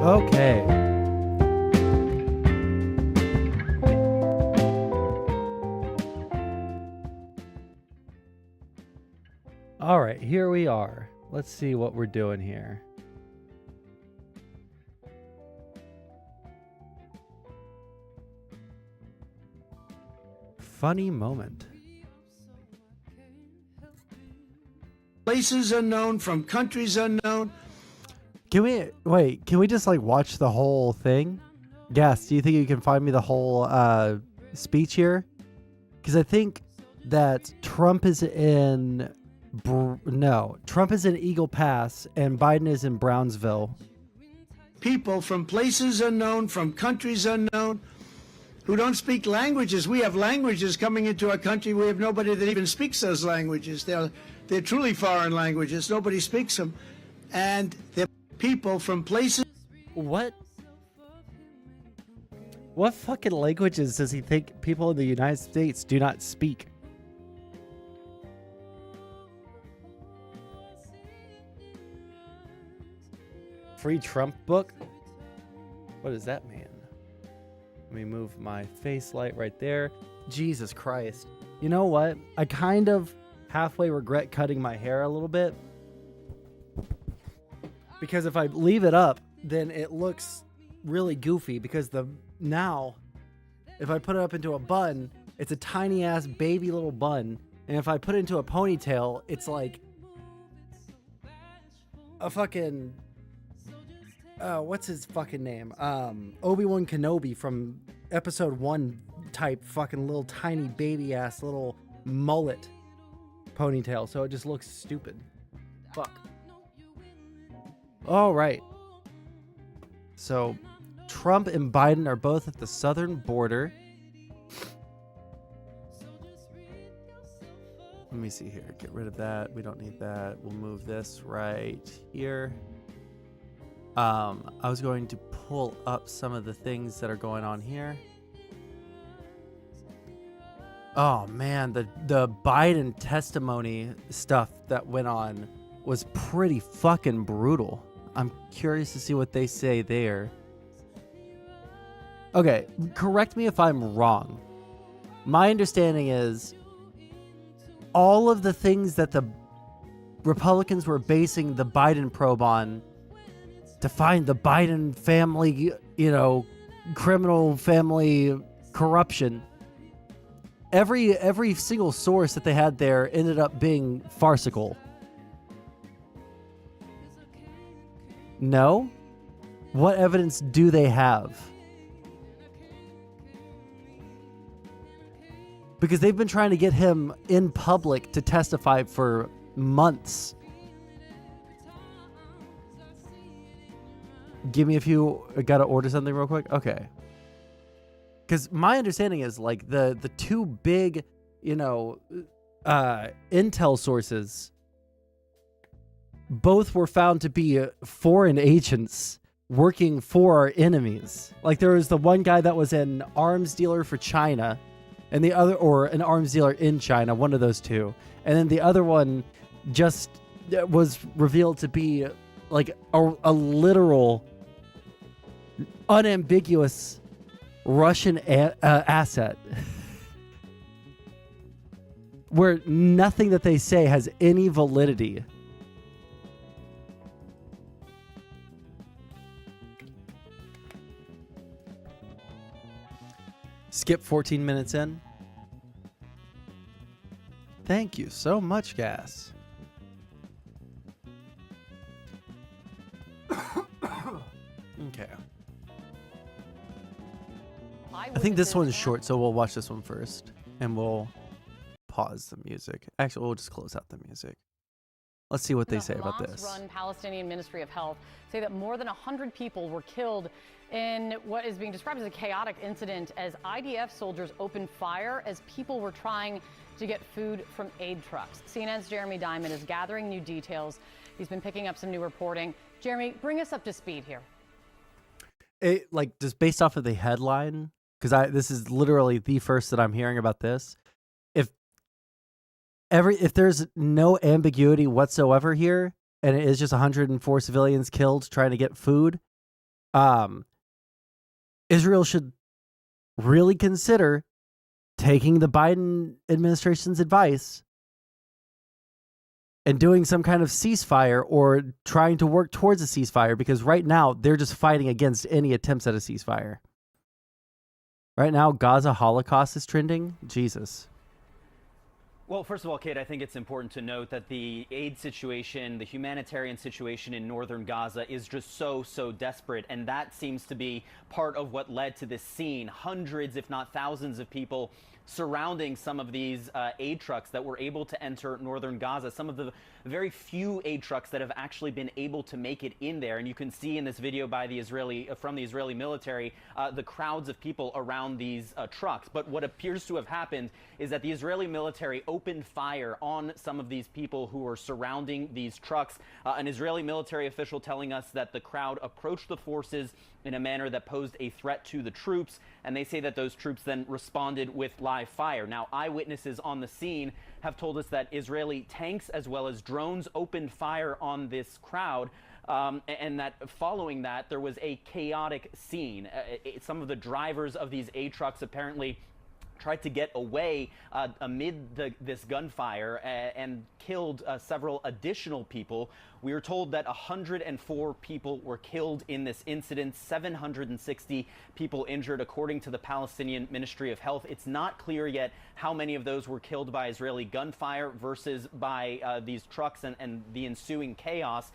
Okay. All right, here we are. Let's see what we're doing here. Funny moment. Places unknown from countries unknown. Can we just like watch the whole thing? Gas, do you think you can find me the whole speech here? Because I think that Trump is in Trump is in Eagle Pass and Biden is in Brownsville. People from places unknown, from countries unknown, who don't speak languages. We have languages coming into our country. We have nobody that even speaks those languages. They're truly foreign languages. Nobody speaks them. And they're people from places. What fucking languages does he think people in the United States do not speak? Free Trump book? What does that mean? Let me move my face light right there. Jesus Christ. You know what? I kind of halfway regret cutting my hair a little bit. Because if I leave it up, then it looks really goofy. Because now, if I put it up into a bun, it's a tiny ass baby little bun. And if I put it into a ponytail, it's like a fucking... what's his fucking name? Obi-Wan Kenobi from episode 1 type fucking little tiny baby ass little mullet ponytail. So it just looks stupid. Fuck. All right. So Trump and Biden are both at the southern border. Let me see here. Get rid of that. We don't need that. We'll move this right here. I was going to pull up some of the things that are going on here. Oh man, the Biden testimony stuff that went on was pretty fucking brutal. I'm curious to see what they say there. Okay, correct me if I'm wrong. My understanding is all of the things that the Republicans were basing the Biden probe on to find the Biden family, criminal family corruption. Every single source that they had there ended up being farcical. No? What evidence do they have? Because they've been trying to get him in public to testify for months. Give me a few. I gotta order something real quick. Okay. Because my understanding is like the two big, intel sources, both were found to be foreign agents working for our enemies. Like there was the one guy that was an arms dealer for China, and the other, or an arms dealer in China, one of those two, and then the other one just was revealed to be like a literal, unambiguous Russian asset where nothing that they say has any validity. Skip 14 minutes in. Thank you so much, Gas. Okay. I think this one's short, so we'll watch this one first. And we'll pause the music. Actually, we'll just close out the music. Let's see what they say about this. The Hamas-run Palestinian Ministry of Health say that more than 100 people were killed in what is being described as a chaotic incident as IDF soldiers opened fire as people were trying to get food from aid trucks. CNN's Jeremy Diamond is gathering new details. He's been picking up some new reporting. Jeremy, bring us up to speed here. Just based off of the headline, because this is literally the first that I'm hearing about this. If there's no ambiguity whatsoever here, and it is just 104 civilians killed trying to get food, Um, Israel should really consider taking the Biden administration's advice and doing some kind of ceasefire or trying to work towards a ceasefire, because right now they're just fighting against any attempts at a ceasefire. Right now, Gaza Holocaust is trending. Jesus. Well, first of all, Kate, I think it's important to note that the aid situation, the humanitarian situation in northern Gaza is just so desperate. And that seems to be part of what led to this scene. Hundreds, if not thousands of people surrounding some of these aid trucks that were able to enter northern Gaza. Some of the very few aid trucks that have actually been able to make it in there. And you can see in this video by the from the Israeli military, the crowds of people around these trucks. But what appears to have happened is that the Israeli military opened fire on some of these people who were surrounding these trucks. An Israeli military official telling us that the crowd approached the forces in a manner that posed a threat to the troops, and they say that those troops then responded with live fire. Now, eyewitnesses on the scene have told us that Israeli tanks as well as drones opened fire on this crowd, and that following that, there was a chaotic scene. Some of the drivers of these aid trucks apparently tried to get away amid this gunfire and killed several additional people. We were told that 104 people were killed in this incident, 760 people injured, according to the Palestinian Ministry of Health. It's not clear yet how many of those were killed by Israeli gunfire versus by these trucks and the ensuing chaos.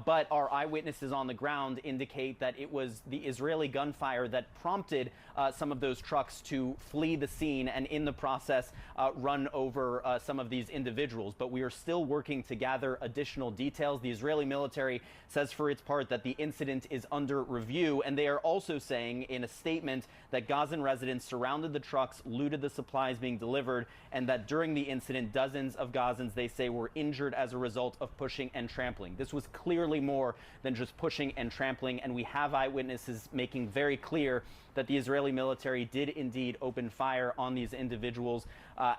But our eyewitnesses on the ground indicate that it was the Israeli gunfire that prompted some of those trucks to flee the scene and in the process run over some of these individuals. But we are still working to gather additional details. The Israeli military says for its part that the incident is under review, and they are also saying in a statement that Gazan residents surrounded the trucks, looted the supplies being delivered, and that during the incident, dozens of Gazans, they say, were injured as a result of pushing and trampling. This was clearly more than just pushing and trampling, and we have eyewitnesses making very clear that the Israeli military did indeed open fire on these individuals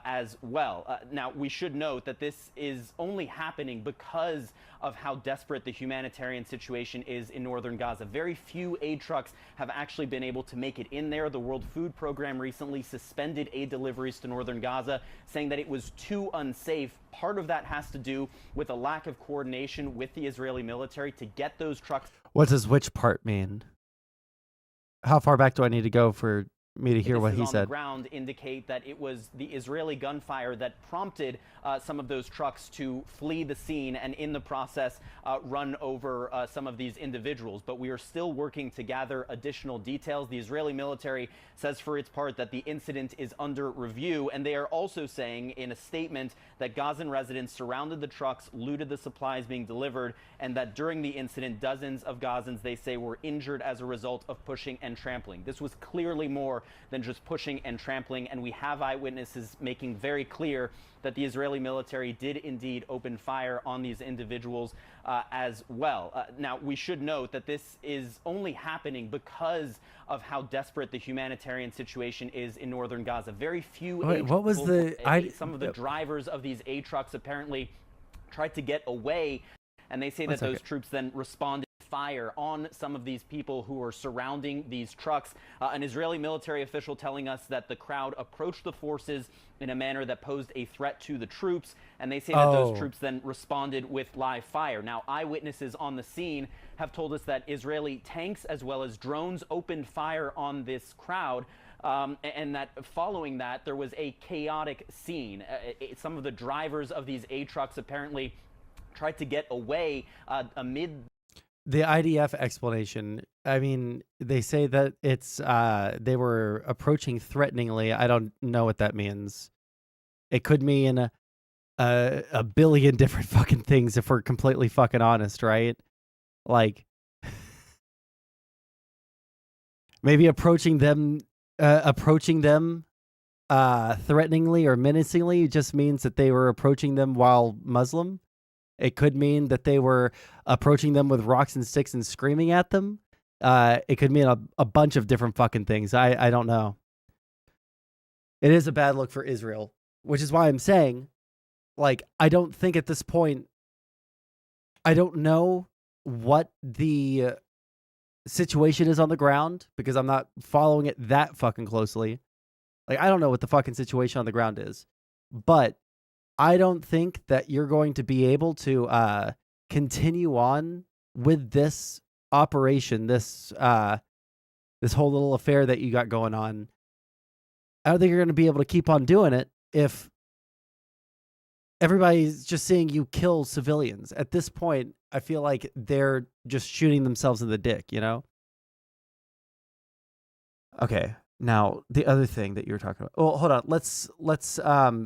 as well. Now, we should note that this is only happening because of how desperate the humanitarian situation is in northern Gaza. Very few aid trucks have actually been able to make it in there. The World Food Program recently suspended aid deliveries to northern Gaza, saying that it was too unsafe. Part of that has to do with a lack of coordination with the Israeli military to get those trucks. What does which part mean? How far back do I need to go for me to hear what he said? On the ground indicate that it was the Israeli gunfire that prompted some of those trucks to flee the scene and in the process run over some of these individuals. But we are still working to gather additional details. The Israeli military says for its part that the incident is under review, and they are also saying in a statement that Gazan residents surrounded the trucks, looted the supplies being delivered, and that during the incident, dozens of Gazans, they say, were injured as a result of pushing and trampling. This was clearly more than just pushing and trampling, and we have eyewitnesses making very clear that the Israeli military did indeed open fire on these individuals as well. Now, we should note that this is only happening because of how desperate the humanitarian situation is in northern Gaza. Very few some of the drivers of these aid trucks apparently tried to get away, and they say that those troops then responded fire on some of these people who were surrounding these trucks. An Israeli military official telling us that the crowd approached the forces in a manner that posed a threat to the troops, and they say that those troops then responded with live fire. Now, eyewitnesses on the scene have told us that Israeli tanks as well as drones opened fire on this crowd, and that following that, there was a chaotic scene. Some of the drivers of these aid trucks apparently tried to get away amid the IDF explanation. I mean, they say that it's they were approaching threateningly. I don't know what that means. It could mean a billion different fucking things if we're completely fucking honest, right? Like maybe approaching them threateningly or menacingly just means that they were approaching them while Muslim. It could mean that they were approaching them with rocks and sticks and screaming at them. It could mean a bunch of different fucking things. I don't know. It is a bad look for Israel, which is why I'm saying, like, I don't think at this point, I don't know what the situation is on the ground, because I'm not following it that fucking closely. Like, I don't know what the fucking situation on the ground is, but I don't think that you're going to be able to continue on with this operation, this whole little affair that you got going on. I don't think you're going to be able to keep on doing it if everybody's just seeing you kill civilians. At this point, I feel like they're just shooting themselves in the dick, you know? Okay. Now, the other thing that you were talking about. Oh, hold on. Let's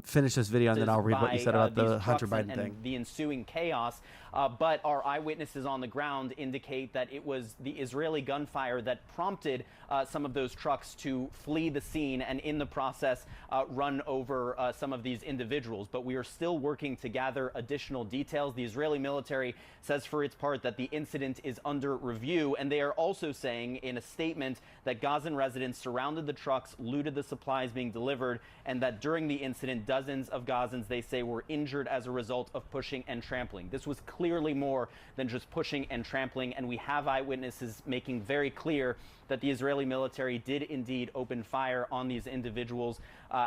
finish this video, and then I'll read what you said about the Hunter Biden thing. The ensuing chaos. But our eyewitnesses on the ground indicate that it was the Israeli gunfire that prompted some of those trucks to flee the scene and in the process run over some of these individuals. But we are still working to gather additional details. The Israeli military says for its part that the incident is under review, and they are also saying in a statement that Gazan residents surrounded the trucks, looted the supplies being delivered, and that during the incident, dozens of Gazans, they say, were injured as a result of pushing and trampling. This was clearly more than just pushing and trampling, and we have eyewitnesses making very clear that the Israeli military did indeed open fire on these individuals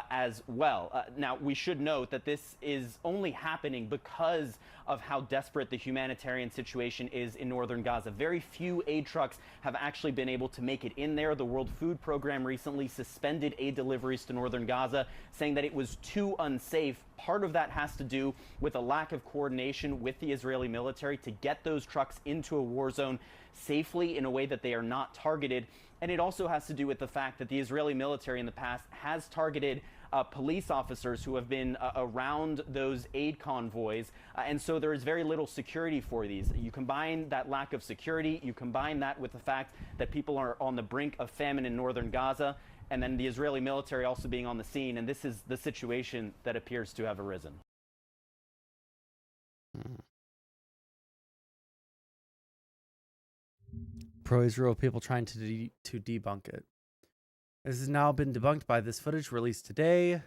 as well. Now, we should note that this is only happening because of how desperate the humanitarian situation is in northern Gaza. Very few aid trucks have actually been able to make it in there. The World Food Program recently suspended aid deliveries to northern Gaza, saying that it was too unsafe. Part of that has to do with a lack of coordination with the Israeli military to get those trucks into a war zone safely in a way that they are not targeted. And it also has to do with the fact that the Israeli military in the past has targeted police officers who have been around those aid convoys. And so there is very little security for these. You combine that lack of security, you combine that with the fact that people are on the brink of famine in northern Gaza, and then the Israeli military also being on the scene. And this is the situation that appears to have arisen. Pro-Israel people trying to debunk it. This has now been debunked by this footage released today,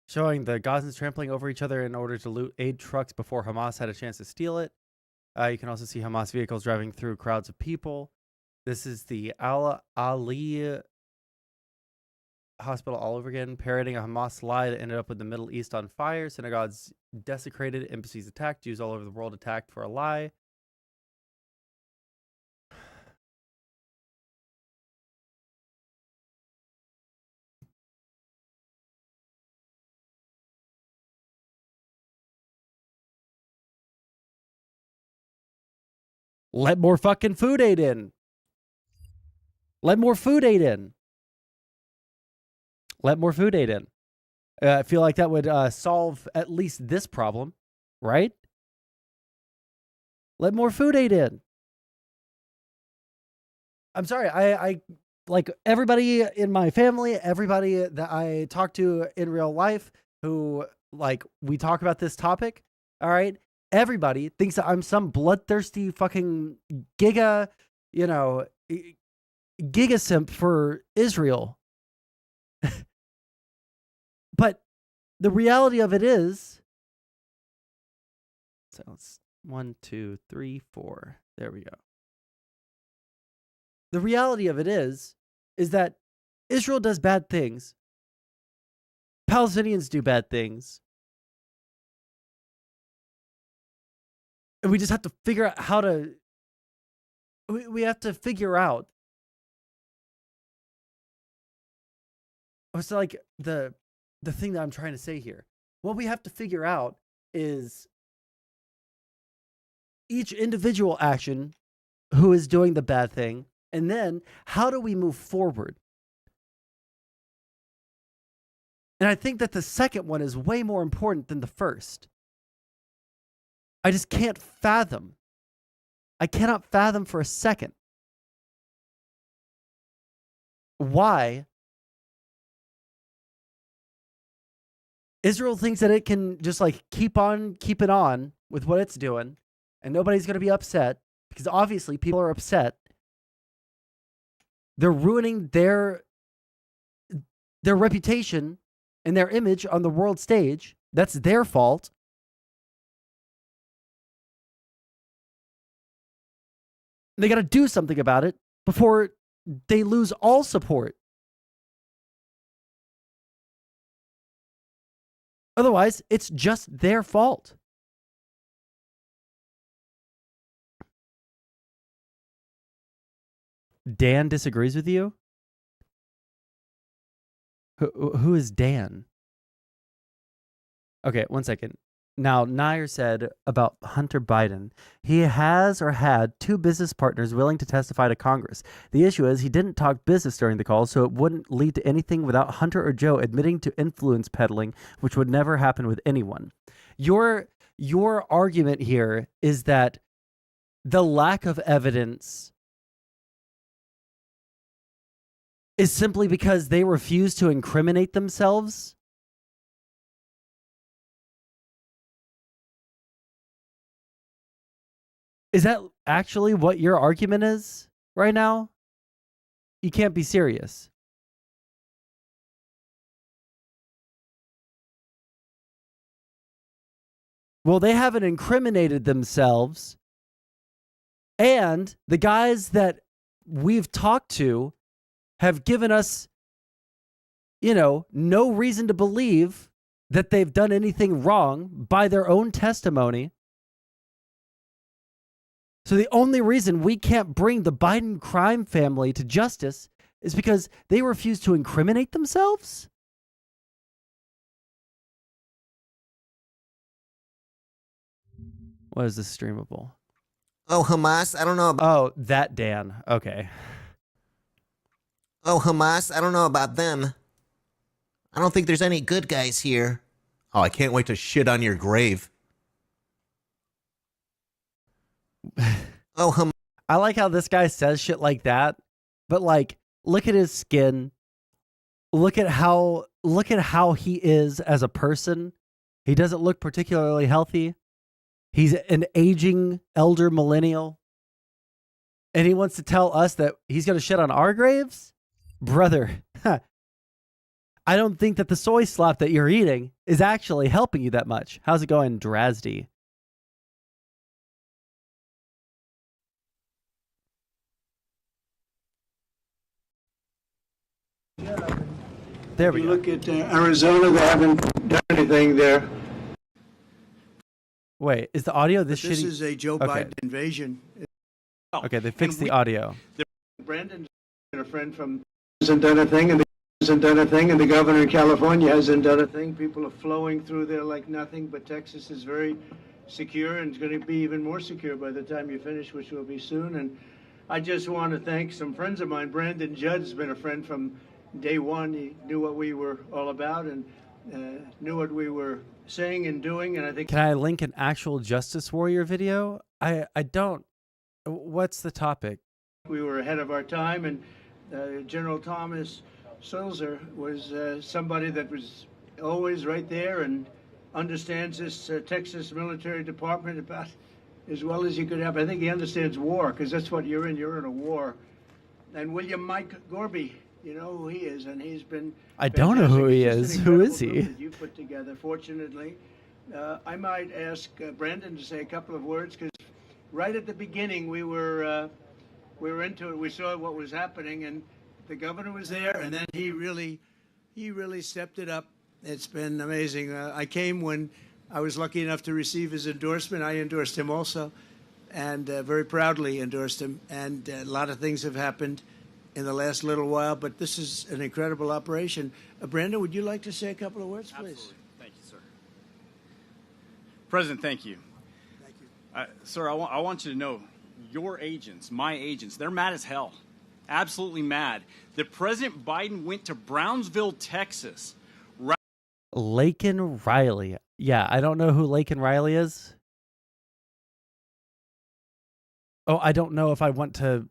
showing the Gazans trampling over each other in order to loot aid trucks before Hamas had a chance to steal it. You can also see Hamas vehicles driving through crowds of people. This is the Al-Ali hospital all over again, parroting a Hamas lie that ended up with the Middle East on fire, synagogues desecrated, embassies attacked, Jews all over the world attacked for a lie. Let more fucking food aid in. Let more food aid in. Let more food aid in. I feel like that would solve at least this problem, right? Let more food aid in. I'm sorry, I like everybody in my family, everybody that I talk to in real life who, like, we talk about this topic, all right? Everybody thinks that I'm some bloodthirsty fucking giga simp for Israel. But the reality of it is, so it's 1, 2, 3, 4. There we go. The reality of it is that Israel does bad things. Palestinians do bad things. And we just have to figure out how to, we have to figure out. It's like the thing that I'm trying to say here. What we have to figure out is each individual action who is doing the bad thing, and then how do we move forward? And I think that the second one is way more important than the first. I just can't fathom. I cannot fathom for a second why Israel thinks that it can just like keep it on with what it's doing, and nobody's going to be upset, because obviously people are upset. They're ruining their reputation and their image on the world stage. That's their fault. They got to do something about it before they lose all support. Otherwise, it's just their fault. Dan disagrees with you? Who is Dan? Okay, one second. Now, Nair said about Hunter Biden, he has or had 2 business partners willing to testify to Congress. The issue is he didn't talk business during the call, so it wouldn't lead to anything without Hunter or Joe admitting to influence peddling, which would never happen with anyone. Your argument here is that the lack of evidence is simply because they refuse to incriminate themselves? Is that actually what your argument is right now? You can't be serious. Well, they haven't incriminated themselves. And the guys that we've talked to have given us, no reason to believe that they've done anything wrong by their own testimony. So the only reason we can't bring the Biden crime family to justice is because they refuse to incriminate themselves? What is this streamable? Oh, Hamas, I don't know about... Oh, that Dan. Okay. Oh, Hamas, I don't know about them. I don't think there's any good guys here. Oh, I can't wait to shit on your grave. Oh, Hamas. I like how this guy says shit like that, but look at his skin. Look at how he is as a person. He doesn't look particularly healthy. He's an aging elder millennial. And he wants to tell us that he's going to shit on our graves? Brother, I don't think that the soy slop that you're eating is actually helping you that much. How's it going, Drasdy? There we go. Look at Arizona, they haven't done anything there. Wait, is the audio this shitty? This is a Joe Biden invasion. Okay, they fixed the audio. Brandon's a friend from hasn't done a thing, and the governor in California hasn't done a thing. People are flowing through there like nothing, but Texas is very secure and it's going to be even more secure by the time you finish, which will be soon. And I just want to thank some friends of mine. Brandon Judd has been a friend from day one. He knew what we were all about and knew what we were saying and doing. And I think. Can I link an actual Justice Warrior video? I don't. What's the topic? We were ahead of our time, and General Thomas Sondsol was somebody that was always right there and understands this Texas military department about as well as you could have. I think he understands war, because that's what you're in. You're in a war. And William Mike Gorby, you know who he is, and he's been. I don't know who he is. Who is he? That you put together. Fortunately, I might ask Brandon to say a couple of words, because right at the beginning we were into it. We saw what was happening, and the governor was there, and then he really stepped it up. It's been amazing. I came when I was lucky enough to receive his endorsement. I endorsed him also, and very proudly endorsed him. And a lot of things have happened in the last little while, but this is an incredible operation. Brandon, would you like to say a couple of words, please? Absolutely. Thank you, sir. President, thank you. Thank you. Sir, I want you to know, your agents, my agents, they're mad as hell. Absolutely mad that President Biden went to Brownsville, Texas. Laken Riley. Yeah, I don't know who Laken Riley is. Oh, I don't know if I want to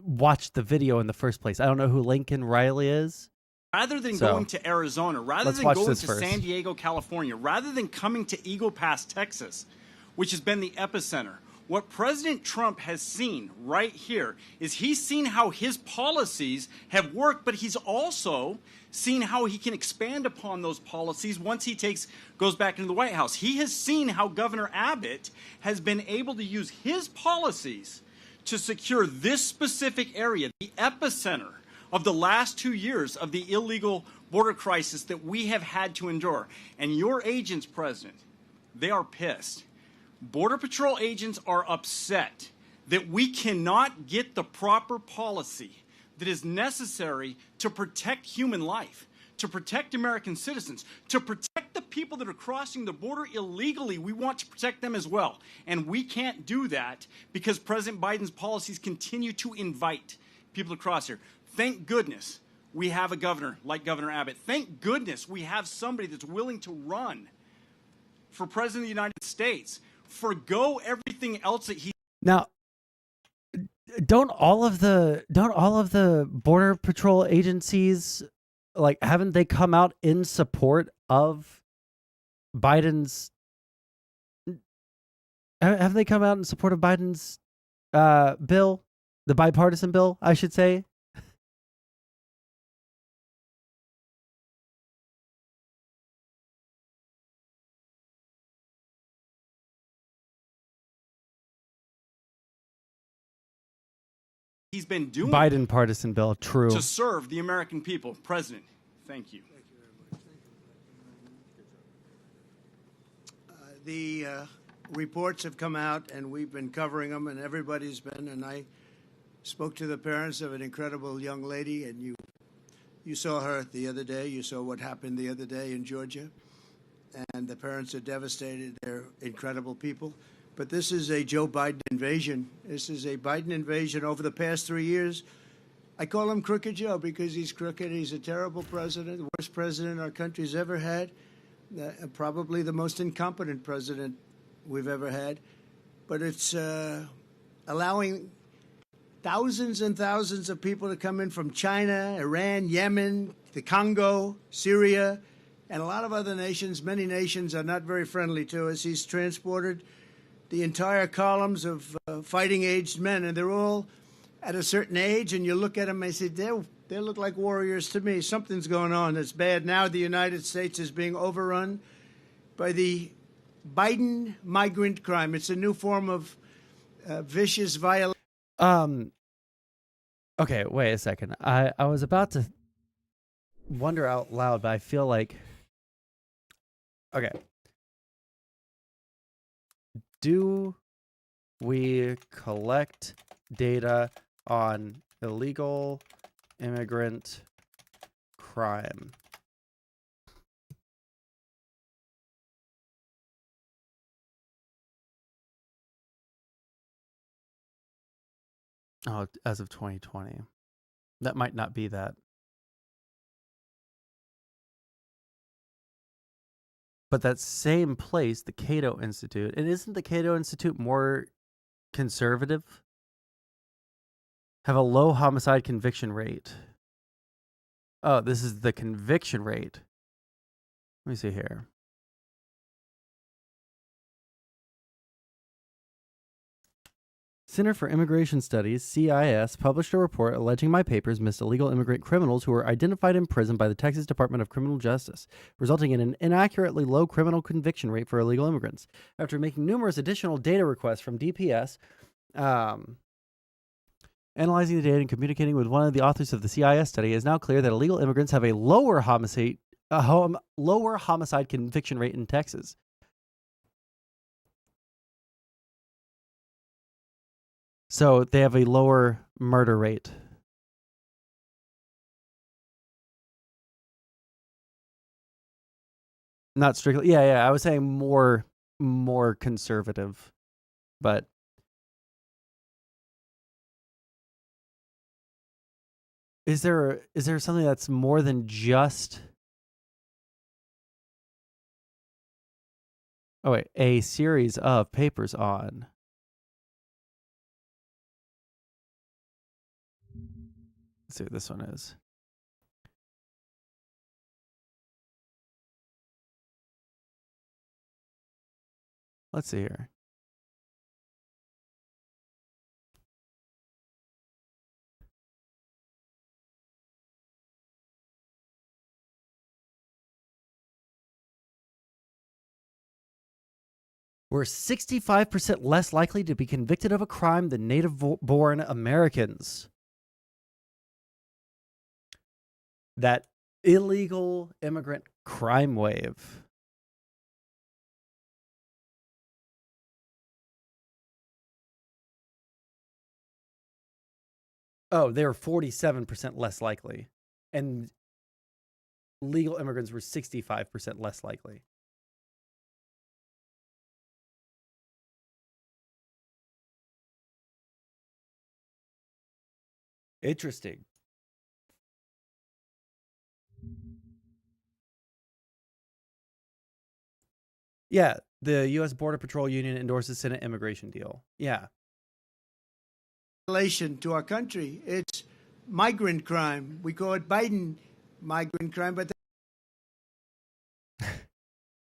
watch the video in the first place. I don't know who Laken Riley is. Rather than going to Arizona, rather than going to San Diego, California, rather than coming to Eagle Pass, Texas, which has been the epicenter, what President Trump has seen right here is he's seen how his policies have worked, but he's also seen how he can expand upon those policies once he goes back into the White House. He has seen how Governor Abbott has been able to use his policies to secure this specific area, the epicenter of the last 2 years of the illegal border crisis that we have had to endure. And your agents, President, they are pissed. Border Patrol agents are upset that we cannot get the proper policy that is necessary to protect human life, to protect American citizens, to protect the people that are crossing the border illegally. We want to protect them as well. And we can't do that because President Biden's policies continue to invite people to cross here. Thank goodness we have a governor like Governor Abbott. Thank goodness we have somebody that's willing to run for President of the United States. Forgo everything else that he... Now, don't all of the Border Patrol agencies, like, haven't they come out in support of Biden's? Have they come out in support of Biden's bill, the bipartisan bill, I should say? He's been doing Biden partisan bill, true. to serve the American people. President, thank you. The reports have come out, and we've been covering them, and everybody's been. And I spoke to the parents of an incredible young lady, and you saw her the other day. You saw what happened the other day in Georgia, and the parents are devastated. They're incredible people. But this is a Joe Biden invasion. This is a Biden invasion over the past 3 years. I call him Crooked Joe because he's crooked. He's a terrible president, the worst president our country's ever had, probably the most incompetent president we've ever had. But it's allowing thousands and thousands of people to come in from China, Iran, Yemen, the Congo, Syria, and a lot of other nations. Many nations are not very friendly to us. He's transported the entire columns of fighting-aged men, and they're all at a certain age, and you look at them and say, they look like warriors to me. Something's going on that's bad. Now the United States is being overrun by the Biden migrant crime. It's a new form of vicious violence. Okay, wait a second. I was about to wonder out loud, but I feel like... Okay. Do we collect data on illegal immigrant crime? Oh, as of 2020. That might not be that. But that same place, the Cato Institute, and isn't the Cato Institute more conservative? Have a low homicide conviction rate. Oh, this is the conviction rate. Let me see here. Center for Immigration Studies, CIS, published a report alleging my papers missed illegal immigrant criminals who were identified in prison by the Texas Department of Criminal Justice, resulting in an inaccurately low criminal conviction rate for illegal immigrants. After making numerous additional data requests from DPS, analyzing the data and communicating with one of the authors of the CIS study, it is now clear that illegal immigrants have a lower homicide conviction rate in Texas. So they have a lower murder rate. Not strictly. Yeah. I was saying more conservative, but is there something that's more than just? Oh wait, a series of papers on. Let's see what this one is. Let's see here. were 65% less likely to be convicted of a crime than native-born Americans. That illegal immigrant crime wave. Oh, they were 47% less likely. And legal immigrants were 65% less likely. Interesting. Yeah, the U.S. Border Patrol Union endorses Senate immigration deal. Yeah. Relation to our country. It's migrant crime. We call it Biden migrant crime, but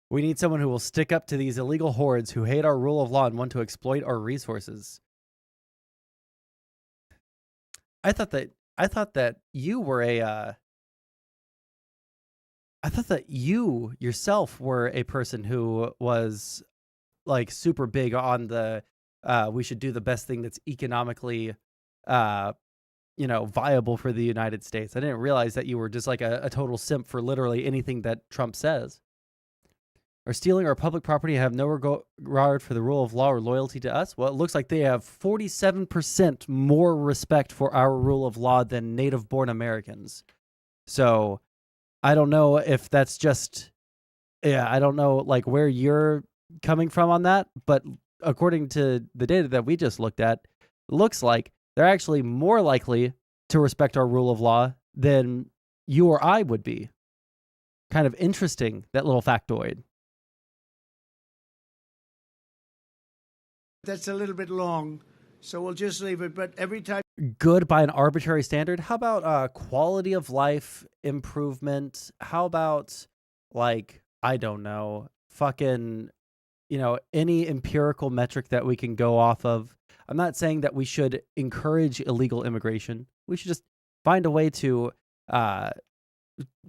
we need someone who will stick up to these illegal hordes who hate our rule of law and want to exploit our resources. I thought that you were a I thought that you yourself were a person who was like super big on the we should do the best thing that's economically viable for the United States. I didn't realize that you were just like a total simp for literally anything that Trump says. Are stealing our public property and have no regard for the rule of law or loyalty to us? Well, it looks like they have 47% more respect for our rule of law than native-born Americans. So I don't know if that's just, I don't know like where you're coming from on that, but according to the data that we just looked at, it looks like they're actually more likely to respect our rule of law than you or I would be. Kind of interesting, that little factoid. that's a little bit long, so we'll just leave it. But every time. Good by an arbitrary standard. How about quality of life improvement? How about, like, I don't know, fucking, any empirical metric that we can go off of? I'm not saying that we should encourage illegal immigration. We should just find a way to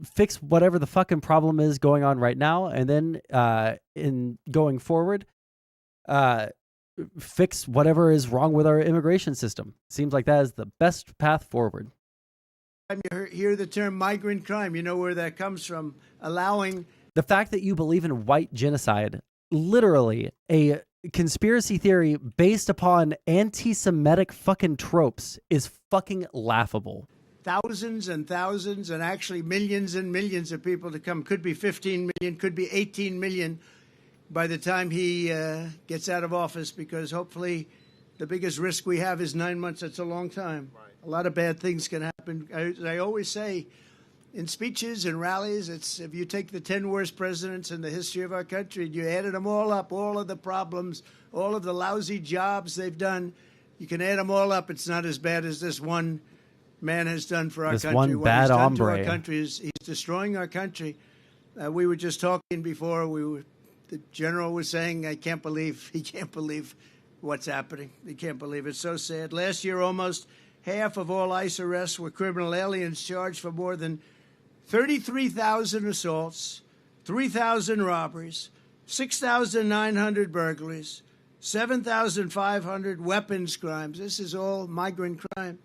fix whatever the fucking problem is going on right now, and then in going forward, fix whatever is wrong with our immigration system. Seems like that is the best path forward. You hear the term migrant crime, you know where that comes from. Allowing the fact that you believe in white genocide, literally a conspiracy theory based upon anti-Semitic fucking tropes, is fucking laughable. Thousands and thousands and actually millions and millions of people to come. Could be 15 million, could be 18 million by the time he gets out of office, because hopefully the biggest risk we have is 9 months. That's a long time. Right. A lot of bad things can happen. I always say in speeches and rallies, it's if you take the 10 worst presidents in the history of our country and you added them all up, all of the problems, all of the lousy jobs they've done, you can add them all up. It's not as bad as this one man has done for our country. This one bad hombre. Our country he's destroying our country. We were just talking before. The general was saying, he can't believe what's happening. He can't believe it. It's so sad. Last year, almost half of all ICE arrests were criminal aliens charged for more than 33,000 assaults, 3,000 robberies, 6,900 burglaries, 7,500 weapons crimes. This is all migrant crime.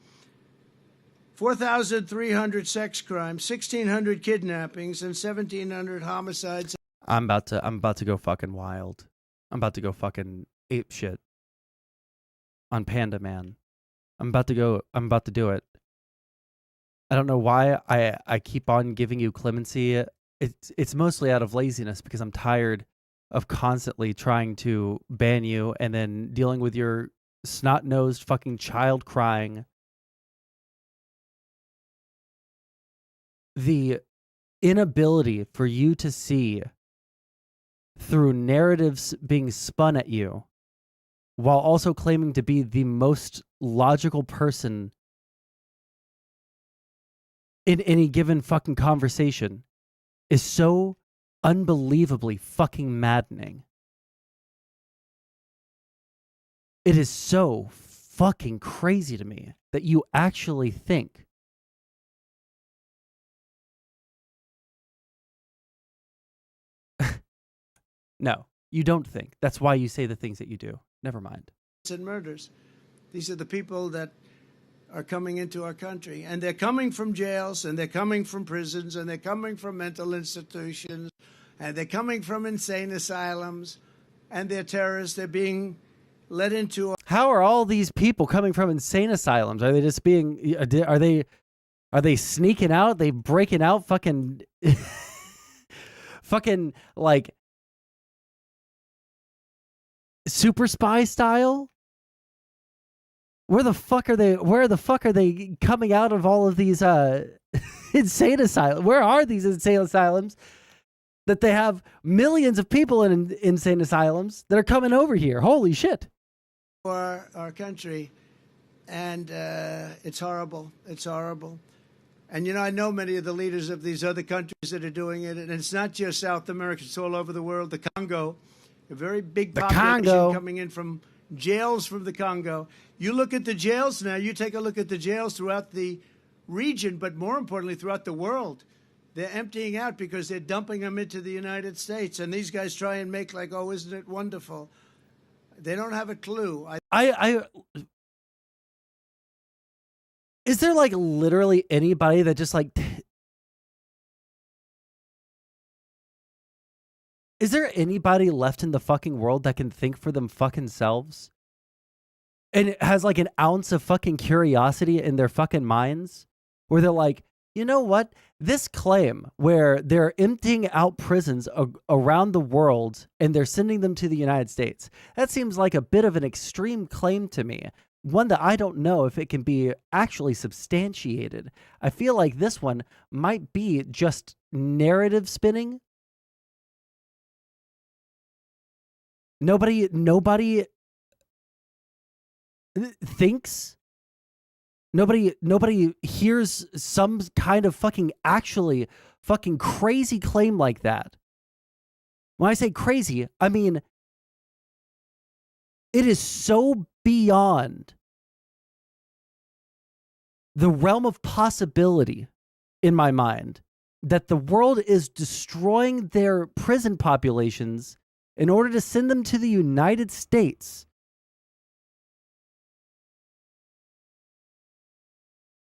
4,300 sex crimes, 1,600 kidnappings, and 1,700 homicides. I'm about to go fucking wild. I'm about to go fucking ape shit on Panda Man. I'm about to do it. I don't know why I keep on giving you clemency. It's mostly out of laziness, because I'm tired of constantly trying to ban you and then dealing with your snot-nosed fucking child crying. The inability for you to see through narratives being spun at you while also claiming to be the most logical person in any given fucking conversation is so unbelievably fucking maddening. It is so fucking crazy to me that you actually think no, You don't think. That's why you say the things that you do. Never mind. And murders. These are the people that are coming into our country, and they're coming from jails, and they're coming from prisons, and they're coming from mental institutions, and they're coming from insane asylums, and they're terrorists. They're being led into. How are all these people coming from insane asylums? Are they just being? Are they sneaking out? Are they breaking out? Fucking, fucking like super spy style? Where the fuck are they? Where the fuck are they coming out of all of these insane asylums? Where are these insane asylums that they have millions of people in insane asylums that are coming over here? Holy shit. Our country, and it's horrible. It's horrible. And, you know, I know many of the leaders of these other countries that are doing it, and it's not just South America. It's all over the world. The Congo, a very big population coming in from jails from the Congo. You look at the jails now, you take a look at the jails throughout the region, but more importantly, throughout the world. They're emptying out because they're dumping them into the United States. And these guys try and make like, oh, isn't it wonderful? They don't have a clue. Is there like literally anybody that just like, is there anybody left in the fucking world that can think for them fucking selves? And it has like an ounce of fucking curiosity in their fucking minds where they're like, you know what? This claim where they're emptying out prisons around the world and they're sending them to the United States, that seems like a bit of an extreme claim to me. One that I don't know if it can be actually substantiated. I feel like this one might be just narrative spinning. Nobody thinks. Nobody hears some kind of fucking actually fucking crazy claim like that. When I say crazy, I mean it is so beyond the realm of possibility in my mind that the world is destroying their prison populations in order to send them to the United States.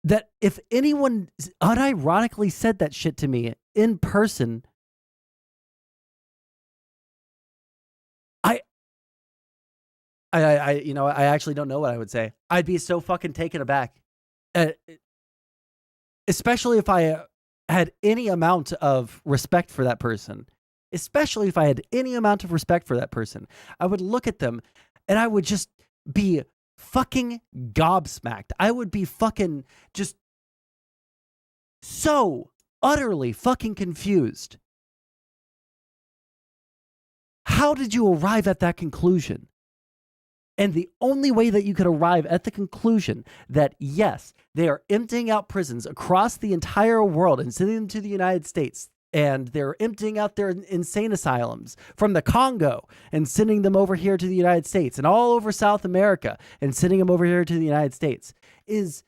That if anyone unironically said that shit to me in person, I you know, I actually don't know what I would say. I'd be so fucking taken aback. Especially if I had any amount of respect for that person. Especially if I had any amount of respect for that person. I would look at them and I would just be fucking gobsmacked. I would be fucking just so utterly fucking confused. How did you arrive at that conclusion? And the only way that you could arrive at the conclusion that, yes, they are emptying out prisons across the entire world and sending them to the United States, and they're emptying out their insane asylums from the Congo and sending them over here to the United States and all over South America and sending them over here to the United States is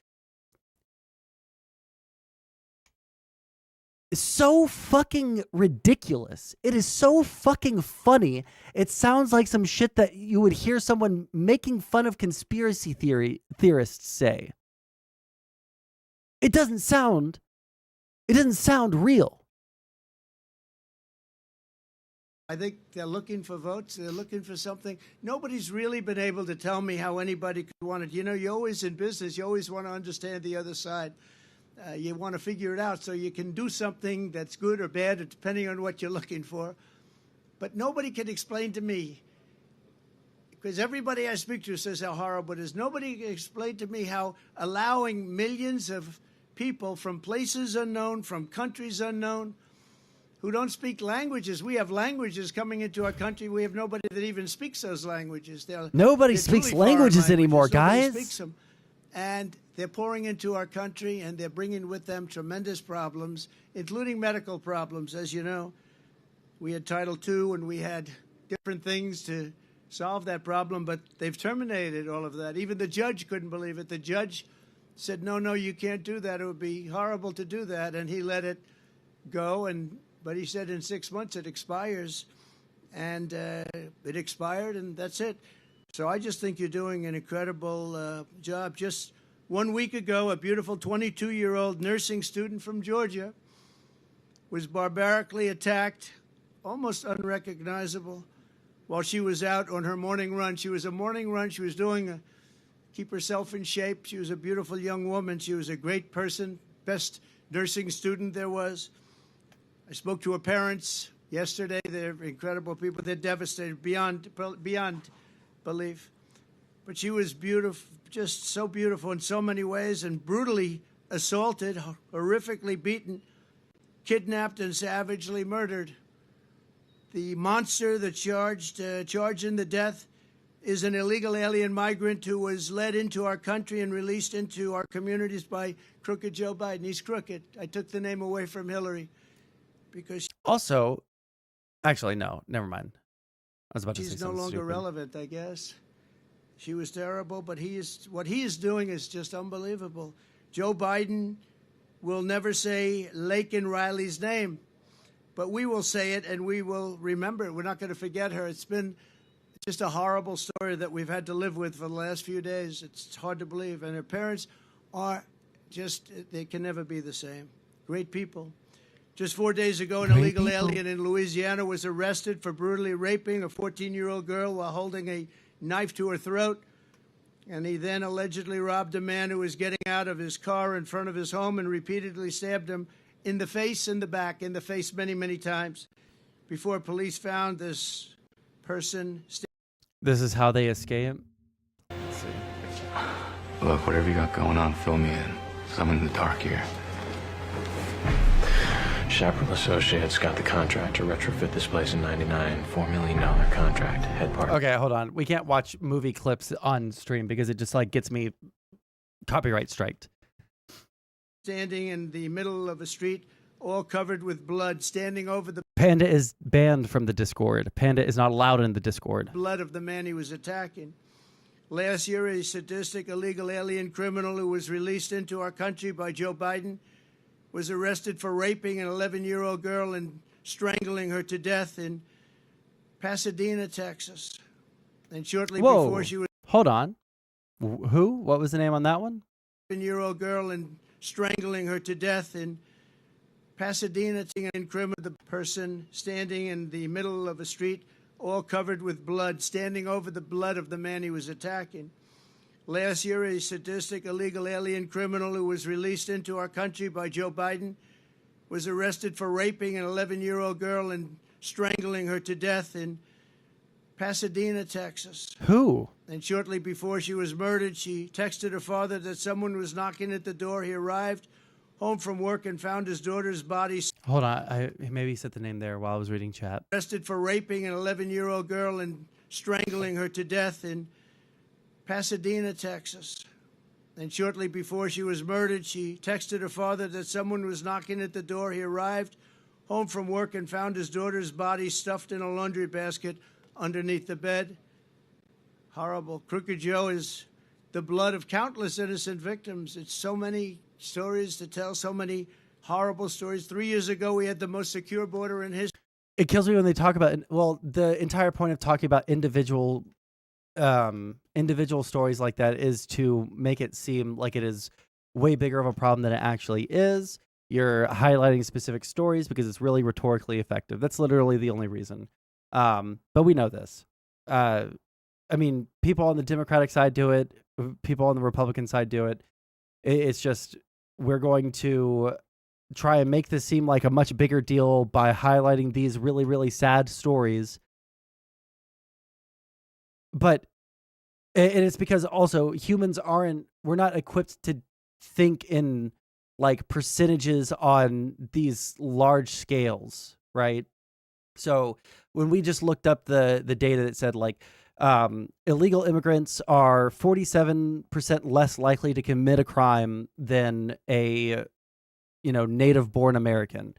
so fucking ridiculous. It is so fucking funny. It sounds like some shit that you would hear someone making fun of conspiracy theorists say. It doesn't sound real. I think they're looking for votes. They're looking for something. Nobody's really been able to tell me how anybody could want it. You know, you're always in business. You always want to understand the other side. You want to figure it out so you can do something that's good or bad, depending on what you're looking for. But nobody can explain to me, because everybody I speak to says how horrible it is. Nobody can explain to me how allowing millions of people from places unknown, from countries unknown, who don't speak languages. We have languages coming into our country. We have nobody that even speaks those languages. Nobody speaks languages anymore, guys. Nobody speaks them. And they're pouring into our country, and they're bringing with them tremendous problems, including medical problems. As you know, we had Title II, and we had different things to solve that problem, but they've terminated all of that. Even the judge couldn't believe it. The judge said, no, you can't do that. It would be horrible to do that, and he let it go. But he said in 6 months it expires, and it expired, and that's it. So I just think you're doing an incredible job. Just 1 week ago, a beautiful 22-year-old nursing student from Georgia was barbarically attacked, almost unrecognizable, while she was out on her morning run. She was a morning run. She was doing keep herself in shape. She was a beautiful young woman. She was a great person, best nursing student there was. I spoke to her parents yesterday. They're incredible people. They're devastated beyond belief. But she was beautiful, just so beautiful in so many ways, and brutally assaulted, horrifically beaten, kidnapped, and savagely murdered. The monster that charged in the death is an illegal alien migrant who was led into our country and released into our communities by crooked Joe Biden. He's crooked. I took the name away from Hillary because also, actually, no, never mind. I was about to say she's something no longer stupid. relevant, I guess. She was terrible, but what he is doing is just unbelievable. Joe Biden will never say Laken Riley's name, but we will say it and we will remember it. We're not going to forget her. It's been just a horrible story that we've had to live with for the last few days. It's hard to believe. And her parents are just, they can never be the same. Great people. Just 4 days ago, an illegal alien in Louisiana was arrested for brutally raping a 14-year-old girl while holding a knife to her throat. And he then allegedly robbed a man who was getting out of his car in front of his home and repeatedly stabbed him in the face, in the back, in the face many, many times before police found this person. This is how they escape. Let's see. Look, whatever you got going on, fill me in. 'Cause I'm in the dark here. Chaparral Associates got the contract to retrofit this place in '99. $4 million contract. Head part. Okay, hold on. We can't watch movie clips on stream because it just like gets me copyright striked. Standing in the middle of a street, all covered with blood, standing over the Panda is banned from the Discord. Panda is not allowed in the Discord. blood of the man he was attacking. Last year, a sadistic illegal alien criminal who was released into our country by Joe Biden was arrested for raping an 11-year-old girl and strangling her to death in Pasadena, Texas. And shortly before she was... Hold on. Who? What was the name on that one? 11-year-old girl and strangling her to death in Pasadena. And criminal, the person standing in the middle of a street, all covered with blood, standing over the blood of the man he was attacking. Last year, a sadistic illegal alien criminal who was released into our country by Joe Biden was arrested for raping an 11-year-old girl and strangling her to death in Pasadena, Texas. Who? And shortly before she was murdered, she texted her father that someone was knocking at the door. He arrived home from work and found his daughter's body. Hold on. I maybe said the name there while I was reading chat. Arrested for raping an 11-year-old girl and strangling her to death in Pasadena, Texas. And shortly before she was murdered, she texted her father that someone was knocking at the door. He arrived home from work and found his daughter's body stuffed in a laundry basket underneath the bed. Horrible. Crooked Joe is the blood of countless innocent victims. It's so many stories to tell, so many horrible stories. 3 years ago, we had the most secure border in history. It kills me when they talk about, well, the entire point of talking about individual stories like that is to make it seem like it is way bigger of a problem than it actually is. You're highlighting specific stories because it's really rhetorically effective. That's literally the only reason. But we know this. I mean, people on the Democratic side do it. People on the Republican side do it. It's just, we're going to try and make this seem like a much bigger deal by highlighting these really, really sad stories. But, and it's because also humans we're not equipped to think in like percentages on these large scales, right? So when we just looked up the data that said like illegal immigrants are 47% less likely to commit a crime than a, native born American,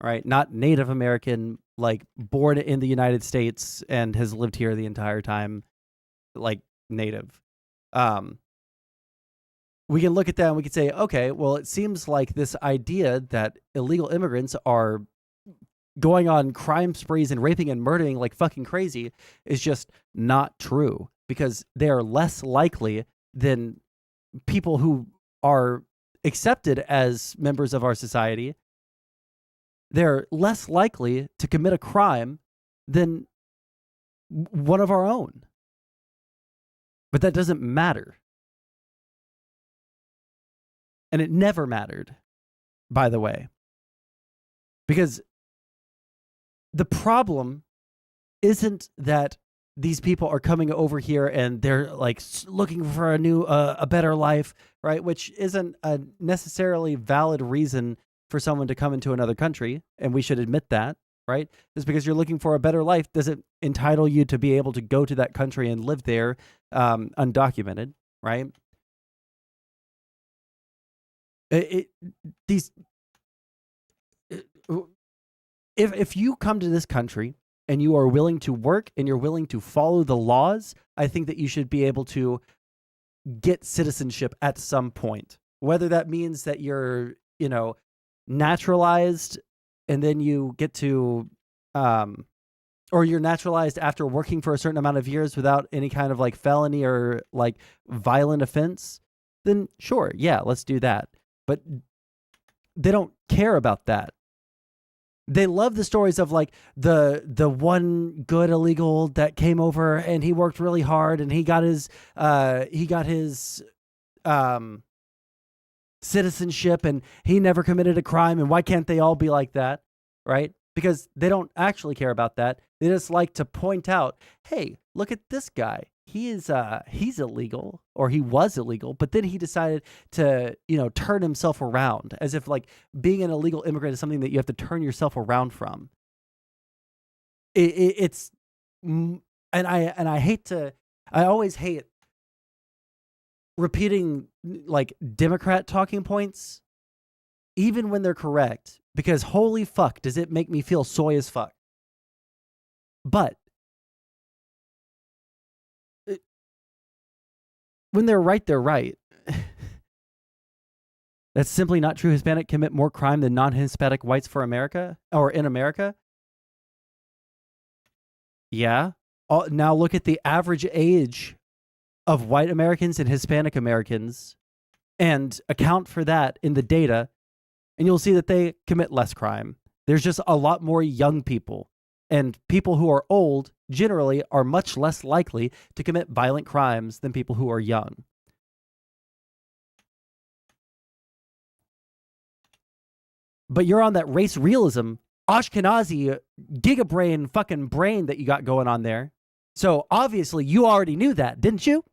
right? Not Native American, like born in the United States and has lived here the entire time, like native. We can look at that and we can say, okay, well, it seems like this idea that illegal immigrants are going on crime sprees and raping and murdering like fucking crazy is just not true, because they are less likely than people who are accepted as members of our society. They're less likely to commit a crime than one of our own. But that doesn't matter. And it never mattered, by the way. Because the problem isn't that these people are coming over here and they're like looking for a better life, right? Which isn't a necessarily valid reason for someone to come into another country, and we should admit that, right? Just because you're looking for a better life doesn't entitle you to be able to go to that country and live there undocumented, right? If you come to this country and you are willing to work and you're willing to follow the laws, I think that you should be able to get citizenship at some point. Whether that means that you're, naturalized and then you get to, or you're naturalized after working for a certain amount of years without any kind of like felony or like violent offense, then sure, yeah, let's do that. But they don't care about that. They love the stories of like the one good illegal that came over and he worked really hard and he got his citizenship and he never committed a crime, and why can't they all be like that, right? Because they don't actually care about that. They just like to point out, hey, look at this guy. He's illegal, or he was illegal, but then he decided to, turn himself around, as if like being an illegal immigrant is something that you have to turn yourself around from. It's and I always hate repeating like Democrat talking points, even when they're correct, because holy fuck, does it make me feel soy as fuck. But when they're right, they're right. That's simply not true. Hispanic commit more crime than non-Hispanic whites for America, or in America. Yeah. Now look at the average age of white Americans and Hispanic Americans and account for that in the data, and you'll see that they commit less crime. There's just a lot more young people, and people who are old generally are much less likely to commit violent crimes than people who are young. But you're on that race realism, Ashkenazi gigabrain fucking brain that you got going on there. So obviously you already knew that, didn't you?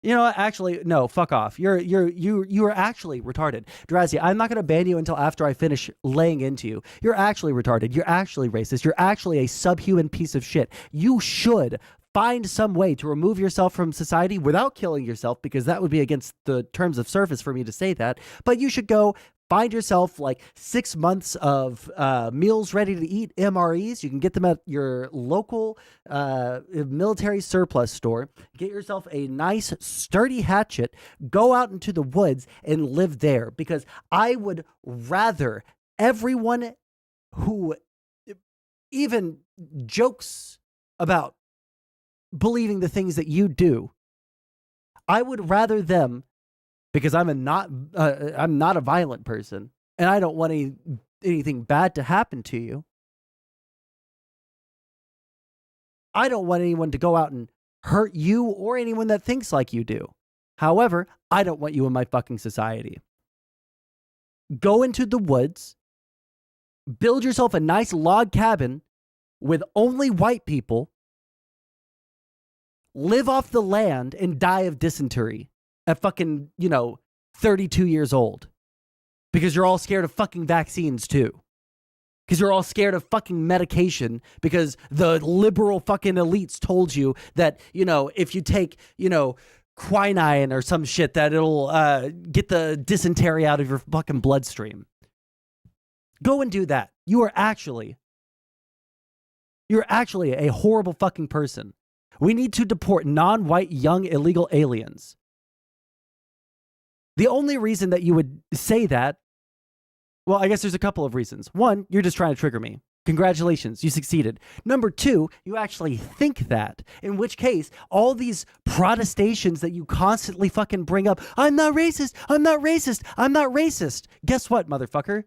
Actually, no, fuck off. You are actually retarded. Drazi, I'm not going to ban you until after I finish laying into you. You're actually retarded. You're actually racist. You're actually a subhuman piece of shit. You should find some way to remove yourself from society without killing yourself, because that would be against the terms of service for me to say that. But you should go find yourself like 6 months of meals ready to eat, MREs. You can get them at your local military surplus store. Get yourself a nice sturdy hatchet. Go out into the woods and live there, because I would rather everyone who even jokes about believing the things that you do, I would rather them, because I'm not a violent person, and I don't want anything bad to happen to you. I don't want anyone to go out and hurt you or anyone that thinks like you do. However, I don't want you in my fucking society. Go into the woods, build yourself a nice log cabin with only white people, live off the land, and die of dysentery at fucking, 32 years old. Because you're all scared of fucking vaccines too. Because you're all scared of fucking medication, because the liberal fucking elites told you that, if you take, quinine or some shit, that it'll get the dysentery out of your fucking bloodstream. Go and do that. You're actually a horrible fucking person. We need to deport non-white young illegal aliens. The only reason that you would say that Well, I guess there's a couple of reasons. One, you're just trying to trigger me. Congratulations, you succeeded. Number two, you actually think that, in which case all these protestations that you constantly fucking bring up, I'm not racist, I'm not racist, I'm not racist. Guess what, motherfucker?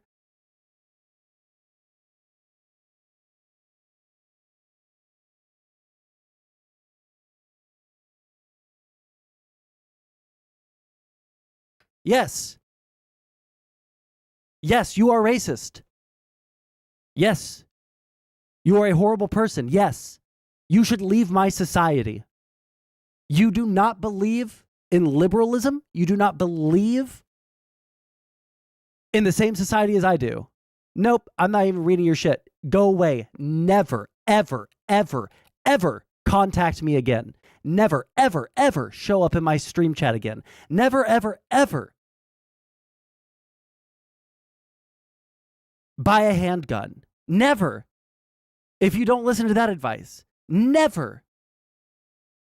Yes. Yes, you are racist. Yes. You are a horrible person. Yes. You should leave my society. You do not believe in liberalism. You do not believe in the same society as I do. Nope, I'm not even reading your shit. Go away. Never, ever, ever, ever contact me again. Never, ever, ever show up in my stream chat again. Never, ever, ever buy a handgun. Never. If you don't listen to that advice, never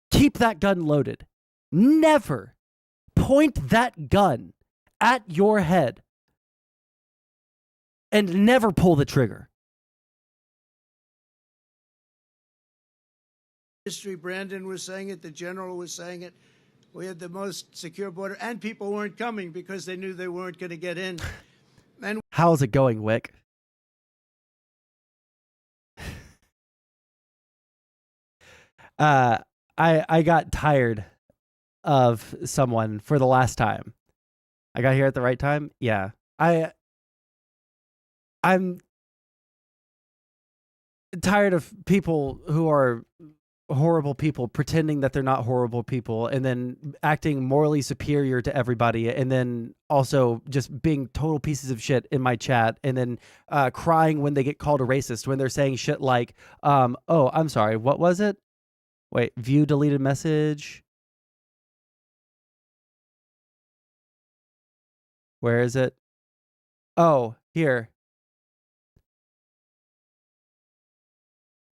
keep that gun loaded. Never point that gun at your head and never pull the trigger. History, Brandon was saying it, the general was saying it. We had the most secure border, and people weren't coming because they knew they weren't going to get in. And how's it going, Wick? I got tired of someone for the last time. I got here at the right time. Yeah. I'm tired of people who are horrible people pretending that they're not horrible people and then acting morally superior to everybody and then also just being total pieces of shit in my chat and then crying when they get called a racist when they're saying shit like, oh, I'm sorry, what was it? Wait, view deleted message. Where is it? Oh, here.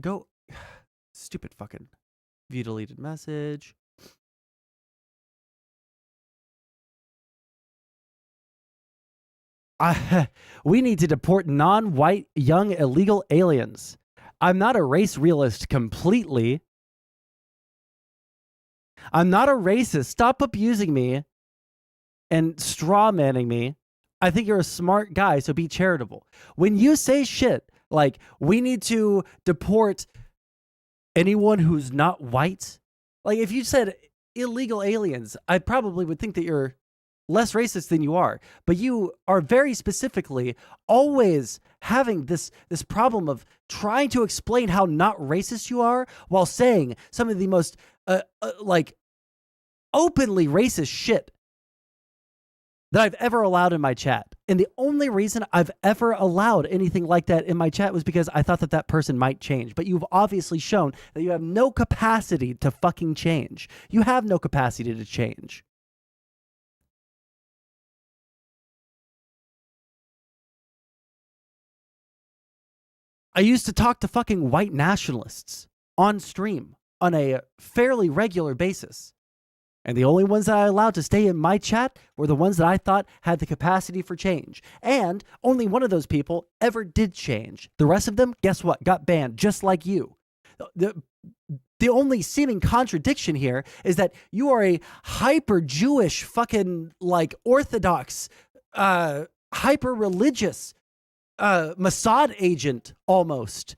Go. Stupid fucking view deleted message. We need to deport non-white young illegal aliens. I'm not a race realist completely. I'm not a racist. Stop abusing me and straw-manning me. I think you're a smart guy, so be charitable. When you say shit like, we need to deport anyone who's not white, like if you said illegal aliens, I probably would think that you're less racist than you are. But you are very specifically always having this problem of trying to explain how not racist you are while saying some of the most like openly racist shit that I've ever allowed in my chat. And the only reason I've ever allowed anything like that in my chat was because I thought that that person might change. But you've obviously shown that you have no capacity to fucking change. You have no capacity to change. I used to talk to fucking white nationalists on stream on a fairly regular basis. And the only ones that I allowed to stay in my chat were the ones that I thought had the capacity for change. And only one of those people ever did change. The rest of them, guess what? Got banned, just like you. The only seeming contradiction here is that you are a hyper-Jewish fucking like Orthodox, hyper-religious Mossad agent almost,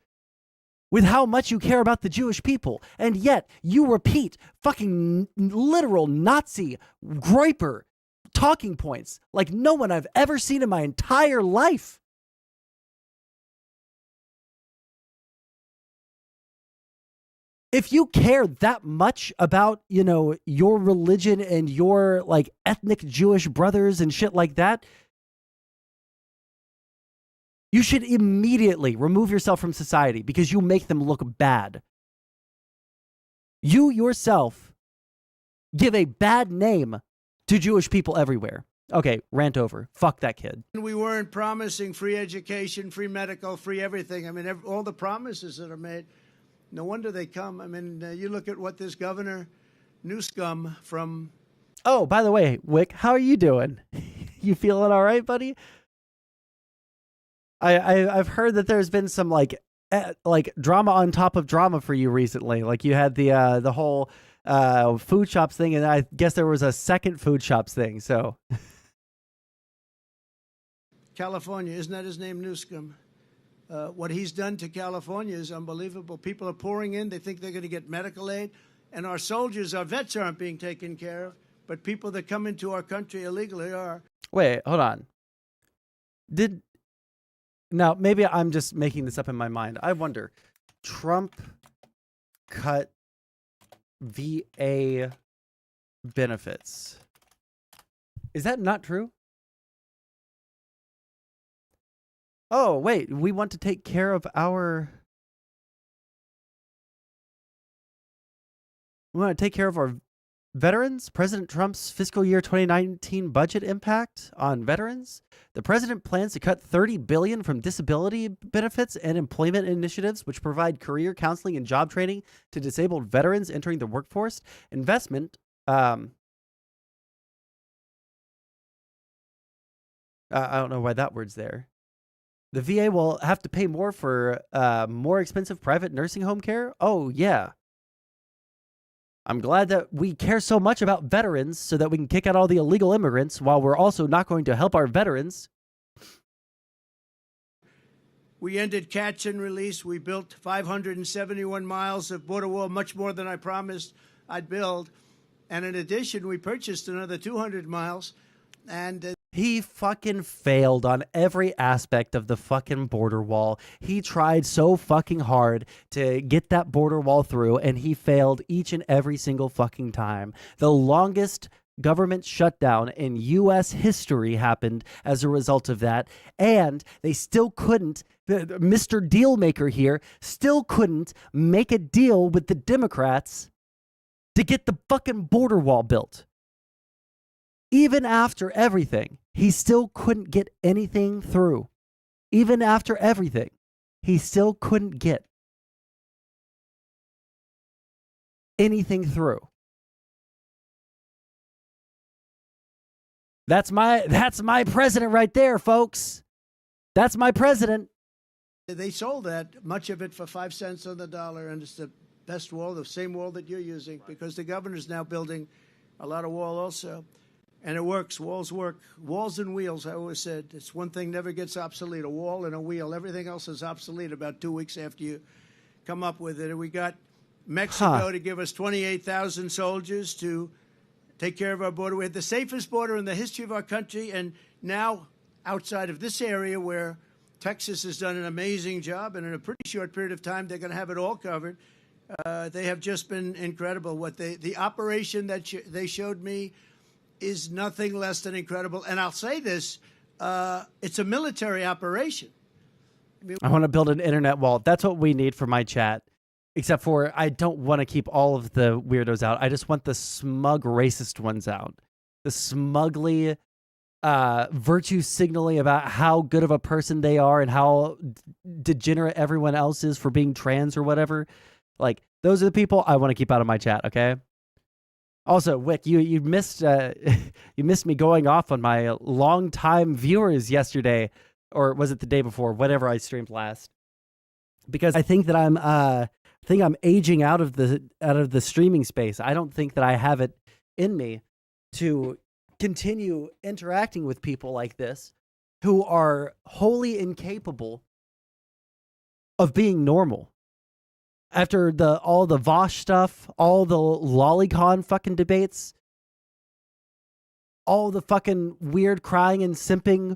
with how much you care about the Jewish people. And yet you repeat fucking literal Nazi groiper talking points like no one I've ever seen in my entire life. If you care that much about, you know, your religion and your like ethnic Jewish brothers and shit like that, you should immediately remove yourself from society because you make them look bad. You yourself give a bad name to Jewish people everywhere. Okay, rant over. Fuck that kid. We weren't promising free education, free medical, free everything. I mean, all the promises that are made, no wonder they come. I mean, you look at what this governor, Newscomb from... Oh, by the way, Wick, how are you doing? You feeling all right, buddy? I've heard that there's been some like drama on top of drama for you recently. Like you had the whole food shops thing, and I guess there was a second food shops thing. So California, isn't that his name, Newsom? What he's done to California is unbelievable. People are pouring in. They think they're going to get medical aid. And our soldiers, our vets aren't being taken care of. But people that come into our country illegally are. Wait, hold on. Now, maybe I'm just making this up in my mind. I wonder, Trump cut VA benefits. Is that not true? Oh, wait, we want to take care of our... We want to take care of our veterans? President Trump's fiscal year 2019 budget impact on veterans? The president plans to cut $30 billion from disability benefits and employment initiatives, which provide career counseling and job training to disabled veterans entering the workforce. Investment... I don't know why that word's there. The VA will have to pay more for more expensive private nursing home care? Oh, yeah. I'm glad that we care so much about veterans so that we can kick out all the illegal immigrants while we're also not going to help our veterans. We ended catch and release. We built 571 miles of border wall, much more than I promised I'd build. And in addition, we purchased another 200 miles. And he fucking failed on every aspect of the fucking border wall. He tried so fucking hard to get that border wall through, and he failed each and every single fucking time. The longest government shutdown in U.S. history happened as a result of that, and they still couldn't, Mr. Dealmaker here, still couldn't make a deal with the Democrats to get the fucking border wall built. Even after everything, he still couldn't get anything through. Even after everything, he still couldn't get anything through. That's my president right there, folks. That's my president. They sold that, much of it for 5 cents on the dollar, and it's the best wall, the same wall that you're using, because the governor's now building a lot of wall also. And it works. Walls work. Walls and wheels, I always said. It's one thing never gets obsolete, a wall and a wheel. Everything else is obsolete about 2 weeks after you come up with it. And we got Mexico to give us 28,000 soldiers to take care of our border. We had the safest border in the history of our country. And now, outside of this area where Texas has done an amazing job, and in a pretty short period of time, they're going to have it all covered. They have just been incredible. The operation that they showed me is nothing less than incredible. And I'll say this, it's a military operation. I want to build an internet wall. That's what we need for my chat. Except for I don't want to keep all of the weirdos out. I just want the smug racist ones out. The smugly virtue signaling about how good of a person they are and how degenerate everyone else is for being trans or whatever. Like, those are the people I want to keep out of my chat, okay? Also, Wick, you missed you missed me going off on my longtime viewers yesterday, or was it the day before? Whatever I streamed last, because I think that I'm aging out of the streaming space. I don't think that I have it in me to continue interacting with people like this, who are wholly incapable of being normal. After all the Vosh stuff, all the lolicon fucking debates, all the fucking weird crying and simping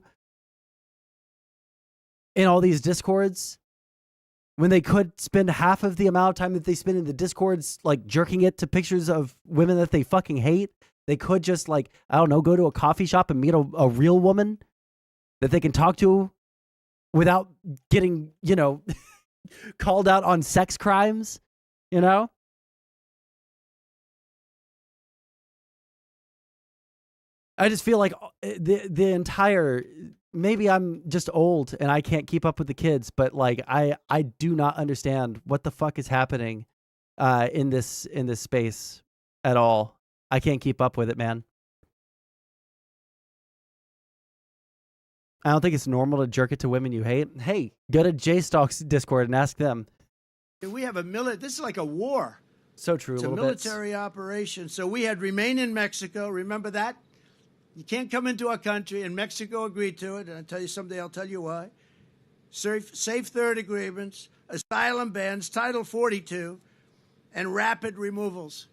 in all these discords, when they could spend half of the amount of time that they spend in the discords, like jerking it to pictures of women that they fucking hate, they could just, like, I don't know, go to a coffee shop and meet a real woman that they can talk to without getting, called out on sex crimes, I just feel like the entire, maybe I'm just old and I can't keep up with the kids, but like I do not understand what the fuck is happening in this space at all. I can't keep up with it, man. I don't think it's normal to jerk it to women you hate. Hey, go to J-Stalk's Discord and ask them. We have this is like a war. So true. It's a military operation. So we had remain in Mexico. Remember that? You can't come into our country, and Mexico agreed to it. And I'll tell you someday, I'll tell you why. Safe third agreements, asylum bans, Title 42, and rapid removals.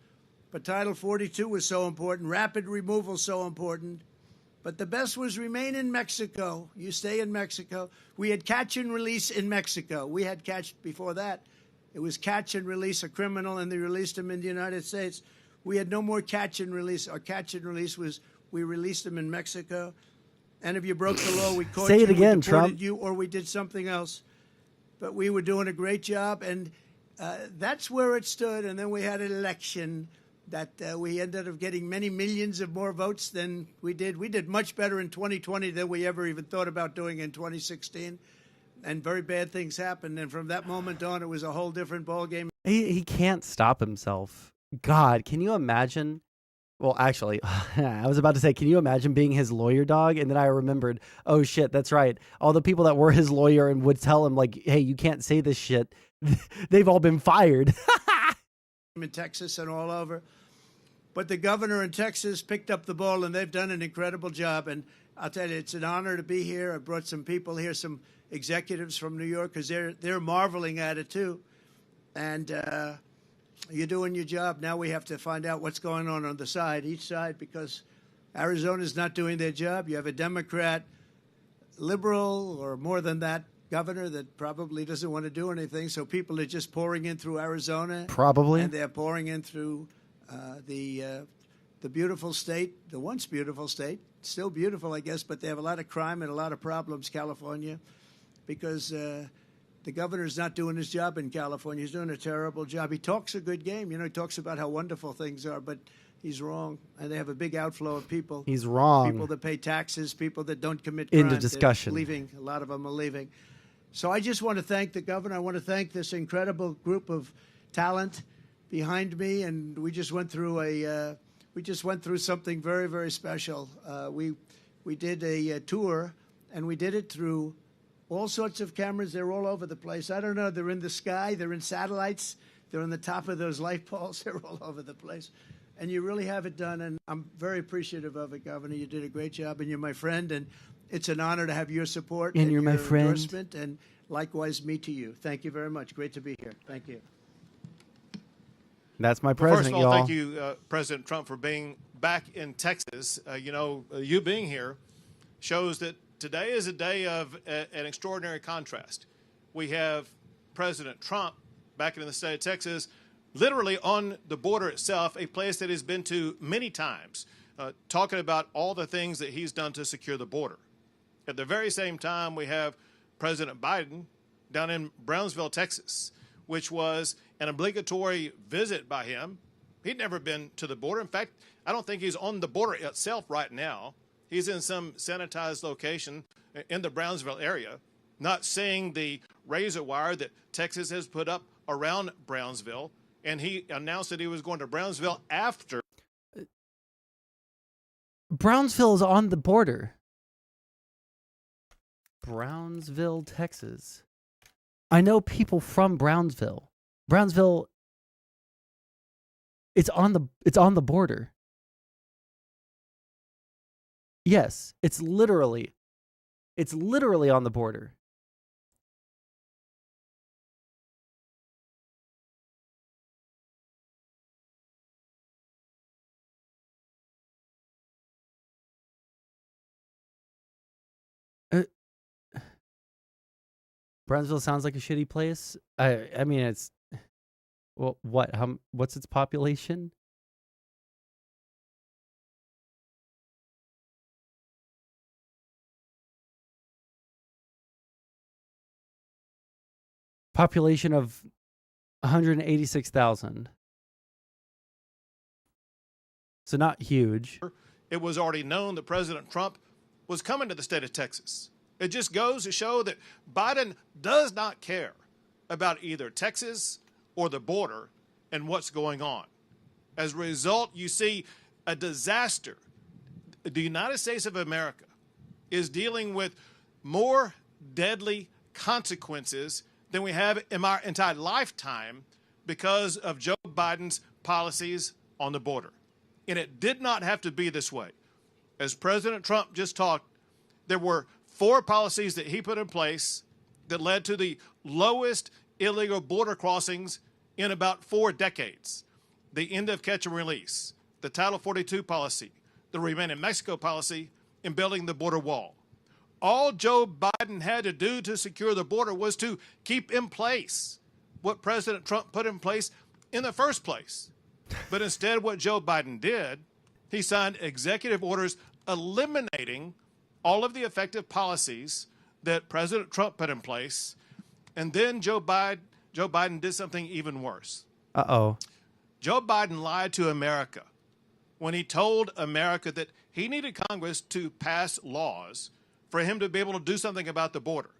But Title 42 was so important, rapid removal so important. But the best was remain in Mexico. You stay in Mexico. We had catch and release in Mexico. We had catch before that. It was catch and release a criminal, and they released him in the United States. We had no more catch and release. Our catch and release was we released him in Mexico. And if you broke the law, we caught Say you, it again, we deported Trump. you, or we did something else. But we were doing a great job, and that's where it stood. And then we had an election that we ended up getting many millions of more votes than we did. We did much better in 2020 than we ever even thought about doing in 2016. And very bad things happened. And from that moment on, it was a whole different ballgame. He can't stop himself. God, can you imagine? Well, actually, I was about to say, can you imagine being his lawyer dog? And then I remembered, oh shit, that's right. All the people that were his lawyer and would tell him like, hey, you can't say this shit. They've all been fired. In Texas and all over. But the governor in Texas picked up the ball, and they've done an incredible job. And I'll tell you, it's an honor to be here. I brought some people here, some executives from New York, because they're marveling at it too. And you're doing your job. Now we have to find out what's going on the side, each side, because Arizona's not doing their job. You have a Democrat, liberal, or more than that, governor that probably doesn't want to do anything. So people are just pouring in through Arizona. Probably. And they're pouring in through the beautiful state, the once beautiful state, still beautiful, I guess, but they have a lot of crime and a lot of problems, California, because the governor's not doing his job in California. He's doing a terrible job. He talks a good game. You know, he talks about how wonderful things are, but he's wrong. And they have a big outflow of people. He's wrong. People that pay taxes, people that don't commit crimes. Into discussion. They're leaving. A lot of them are leaving. So I just want to thank the governor. I want to thank this incredible group of talent behind me, and we just went through something very, very special. We did a tour, and we did it through all sorts of cameras. They're all over the place. I don't know. They're in the sky. They're in satellites. They're on the top of those light poles. They're all over the place. And you really have it done, and I'm very appreciative of it, Governor. You did a great job, and you're my friend, and it's an honor to have your support and you're my friend. Endorsement, and likewise me to you. Thank you very much. Great to be here. Thank you. That's my president, y'all. First of all, thank you, President Trump, for being back in Texas. You being here shows that today is a day of an extraordinary contrast. We have President Trump back in the state of Texas, literally on the border itself, a place that he's been to many times, talking about all the things that he's done to secure the border. At the very same time, we have President Biden down in Brownsville, Texas, which was an obligatory visit by him. He'd never been to the border. In fact, I don't think he's on the border itself right now. He's in some sanitized location in the Brownsville area, not seeing the razor wire that Texas has put up around Brownsville. And he announced that he was going to Brownsville after. Brownsville is on the border. Brownsville, Texas. I know people from Brownsville. Brownsville, it's on the border. Yes, it's literally on the border. Brownsville sounds like a shitty place. I mean, it's, well, what? What's its population? Population of 186,000. So not huge. It was already known that President Trump was coming to the state of Texas. It just goes to show that Biden does not care about either Texas or the border and what's going on. As a result, you see a disaster. The United States of America is dealing with more deadly consequences than we have in our entire lifetime because of Joe Biden's policies on the border. And it did not have to be this way. As President Trump just talked, there were 4 policies that he put in place that led to the lowest illegal border crossings in about 4 decades. The end of catch and release, the Title 42 policy, the Remain in Mexico policy, and building the border wall. All Joe Biden had to do to secure the border was to keep in place what President Trump put in place in the first place. But instead, what Joe Biden did, he signed executive orders eliminating all of the effective policies that President Trump put in place. And then Joe Biden did something even worse. Uh-oh. Joe Biden lied to America when he told America that he needed Congress to pass laws for him to be able to do something about the border.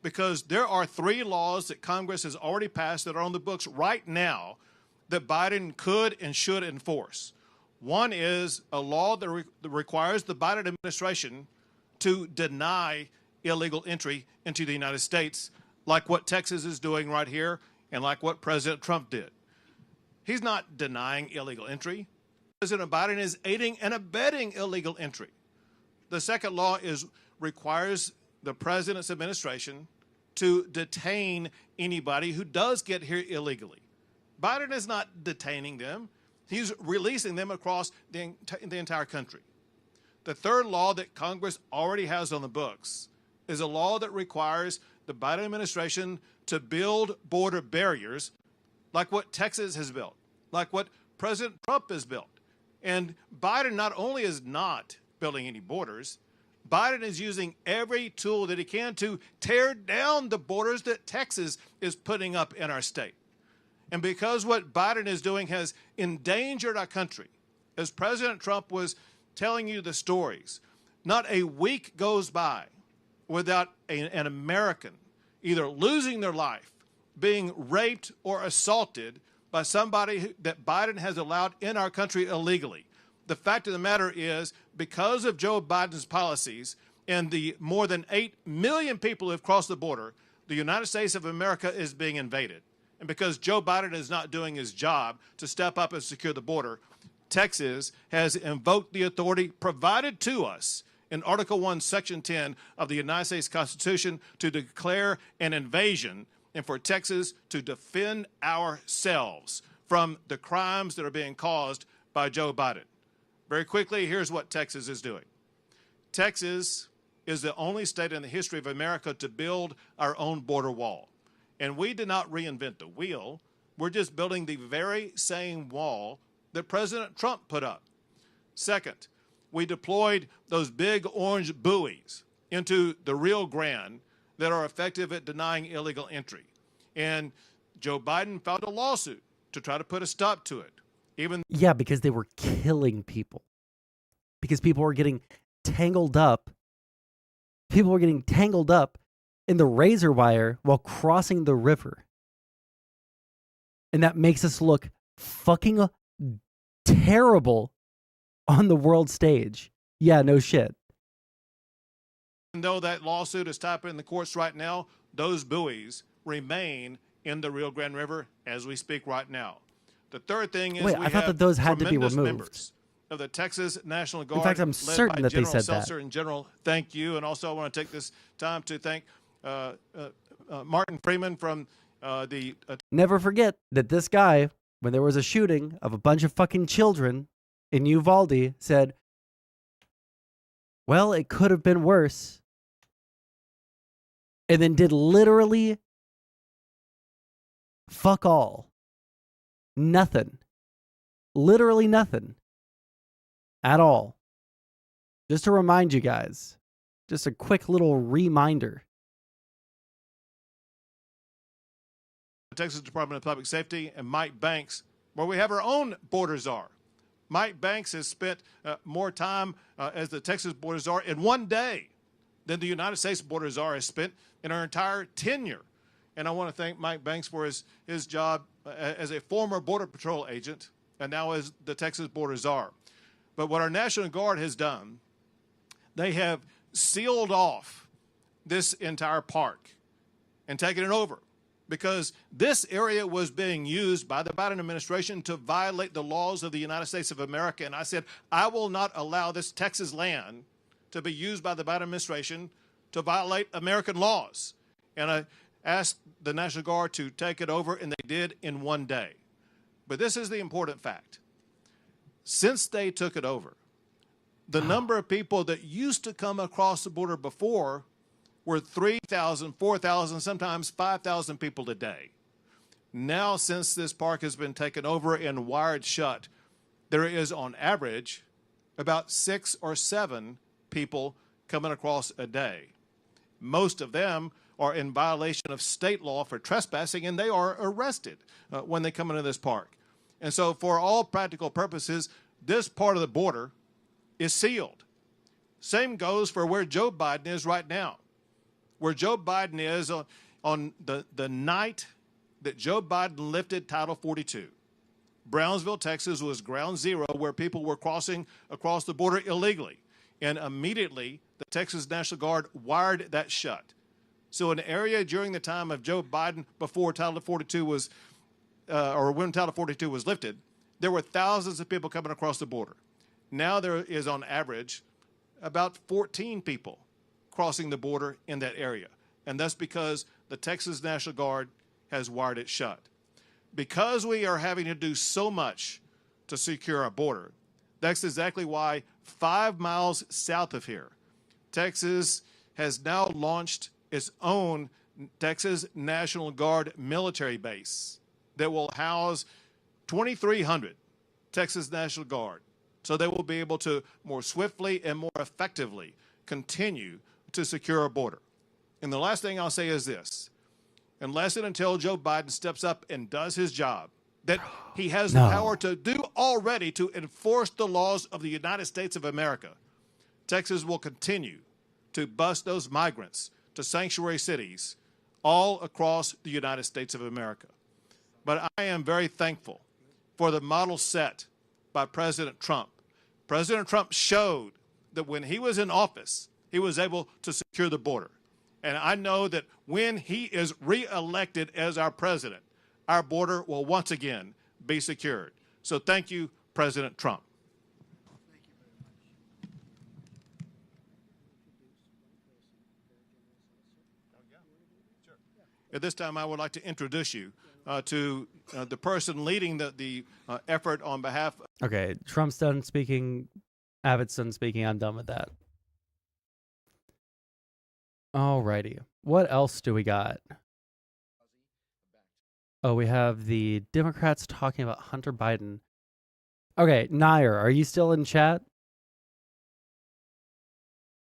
Because there are 3 laws that Congress has already passed that are on the books right now that Biden could and should enforce. One is a law that requires the Biden administration to deny illegal entry into the United States, like what Texas is doing right here and like what President Trump did. He's not denying illegal entry. President Biden is aiding and abetting illegal entry. The second law requires the president's administration to detain anybody who does get here illegally. Biden is not detaining them. He's releasing them across the entire country. The third law that Congress already has on the books is a law that requires the Biden administration to build border barriers like what Texas has built, like what President Trump has built. And Biden not only is not building any borders, Biden is using every tool that he can to tear down the borders that Texas is putting up in our state. And because what Biden is doing has endangered our country, as President Trump was telling you the stories, not a week goes by without an American either losing their life, being raped or assaulted by somebody that Biden has allowed in our country illegally. The fact of the matter is, because of Joe Biden's policies and the more than 8 million people who have crossed the border, the United States of America is being invaded. And because Joe Biden is not doing his job to step up and secure the border, Texas has invoked the authority provided to us in Article 1, Section 10 of the United States Constitution to declare an invasion and for Texas to defend ourselves from the crimes that are being caused by Joe Biden. Very quickly, here's what Texas is doing. Texas is the only state in the history of America to build our own border wall. And we did not reinvent the wheel. We're just building the very same wall that President Trump put up. Second, we deployed those big orange buoys into the Rio Grande that are effective at denying illegal entry. And Joe Biden filed a lawsuit to try to put a stop to it. Yeah, because they were killing people. Because people were getting tangled up. People were getting tangled up in the razor wire while crossing the river. And that makes us look fucking terrible on the world stage. Yeah, no shit. Even though that lawsuit is tied up in the courts right now, those buoys remain in the Rio Grande River as we speak right now. The third thing is I thought that those had to be removed. Members of the Texas National Guard. In fact, I'm certain that they said that. And General, thank you. And also I want to take this time to thank Martin Freeman from the... Never forget that this guy, when there was a shooting of a bunch of fucking children in Uvalde, said, well, it could have been worse. And then did literally fuck all. Nothing. Literally nothing. At all. Just to remind you guys. Just a quick little reminder. Texas Department of Public Safety and Mike Banks, where we have our own border czar. Mike Banks has spent more time as the Texas border czar in one day than the United States border czar has spent in her entire tenure. And I want to thank Mike Banks for his job as a former Border Patrol agent and now as the Texas border czar. But what our National Guard has done, they have sealed off this entire park and taken it over, because this area was being used by the Biden administration to violate the laws of the United States of America. And I said, I will not allow this Texas land to be used by the Biden administration to violate American laws. And I asked the National Guard to take it over, and they did in one day. But this is the important fact. Since they took it over, the number of people that used to come across the border before were 3,000, 4,000, sometimes 5,000 people a day. Now, since this park has been taken over and wired shut, there is on average about 6 or 7 people coming across a day. Most of them are in violation of state law for trespassing, and they are arrested when they come into this park. And so for all practical purposes, this part of the border is sealed. Same goes for where Joe Biden is right now. Where Joe Biden is on the night that Joe Biden lifted Title 42. Brownsville, Texas was ground zero where people were crossing across the border illegally. And immediately, the Texas National Guard wired that shut. So an area during the time of Joe Biden before Title 42 was, or when Title 42 was lifted, there were thousands of people coming across the border. Now there is on average about 14 people crossing the border in that area. And that's because the Texas National Guard has wired it shut. Because we are having to do so much to secure our border, that's exactly why 5 miles south of here, Texas has now launched its own Texas National Guard military base that will house 2,300 Texas National Guard. So they will be able to more swiftly and more effectively continue to secure our border. And the last thing I'll say is this. Unless and until Joe Biden steps up and does his job, that he has the power to do already to enforce the laws of the United States of America, Texas will continue to bus those migrants to sanctuary cities all across the United States of America. But I am very thankful for the model set by President Trump. President Trump showed that when he was in office, he was able to secure the border. And I know that when he is reelected as our president, our border will once again be secured. So thank you, President Trump. At this time, I would like to introduce you to the person leading the effort on behalf of... Okay, Trump's done speaking. Abbott's done speaking. I'm done with that. Alrighty. What else do we got? Oh, we have the Democrats talking about Hunter Biden. Okay, Nair, are you still in chat?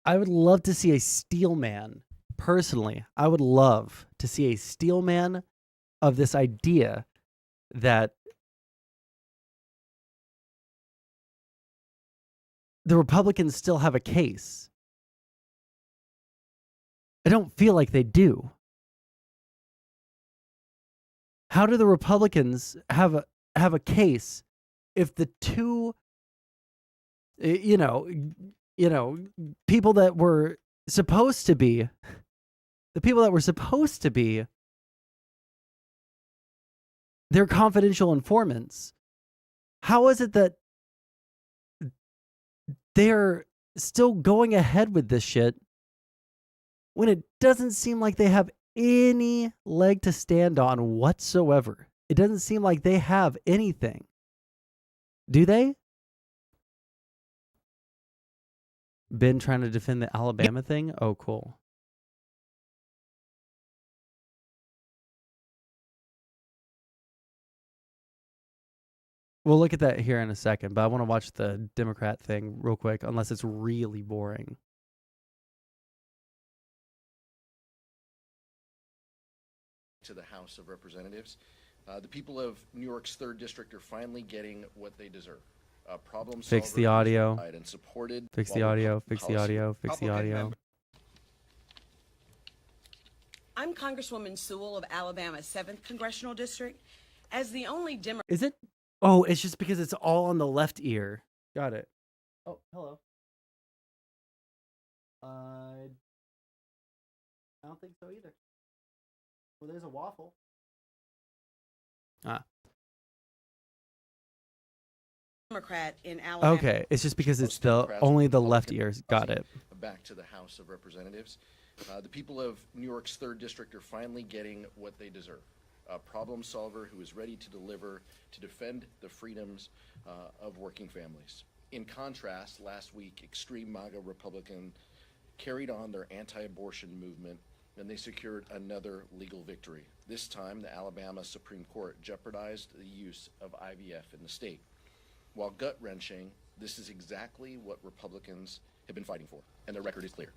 I would love to see a steel man. Personally, I would love to see a steel man of this idea that the Republicans still have a case. I don't feel like they do. How do the Republicans have a case if the two, people that were supposed to be, they're confidential informants? How is it that they're still going ahead with this shit when it doesn't seem like they have any leg to stand on whatsoever? It doesn't seem like they have anything. Do they? Ben trying to defend the Alabama thing? Oh, cool. We'll look at that here in a second, but I want to watch the Democrat thing real quick, unless it's really boring. To the House of Representatives. The people of New York's 3rd District are finally getting what they deserve. Problem fix the audio. And supported fix the audio. Fix the audio. Fix the audio. I'm Congresswoman Sewell of Alabama's 7th Congressional District. As the only Democrat... Is it? Oh, it's just because it's all on the left ear. Got it. Oh, hello. I don't think so either. Well, there's a waffle. Democrat in Alabama. Okay, it's just because it's Democrats, only the left Republicans, ears got it. Back to the House of Representatives. The people of New York's 3rd District are finally getting what they deserve. A problem solver who is ready to deliver to defend the freedoms of working families. In contrast, last week, extreme MAGA Republican carried on their anti-abortion movement and they secured another legal victory. This time, the Alabama Supreme Court jeopardized the use of IVF in the state. While gut-wrenching, this is exactly what Republicans have been fighting for, and their record is clear.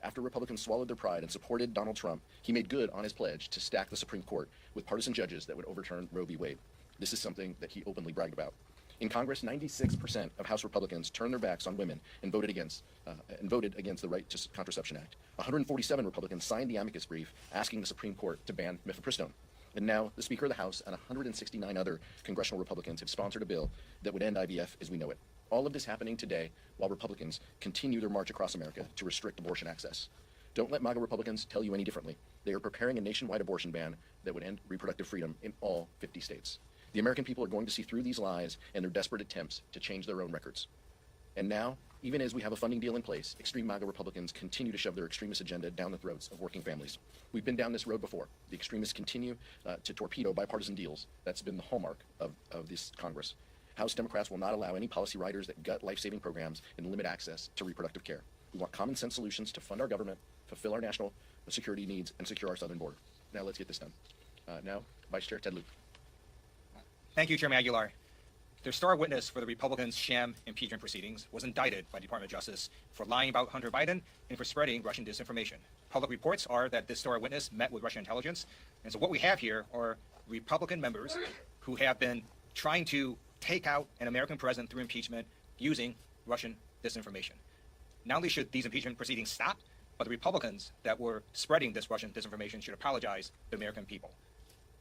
After Republicans swallowed their pride and supported Donald Trump, he made good on his pledge to stack the Supreme Court with partisan judges that would overturn Roe v. Wade. This is something that he openly bragged about. In Congress, 96% of House Republicans turned their backs on women and voted against the Right to Contraception Act. 147 Republicans signed the amicus brief asking the Supreme Court to ban mifepristone. And now the Speaker of the House and 169 other congressional Republicans have sponsored a bill that would end IVF as we know it. All of this happening today while Republicans continue their march across America to restrict abortion access. Don't let MAGA Republicans tell you any differently. They are preparing a nationwide abortion ban that would end reproductive freedom in all 50 states. The American people are going to see through these lies and their desperate attempts to change their own records. And now, even as we have a funding deal in place, extreme MAGA Republicans continue to shove their extremist agenda down the throats of working families. We've been down this road before. The extremists continue to torpedo bipartisan deals. That's been the hallmark of this Congress. House Democrats will not allow any policy riders that gut life-saving programs and limit access to reproductive care. We want common sense solutions to fund our government, fulfill our national security needs, and secure our southern border. Now let's get this done. Now, Vice Chair Ted Lieu. Thank you, Chairman Aguilar. The star witness for the Republicans' sham impeachment proceedings was indicted by the Department of Justice for lying about Hunter Biden and for spreading Russian disinformation. Public reports are that this star witness met with Russian intelligence. And so what we have here are Republican members who have been trying to take out an American president through impeachment using Russian disinformation. Not only should these impeachment proceedings stop, but the Republicans that were spreading this Russian disinformation should apologize to the American people.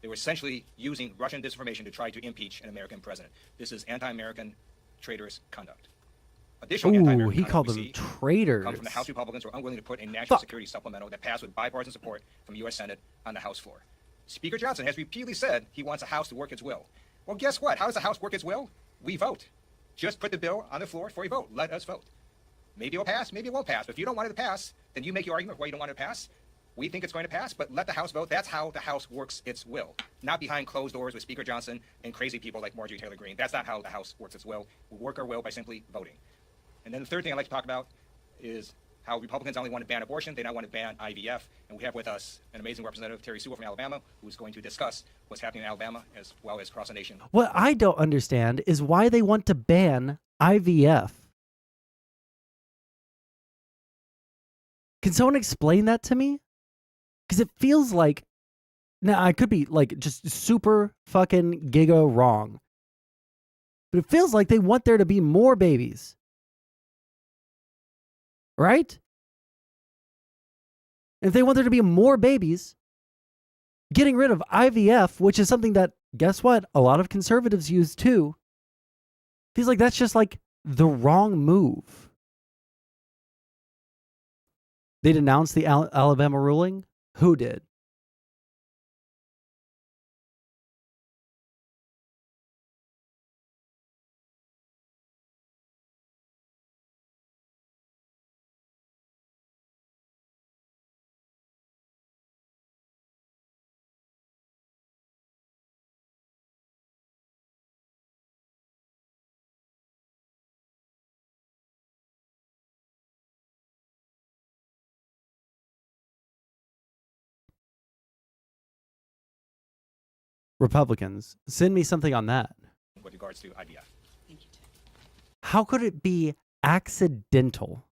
They were essentially using Russian disinformation to try to impeach an American president. This is anti-American traitorous conduct. Additional anti-American he conduct called we them see traitors. comes from the House Republicans who are unwilling to put a national security supplemental that passed with bipartisan support from the U.S. Senate on the House floor. Speaker Johnson has repeatedly said he wants the House to work its will. Well, guess what? How does the House work its will? We vote. Just put the bill on the floor for a vote. Let us vote. Maybe it'll pass, maybe it won't pass. But if you don't want it to pass, then you make your argument for why you don't want it to pass. We think it's going to pass, but let the House vote. That's how the House works its will. Not behind closed doors with Speaker Johnson and crazy people like Marjorie Taylor Greene. That's not how the House works its will. We work our will by simply voting. And then the third thing I'd like to talk about is how Republicans only want to ban abortion. They now want to ban IVF. And we have with us an amazing representative, Terry Sewell from Alabama, who's going to discuss what's happening in Alabama as well as across the nation. What I don't understand is why they want to ban IVF. Can someone explain that to me? Because it feels like, now I could be like just super fucking giga wrong, but it feels like they want there to be more babies. Right? If they want there to be more babies, getting rid of IVF, which is something that, guess what, a lot of conservatives use too, feels like that's just like the wrong move. They denounced the Alabama ruling? Who did? Republicans. Send me something on that. With regards to IVF. Thank you, Ted. How could it be accidental?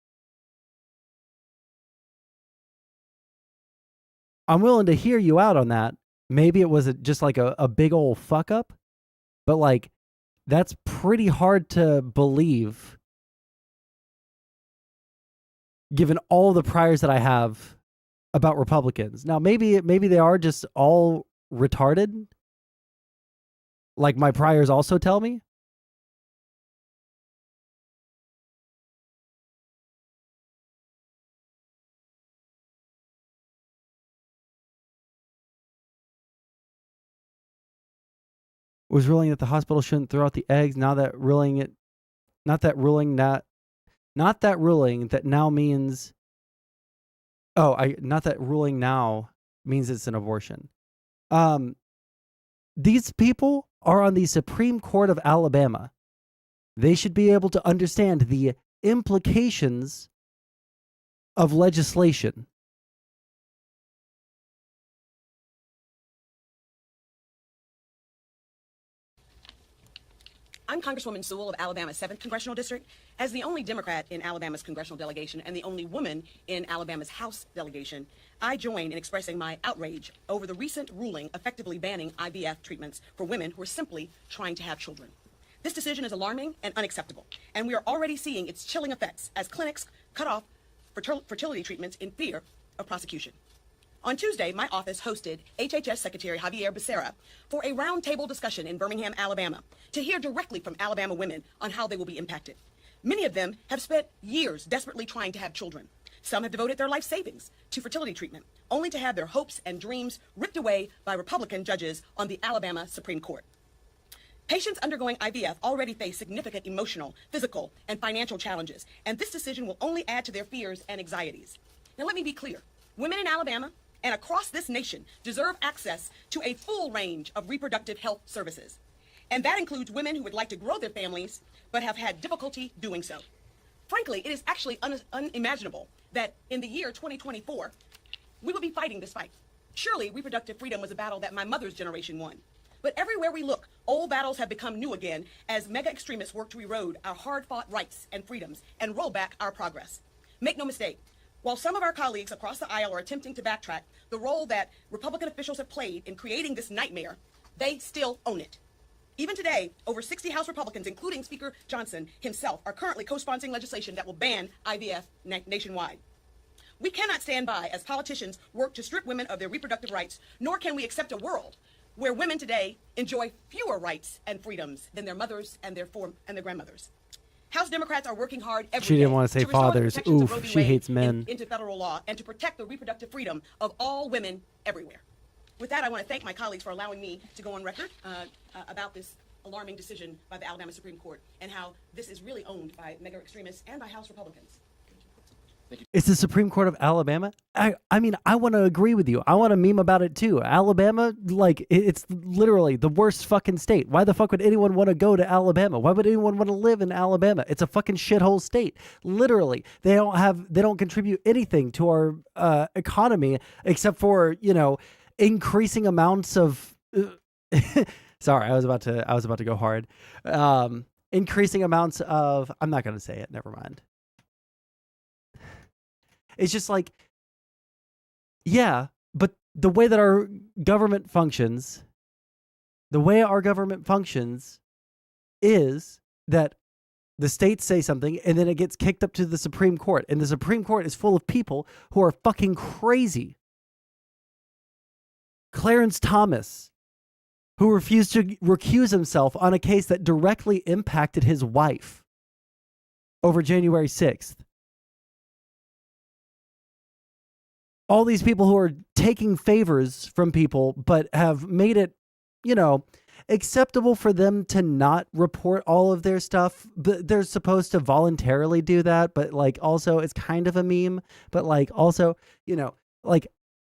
I'm willing to hear you out on that. Maybe it was just like a big old fuck up, but like that's pretty hard to believe given all the priors that I have about Republicans. Now maybe they are just all retarded, like my priors also tell me. was ruling that the hospital shouldn't throw out the eggs. Now that ruling that now means, not that ruling now means it's an abortion. These people are on the Supreme Court of Alabama. They should be able to understand the implications of legislation. I'm Congresswoman Sewell of Alabama's 7th Congressional District. As the only Democrat in Alabama's congressional delegation and the only woman in Alabama's House delegation, I join in expressing my outrage over the recent ruling effectively banning IVF treatments for women who are simply trying to have children. This decision is alarming and unacceptable, and we are already seeing its chilling effects as clinics cut off fertility treatments in fear of prosecution. On Tuesday, my office hosted HHS Secretary Javier Becerra for a roundtable discussion in Birmingham, Alabama, to hear directly from Alabama women on how they will be impacted. Many of them have spent years desperately trying to have children. Some have devoted their life savings to fertility treatment, only to have their hopes and dreams ripped away by Republican judges on the Alabama Supreme Court. Patients undergoing IVF already face significant emotional, physical, and financial challenges, and this decision will only add to their fears and anxieties. Now, let me be clear. Women in Alabama and across this nation deserve access to a full range of reproductive health services. And that includes women who would like to grow their families but have had difficulty doing so. Frankly, it is actually unimaginable that in the year 2024, we will be fighting this fight. Surely reproductive freedom was a battle that my mother's generation won. But everywhere we look, old battles have become new again as mega extremists work to erode our hard-fought rights and freedoms and roll back our progress. Make no mistake, while some of our colleagues across the aisle are attempting to backtrack the role that Republican officials have played in creating this nightmare, they still own it. Even today, over 60 House Republicans, including Speaker Johnson himself, are currently co-sponsoring legislation that will ban IVF nationwide. We cannot stand by as politicians work to strip women of their reproductive rights, nor can we accept a world where women today enjoy fewer rights and freedoms than their mothers and their grandmothers. House Democrats are working hard every She didn't day want to say restore the fathers. protections of Roe Oof, v. she Wade hates men. into federal law and to protect the reproductive freedom of all women everywhere. With that, I want to thank my colleagues for allowing me to go on record about this alarming decision by the Alabama Supreme Court and how this is really owned by mega extremists and by House Republicans. It's the Supreme Court of Alabama. I mean, I want to agree with you. I want to meme about it too. Alabama, like, it's literally the worst fucking state. Why the fuck would anyone want to go to Alabama? Why would anyone want to live in Alabama? It's a fucking shithole state. Literally, they don't contribute anything to our economy except for, increasing amounts of. Sorry, I was about to go hard. Increasing amounts of. I'm not gonna say it. Never mind. It's just like, yeah, but the way our government functions is that the states say something and then it gets kicked up to the Supreme Court. And the Supreme Court is full of people who are fucking crazy. Clarence Thomas, who refused to recuse himself on a case that directly impacted his wife over January 6th. All these people who are taking favors from people, but have made it, acceptable for them to not report all of their stuff. But they're supposed to voluntarily do that. But also it's kind of a meme. But also,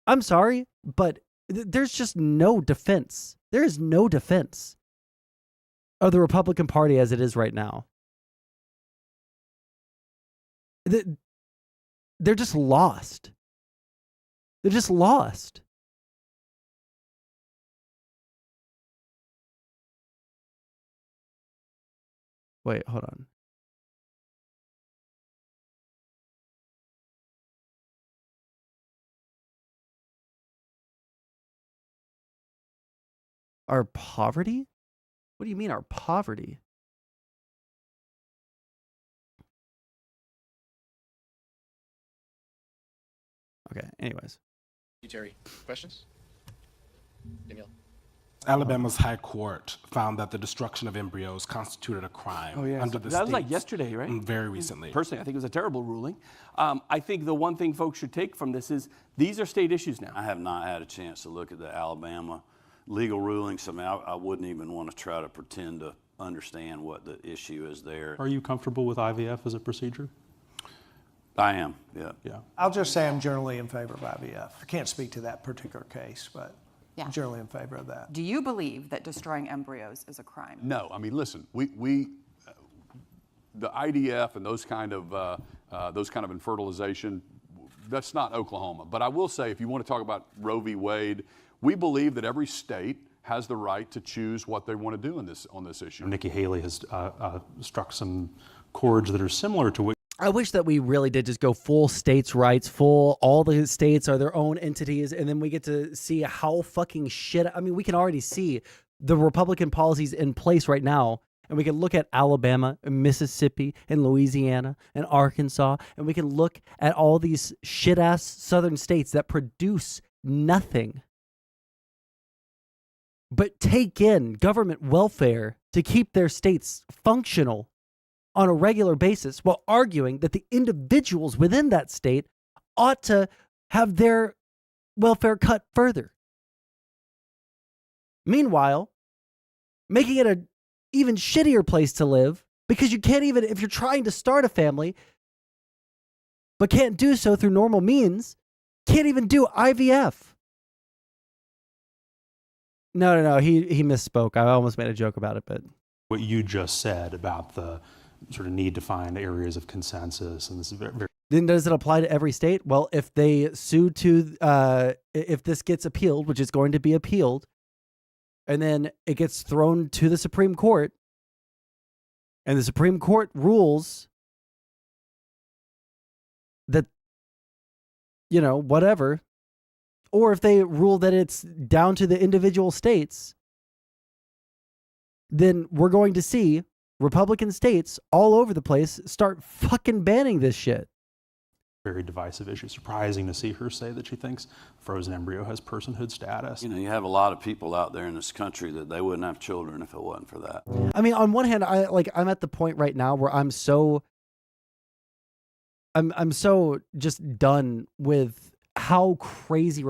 I'm sorry, but there's just no defense. There is no defense of the Republican Party as it is right now. They're just lost. They're just lost. Wait, hold on. Our poverty? What do you mean our poverty? Okay, anyways. Terry, questions? Danielle? Alabama's High Court found that the destruction of embryos constituted a crime under the that was like yesterday, right? Very recently. Personally, I think it was a terrible ruling. I think the one thing folks should take from this is these are state issues now. I have not had a chance to look at the Alabama legal rulings. I mean, I wouldn't even want to try to pretend to understand what the issue is there. Are you comfortable with IVF as a procedure? I am, yeah. I'll just say I'm generally in favor of IVF. I can't speak to that particular case, but I'm generally in favor of that. Do you believe that destroying embryos is a crime? No. I mean, listen, the IDF and those kind of infertilization, that's not Oklahoma. But I will say, if you want to talk about Roe v. Wade, we believe that every state has the right to choose what they want to do on this issue. Nikki Haley has struck some chords that are similar to what. I wish that we really did just go full states' rights, all the states are their own entities, and then we get to see how fucking shit. I mean, we can already see the Republican policies in place right now, and we can look at Alabama and Mississippi and Louisiana and Arkansas, and we can look at all these shit-ass southern states that produce nothing but take in government welfare to keep their states functional on a regular basis, while arguing that the individuals within that state ought to have their welfare cut further. Meanwhile, making it an even shittier place to live, because you can't even, if you're trying to start a family, but can't do so through normal means, can't even do IVF. No, he misspoke. I almost made a joke about it, but what you just said about the sort of need to find areas of consensus, and this is very. Then does it apply to every state? Well, if they sue if this gets appealed, which is going to be appealed, and then it gets thrown to the Supreme Court, and the Supreme Court rules that, whatever, or if they rule that it's down to the individual states, then we're going to see Republican states all over the place start fucking banning this shit. Very divisive issue. Surprising to see her say that she thinks frozen embryo has personhood status. You have a lot of people out there in this country that they wouldn't have children if it wasn't for that. I mean, on one hand, I'm at the point right now where I'm so just done with how crazy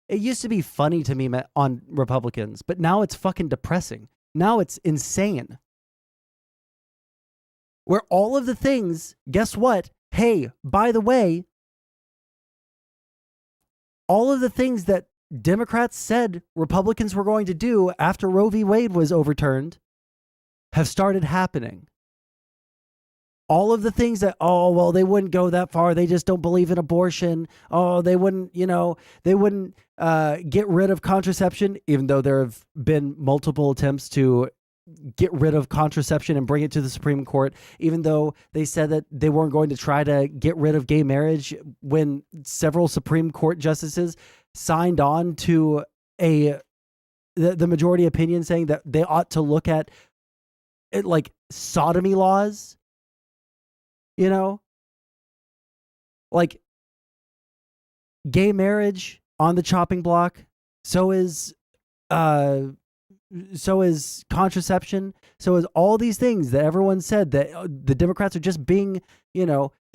it used to be funny to me on Republicans, but now it's fucking depressing. Now it's insane. Where all of the things, guess what? Hey, by the way, all of the things that Democrats said Republicans were going to do after Roe v. Wade was overturned have started happening. All of the things that, they wouldn't go that far. They just don't believe in abortion. They wouldn't get rid of contraception, even though there have been multiple attempts to get rid of contraception and bring it to the Supreme Court, even though they said that they weren't going to try to get rid of gay marriage, when several Supreme Court justices signed on to the majority opinion saying that they ought to look at it, like sodomy laws, like gay marriage on the chopping block. So is contraception. So is all these things that everyone said that the Democrats are just being,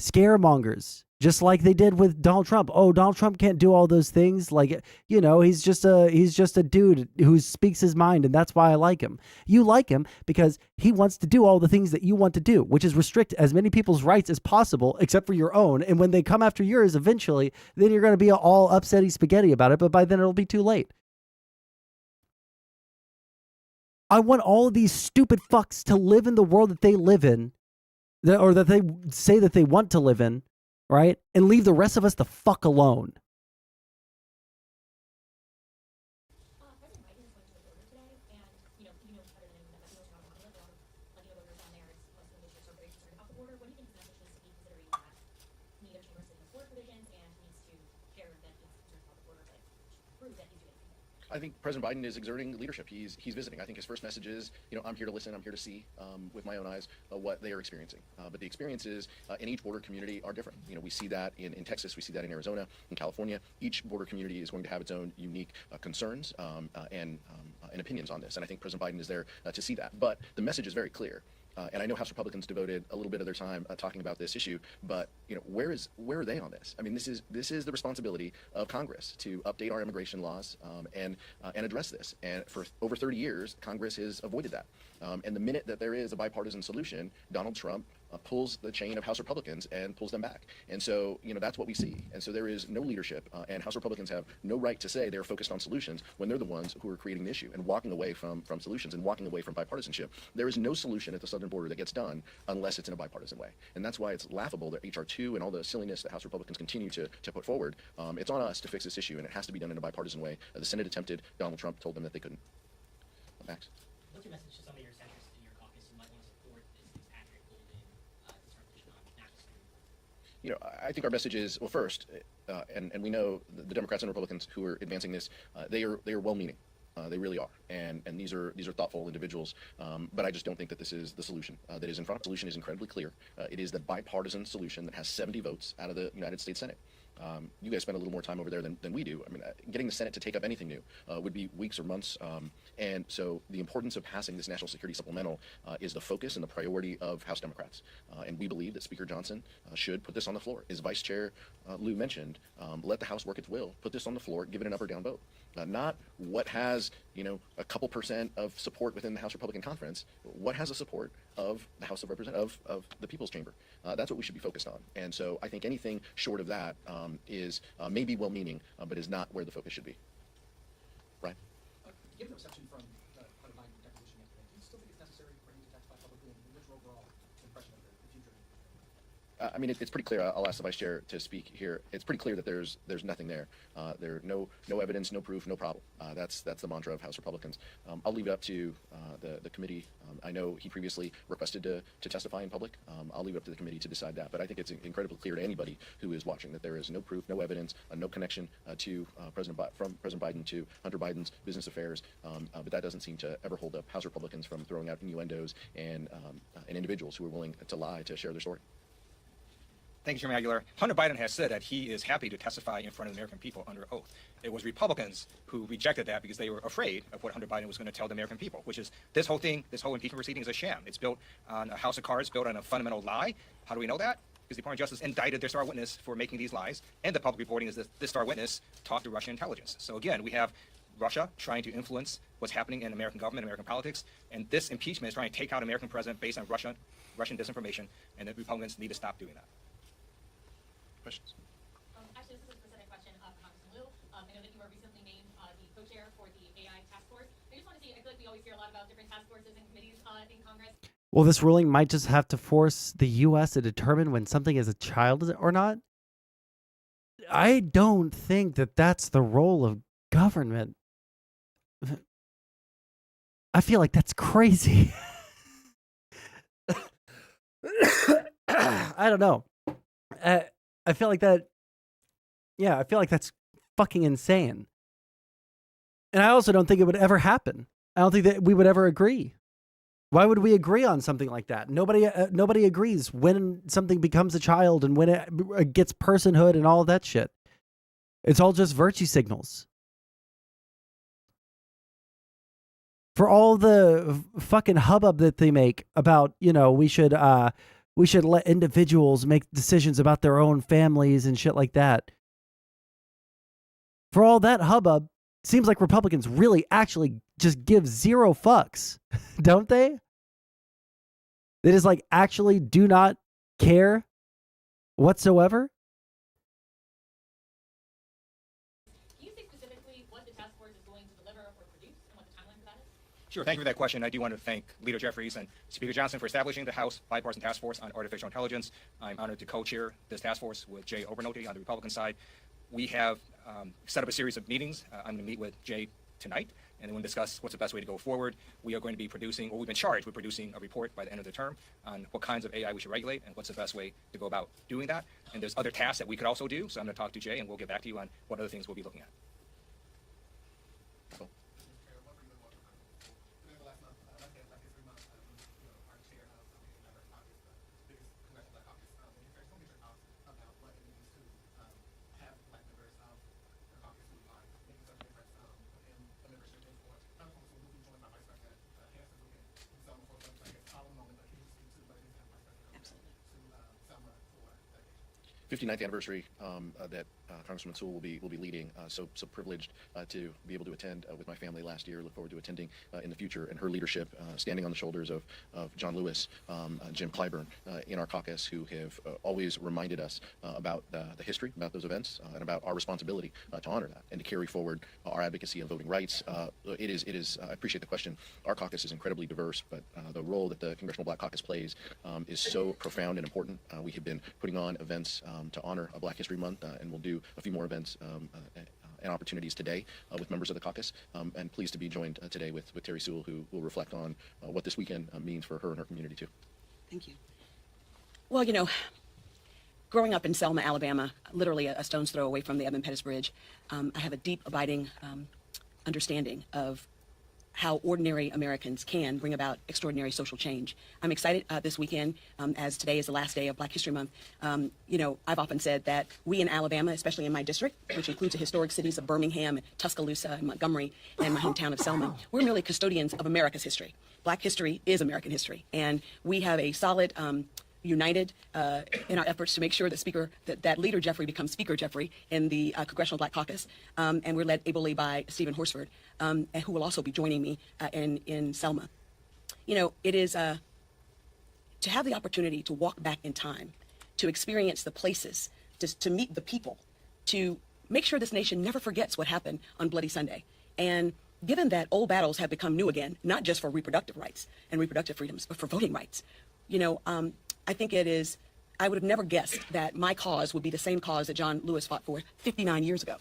scaremongers, just like they did with Donald Trump. Oh, Donald Trump can't do all those things. Like, he's just a dude who speaks his mind, and that's why I like him. You like him because he wants to do all the things that you want to do, which is restrict as many people's rights as possible, except for your own. And when they come after yours, eventually, then you're going to be all upsetty spaghetti about it. But by then it'll be too late. I want all of these stupid fucks to live in the world that they live in, or that they say that they want to live in, right? And leave the rest of us the fuck alone. I think President Biden is exerting leadership. He's visiting. I think his first message is, I'm here to listen. I'm here to see with my own eyes what they are experiencing. But the experiences in each border community are different. We see that in Texas. We see that in Arizona, in California. Each border community is going to have its own unique concerns and opinions on this. And I think President Biden is there to see that. But the message is very clear. And I know House Republicans devoted a little bit of their time talking about this issue, but where are they on this? I mean, this is the responsibility of Congress to update our immigration laws and address this. And for over 30 years, Congress has avoided that. And the minute that there is a bipartisan solution, Donald Trump pulls the chain of House Republicans and pulls them back. And so, that's what we see. And so there is no leadership, and House Republicans have no right to say they're focused on solutions when they're the ones who are creating the issue and walking away from solutions and walking away from bipartisanship. There is no solution at the southern border that gets done unless it's in a bipartisan way. And that's why it's laughable that H.R. 2 and all the silliness that House Republicans continue to put forward. It's on us to fix this issue, and it has to be done in a bipartisan way. The Senate attempted. Donald Trump told them that they couldn't. Max? What's your message to some of your centrists in your caucus who might want to support this Patrick Golden determination on national security? I think our message is, well, first, and we know the Democrats and Republicans who are advancing this, they are well-meaning. They really are, and these are thoughtful individuals. But I just don't think that this is the solution that is in front. The solution is incredibly clear. It is the bipartisan solution that has 70 votes out of the United States Senate. You guys spend a little more time over there than we do. I mean, getting the Senate to take up anything new would be weeks or months. And so the importance of passing this national security supplemental is the focus and the priority of House Democrats. And we believe that Speaker Johnson should put this on the floor. As Vice Chair Lou mentioned, let the House work its will, put this on the floor, give it an up or down vote. Not what has, a couple percent of support within the House Republican Conference, what has the support of the House of Representatives, of the People's Chamber. That's what we should be focused on. And so I think anything short of that is maybe well-meaning, but is not where the focus should be. Right? Given the reception from the Hunter Biden declaration yesterday, do you still think it's necessary for him to testify publicly, and what's your overall impression of the future? I mean, it's pretty clear. I'll ask the Vice Chair to speak here. It's pretty clear that there's nothing there. There no evidence, no proof, no problem. That's the mantra of House Republicans. I'll leave it up to the committee. I know he previously requested to testify in public. I'll leave it up to the committee to decide that. But I think it's incredibly clear to anybody who is watching that there is no proof, no evidence, no connection to from President Biden to Hunter Biden's business affairs. But that doesn't seem to ever hold up House Republicans from throwing out innuendos and individuals who are willing to lie to share their story. Thank you, Chairman Aguilar. Hunter Biden has said that he is happy to testify in front of the American people under oath. It was Republicans who rejected that because they were afraid of what Hunter Biden was going to tell the American people, which is this whole impeachment proceeding is a sham. It's built on a house of cards, built on a fundamental lie. How do we know that? Because the Department of Justice indicted their star witness for making these lies, and the public reporting is that this star witness talked to Russian intelligence. So again, we have Russia trying to influence what's happening in American government, American politics, and this impeachment is trying to take out American president based on Russian disinformation, and the Republicans need to stop doing that. Questions? Actually, this is a specific question for Congressman Liu. I know that you were recently named the co-chair for the AI task force. I just want to see, I feel like we always hear a lot about different task forces and committees in Congress. Well, this ruling might just have to force the U.S. to determine when something is a child or not. I don't think that that's the role of government. I feel like that's crazy. I don't know. I feel like that. Yeah, I feel like that's fucking insane. And I also don't think it would ever happen. I don't think that we would ever agree. Why would we agree on something like that? Nobody agrees when something becomes a child and when it gets personhood and all of that shit. It's all just virtue signals. For all the fucking hubbub that they make about, we should let individuals make decisions about their own families and shit like that. For all that hubbub, seems like Republicans really actually just give zero fucks, don't they? They just actually do not care whatsoever. Can you say specifically what the task force is going to deliver or produce and what the timeline for that is? Sure, thank you for that question. I do want to thank Leader Jeffries and Speaker Johnson for establishing the House Bipartisan Task Force on Artificial Intelligence. I'm honored to co-chair this task force with Jay Obernolte on the Republican side. We have set up a series of meetings. I'm going to meet with Jay tonight, and then we'll discuss what's the best way to go forward. We are going to be producing, or we've been charged with producing a report by the end of the term on what kinds of AI we should regulate and what's the best way to go about doing that. And there's other tasks that we could also do, so I'm going to talk to Jay, and we'll get back to you on what other things we'll be looking at. Cool. 59th anniversary that Congressman Sewell will be leading. So privileged to be able to attend with my family last year. Look forward to attending in the future. And her leadership, standing on the shoulders of John Lewis, Jim Clyburn in our caucus, who have always reminded us about the history, about those events, and about our responsibility to honor that and to carry forward our advocacy of voting rights. It is. I appreciate the question. Our caucus is incredibly diverse, but the role that the Congressional Black Caucus plays is so profound and important. We have been putting on events to honor Black History Month, and we'll do a few more events and opportunities today with members of the caucus. And pleased to be joined today with Terry Sewell, who will reflect on what this weekend means for her and her community too. Thank you. Well, you know, growing up in Selma, Alabama, literally a stone's throw away from the Edmund Pettus Bridge, I have a deep, abiding understanding of how ordinary Americans can bring about extraordinary social change. I'm excited this weekend, as today is the last day of Black History Month. You know, I've often said that we in Alabama, especially in my district, which includes the historic cities of Birmingham, Tuscaloosa, and Montgomery, and my hometown of Selma, we're merely custodians of America's history. Black history is American history, and we have a solid united in our efforts to make sure that Leader Jeffrey becomes Speaker Jeffrey in the Congressional Black Caucus, and we're led ably by Stephen Horsford, and who will also be joining me in Selma. You know, it is to have the opportunity to walk back in time, to experience the places, to meet the people, to make sure this nation never forgets what happened on Bloody Sunday. And given that old battles have become new again, not just for reproductive rights and reproductive freedoms, but for voting rights, you know, I think it is, I would have never guessed that my cause would be the same cause that John Lewis fought for 59 years ago.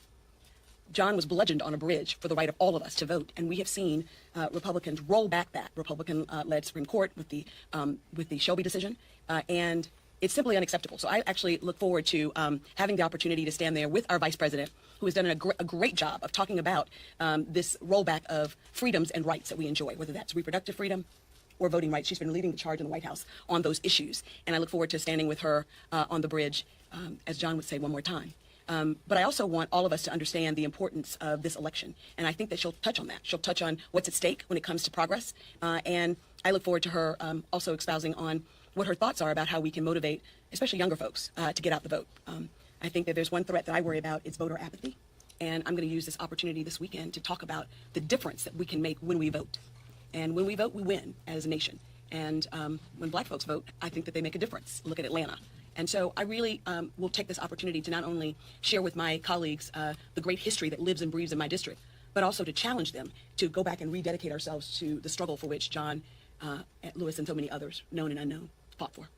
John was bludgeoned on a bridge for the right of all of us to vote, and we have seen Republicans roll back that Republican-led Supreme Court with the Shelby decision, and it's simply unacceptable. So I actually look forward to having the opportunity to stand there with our Vice President, who has done a great job of talking about this rollback of freedoms and rights that we enjoy, whether that's reproductive freedom or voting rights. She's been leading the charge in the White House on those issues. And I look forward to standing with her on the bridge, as John would say, one more time. But I also want all of us to understand the importance of this election. And I think that she'll touch on that. She'll touch on what's at stake when it comes to progress. And I look forward to her also espousing on what her thoughts are about how we can motivate, especially younger folks, to get out the vote. I think that there's one threat that I worry about, it's voter apathy. And I'm going to use this opportunity this weekend to talk about the difference that we can make when we vote. And when we vote, we win as a nation. And when Black folks vote, I think that they make a difference. Look at Atlanta. And so I really will take this opportunity to not only share with my colleagues the great history that lives and breathes in my district, but also to challenge them to go back and rededicate ourselves to the struggle for which John Lewis and so many others, known and unknown, fought for.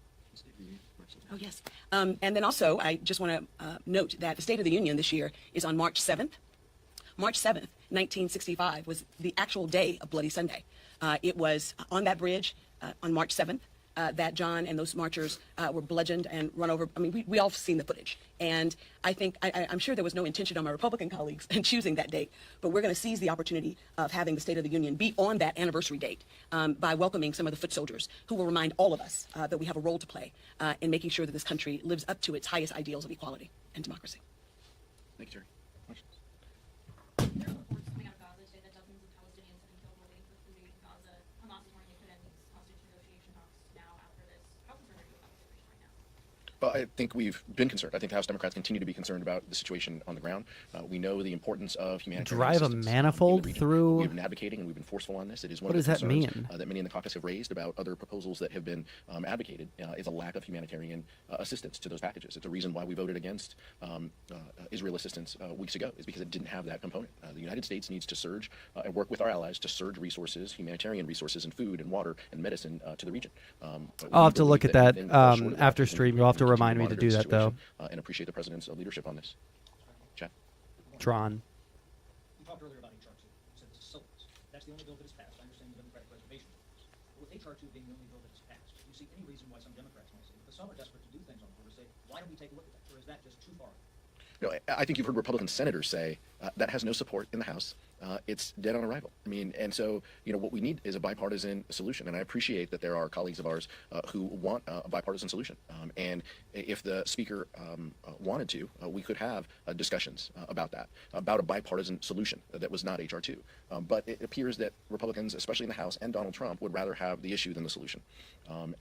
Oh, yes. And then also, I just want to note that the State of the Union this year is on March 7th. March 7th, 1965 was the actual day of Bloody Sunday. It was on that bridge on March 7th that John and those marchers were bludgeoned and run over. I mean, we all have seen the footage. And I think, I'm sure there was no intention on my Republican colleagues in choosing that date, but we're going to seize the opportunity of having the State of the Union be on that anniversary date by welcoming some of the foot soldiers who will remind all of us that we have a role to play in making sure that this country lives up to its highest ideals of equality and democracy. Thank you, Terry. Well, I think we've been concerned. I think the House Democrats continue to be concerned about the situation on the ground. We know the importance of humanitarian drive a assistance manifold through. We've been advocating and we've been forceful on this. It is one what of the does that concerns mean? That many in the caucus have raised about other proposals that have been advocated is a lack of humanitarian assistance to those packages. It's a reason why we voted against Israel assistance weeks ago, is because it didn't have that component. The United States needs to surge and work with our allies to surge resources, humanitarian resources, and food and water and medicine to the region. I'll have to look at that after stream. You'll have to remind me to do that, though. And appreciate the president's leadership on this. Chad? Tron. You talked earlier about H.R. 2. You said this is syllabus. That's the only bill that is passed. I understand the Democratic Reservation Clause. But with H.R. 2 being the only bill that is passed, do you see any reason why some Democrats might say, because some are desperate to do things on the border, say, why don't we take a look at that? Or is that just too far? No, I think you've heard Republican senators say that has no support in the House. it's dead on arrival. I mean, and so, what we need is a bipartisan solution. And I appreciate that there are colleagues of ours who want a bipartisan solution. And if the speaker wanted to, we could have discussions about that, about a bipartisan solution that was not H.R. 2. But it appears that Republicans, especially in the House, and Donald Trump would rather have the issue than the solution.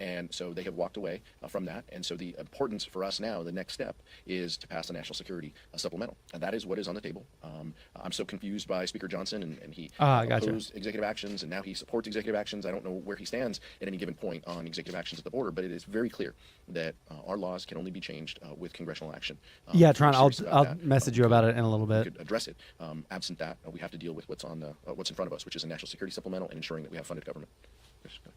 And so they have walked away from that. And so the importance for us now, the next step, is to pass the national security supplemental. And that is what is on the table. I'm so confused by Speaker Johnson, and he opposed executive actions, and now he supports executive actions. I don't know where he stands at any given point on executive actions at the border, but it is very clear that our laws can only be changed with congressional action. Yeah, Tron, I'll message you about it in a little bit. We could address it. Absent that, we have to deal with what's in front of us, which is a national security supplemental and ensuring that we have funded government. Yes, go ahead.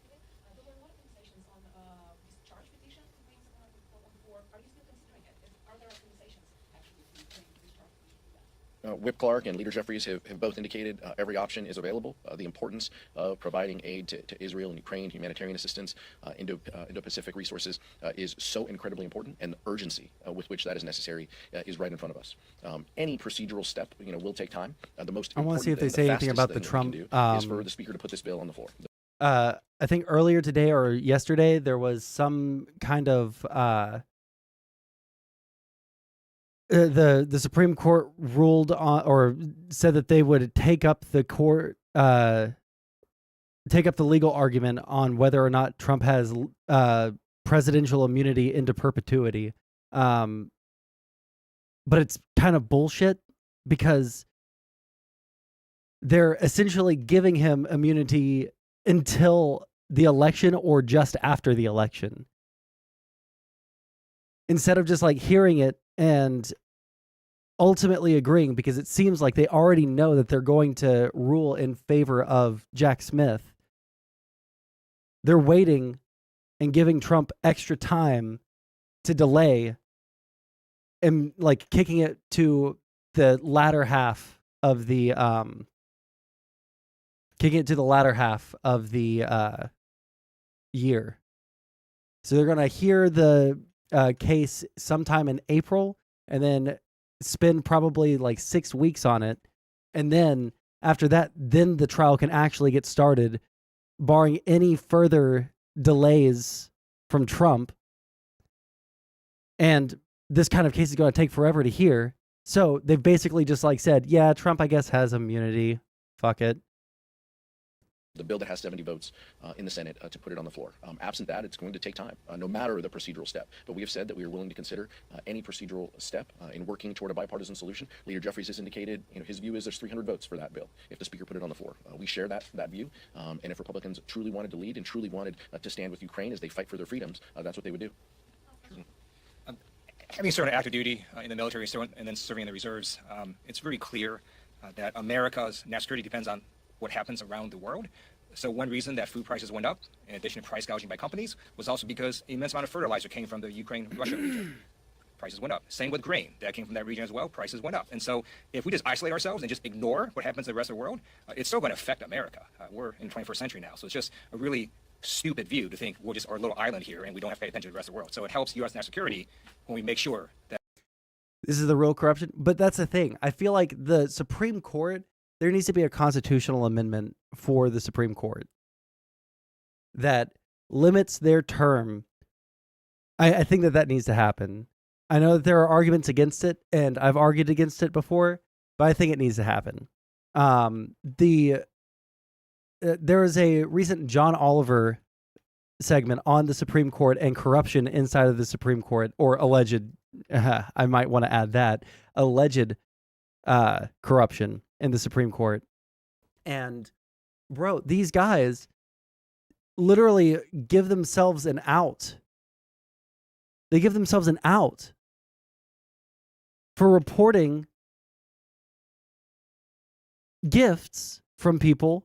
Whip Clark and Leader Jeffries have both indicated every option is available. The importance of providing aid to Israel and Ukraine, humanitarian assistance, Indo-Pacific resources is so incredibly important, and the urgency with which that is necessary is right in front of us. Any procedural step, will take time. The most I want to see if they say anything about the Trump. Is for the speaker to put this bill on the floor. I think earlier today or yesterday there was some kind of. The Supreme Court ruled on, or said that they would take up the legal argument on whether or not Trump has presidential immunity into perpetuity. But it's kind of bullshit because they're essentially giving him immunity until the election or just after the election, instead of just like hearing it and ultimately agreeing, because it seems like they already know that they're going to rule in favor of Jack Smith. They're waiting and giving Trump extra time to delay and like kicking it to the latter half of the year. So they're going to hear the case sometime in April and then spend probably like 6 weeks on it. And then after that, then the trial can actually get started, barring any further delays from Trump. And this kind of case is going to take forever to hear. So they've basically just like said, yeah, Trump, I guess, has immunity. Fuck it. The bill that has 70 votes in the Senate to put it on the floor. Absent that, it's going to take time, no matter the procedural step. But we have said that we are willing to consider any procedural step in working toward a bipartisan solution. Leader Jeffries has indicated, his view is there's 300 votes for that bill if the Speaker put it on the floor. We share that view, and if Republicans truly wanted to lead and truly wanted to stand with Ukraine as they fight for their freedoms, that's what they would do. Having served active duty in the military and then serving in the reserves, it's very clear that America's national security depends on what happens around the world. So one reason that food prices went up, in addition to price gouging by companies, was also because an immense amount of fertilizer came from the Ukraine-Russia region. Prices went up. Same with grain. That came from that region as well. Prices went up. And so if we just isolate ourselves and just ignore what happens in the rest of the world, it's still going to affect America. We're in the 21st century now. So it's just a really stupid view to think we're just our little island here and we don't have to pay attention to the rest of the world. So it helps U.S. national security when we make sure that... This is the real corruption. But that's the thing. I feel like the Supreme Court, there needs to be a constitutional amendment for the Supreme Court that limits their term. I think that needs to happen. I know that there are arguments against it, and I've argued against it before, but I think it needs to happen. There was a recent John Oliver segment on the Supreme Court and corruption inside of the Supreme Court, or alleged, I might want to add that, alleged corruption in the Supreme Court. And bro, these guys literally give themselves an out. They give themselves an out for reporting gifts from people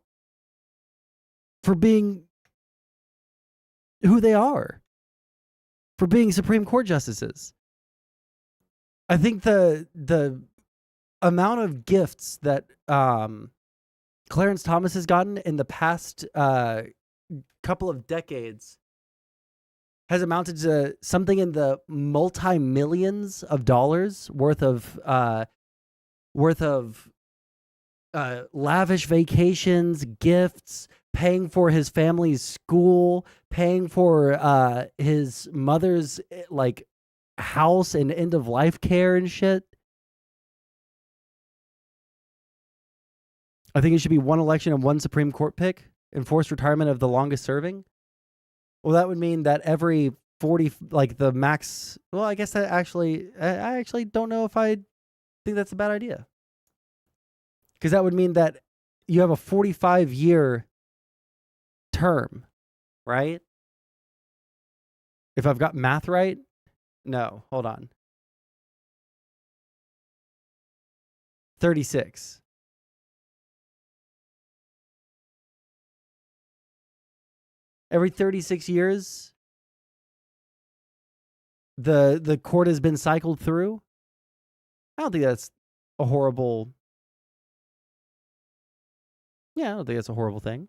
for being who they are, for being Supreme Court justices. I think the amount of gifts that Clarence Thomas has gotten in the past couple of decades has amounted to something in the multi-millions of dollars worth of lavish vacations, gifts, paying for his family's school, paying for his mother's like house and end of life care and shit. I think it should be one election and one Supreme Court pick, enforced retirement of the longest serving. Well, that would mean that every 40, like the max. Well, I guess I actually don't know if I think that's a bad idea. Because that would mean that you have a 45-year term, right? If I've got math right? No, hold on. 36. Every 36 years, the court has been cycled through. I don't think that's a horrible... Yeah, I don't think that's a horrible thing.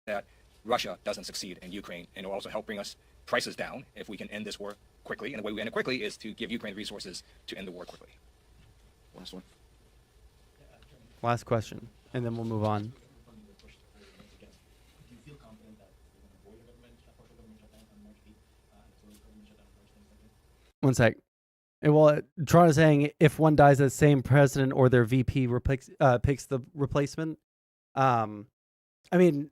That Russia doesn't succeed in Ukraine, and it will also help bring us prices down if we can end this war quickly. And the way we end it quickly is to give Ukraine the resources to end the war quickly. Last one. Last question, and then we'll move on. One sec. Well, Toronto is saying if one dies, the same president or their VP picks the replacement. I mean,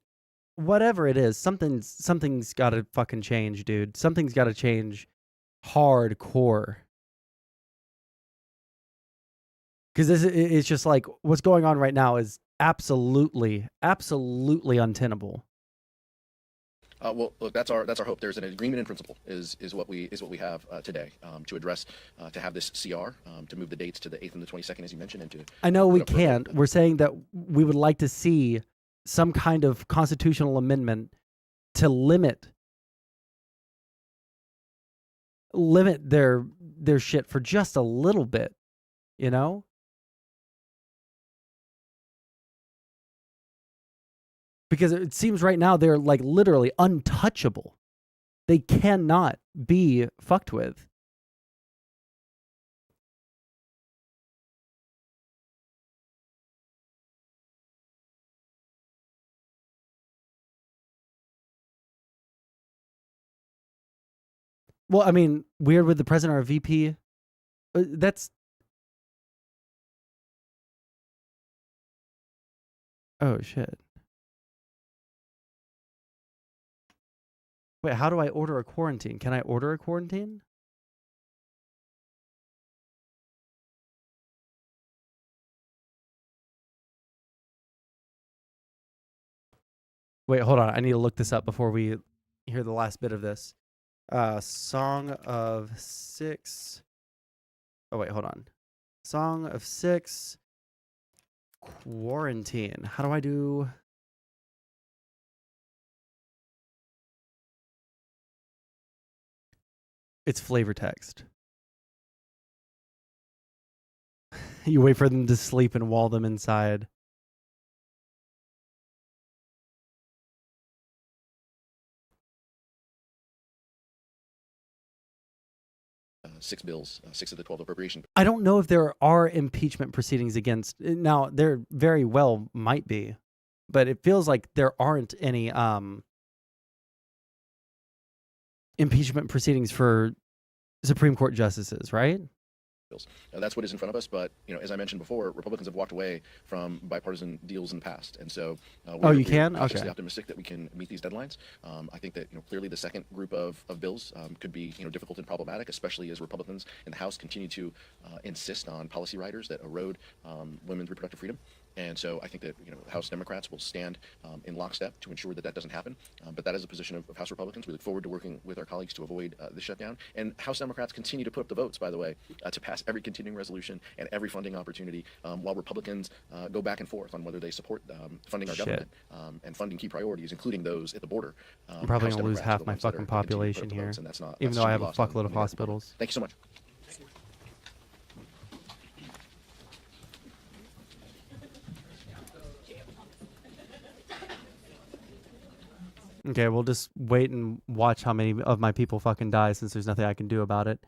whatever it is, something's got to fucking change, dude. Something's got to change hardcore. Because it's just like what's going on right now is absolutely untenable. Well, look, that's our hope. There's an agreement in principle is what we have today to address to have this CR to move the dates to the 8th and the 22nd, as you mentioned, and to. I know we can't. We're saying that we would like to see some kind of constitutional amendment to limit their shit for just a little bit, you know? Because it seems right now they're like literally untouchable. They cannot be fucked with. Well, I mean, weird with the president or VP. That's... Oh, shit. Wait, how do I order a quarantine? Can I order a quarantine? Wait, hold on. I need to look this up before we hear the last bit of this. Song of 6. Oh, wait, hold on. Song of 6. Quarantine. How do I do... It's flavor text. You wait for them to sleep and wall them inside. 6 bills, 6 of the 12 appropriation. I don't know if there are impeachment proceedings against... Now, there very well might be, but it feels like there aren't any impeachment proceedings for Supreme Court justices, right? That's what is in front of us, but as I mentioned before, Republicans have walked away from bipartisan deals in the past, and so you can? We're Okay. optimistic that we can meet these deadlines. I think that clearly the second group of bills could be difficult and problematic, especially as Republicans in the House continue to insist on policy riders that erode women's reproductive freedom. And so I think that House Democrats will stand in lockstep to ensure that that doesn't happen. But that is a position of House Republicans. We look forward to working with our colleagues to avoid the shutdown. And House Democrats continue to put up the votes, by the way, to pass every continuing resolution and every funding opportunity, while Republicans go back and forth on whether they support funding our government and funding key priorities, including those at the border. I'm probably going to lose half my fucking population here, even though I have a fuckload of hospitals. Thank you so much. Okay, we'll just wait and watch how many of my people fucking die since there's nothing I can do about it.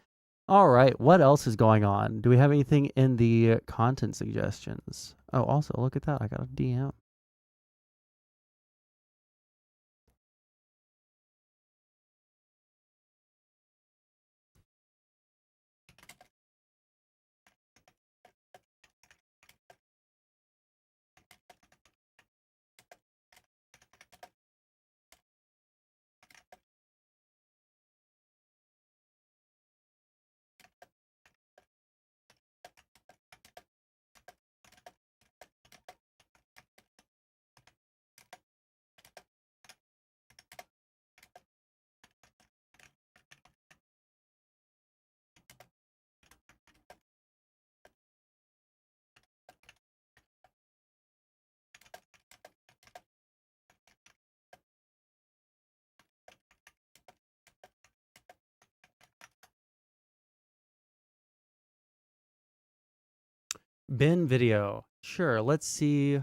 All right, what else is going on? Do we have anything in the content suggestions? Oh, also, look at that. I got a DM. Ben video. Sure, let's see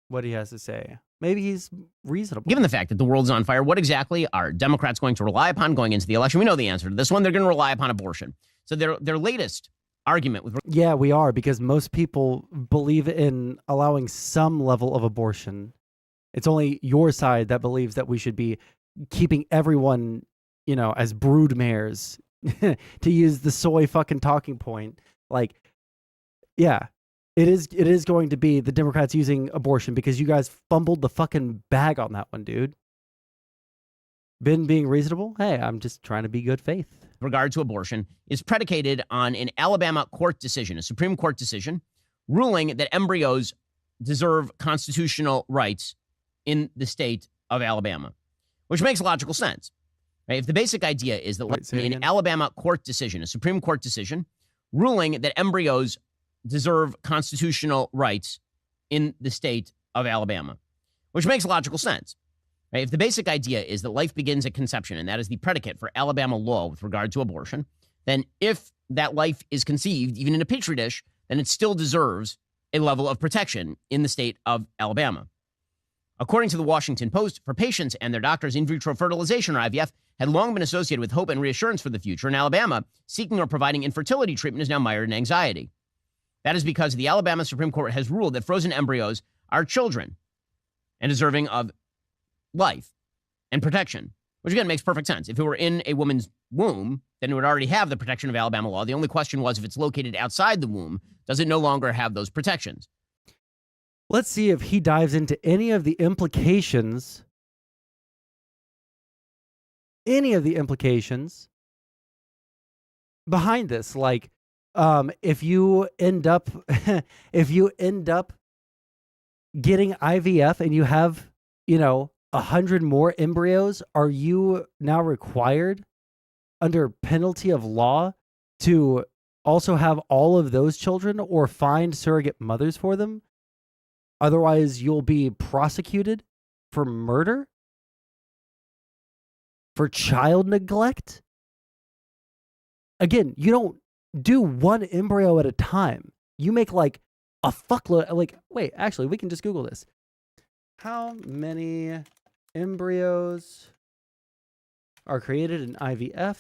what he has to say. Maybe he's reasonable. Given the fact that the world's on fire, what exactly are Democrats going to rely upon going into the election? We know the answer to this one. They're going to rely upon abortion. So their latest argument with... Yeah, we are, because most people believe in allowing some level of abortion. It's only your side that believes that we should be keeping everyone, as brood mares, to use the soy fucking talking point. Like, yeah, it is going to be the Democrats using abortion because you guys fumbled the fucking bag on that one, dude. Ben being reasonable? Hey, I'm just trying to be good faith. Regard to abortion is predicated on an Alabama court decision, a Supreme Court decision, ruling that embryos deserve constitutional rights in the state of Alabama, which makes logical sense. Right? If the basic idea is that an Alabama court decision, a Supreme Court decision, ruling that embryos deserve constitutional rights in the state of Alabama, which makes logical sense. Right? If the basic idea is that life begins at conception, and that is the predicate for Alabama law with regard to abortion, then if that life is conceived, even in a petri dish, then it still deserves a level of protection in the state of Alabama. According to the Washington Post, for patients and their doctors, in vitro fertilization, or IVF, had long been associated with hope and reassurance for the future. In Alabama, seeking or providing infertility treatment is now mired in anxiety. That is because the Alabama Supreme Court has ruled that frozen embryos are children and deserving of life and protection, which again makes perfect sense. If it were in a woman's womb, then it would already have the protection of Alabama law. The only question was if it's located outside the womb, does it no longer have those protections? Let's see if he dives into any of the implications behind this. Like, if you end up getting IVF and you have, 100 more embryos, are you now required under penalty of law to also have all of those children or find surrogate mothers for them? Otherwise, you'll be prosecuted for murder? For child neglect? Again, you don't do one embryo at a time. You make like a fuckload. Like, wait, actually, we can just Google this. How many embryos are created in IVF?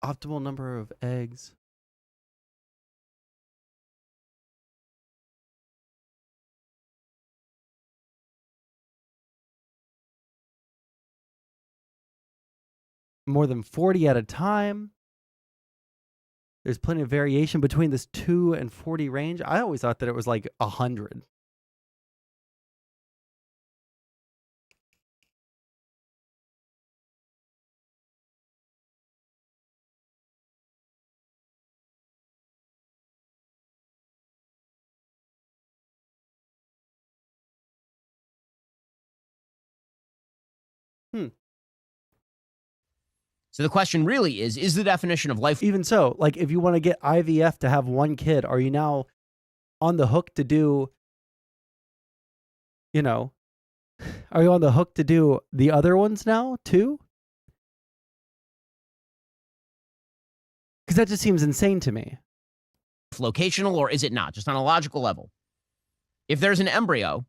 Optimal number of eggs. More than 40 at a time. There's plenty of variation between this 2 and 40 range. I always thought that it was like 100. So the question really is the definition of life... Even so, like if you want to get IVF to have one kid, are you now on the hook to do, are you on the hook to do the other ones now too? Because that just seems insane to me. Locational or is it not? Just on a logical level. If there's an embryo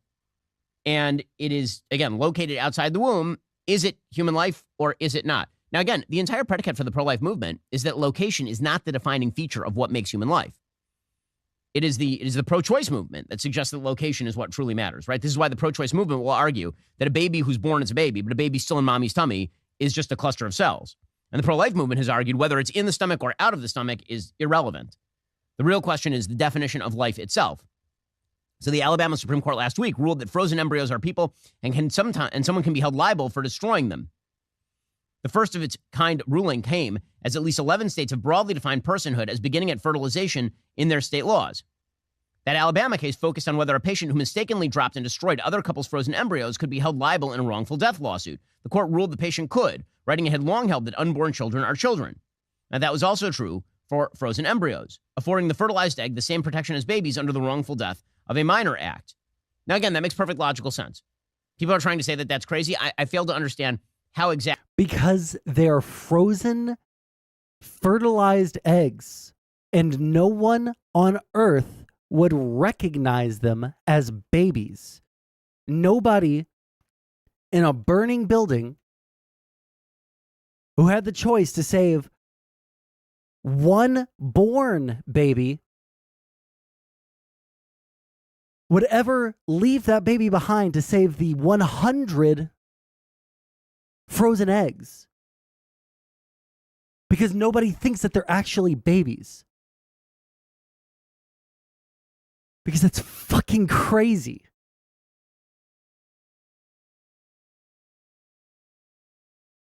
and it is, again, located outside the womb, is it human life or is it not? Now, again, the entire predicate for the pro-life movement is that location is not the defining feature of what makes human life. It is the pro-choice movement that suggests that location is what truly matters, right? This is why the pro-choice movement will argue that a baby who's born is a baby, but a baby still in mommy's tummy is just a cluster of cells. And the pro-life movement has argued whether it's in the stomach or out of the stomach is irrelevant. The real question is the definition of life itself. So the Alabama Supreme Court last week ruled that frozen embryos are people and someone can be held liable for destroying them. The first of its kind ruling came as at least 11 states have broadly defined personhood as beginning at fertilization in their state laws. That Alabama case focused on whether a patient who mistakenly dropped and destroyed other couples' frozen embryos could be held liable in a wrongful death lawsuit. The court ruled the patient could, writing it had long held that unborn children are children. Now, that was also true for frozen embryos, affording the fertilized egg the same protection as babies under the wrongful death of a minor act. Now, again, that makes perfect logical sense. People are trying to say that that's crazy. I fail to understand how exactly. Because they're frozen, fertilized eggs, and no one on Earth would recognize them as babies. Nobody in a burning building who had the choice to save one born baby would ever leave that baby behind to save the 100 frozen eggs. Because nobody thinks that they're actually babies. Because that's fucking crazy.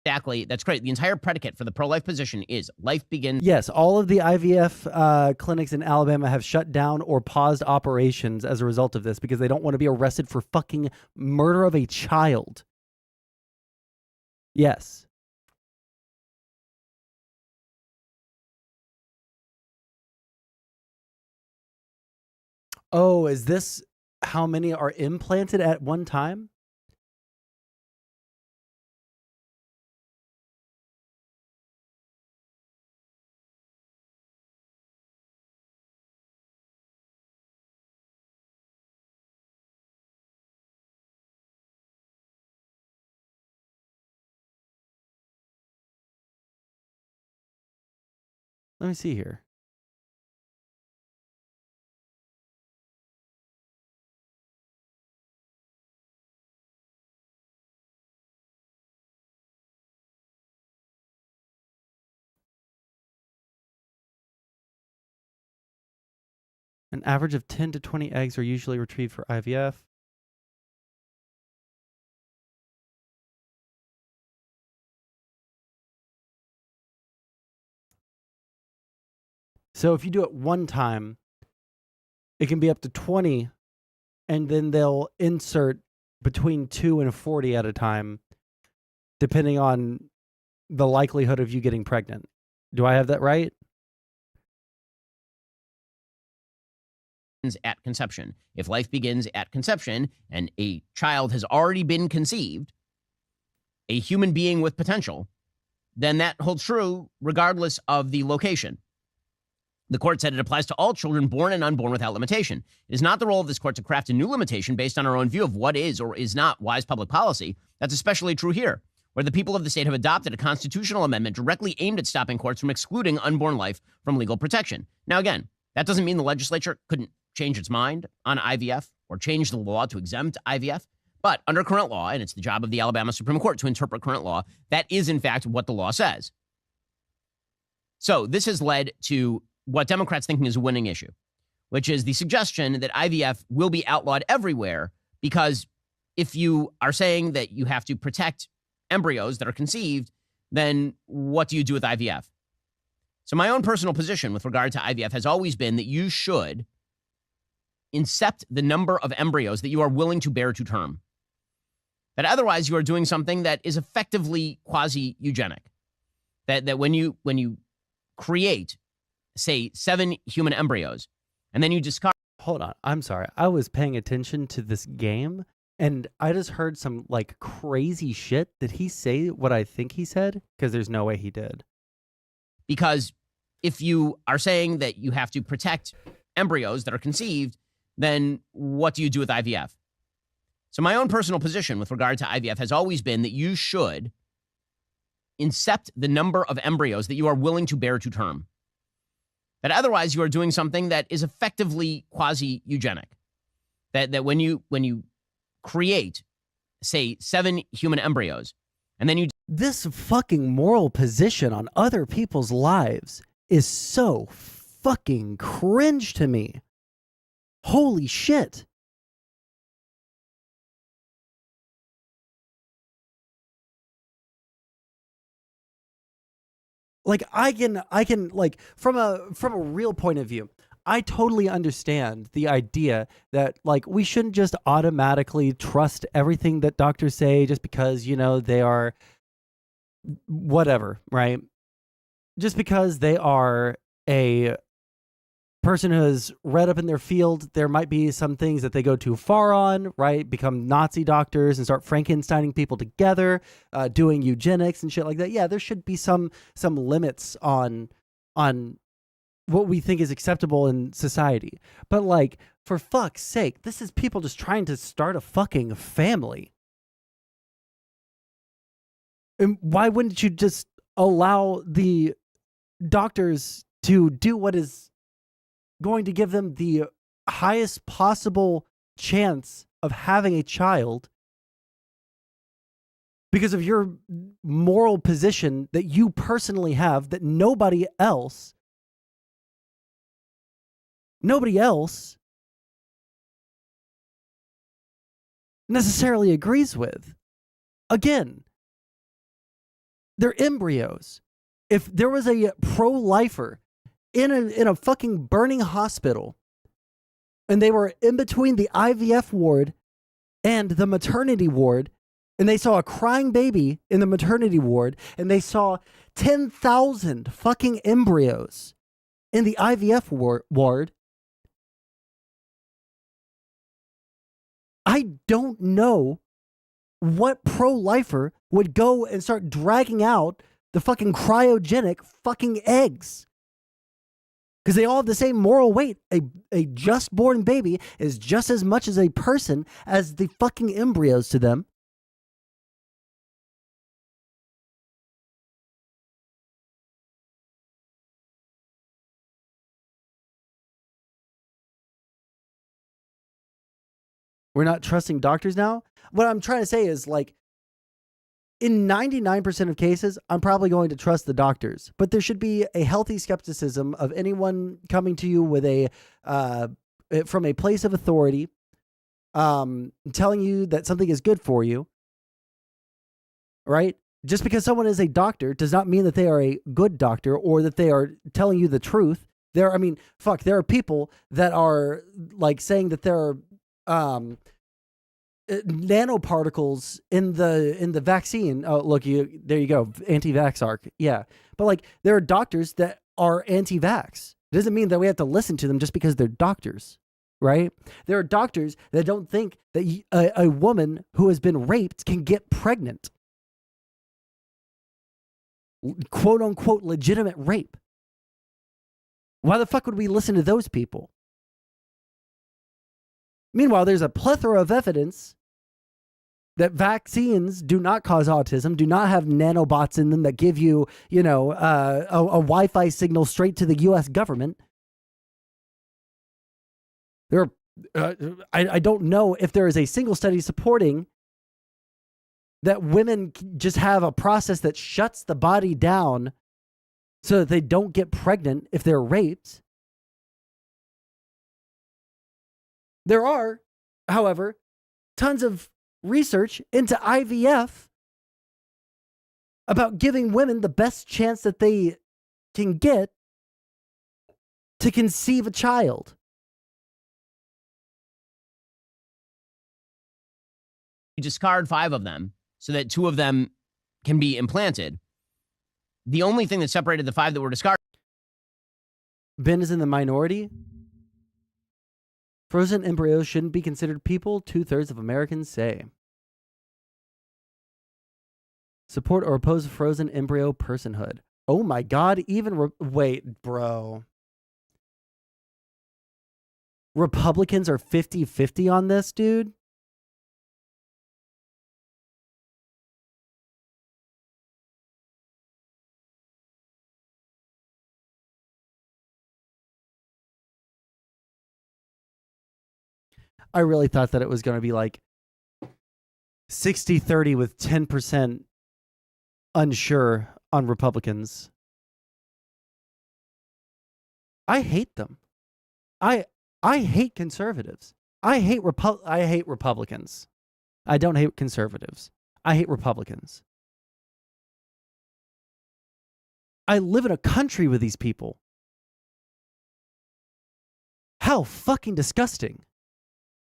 Exactly. That's great. The entire predicate for the pro-life position is life begins. Yes, all of the IVF clinics in Alabama have shut down or paused operations as a result of this because they don't want to be arrested for fucking murder of a child. Yes. Oh, is this how many are implanted at one time? Let me see here. An average of 10 to 20 eggs are usually retrieved for IVF. So if you do it one time, it can be up to 20, and then they'll insert between 2 and 40 at a time, depending on the likelihood of you getting pregnant. Do I have that right? At conception. If life begins at conception and a child has already been conceived, a human being with potential, then that holds true regardless of the location. The court said it applies to all children born and unborn without limitation. It is not the role of this court to craft a new limitation based on our own view of what is or is not wise public policy. That's especially true here, where the people of the state have adopted a constitutional amendment directly aimed at stopping courts from excluding unborn life from legal protection. Now, again, that doesn't mean the legislature couldn't change its mind on IVF or change the law to exempt IVF. But under current law, and it's the job of the Alabama Supreme Court to interpret current law, that is, in fact, what the law says. So this has led to what Democrats think is a winning issue, which is the suggestion that IVF will be outlawed everywhere, because if you are saying that you have to protect embryos that are conceived, then what do you do with IVF? So my own personal position with regard to IVF has always been that you should incept the number of embryos that you are willing to bear to term. That otherwise you are doing something that is effectively quasi-eugenic. That when you create, say, 7 human embryos, and then you discard. Hold on. I'm sorry. I was paying attention to this game, and I just heard some, like, crazy shit. Did he say what I think he said? Because there's no way he did. Because if you are saying that you have to protect embryos that are conceived, then what do you do with IVF? So my own personal position with regard to IVF has always been that you should incept the number of embryos that you are willing to bear to term. That otherwise you are doing something that is effectively quasi-eugenic. That when you create, say, 7 human embryos, and then you... This fucking moral position on other people's lives is so fucking cringe to me. Holy shit. Like I can like from a real point of view, I totally understand the idea that like we shouldn't just automatically trust everything that doctors say just because, you know, they are whatever, right? Just because they are a person who has read up in their field, there might be some things that they go too far on, right? Become Nazi doctors and start Frankensteining people together, doing eugenics and shit like that. Yeah, there should be some limits on what we think is acceptable in society. But like, for fuck's sake, this is people just trying to start a fucking family. And why wouldn't you just allow the doctors to do what is going to give them the highest possible chance of having a child because of your moral position that you personally have that nobody else necessarily agrees with? Again, they're embryos. If there was a pro-lifer in a fucking burning hospital and they were in between the IVF ward and the maternity ward, and they saw a crying baby in the maternity ward, and they saw 10,000 fucking embryos in the IVF ward, I don't know what pro-lifer would go and start dragging out the fucking cryogenic fucking eggs. Because they all have the same moral weight. A just born baby is just as much as a person as the fucking embryos to them. We're not trusting doctors now? What I'm trying to say is, like, in 99% of cases, I'm probably going to trust the doctors, but there should be a healthy skepticism of anyone coming to you with from a place of authority, telling you that something is good for you, right? Just because someone is a doctor does not mean that they are a good doctor or that they are telling you the truth. There are people that are like saying that there are, nanoparticles in the vaccine. Oh, look, there you go. Anti-vax arc. Yeah. But like, there are doctors that are anti-vax. It doesn't mean that we have to listen to them just because they're doctors, right? There are doctors that don't think that a woman who has been raped can get pregnant. Quote unquote legitimate rape. Why the fuck would we listen to those people? Meanwhile, there's a plethora of evidence that vaccines do not cause autism, do not have nanobots in them that give you, a Wi-Fi signal straight to the U.S. government. There are, I don't know if there is a single study supporting that women just have a process that shuts the body down so that they don't get pregnant if they're raped. There are, however, tons of research into IVF about giving women the best chance that they can get to conceive a child. You discard 5 of them so that 2 of them can be implanted. The only thing that separated the 5 that were discarded. Ben is in the minority. Frozen embryos shouldn't be considered people, 2/3 of Americans say. Support or oppose frozen embryo personhood. Oh my God. Wait, bro. Republicans are 50-50 on this, dude. I really thought that it was going to be like 60-30 with 10% unsure on Republicans. I hate them. I hate conservatives. I hate Republicans. I don't hate conservatives. I hate Republicans. I live in a country with these people. How fucking disgusting.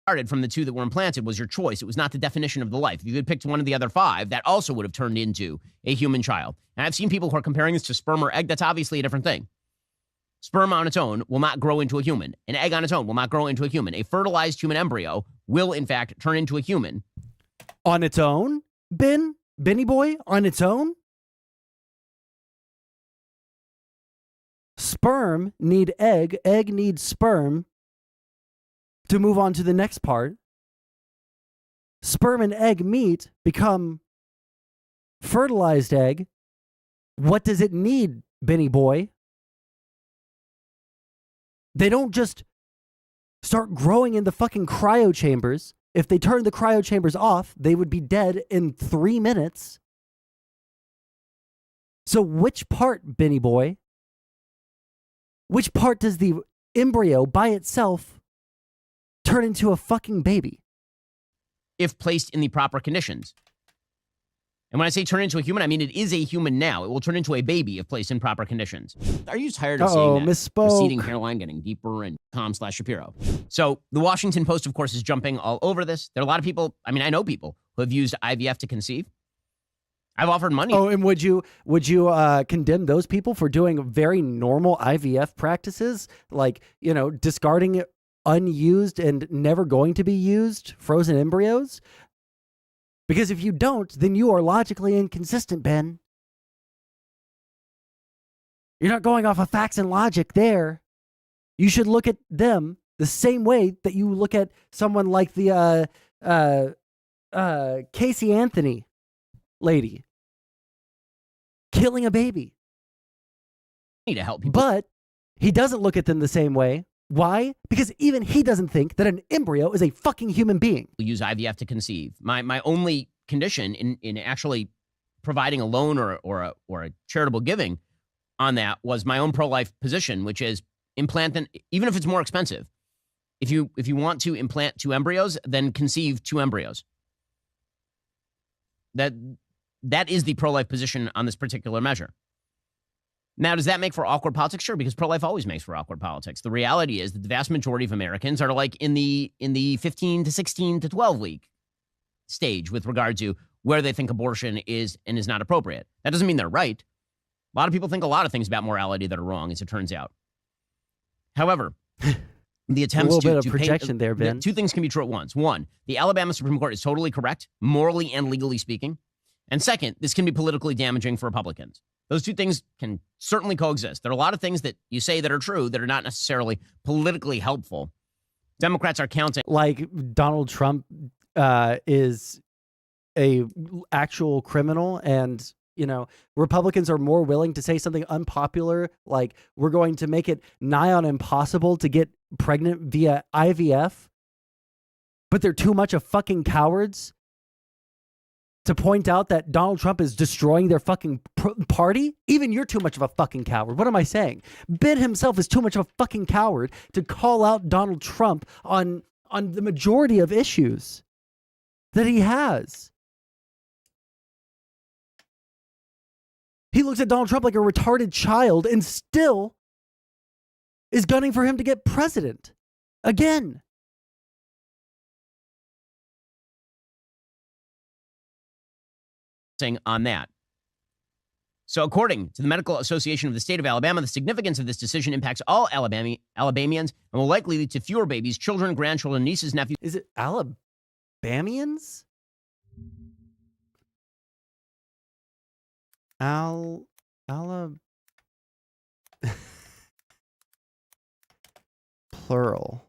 Started from the two that were implanted was your choice. It was not the definition of the life. If you had picked one of the other five, that also would have turned into a human child. And I've seen people who are comparing this to sperm or egg. That's obviously a different thing. Sperm on its own will not grow into a human. An egg on its own will not grow into a human. A fertilized human embryo will, in fact, turn into a human. On its own? Benny boy? On its own? Sperm need egg. Egg needs sperm to move on to the next part. Sperm and egg meet, become fertilized egg. What does it need, Benny boy? They don't just start growing in the fucking cryo chambers. If they turned the cryo chambers off, they would be dead in 3 minutes. So which part, Benny boy? Which part does the embryo by itself turn into a fucking baby? If placed in the proper conditions. And when I say turn into a human, I mean it is a human now. It will turn into a baby if placed in proper conditions. Are you tired of seeing that? Misspoke. Receding hairline getting deeper and com/Shapiro. So the Washington Post, of course, is jumping all over this. There are a lot of people, I mean, I know people who have used IVF to conceive. I've offered money. Oh, and would you condemn those people for doing very normal IVF practices, like, discarding unused and never going to be used frozen embryos? Because if you don't, then you are logically inconsistent, Ben. You're not going off of facts and logic there. You should look at them the same way that you look at someone like the Casey Anthony lady killing a baby. Need to help people. But he doesn't look at them the same way. Why? Because even he doesn't think that an embryo is a fucking human being. We use IVF to conceive. My only condition in actually providing a loan or a charitable giving on that was my own pro-life position, which is implant them, even if it's more expensive. If you want to implant 2 embryos, then conceive 2 embryos. That is the pro-life position on this particular measure. Now, does that make for awkward politics? Sure, because pro-life always makes for awkward politics. The reality is that the vast majority of Americans are like in the 15 to 16 to 12 week stage with regard to where they think abortion is and is not appropriate. That doesn't mean they're right. A lot of people think a lot of things about morality that are wrong, as it turns out. However, the attempts a little bit of to projection paint, there, Ben. 2 things can be true at once. One, the Alabama Supreme Court is totally correct, morally and legally speaking. And second, this can be politically damaging for Republicans. Those 2 things can certainly coexist. There are a lot of things that you say that are true that are not necessarily politically helpful. Democrats are counting. Like Donald Trump is a actual criminal, and Republicans are more willing to say something unpopular, like we're going to make it nigh on impossible to get pregnant via IVF, but they're too much of fucking cowards to point out that Donald Trump is destroying their fucking party. Even you're too much of a fucking coward. What am I saying? Ben himself is too much of a fucking coward to call out Donald Trump on the majority of issues that he has. He looks at Donald Trump like a retarded child and still is gunning for him to get president again. On that. So according to the Medical Association of the State of Alabama, the significance of this decision impacts all Alabamians and will likely lead to fewer babies, children, grandchildren, nieces, nephews. Is it Alabamians? Plural.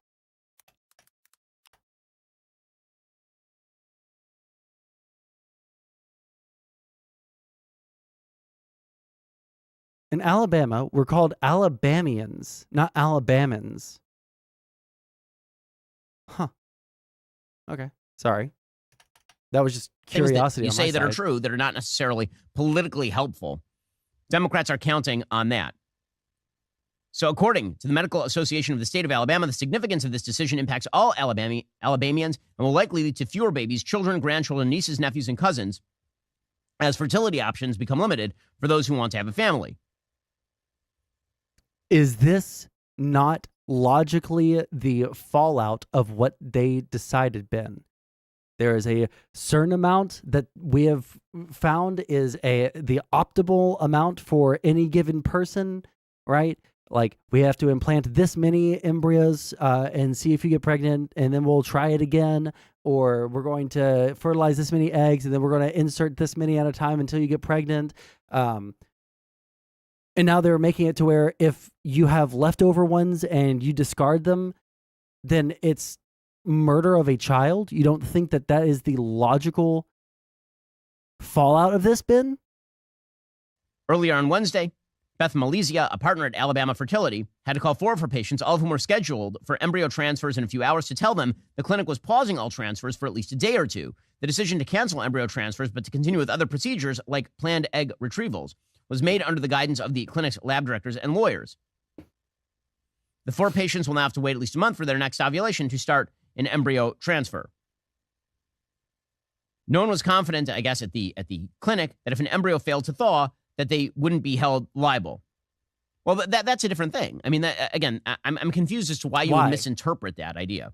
In Alabama, we're called Alabamians, not Alabamans. Huh. Okay. Sorry. That was just curiosity. Things that you say that are true that are not necessarily politically helpful. Democrats are counting on that. So according to the Medical Association of the State of Alabama, the significance of this decision impacts all Alabamians and will likely lead to fewer babies, children, grandchildren, nieces, nephews, and cousins as fertility options become limited for those who want to have a family. Is this not logically the fallout of what they decided, Ben? There is a certain amount that we have found is the optimal amount for any given person, right? Like, we have to implant this many embryos and see if you get pregnant, and then we'll try it again. Or we're going to fertilize this many eggs, and then we're going to insert this many at a time until you get pregnant. And now they're making it to where if you have leftover ones and you discard them, then it's murder of a child. You don't think that that is the logical fallout of this, Ben? Earlier on Wednesday, Beth Malizia, a partner at Alabama Fertility, had to call 4 of her patients, all of whom were scheduled for embryo transfers in a few hours, to tell them the clinic was pausing all transfers for at least a day or two. The decision to cancel embryo transfers but to continue with other procedures like planned egg retrievals was made under the guidance of the clinic's lab directors and lawyers. The 4 patients will now have to wait at least a month for their next ovulation to start an embryo transfer. No one was confident, I guess, at the clinic that if an embryo failed to thaw, that they wouldn't be held liable. Well, that's a different thing. I mean, again, I'm confused as to why you would misinterpret that idea.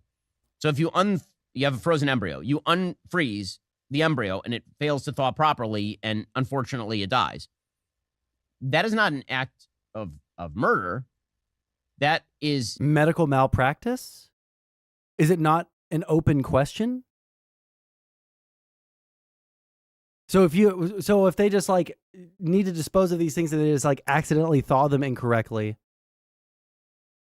So if you have a frozen embryo, you unfreeze the embryo and it fails to thaw properly, and unfortunately it dies. That is not an act of murder. That is medical malpractice. Is it not an open question? So if they just like need to dispose of these things and they just like accidentally thaw them incorrectly,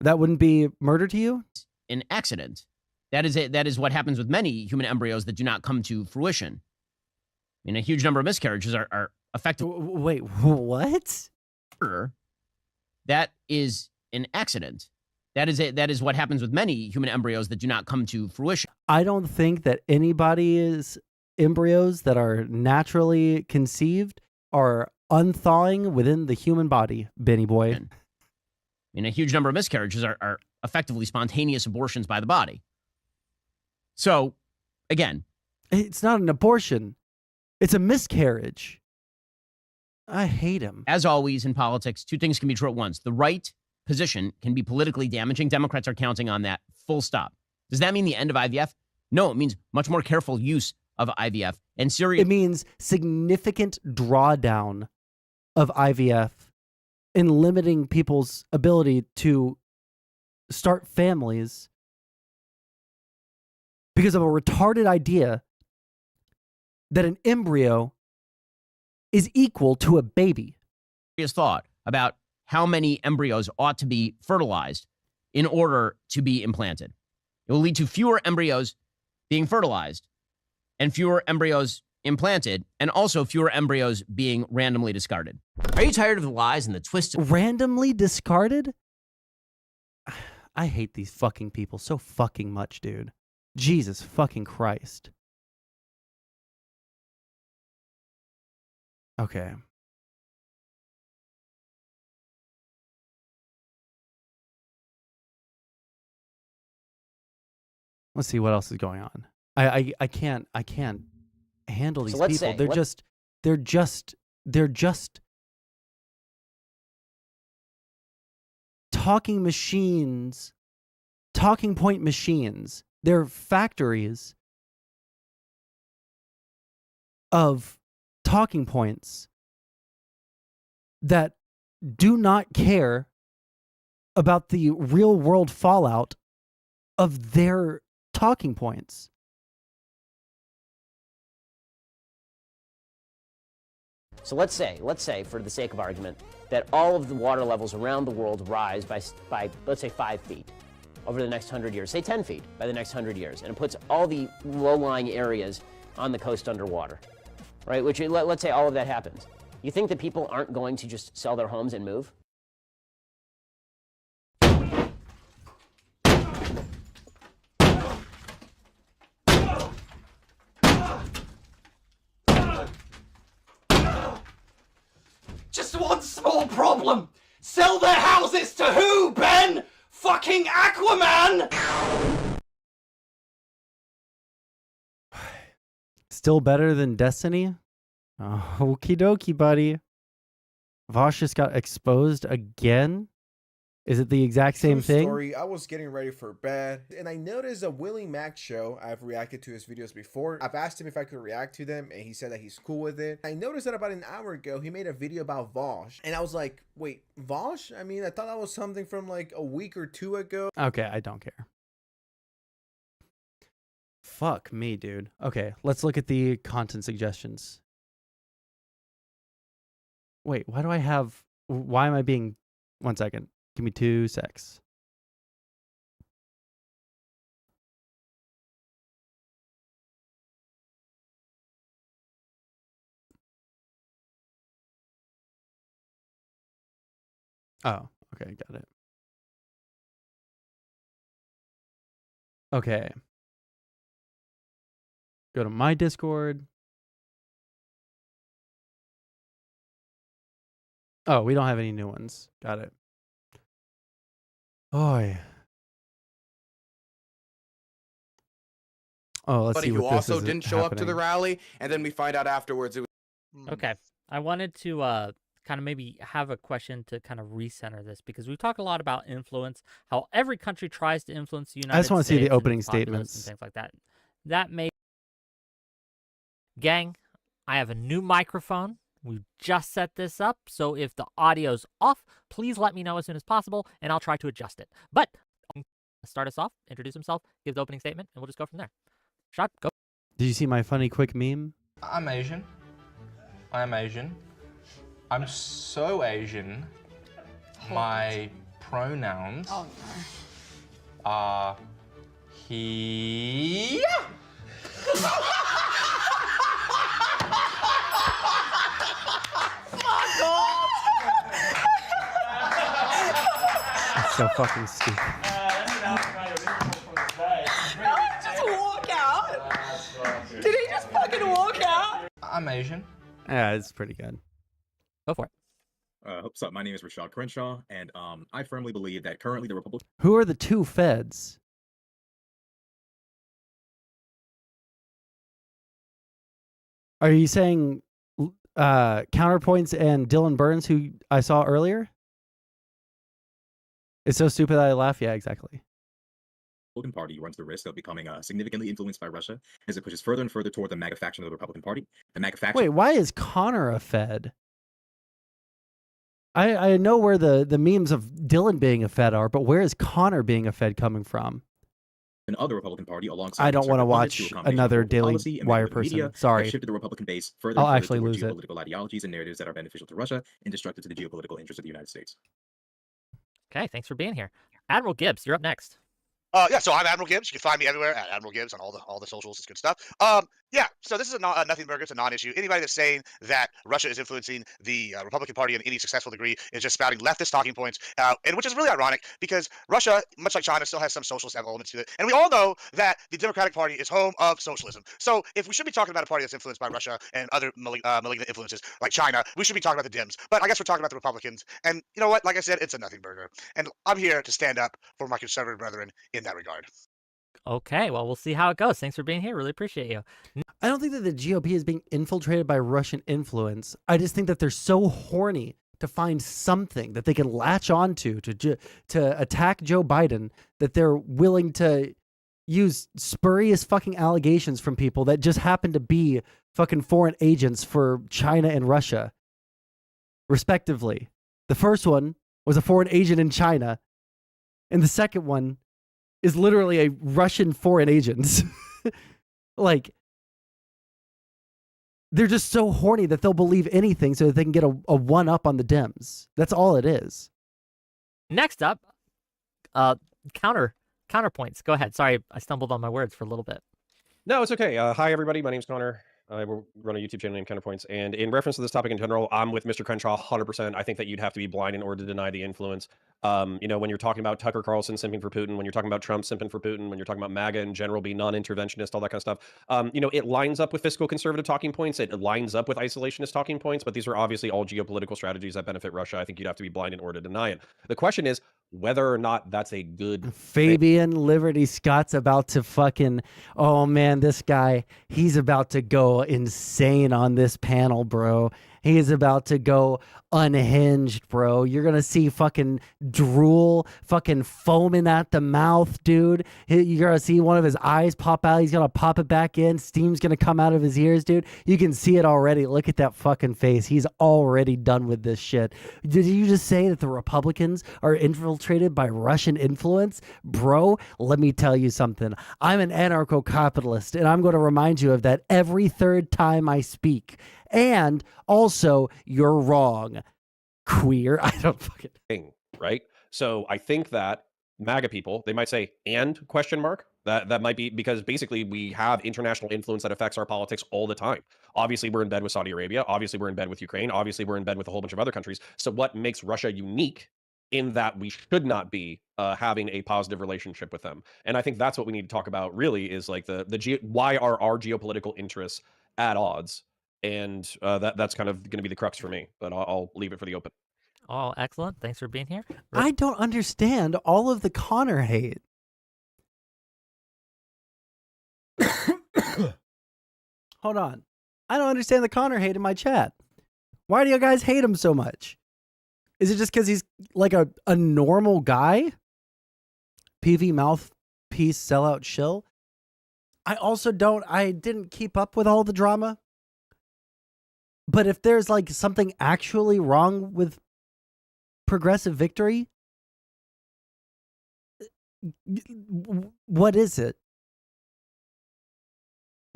that wouldn't be murder to you? An accident. That is what happens with many human embryos that do not come to fruition. I mean, a huge number of miscarriages are effective. Wait, what? Murder. That is an accident. That is what happens with many human embryos that do not come to fruition. I don't think that anybody's embryos that are naturally conceived are unthawing within the human body, Benny boy. I mean, a huge number of miscarriages are effectively spontaneous abortions by the body. So, again, it's not an abortion. It's a miscarriage. I hate him. As always in politics, 2 things can be true at once. The right position can be politically damaging. Democrats are counting on that. Full stop. Does that mean the end of IVF? No, it means much more careful use of IVF and serious. It means significant drawdown of IVF in limiting people's ability to start families because of a retarded idea that an embryo is equal to a baby. Serious thought about how many embryos ought to be fertilized in order to be implanted. It will lead to fewer embryos being fertilized and fewer embryos implanted, and also fewer embryos being randomly discarded. Are you tired of the lies and the twists? Randomly discarded? I hate these fucking people so fucking much, dude. Jesus fucking Christ. Okay. Let's see what else is going on. I can't handle these people. They're just talking machines, talking point machines. They're factories of talking points that do not care about the real world fallout of their talking points. So let's say, for the sake of argument, that all of the water levels around the world rise by let's say 5 feet over the next 100 years, say 10 feet by the next 100 years, and it puts all the low-lying areas on the coast underwater, right? Which, let's say all of that happens. You think that people aren't going to just sell their homes and move? Just one small problem. Sell their houses to who, Ben? Fucking Aquaman! Still better than Destiny? Oh, okie dokie, buddy. Vosh just got exposed again? Is it the exact same thing? Story, I was getting ready for bed, and I noticed a Willie Mac show. I've reacted to his videos before. I've asked him if I could react to them, and he said that he's cool with it. I noticed that about an hour ago, he made a video about Vosh, and I was like, wait, Vosh? I mean, I thought that was something from like a week or two ago. Okay, I don't care. Fuck me, dude. Okay, let's look at the content suggestions. Wait, why am I being... 1 second. Give me 2 secs. Oh, okay, got it. Okay. Go to my Discord. Oh, we don't have any new ones. Got it. Oh, yeah. Oh, let's see who what this also is didn't show up to the happening. rally, and then we find out afterwards it was. Okay, I wanted to kind of maybe have a question to kind of recenter this, because we talk a lot about influence, how every country tries to influence the United States. I just want to see the and opening its populace statements. and things like that. That may. Gang, I have a new microphone. We just set this up, so if the audio's off, please let me know as soon as possible, and I'll try to adjust it. But start us off, introduce himself, give the opening statement, and we'll just go from there. Shot, go. Did you see my funny quick meme? I'm Asian. I'm Asian. I'm so Asian. My pronouns are he. It's so fucking stupid. Just walk out? Did he just fucking walk out? I'm Asian. Yeah, it's pretty good. Go for it. What's up? My name is Rashad Crenshaw, and I firmly believe that currently the Republican. Who are the two feds? Are you saying Counterpoints and Dylan Burns, who I saw earlier? It's so stupid that I laugh. Yeah, exactly. Republican Party runs the risk of becoming significantly influenced by Russia as it pushes further and further toward the MAGA faction of the Republican Party. The MAGA faction. Wait, why is Connor a fed? I know where the memes of Dylan being a fed are, but where is Connor being a fed coming from? And other Republican Party alongside. I don't want to watch another Daily Wire person. Media Sorry. have shifted the Republican base further I'll and further actually toward lose it. geopolitical ideologies and narratives that are beneficial to Russia and destructive to the geopolitical interests of the United States. Okay, thanks for being here. Admiral Gibbs, you're up next. Yeah, so I'm Admiral Gibbs. You can find me everywhere at Admiral Gibbs on all the socials. It's good stuff. Yeah, so this is a nothing burger. It's a non-issue. Anybody that's saying that Russia is influencing the Republican Party in any successful degree is just spouting leftist talking points, and which is really ironic because Russia, much like China, still has some socialist elements to it. And we all know that the Democratic Party is home of socialism. So if we should be talking about a party that's influenced by Russia and other malignant influences like China, we should be talking about the Dems. But I guess we're talking about the Republicans. And you know what? Like I said, it's a nothing burger. And I'm here to stand up for my conservative brethren in that regard. Okay, well, we'll see how it goes. Thanks for being here. Really appreciate you. I don't think that the GOP is being infiltrated by Russian influence. I just think that they're so horny to find something that they can latch onto to attack Joe Biden that they're willing to use spurious fucking allegations from people that just happen to be fucking foreign agents for China and Russia, respectively. The first one was a foreign agent in China, and the second one is literally a Russian foreign agent. Like, They're just so horny that they'll believe anything so that they can get a one up on the Dems. That's all it is. Next up, counterpoints. Go ahead. Sorry, I stumbled on my words for a little bit. No, it's okay. Hi, everybody. My name's Connor. I run a YouTube channel named Counterpoints. And in reference to this topic in general, I'm with Mr. Crenshaw 100%. I think that you'd have to be blind in order to deny the influence. When you're talking about Tucker Carlson simping for Putin, when you're talking about Trump simping for Putin, when you're talking about MAGA in general, be non-interventionist, all that kind of stuff, it lines up with fiscal conservative talking points. It lines up with isolationist talking points, but these are obviously all geopolitical strategies that benefit Russia. I think you'd have to be blind in order to deny it. The question is whether or not that's a good Fabian Liberty Scott's about to fucking, oh man, this guy, he's about to go insane on this panel, bro. He is about to go unhinged, bro. You're going to see fucking drool, fucking foaming at the mouth, dude. You're going to see one of his eyes pop out. He's going to pop it back in. Steam's going to come out of his ears, dude. You can see it already. Look at that fucking face. He's already done with this shit. Did you just say that the Republicans are infiltrated by Russian influence? Bro, let me tell you something. I'm an anarcho-capitalist, and I'm going to remind you of that every third time I speak. And also, you're wrong, queer. I don't fucking thing, right? So I think that MAGA people, they might say, and question mark? That might be because basically we have international influence that affects our politics all the time. Obviously, we're in bed with Saudi Arabia. Obviously, we're in bed with Ukraine. Obviously, we're in bed with a whole bunch of other countries. So what makes Russia unique in that we should not be having a positive relationship with them? And I think that's what we need to talk about really is like why are our geopolitical interests at odds? And that's kind of going to be the crux for me, but I'll leave it for the open. Oh, excellent. Thanks for being here. I don't understand all of the Connor hate. Hold on. I don't understand the Connor hate in my chat. Why do you guys hate him so much? Is it just because he's like a normal guy? PV mouthpiece sellout shill? I didn't keep up with all the drama. But if there's like something actually wrong with progressive victory, what is it?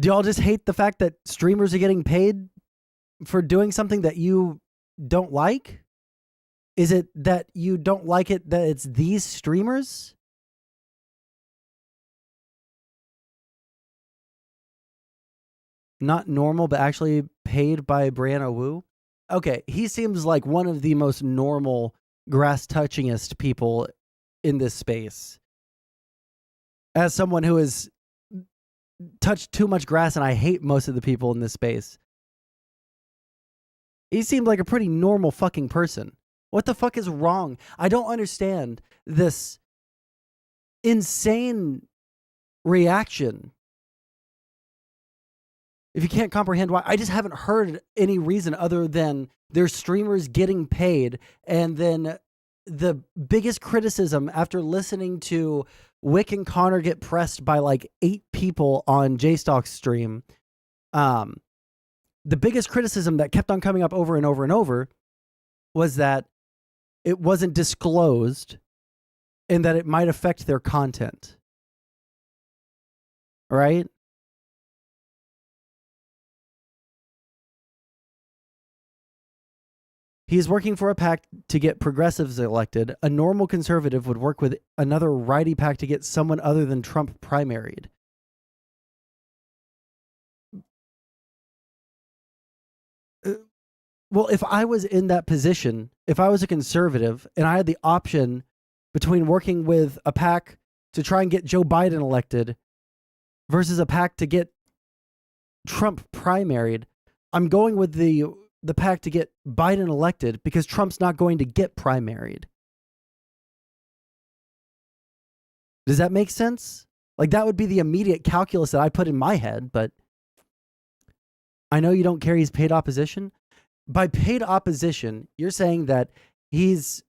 Do y'all just hate the fact that streamers are getting paid for doing something that you don't like? Is it that you don't like it that it's these streamers? Not normal, but actually paid by Brianna Wu? Okay, he seems like one of the most normal grass-touchingest people in this space. As someone who has touched too much grass, and I hate most of the people in this space, he seemed like a pretty normal fucking person. What the fuck is wrong? I don't understand this insane reaction. If you can't comprehend why, I just haven't heard any reason other than there's streamers getting paid. And then the biggest criticism after listening to Wick and Connor get pressed by like 8 people on JStalk's stream, the biggest criticism that kept on coming up over and over and over was that it wasn't disclosed and that it might affect their content. Right? He is working for a PAC to get progressives elected. A normal conservative would work with another righty PAC to get someone other than Trump primaried. Well, if I was in that position, if I was a conservative and I had the option between working with a PAC to try and get Joe Biden elected versus a PAC to get Trump primaried, I'm going with the PAC to get Biden elected because Trump's not going to get primaried. Does that make sense? Like, that would be the immediate calculus that I put in my head, but I know you don't care he's paid opposition. By paid opposition, you're saying that he's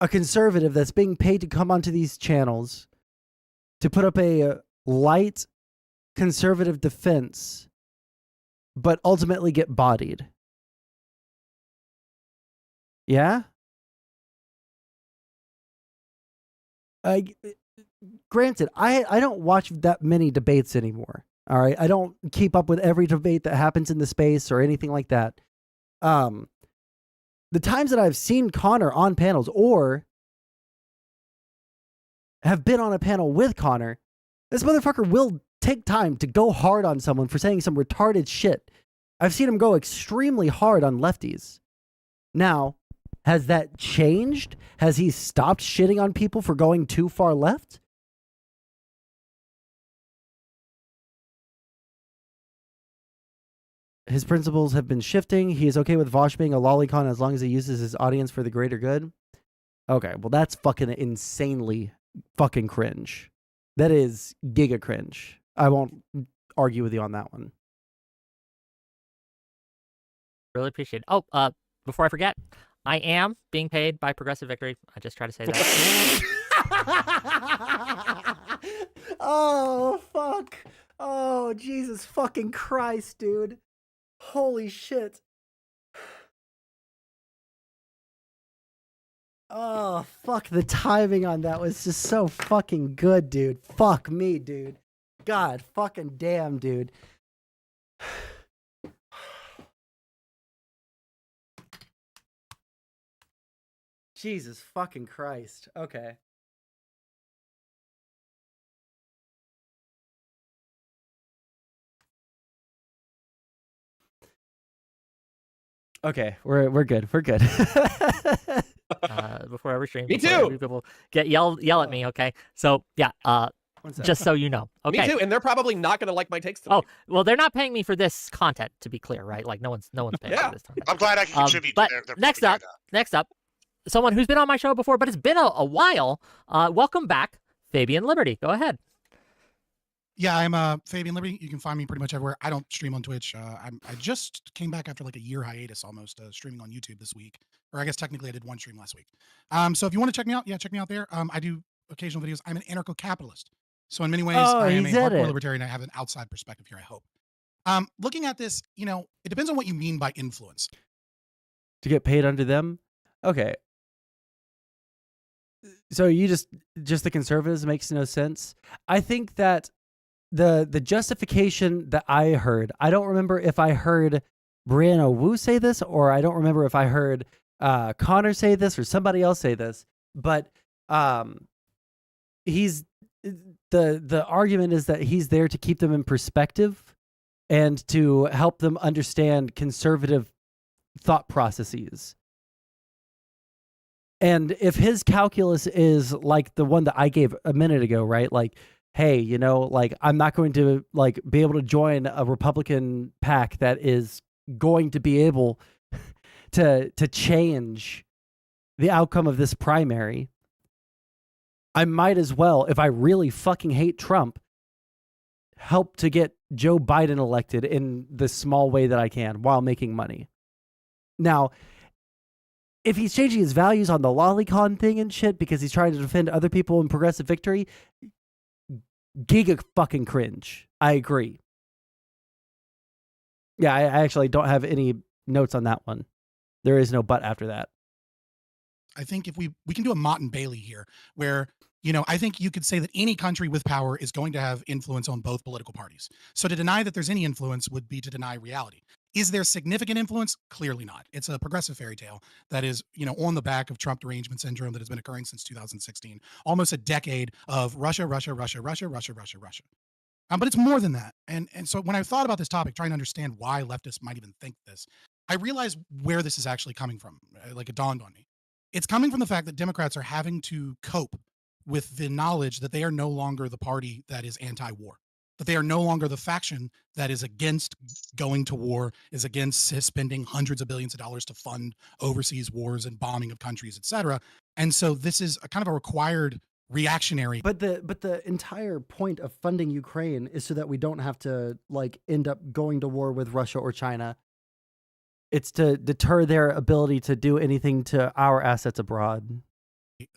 a conservative that's being paid to come onto these channels to put up a light conservative defense but ultimately get bodied. Yeah? Granted, I don't watch that many debates anymore. All right. I don't keep up with every debate that happens in the space or anything like that. The times that I've seen Connor on panels or have been on a panel with Connor, this motherfucker will take time to go hard on someone for saying some retarded shit. I've seen him go extremely hard on lefties. Now, has that changed? Has he stopped shitting on people for going too far left? His principles have been shifting. He is okay with Vosh being a lolicon as long as he uses his audience for the greater good. Okay, well, that's fucking insanely fucking cringe. That is giga cringe. I won't argue with you on that one. Really appreciate it. Oh, before I forget, I am being paid by Progressive Victory. I just try to say that. Oh, fuck. Oh, Jesus fucking Christ, dude. Holy shit. Oh, fuck. The timing on that was just so fucking good, dude. Fuck me, dude. God fucking damn, dude. Jesus fucking Christ. Okay. Okay, we're good. We're good. Before every stream, Me before too. every people yell at me. Okay, so yeah, just so you know. Okay. Me too, and they're probably not going to like my takes tonight. Oh, well, they're not paying me for this content, to be clear, right? Like no one's paying for this content. I'm glad I can contribute. But to their next up, someone who's been on my show before, but it's been a while. Welcome back, Fabian Liberty. Go ahead. Yeah, I'm Fabian Liberty. You can find me pretty much everywhere. I don't stream on Twitch. I just came back after like a year hiatus almost, streaming on YouTube this week. Or I guess technically I did one stream last week. So if you want to check me out, check me out there. I do occasional videos. I'm an anarcho-capitalist. So in many ways, I am a hardcore libertarian. I have an outside perspective here, I hope. Looking at this, it depends on what you mean by influence. To get paid under them? Okay. So you just the conservatives makes no sense. I think that the justification that I heard, I don't remember if I heard Brianna Wu say this, or I don't remember if I heard Connor say this or somebody else say this, but he's the argument is that he's there to keep them in perspective and to help them understand conservative thought processes. And if his calculus is like the one that I gave a minute ago, right? Like, hey, like I'm not going to like be able to join a Republican PAC that is going to be able to change the outcome of this primary. I might as well, if I really fucking hate Trump, help to get Joe Biden elected in the small way that I can while making money. Now, if he's changing his values on the lolicon thing and shit because he's trying to defend other people in Progressive Victory, giga fucking cringe. I agree. Yeah, I actually don't have any notes on that one. There is no but after that. I think if we can do a Mott and Bailey here, where, I think you could say that any country with power is going to have influence on both political parties. So to deny that there's any influence would be to deny reality. Is there significant influence? Clearly not. It's a progressive fairy tale that is, on the back of Trump derangement syndrome that has been occurring since 2016. Almost a decade of Russia. But it's more than that. And so when I thought about this topic, trying to understand why leftists might even think this, I realized where this is actually coming from. Like it dawned on me. It's coming from the fact that Democrats are having to cope with the knowledge that they are no longer the party that is anti-war, that they are no longer the faction that is against going to war, is against spending hundreds of billions of dollars to fund overseas wars and bombing of countries, etc. And so this is a kind of a required reactionary. But the entire point of funding Ukraine is so that we don't have to like end up going to war with Russia or China. It's to deter their ability to do anything to our assets abroad.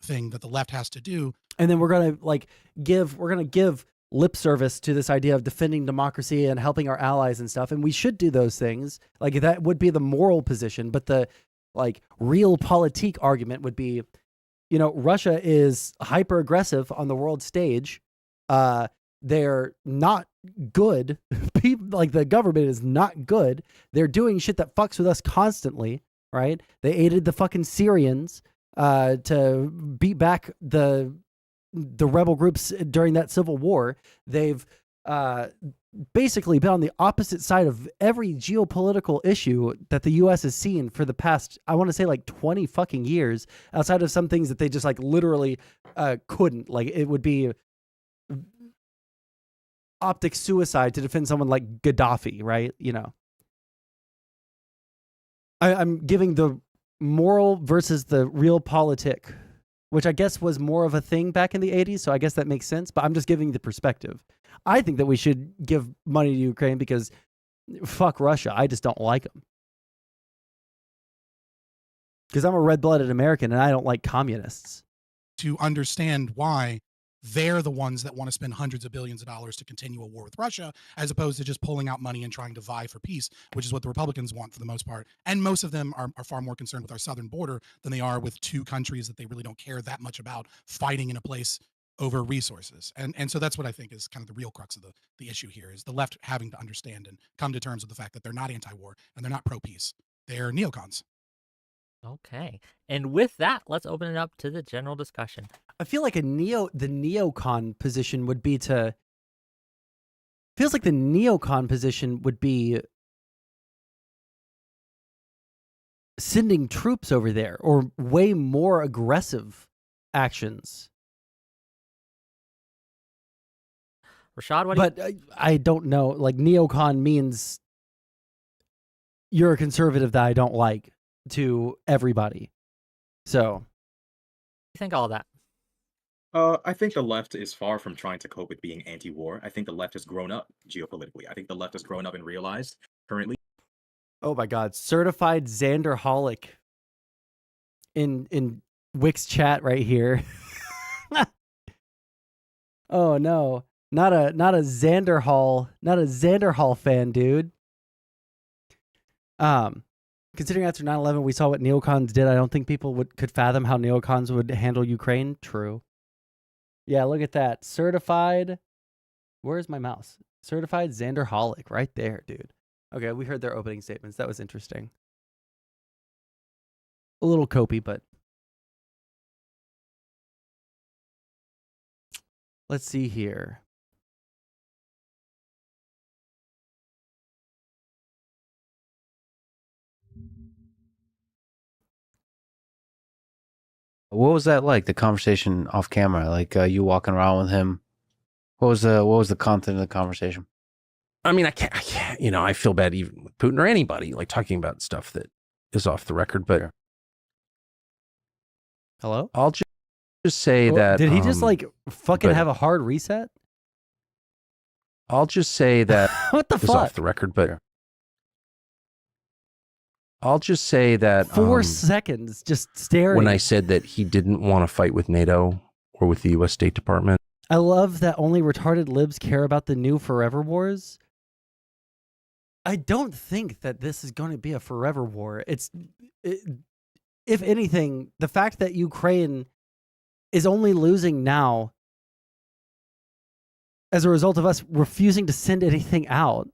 Thing that the left has to do. And then we're going to give lip service to this idea of defending democracy and helping our allies and stuff. And we should do those things. Like that would be the moral position. But the like real politique argument would be, Russia is hyper aggressive on the world stage. They're not good. People, like the government is not good. They're doing shit that fucks with us constantly, right? They aided the fucking Syrians to beat back the rebel groups during that civil war. They've basically been on the opposite side of every geopolitical issue that the U.S. has seen for the past, I want to say like 20 fucking years, outside of some things that they just like literally couldn't. Like it would be optic suicide to defend someone like Gaddafi, right? You know, I'm giving the moral versus the real politic, which I guess was more of a thing back in the 80s. So I guess that makes sense, but I'm just giving the perspective. I think that we should give money to Ukraine because fuck Russia. I just don't like them. Because I'm a red-blooded American and I don't like communists. To understand why they're the ones that want to spend hundreds of billions of dollars to continue a war with Russia, as opposed to just pulling out money and trying to vie for peace, which is what the Republicans want for the most part. And most of them are far more concerned with our southern border than they are with two countries that they really don't care that much about fighting in a place over resources. And so that's what I think is kind of the real crux of the issue here, is the left having to understand and come to terms with the fact that they're not anti-war and they're not pro-peace. They're neocons. Okay. And with that, let's open it up to the general discussion. I feel like the neocon position would be feels like the neocon position would be sending troops over there or way more aggressive actions. Rashad, what do you... I don't know. Like neocon means you're a conservative that I don't like to everybody. So you think all of that? I think the left is far from trying to cope with being anti-war. I think the left has grown up geopolitically. I think the left has grown up and realized currently. Oh my God. Certified Xanderholic in Wix chat right here. Oh no. Not a Xanderhall fan, dude. Considering after 9/11 we saw what neocons did, I don't think people could fathom how neocons would handle Ukraine. True. Yeah, look at that. Certified. Where's my mouse? Certified Xanderholic right there, dude. Okay, we heard their opening statements. That was interesting. A little copy, but let's see here. What was that like? The conversation off camera, like you walking around with him. What was the content of the conversation? I mean, I can't. You know, I feel bad even with Putin or anybody like talking about stuff that is off the record. But hello, I'll just say that. Did he just like fucking have a hard reset? I'll just say that what the is fuck? Off the record, but I'll just say that 4 seconds just staring. When I said that he didn't want to fight with NATO or with the U.S. State Department. I love that only retarded libs care about the new forever wars. I don't think that this is going to be a forever war. If anything, the fact that Ukraine is only losing now as a result of us refusing to send anything out,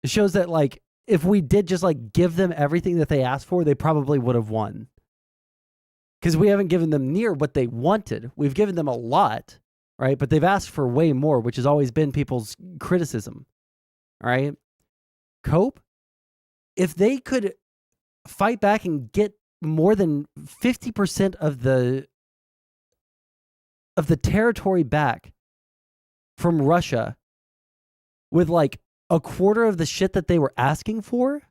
it shows that, like, if we did just like give them everything that they asked for, they probably would have won. Because we haven't given them near what they wanted. We've given them a lot, right? But they've asked for way more, which has always been people's criticism, right? Cope, if they could fight back and get more than 50% of the territory back from Russia with like a quarter of the shit that they were asking for,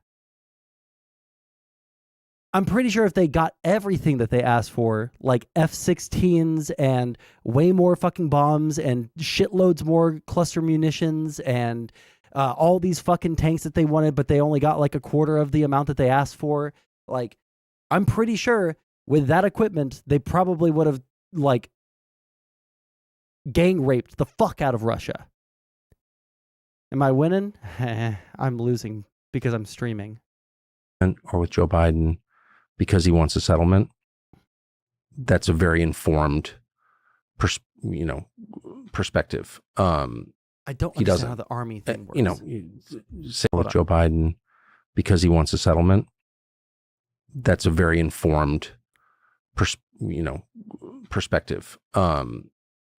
I'm pretty sure if they got everything that they asked for, like F-16s and way more fucking bombs and shitloads more cluster munitions and all these fucking tanks that they wanted, but they only got like a quarter of the amount that they asked for, like, I'm pretty sure with that equipment, they probably would have like gang raped the fuck out of Russia. Am I winning? I'm losing because I'm streaming. Or with Joe Biden because he wants a settlement. That's a very informed, perspective. I don't he doesn't. understand how the army thing works. You know, say with Joe Biden because he wants a settlement. That's a very informed, perspective.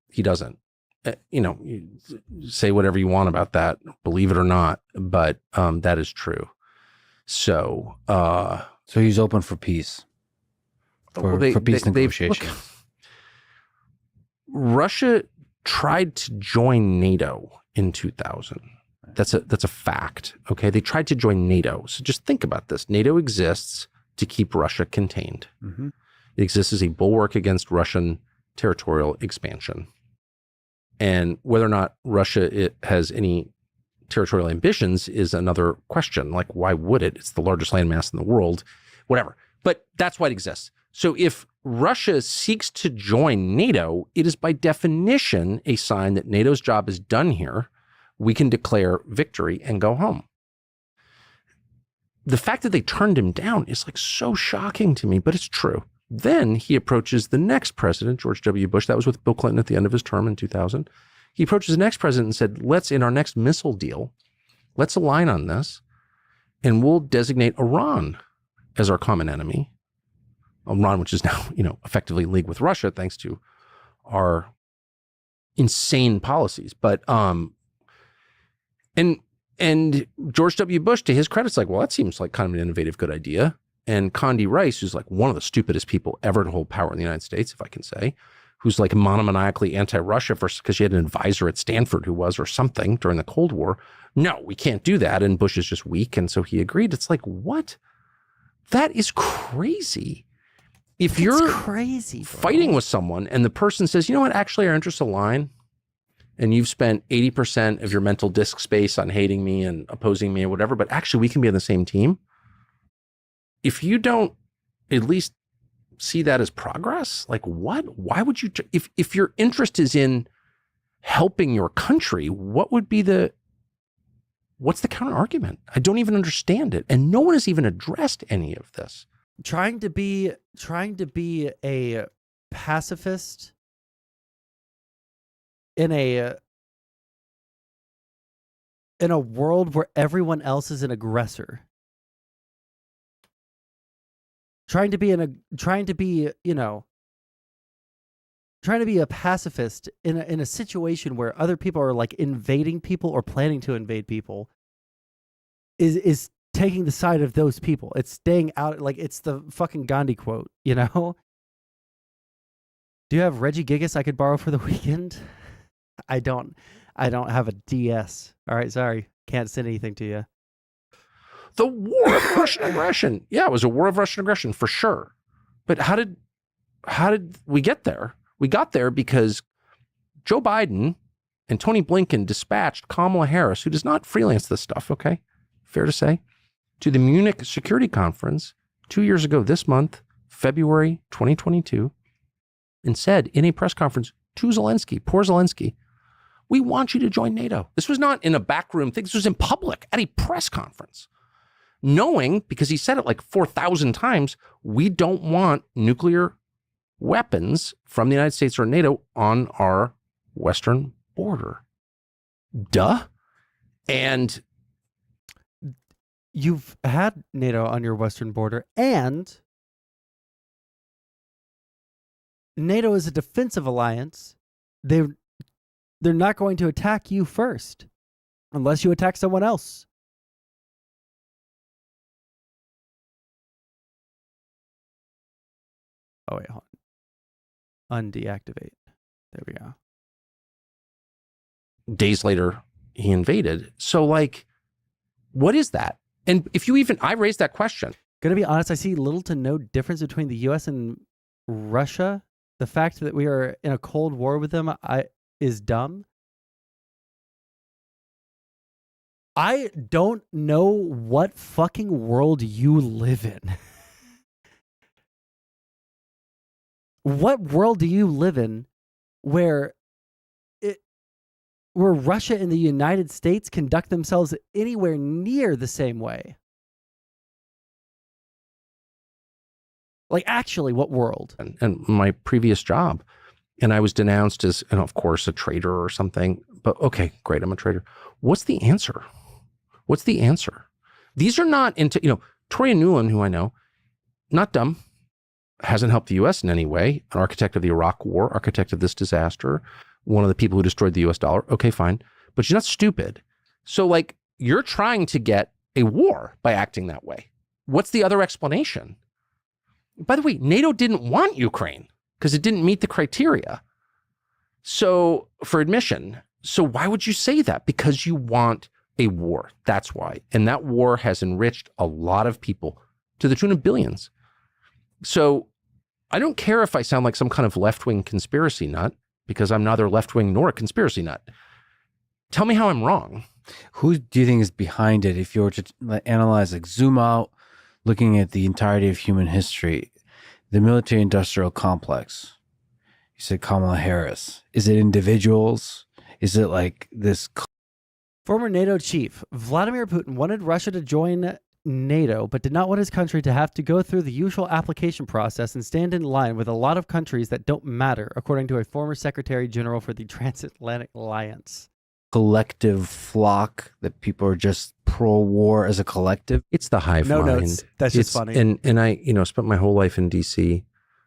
He doesn't. Say whatever you want about that, believe it or not, but that is true. So, so he's open for peace. For peace negotiations. Look, Russia tried to join NATO in 2000. That's a fact. Okay, they tried to join NATO. So just think about this. NATO exists to keep Russia contained. Mm-hmm. It exists as a bulwark against Russian territorial expansion. And whether or not Russia has any territorial ambitions is another question. Like, why would it? It's the largest landmass in the world, whatever. But that's why it exists. So if Russia seeks to join NATO, it is by definition a sign that NATO's job is done here. We can declare victory and go home. The fact that they turned him down is like so shocking to me, but it's true. Then he approaches the next president, George W. Bush. That was with Bill Clinton at the end of his term in 2000. He approaches the next president and said, let's, in our next missile deal, let's align on this and we'll designate Iran as our common enemy. Iran, which is now, effectively in league with Russia, thanks to our insane policies. But, and George W. Bush, to his credit, is like, well, that seems like kind of an innovative, good idea. And Condi Rice, who's like one of the stupidest people ever to hold power in the United States, if I can say, who's like monomaniacally anti-Russia because she had an advisor at Stanford who was, or something during the Cold War. No, we can't do that. And Bush is just weak. And so he agreed. It's like, what? That is crazy. If you're crazy, fighting with someone and the person says, you know what, actually our interests align, and you've spent 80% of your mental disk space on hating me and opposing me or whatever, but actually we can be on the same team. If you don't at least see that as progress, like what? Why would you, if your interest is in helping your country, what's the counter argument? I don't even understand it. And no one has even addressed any of this. Trying to be a pacifist in a world where everyone else is an aggressor. Trying to be a pacifist in a situation where other people are like invading people or planning to invade people is taking the side of those people. It's staying out, like it's the fucking Gandhi quote, Do you have Reggie Gigas I could borrow for the weekend? I don't have a DS. All right, sorry. Can't send anything to you. The war of Russian aggression. Yeah, it was a war of Russian aggression for sure. But how did we get there? We got there because Joe Biden and Tony Blinken dispatched Kamala Harris, who does not freelance this stuff, okay? Fair to say, to the Munich Security Conference 2 years ago this month, February 2022, and said in a press conference to Zelensky, poor Zelensky, we want you to join NATO. This was not in a backroom thing. This was in public at a press conference. Knowing, because he said it like 4,000 times, we don't want nuclear weapons from the United States or NATO on our western border. Duh. And you've had NATO on your western border, and NATO is a defensive alliance. They're not going to attack you first unless you attack someone else. Oh, wait, hold on. Undeactivate. There we go. Days later, he invaded. So, like, what is that? And if you even, I raised that question. Gonna be honest, I see little to no difference between the U.S. and Russia. The fact that we are in a Cold War with them is dumb. I don't know what fucking world you live in. What world do you live in where Russia and the United States conduct themselves anywhere near the same way? Like, actually, what world? And my previous job, and I was denounced as, and of course, a traitor or something. But okay, great, I'm a traitor. What's the answer? What's the answer? These are not Toria Nuland, who I know, not dumb, hasn't helped the U.S. in any way, an architect of the Iraq War, architect of this disaster, one of the people who destroyed the U.S. dollar. Okay, fine. But she's not stupid. So, like, you're trying to get a war by acting that way. What's the other explanation? By the way, NATO didn't want Ukraine because it didn't meet the criteria. So, for admission. So why would you say that? Because you want a war. That's why. And that war has enriched a lot of people to the tune of billions. So I don't care if I sound like some kind of left-wing conspiracy nut, because I'm neither left-wing nor a conspiracy nut. Tell me how I'm wrong. Who do you think is behind it? If you were to analyze, like zoom out, looking at the entirety of human history, the military-industrial complex, you said Kamala Harris. Is it individuals? Is it like this? Former NATO chief Vladimir Putin wanted Russia to join NATO, but did not want his country to have to go through the usual application process and stand in line with a lot of countries that don't matter, according to a former Secretary General for the Transatlantic Alliance. Collective flock that people are just pro-war as a collective. It's the hive No mind. notes. That's just funny. And I, spent my whole life in D.C.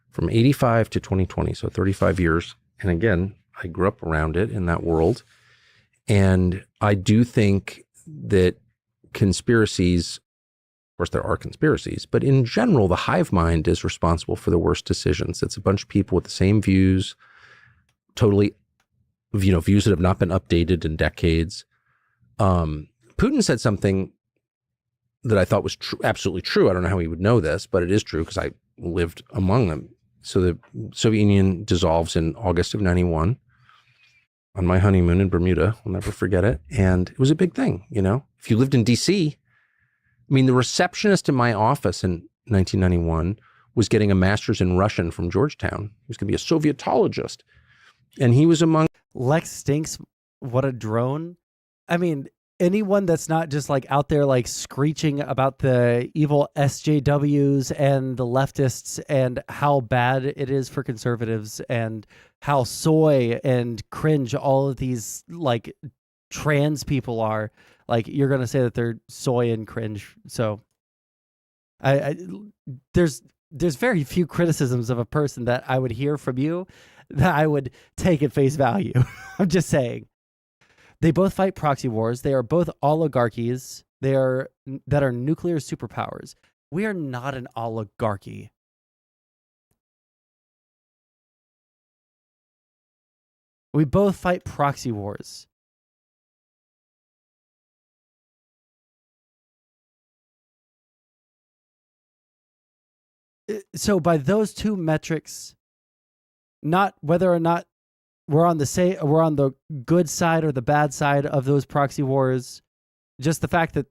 from 85 to 2020, so 35 years. And again, I grew up around it in that world. And I do think that conspiracies, of course, there are conspiracies, but in general, the hive mind is responsible for the worst decisions. It's a bunch of people with the same views, totally, views that have not been updated in decades. Putin said something that I thought was absolutely true. I don't know how he would know this, but it is true because I lived among them. So the Soviet Union dissolves in August of 91 on my honeymoon in Bermuda. I'll never forget it. And it was a big thing, If you lived in D.C., the receptionist in my office in 1991 was getting a master's in Russian from Georgetown. He was going to be a Sovietologist. And he was among... Lex stinks. What a drone. Anyone that's not just like out there like screeching about the evil SJWs and the leftists and how bad it is for conservatives and how soy and cringe all of these like trans people are, like you're going to say that they're soy and cringe. So there's very few criticisms of a person that I would hear from you that I would take at face value. I'm just saying. They both fight proxy wars. They are both oligarchies. That are nuclear superpowers. We are not an oligarchy. We both fight proxy wars. So by those two metrics, not whether or not we're on the good side or the bad side of those proxy wars, just the fact that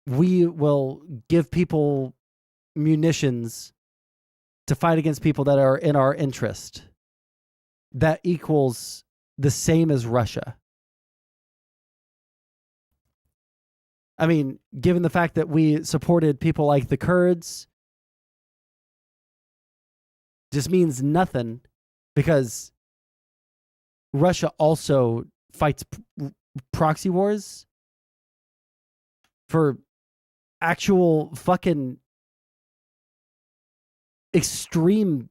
we will give people munitions to fight against people that are in our interest, that equals the same as Russia. Given the fact that we supported people like the Kurds, just means nothing, because Russia also fights proxy wars for actual fucking extreme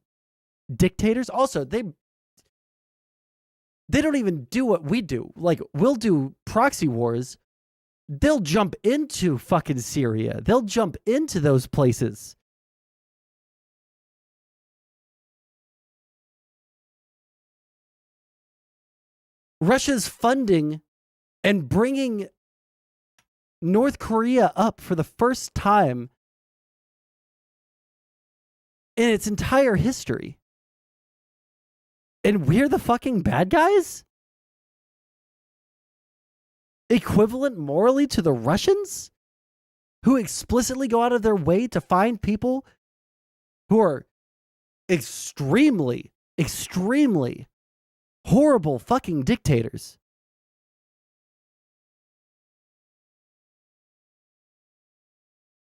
dictators. Also, they don't even do what we do. Like, we'll do proxy wars. They'll jump into fucking Syria. They'll jump into those places. Russia's funding and bringing North Korea up for the first time in its entire history. And we're the fucking bad guys? Equivalent morally to the Russians? Who explicitly go out of their way to find people who are extremely, extremely horrible fucking dictators.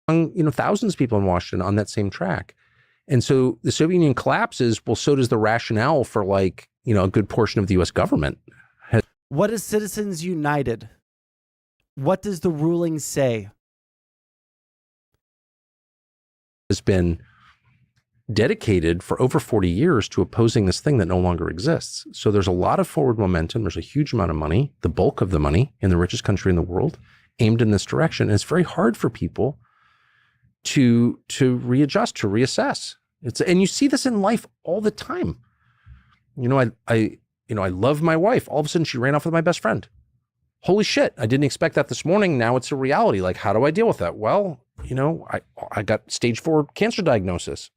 Thousands of people in Washington on that same track. And so the Soviet Union collapses. Well, so does the rationale for like, you know, a good portion of the U.S. government. What is Citizens United? What does the ruling say? Has been dedicated for over 40 years to opposing this thing that no longer exists. So there's a lot of forward momentum. There's a huge amount of money, the bulk of the money in the richest country in the world, aimed in this direction. And it's very hard for people to readjust, to reassess. And you see this in life all the time. You know, I love my wife. All of a sudden she ran off with my best friend. Holy shit. I didn't expect that this morning. Now it's a reality. Like, how do I deal with that? Well, you know, I got stage 4 cancer diagnosis.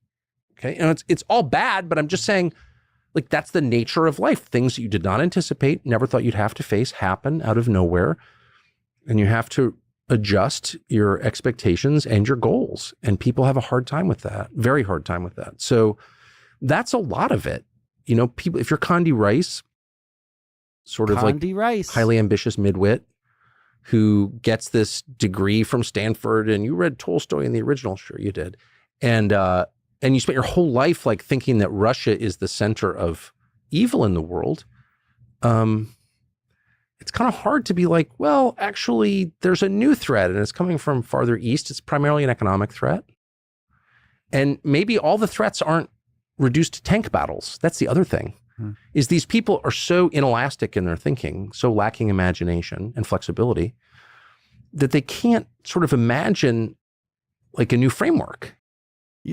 Okay. And it's all bad, but I'm just saying, like, that's the nature of life. Things that you did not anticipate, never thought you'd have to face, happen out of nowhere. And you have to adjust your expectations and your goals. And people have a hard time with that, very hard time with that. So that's a lot of it. You know, people, if you're Condi Rice, sort of Condi like Rice, highly ambitious midwit who gets this degree from Stanford, and you read Tolstoy in the original, sure you did. And you spent your whole life like thinking that Russia is the center of evil in the world. It's kind of hard to be like, well, actually, there's a new threat and it's coming from farther east. It's primarily an economic threat. And maybe all the threats aren't reduced to tank battles. That's the other thing, is these people are so inelastic in their thinking, so lacking imagination and flexibility, that they can't sort of imagine like a new framework.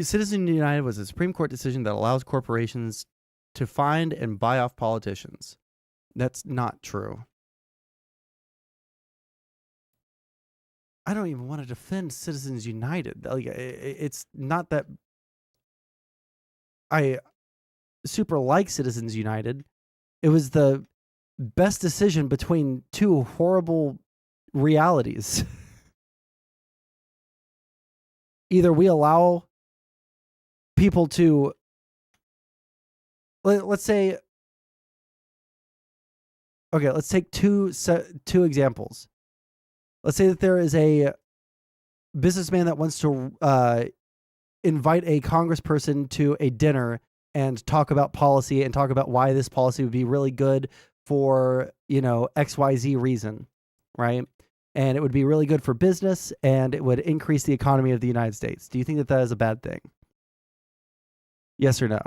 Citizens United was a Supreme Court decision that allows corporations to find and buy off politicians. That's not true. I don't even want to defend Citizens United. Like, it's not that I super like Citizens United. It was the best decision between two horrible realities. Either we allow people to, let's say, okay, let's take two examples. Let's say that there is a businessman that wants to invite a congressperson to a dinner and talk about policy and talk about why this policy would be really good for, you know, XYZ reason, right? And it would be really good for business and it would increase the economy of the United States. Do you think that that is a bad thing? Yes or no?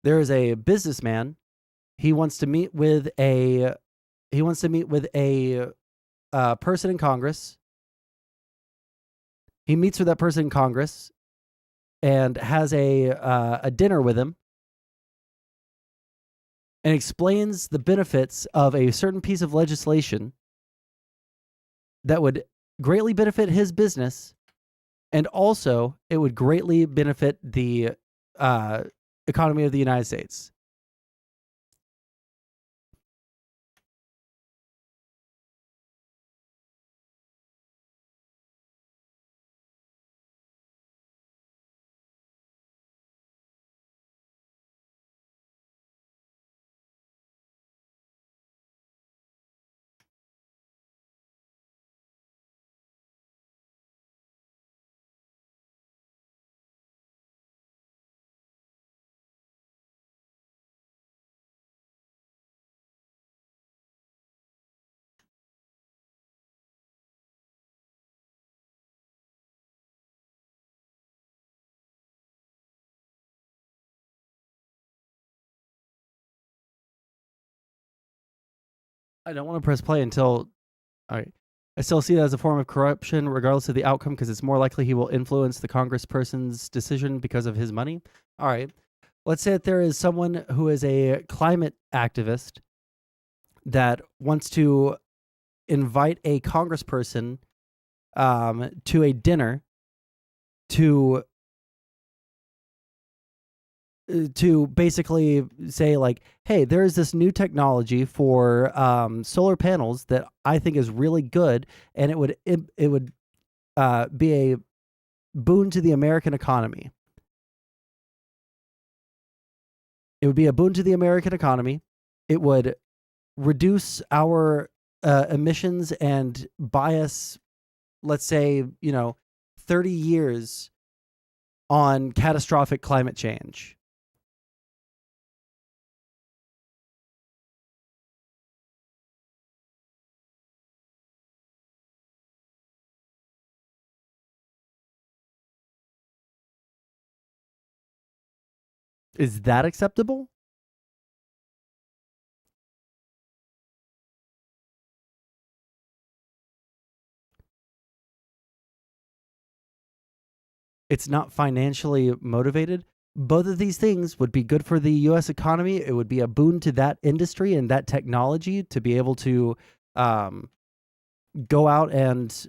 There is a businessman. He wants to meet with a person in Congress. He meets with that person in Congress and has a dinner with him and explains the benefits of a certain piece of legislation that would greatly benefit his business, and also it would greatly benefit the economy of the United States. I don't want to press play until, all right. I still see it as a form of corruption, regardless of the outcome, because it's more likely he will influence the congressperson's decision because of his money. All right. Let's say that there is someone who is a climate activist that wants to invite a congressperson to a dinner to basically say like, hey, there is this new technology for solar panels that I think is really good, and it would be a boon to the American economy. It would be a boon to the American economy. It would reduce our emissions and buy us, let's say, 30 years on catastrophic climate change. Is that acceptable? It's not financially motivated. Both of these things would be good for the U.S. economy. It would be a boon to that industry and that technology to be able to go out and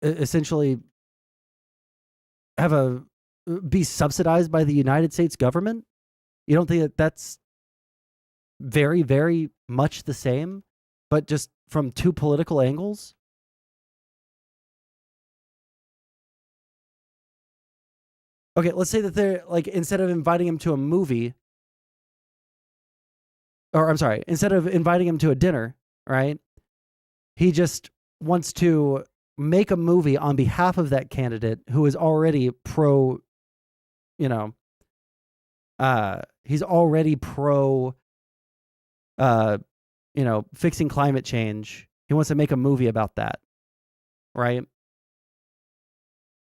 essentially be subsidized by the United States government. You don't think that that's very, very much the same, but just from two political angles? Okay, let's say that they're like, instead of inviting him to a movie, or I'm sorry, instead of inviting him to a dinner, right? He just wants to make a movie on behalf of that candidate who is already he's already pro, fixing climate change. He wants to make a movie about that, right?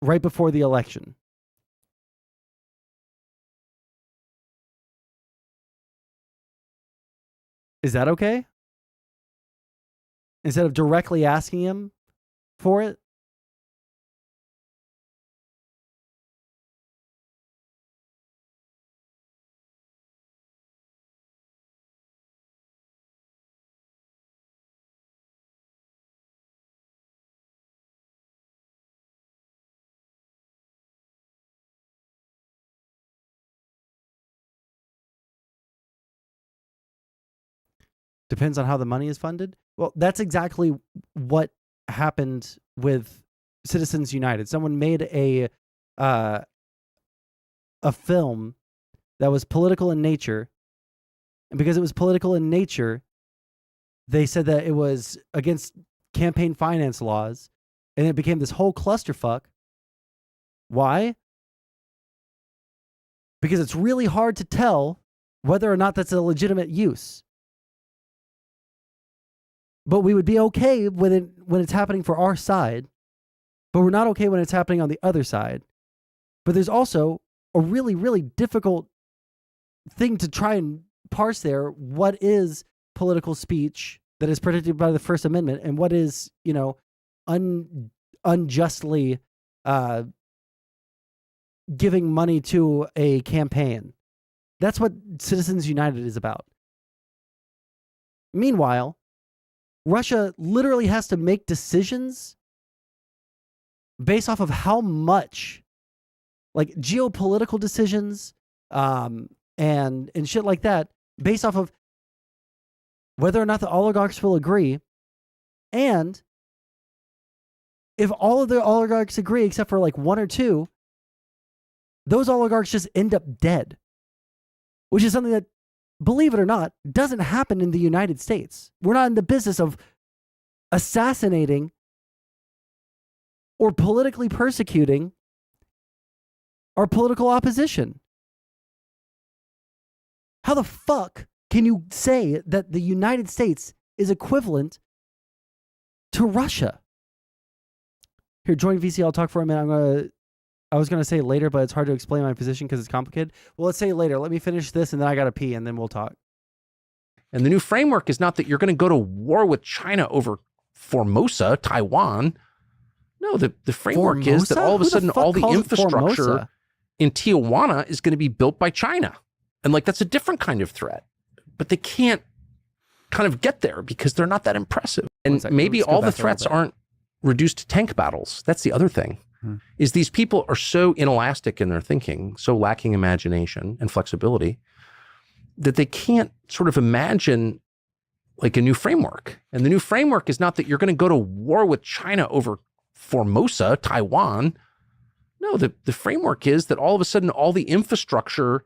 Right before the election. Is that okay? Instead of directly asking him for it? Depends on how the money is funded. Well, that's exactly what happened with Citizens United. Someone made a film that was political in nature, and because it was political in nature, they said that it was against campaign finance laws, and it became this whole clusterfuck. Why? Because it's really hard to tell whether or not that's a legitimate use. But we would be okay with it when it's happening for our side, but we're not okay when it's happening on the other side. But there's also a really, really difficult thing to try and parse there. What is political speech that is protected by the First Amendment, and what is, unjustly giving money to a campaign? That's what Citizens United is about. Meanwhile, Russia literally has to make decisions based off of how much, like geopolitical decisions, and shit like that, based off of whether or not the oligarchs will agree. And if all of the oligarchs agree except for like one or two, those oligarchs just end up dead, which is something that, believe it or not, doesn't happen in the United States. We're not in the business of assassinating or politically persecuting our political opposition. How the fuck can you say that the United States is equivalent to Russia? Here, join VC. I'll talk for a minute. I was going to say it later, but it's hard to explain my position because it's complicated. Well, let's say it later. Let me finish this, and then I got to pee, and then we'll talk. And the new framework is not that you're going to go to war with China over Formosa, Taiwan. No, the framework is that all of a sudden all the infrastructure in Tijuana is going to be built by China. And like, that's a different kind of threat. But they can't kind of get there because they're not that impressive. And maybe all the threats aren't reduced to tank battles. That's the other thing. Is these people are so inelastic in their thinking, so lacking imagination and flexibility, that they can't sort of imagine like a new framework. And the new framework is not that you're going to go to war with China over Formosa, Taiwan. No, the framework is that all of a sudden all the infrastructure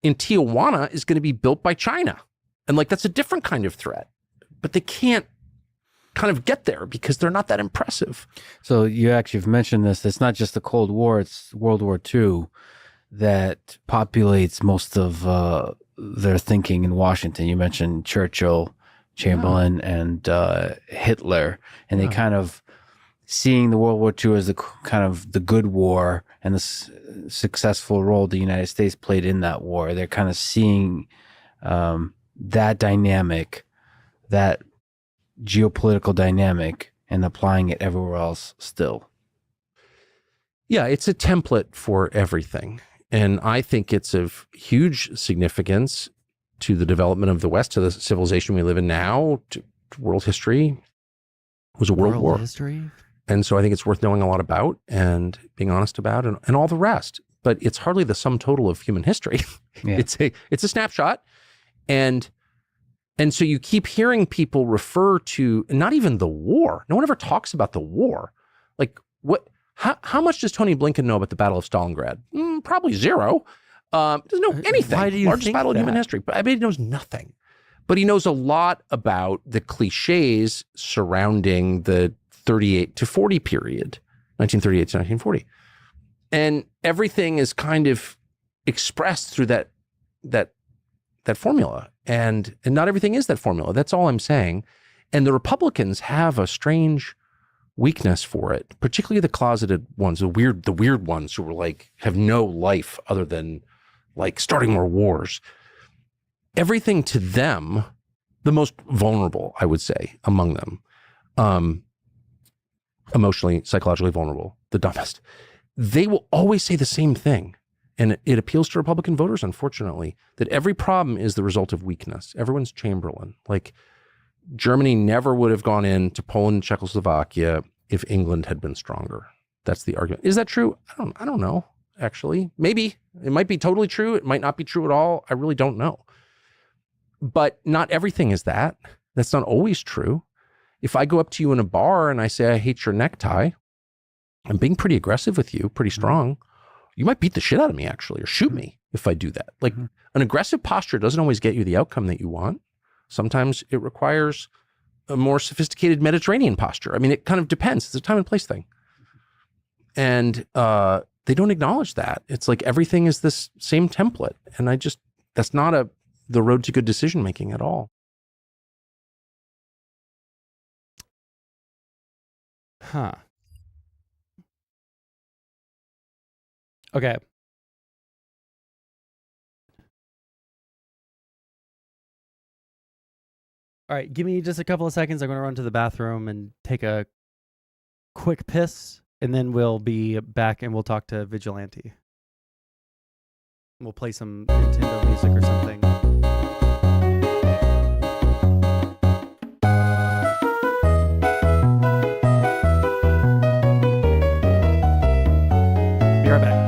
in Tijuana is going to be built by China. And like, that's a different kind of threat, but they can't kind of get there because they're not that impressive. So you've mentioned this. It's not just the Cold War, it's World War II that populates most of their thinking in Washington. You mentioned Churchill, Chamberlain, and Hitler, and they kind of seeing the World War II as the kind of the good war and the successful role the United States played in that war. They're kind of seeing that dynamic, that geopolitical dynamic, and applying it everywhere else still. Yeah, it's a template for everything. And I think it's of huge significance to the development of the West, to the civilization we live in now, to world history. It was a world war. History? And so I think it's worth knowing a lot about and being honest about and all the rest. But it's hardly the sum total of human history. Yeah. It's a snapshot. And so you keep hearing people refer to not even the war. No one ever talks about the war. Like how much does Tony Blinken know about the Battle of Stalingrad? Probably zero. Doesn't know anything. Why do you Largest think battle in human that? history. But I bet he knows nothing. But he knows a lot about the cliches surrounding the 38 to 40 period, 1938 to 1940. And everything is kind of expressed through that formula. And not everything is that formula. That's all I'm saying. And the Republicans have a strange weakness for it, particularly the closeted ones, the weird ones who were like, have no life other than like starting more wars. Everything to them, the most vulnerable, I would say, among them, emotionally, psychologically vulnerable, the dumbest, they will always say the same thing. And it appeals to Republican voters, unfortunately, that every problem is the result of weakness. Everyone's Chamberlain. Like, Germany never would have gone into Poland and Czechoslovakia if England had been stronger. That's the argument. Is that true? I don't know, actually. Maybe. It might be totally true. It might not be true at all. I really don't know. But not everything is that. That's not always true. If I go up to you in a bar and I say, I hate your necktie, I'm being pretty aggressive with you, pretty strong. You might beat the shit out of me, actually, or shoot me if I do that. Like, an aggressive posture doesn't always get you the outcome that you want. Sometimes it requires a more sophisticated Mediterranean posture. I mean, it kind of depends. It's a time and place thing. And they don't acknowledge that. It's like everything is this same template. And that's not the road to good decision-making at all. Huh. Okay. All right, give me just a couple of seconds. I'm going to run to the bathroom and take a quick piss, and then we'll be back and we'll talk to Vigilante. We'll play some Nintendo music or something. Be right back.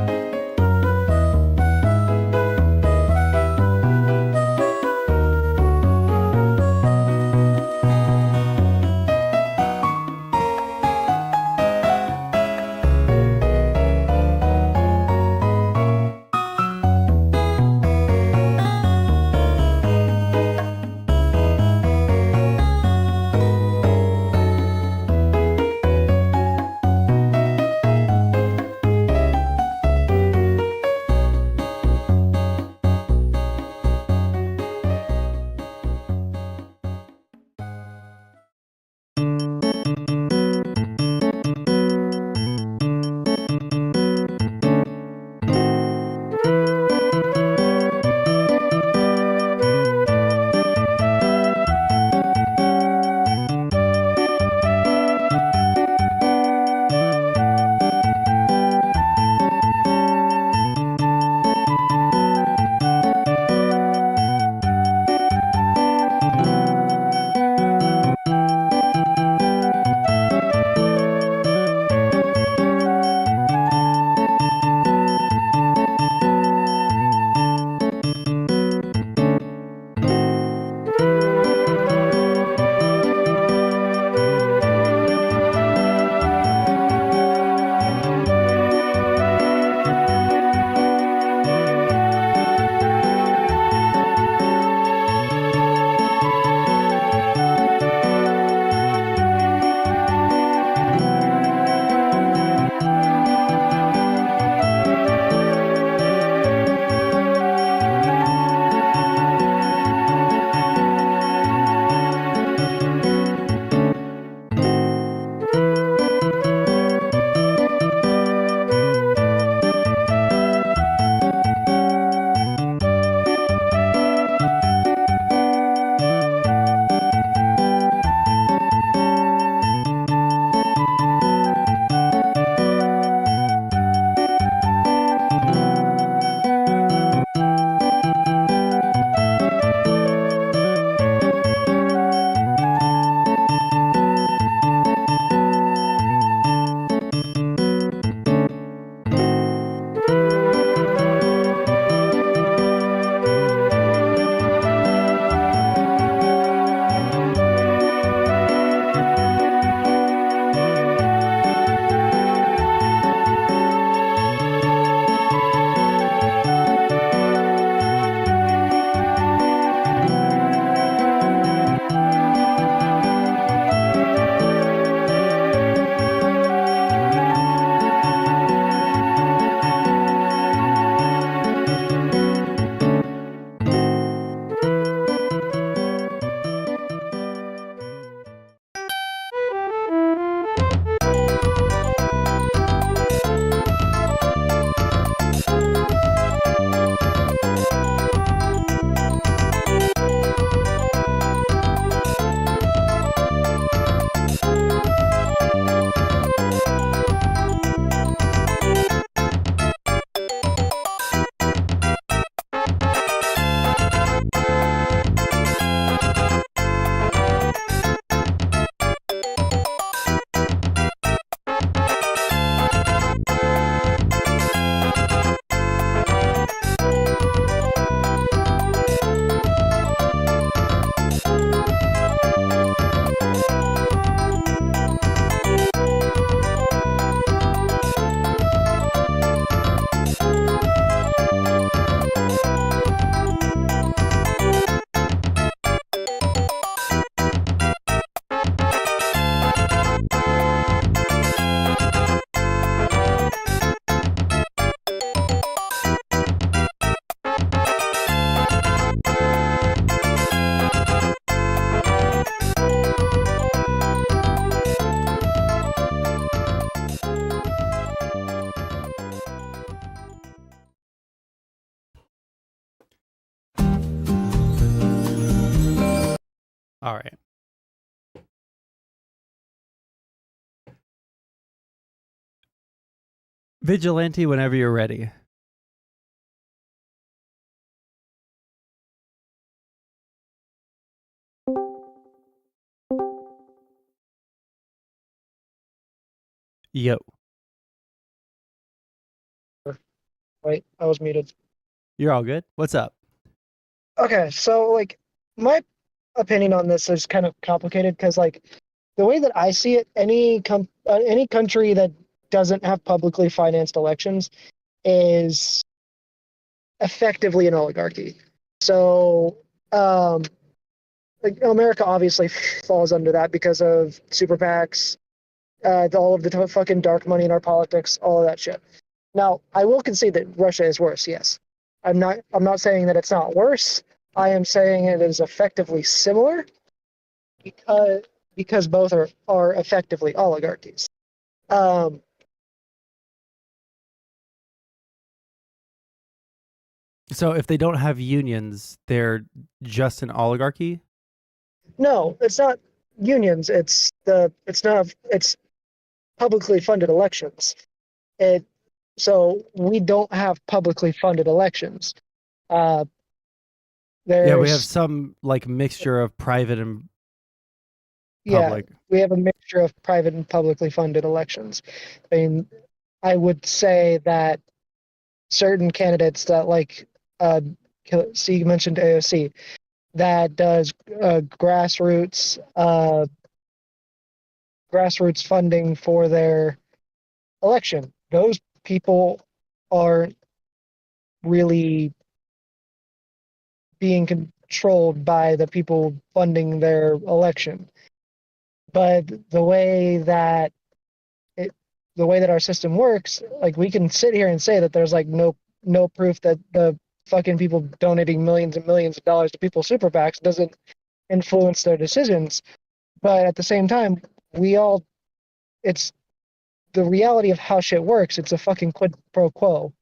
All right. Vigilante, whenever you're ready. Yo. Wait, I was muted. You're all good? What's up? Okay, so like my opinion on this is kind of complicated because like the way that I see it, any country that doesn't have publicly financed elections is effectively an oligarchy. So like America obviously falls under that because of super PACs, all of the fucking dark money in our politics, all of that shit. Now, I will concede that Russia is worse. Yes, I'm not saying that it's not worse. I am saying it is effectively similar because both are effectively oligarchies. So if they don't have unions, they're just an oligarchy? No, it's not unions. It's publicly funded elections. So we don't have publicly funded elections. Yeah, we have There's some like mixture of private and yeah, public. we have a mixture of private and publicly funded elections. I mean, I would say that certain candidates that so you mentioned AOC, that does grassroots funding for their election. Those people aren't really being controlled by the people funding their election. But the way that our system works, like we can sit here and say that there's like no proof that the fucking people donating millions and millions of dollars to people's super PACs doesn't influence their decisions. But at the same time, it's the reality of how shit works. It's a fucking quid pro quo.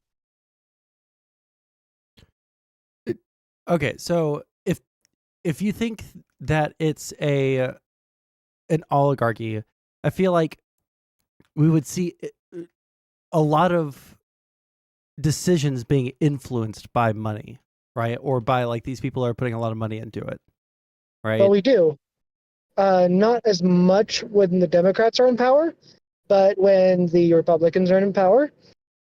Okay, so if you think that it's an oligarchy, I feel like we would see a lot of decisions being influenced by money, right? Or by like these people are putting a lot of money into it, right? Well, we do. Not as much when the Democrats are in power, but when the Republicans are in power,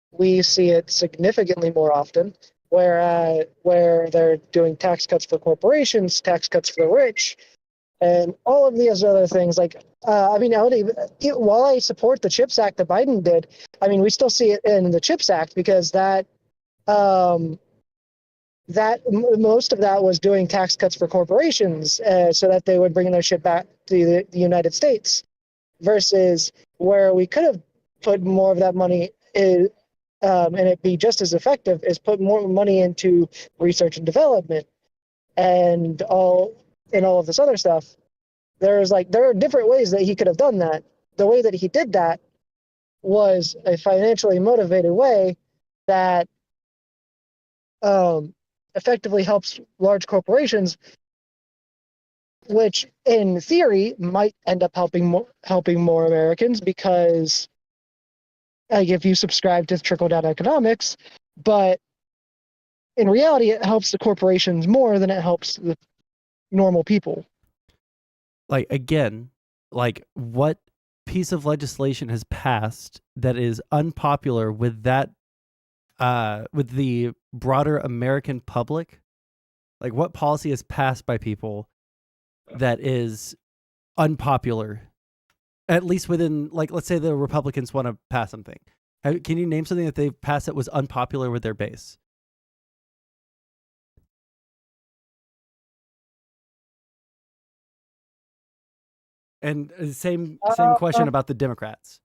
we see it significantly more often. Where they're doing tax cuts for corporations, tax cuts for the rich, and all of these other things. Like, I mean, while I support the CHIPS Act that Biden did, I mean, we still see it in the CHIPS Act because most of that was doing tax cuts for corporations so that they would bring their shit back to the United States, versus where we could have put more of that money in, and it be just as effective, is put more money into research and development and all of this other stuff. There are different ways that he could have done that. The way that he did that was a financially motivated way that effectively helps large corporations, which in theory might end up helping more Americans because like if you subscribe to trickle down economics, but in reality it helps the corporations more than it helps the normal people. Like again, like what piece of legislation has passed that is unpopular with that with the broader American public? Like what policy is passed by people that is unpopular, at least within, like, let's say the Republicans want to pass something. Can you name something that they've passed that was unpopular with their base? And same question about the Democrats.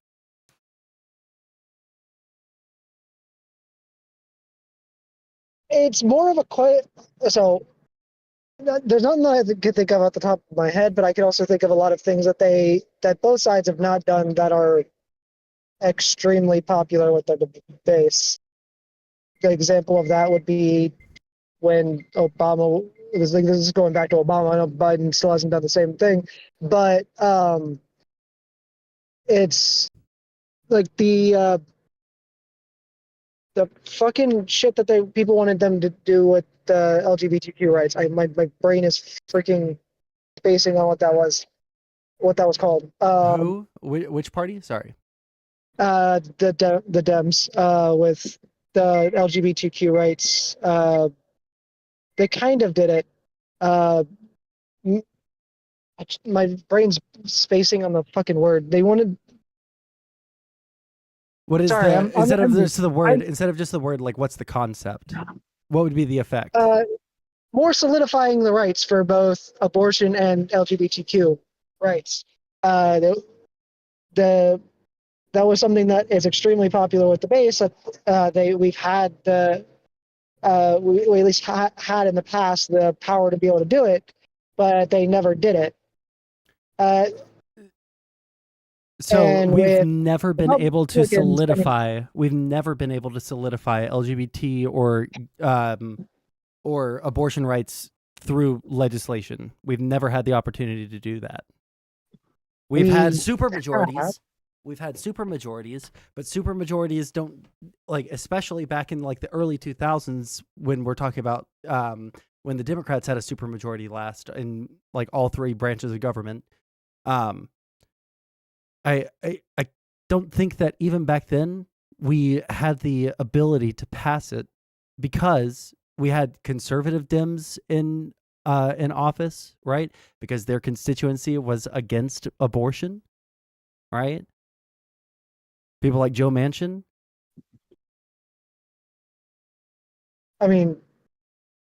It's more of so there's nothing that I could think of at the top of my head, but I could also think of a lot of things that both sides have not done that are extremely popular with their base. The example of that would be when Obama this is going back to Obama. I know Biden still hasn't done the same thing, but it's like the fucking shit that people wanted them to do with the LGBTQ rights. My brain is freaking spacing on what that was called. Who? Which party? Sorry. The Dems with the LGBTQ rights. They kind of did it. My brain's spacing on the fucking word. They wanted. What is Sorry, instead of just the word, like what's the concept? What would be the effect? More solidifying the rights for both abortion and LGBTQ rights. That was something that is extremely popular with the base. We've had we at least had in the past the power to be able to do it, but they never did it. So we've never been able to solidify. We've never been able to solidify LGBT or abortion rights through legislation. We've never had the opportunity to do that. We've had supermajorities. We've had supermajorities, but supermajorities don't, like, especially back in like the early 2000s when we're talking about when the Democrats had a supermajority last in like all three branches of government. I don't think that even back then we had the ability to pass it because we had conservative Dems in office, right? Because their constituency was against abortion, right? People like Joe Manchin. I mean,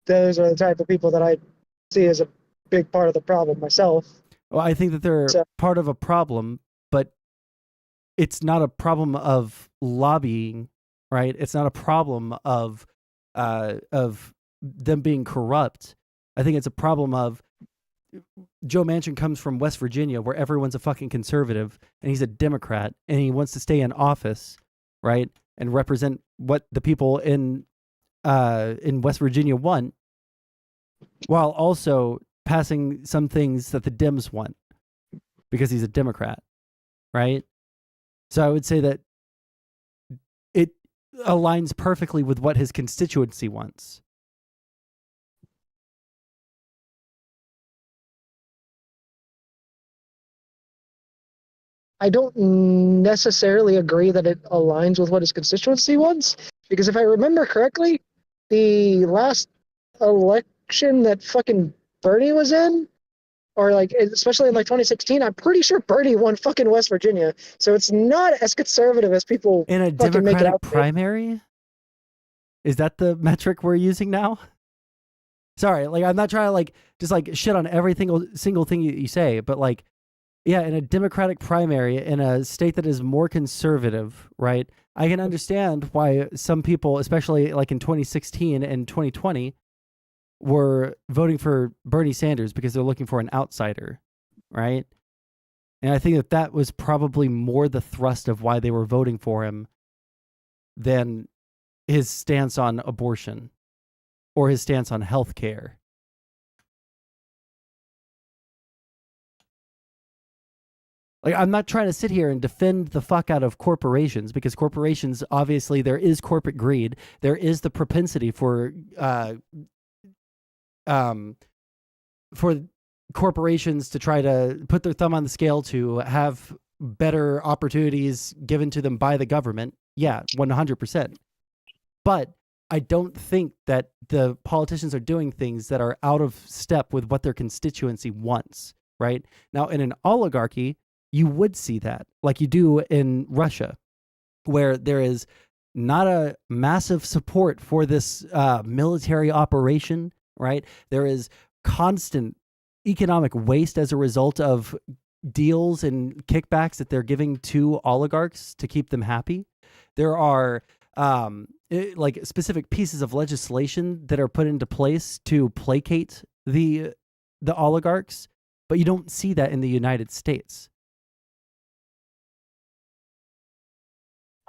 those are the type of people that I see as a big part of the problem myself. Well, I think that they're part of a problem, but it's not a problem of lobbying, right? It's not a problem of them being corrupt. I think it's a problem of Joe Manchin comes from West Virginia, where everyone's a fucking conservative, and he's a Democrat, and he wants to stay in office, right, and represent what the people in West Virginia want, while also passing some things that the Dems want, because he's a Democrat, right? So I would say that it aligns perfectly with what his constituency wants. I don't necessarily agree that it aligns with what his constituency wants, because if I remember correctly, the last election that fucking Bernie was in, or like especially in like 2016, I'm pretty sure Bernie won fucking West Virginia. So it's not as conservative as people in a fucking make it Democratic out. primary. Is that the metric we're using now? Sorry, like I'm not trying to like just like shit on every single thing you say, but like, yeah, in a Democratic primary in a state that is more conservative, right? I can understand why some people, especially like in 2016 and 2020, were voting for Bernie Sanders because they're looking for an outsider, right? And I think that was probably more the thrust of why they were voting for him than his stance on abortion or his stance on health care. Like, I'm not trying to sit here and defend the fuck out of corporations, because corporations, obviously, there is corporate greed. There is the propensity for corporations to try to put their thumb on the scale to have better opportunities given to them by the government. Yeah, 100%. But I don't think that the politicians are doing things that are out of step with what their constituency wants, right? Now, in an oligarchy, you would see that, like you do in Russia, where there is not a massive support for this military operation, right? There is constant economic waste as a result of deals and kickbacks that they're giving to oligarchs to keep them happy. There are like specific pieces of legislation that are put into place to placate the oligarchs, but you don't see that in the United States.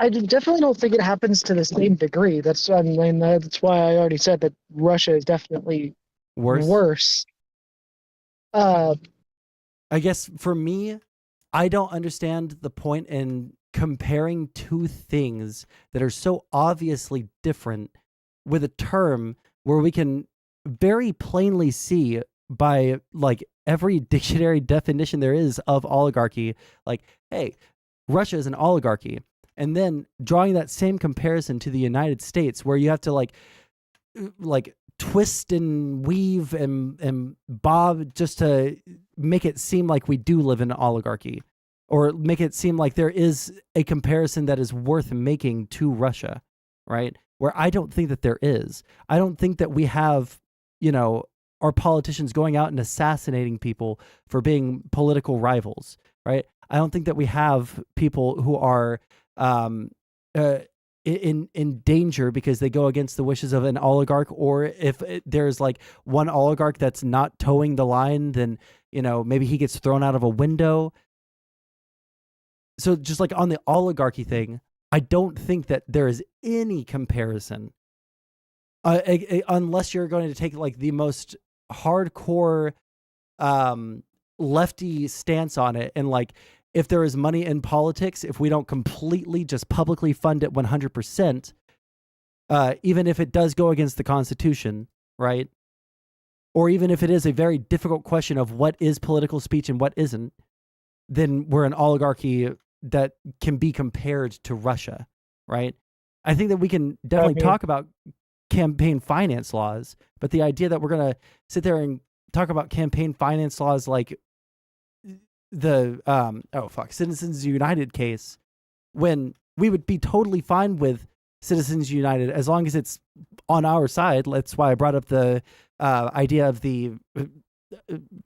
I definitely don't think it happens to the same degree. That's why I already said that Russia is definitely worse. I guess for me, I don't understand the point in comparing two things that are so obviously different with a term where we can very plainly see by like every dictionary definition there is of oligarchy, like, hey, Russia is an oligarchy. And then drawing that same comparison to the United States, where you have to like twist and weave and bob just to make it seem like we do live in an oligarchy, or make it seem like there is a comparison that is worth making to Russia, right? Where I don't think that there is. I don't think that we have, our politicians going out and assassinating people for being political rivals, right? I don't think that we have people who are in danger because they go against the wishes of an oligarch, or if there's like one oligarch that's not towing the line, then maybe he gets thrown out of a window. So just like on the oligarchy thing, I don't think that there is any comparison unless you're going to take like the most hardcore lefty stance on it, and like, if there is money in politics, if we don't completely just publicly fund it 100%, even if it does go against the Constitution, right? Or even if it is a very difficult question of what is political speech and what isn't, then we're an oligarchy that can be compared to Russia, right? I think that we can definitely talk about campaign finance laws, but the idea that we're going to sit there and talk about campaign finance laws like the Citizens United case, when we would be totally fine with Citizens United as long as it's on our side. That's why I brought up the idea of the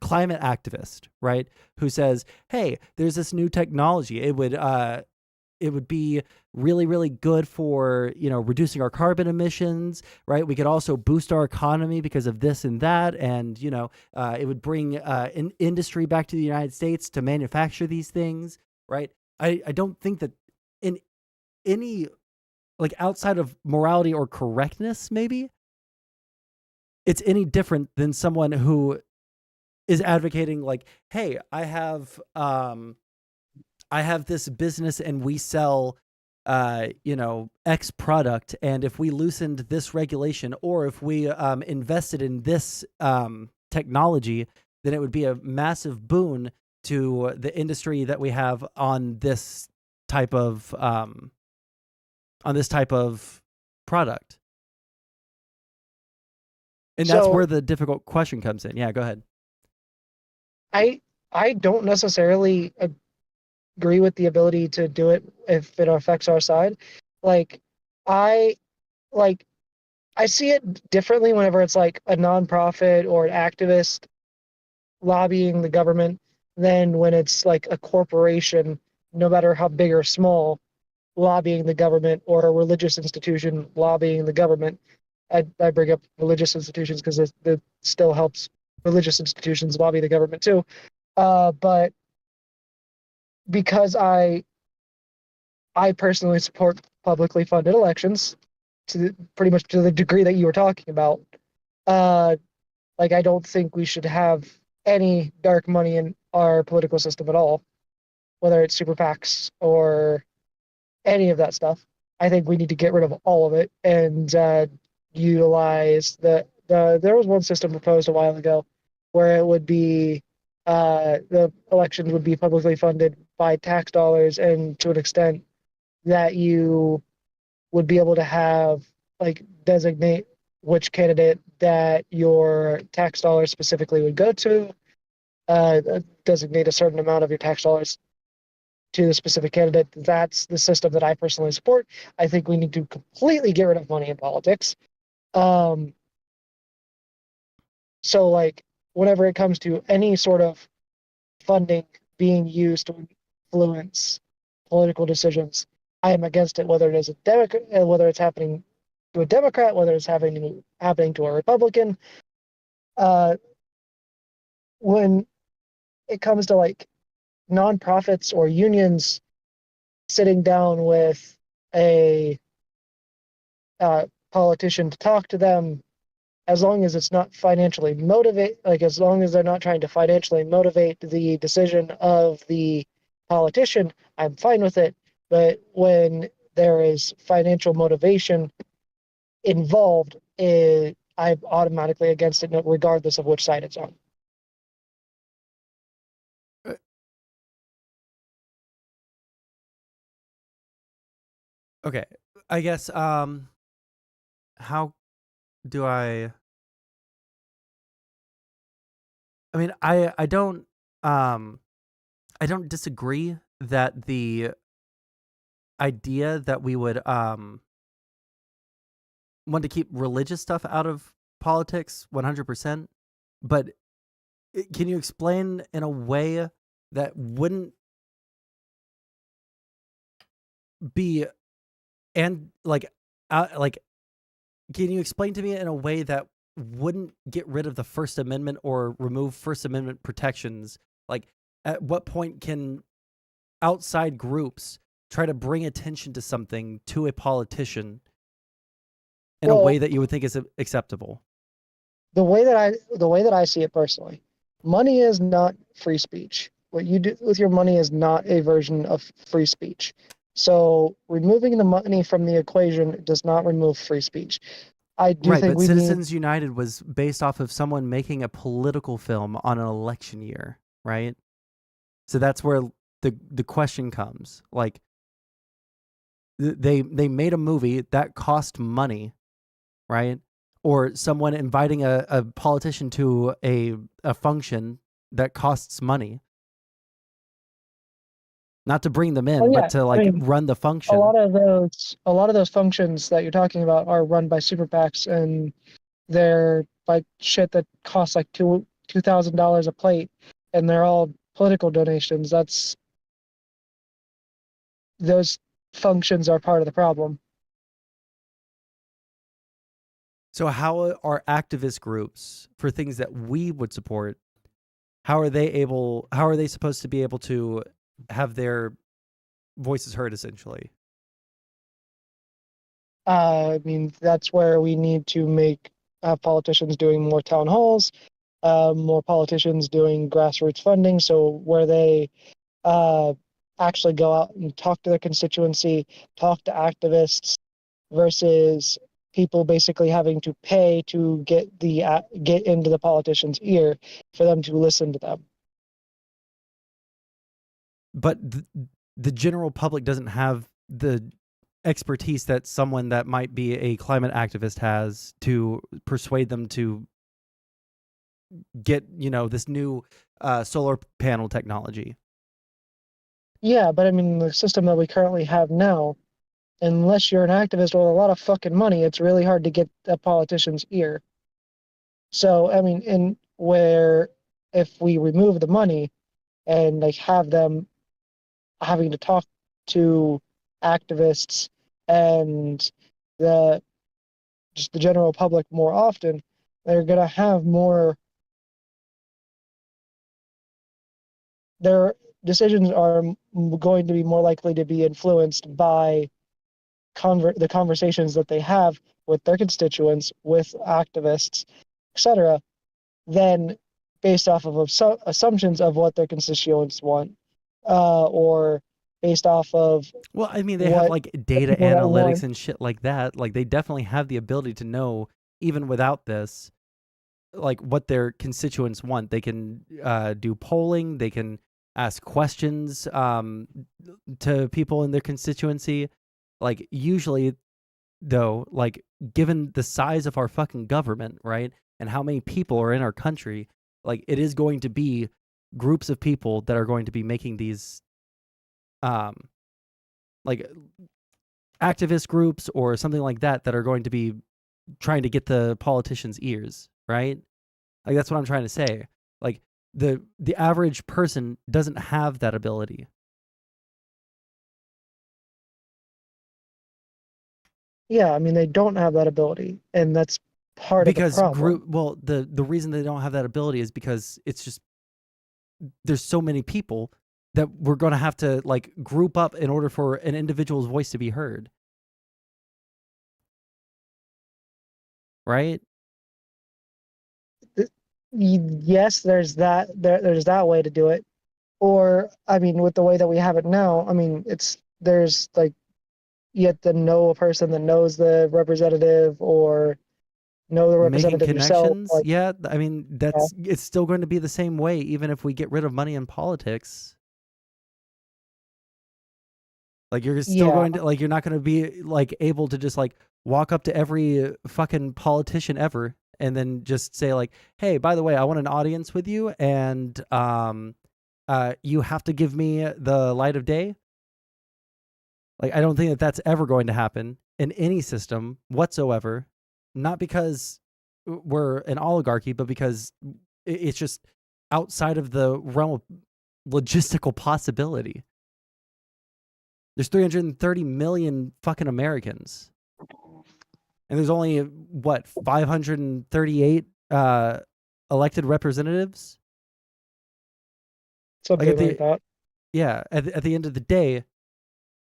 climate activist, right? Who says, hey, there's this new technology. It would be really, really good for, reducing our carbon emissions, right? We could also boost our economy because of this and that. And, it would bring an industry back to the United States to manufacture these things, right? I don't think that in any, like, outside of morality or correctness, maybe, it's any different than someone who is advocating like, hey, I have this business and we sell, X product. And if we loosened this regulation, or if we invested in this technology, then it would be a massive boon to the industry that we have on this type of product. And that's where the difficult question comes in. Yeah, go ahead. I don't necessarily agree with the ability to do it if it affects our side. I see it differently whenever it's like a nonprofit or an activist lobbying the government than when it's like a corporation, no matter how big or small, lobbying the government, or a religious institution lobbying the government. I bring up religious institutions because it still helps religious institutions lobby the government too. But because I personally support publicly funded elections pretty much to the degree that you were talking about, I don't think we should have any dark money in our political system at all, whether it's super PACs or any of that stuff. I think we need to get rid of all of it and utilize there was one system proposed a while ago where it would be the elections would be publicly funded by tax dollars, and to an extent that you would be able to have designate which candidate that your tax dollars specifically would go to, designate a certain amount of your tax dollars to the specific candidate. That's the system that I personally support. I think we need to completely get rid of money in politics. So whenever it comes to any sort of funding being used to influence political decisions, I am against it, whether it is a Democrat, whether it's happening to a Democrat, whether it's happening to a Republican. When it comes to nonprofits or unions sitting down with a politician to talk to them, as long as it's not financially motivate, like as long as they're not trying to financially motivate the decision of the politician, I'm fine with it. But when there is financial motivation involved, I'm automatically against it, regardless of which side it's on. Okay, I guess how do I mean I don't disagree that the idea that we would want to keep religious stuff out of politics 100%, but can you explain in a way that wouldn't be and like can you explain to me in a way that wouldn't get rid of the First Amendment or remove First Amendment protections? Like, at what point can outside groups try to bring attention to something to a politician in a way that you would think is acceptable? The way that I see it personally, money is not free speech. What you do with your money is not a version of free speech. So removing the money from the equation does not remove free speech. I do Right, think but we Citizens United was based off of someone making a political film on an election year, right? So that's where the question comes. Like, they made a movie that cost money, right? Or someone inviting a politician to a function that costs money. Not to bring them in, but to run the function. A lot of those functions that you're talking about are run by super PACs, and they're like shit that costs like $2,000 a plate, and they're all political donations. Those functions are part of the problem. So how are activist groups for things that we would support? How are they supposed to be able to have their voices heard, essentially? I mean, that's where we need to make politicians doing more town halls, more politicians doing grassroots funding, so where they actually go out and talk to their constituency, talk to activists, versus people basically having to pay to get into the politician's ear for them to listen to them. But the general public doesn't have the expertise that someone that might be a climate activist has to persuade them to get, this new solar panel technology. Yeah, but I mean, the system that we currently have now, unless you're an activist with a lot of fucking money, it's really hard to get a politician's ear. So, I mean, if we remove the money and have them having to talk to activists and the general public more often, they're going to have more. Their decisions are going to be more likely to be influenced by the conversations that they have with their constituents, with activists, etc., than based off of assumptions of what their constituents want, or based off of. Well, I mean, they have data analytics and shit like that. Like, they definitely have the ability to know, even without this, what their constituents want. They can do polling. They can ask questions to people in their constituency. Usually, though, given the size of our fucking government, right, and how many people are in our country, it is going to be groups of people that are going to be making these activist groups or something like that are going to be trying to get the politicians' ears, right? That's what I'm trying to say. The average person doesn't have that ability. Yeah, I mean, they don't have that ability, and that's part of the problem. The reason they don't have that ability is because it's just there's so many people that we're going to have to group up in order for an individual's voice to be heard. Right? yes, there's that. There's that way to do it. Or, I mean, with the way that we have it now, I mean, there's like, you have to know a person that knows the representative or know the Making representative yourself. connections, Like, yeah. I mean, it's still going to be the same way, even if we get rid of money in politics. Like you're still Yeah. going to like you're not going to be like able to just like walk up to every fucking politician ever and then just say like, "Hey, by the way, I want an audience with you, and you have to give me the light of day." Like I don't think that that's ever going to happen in any system whatsoever. Not because we're an oligarchy, but because it's just outside of the realm of logistical possibility. There's 330 million fucking Americans. And there's only, what, 538 elected representatives? Something like that. Yeah, at the end of the day,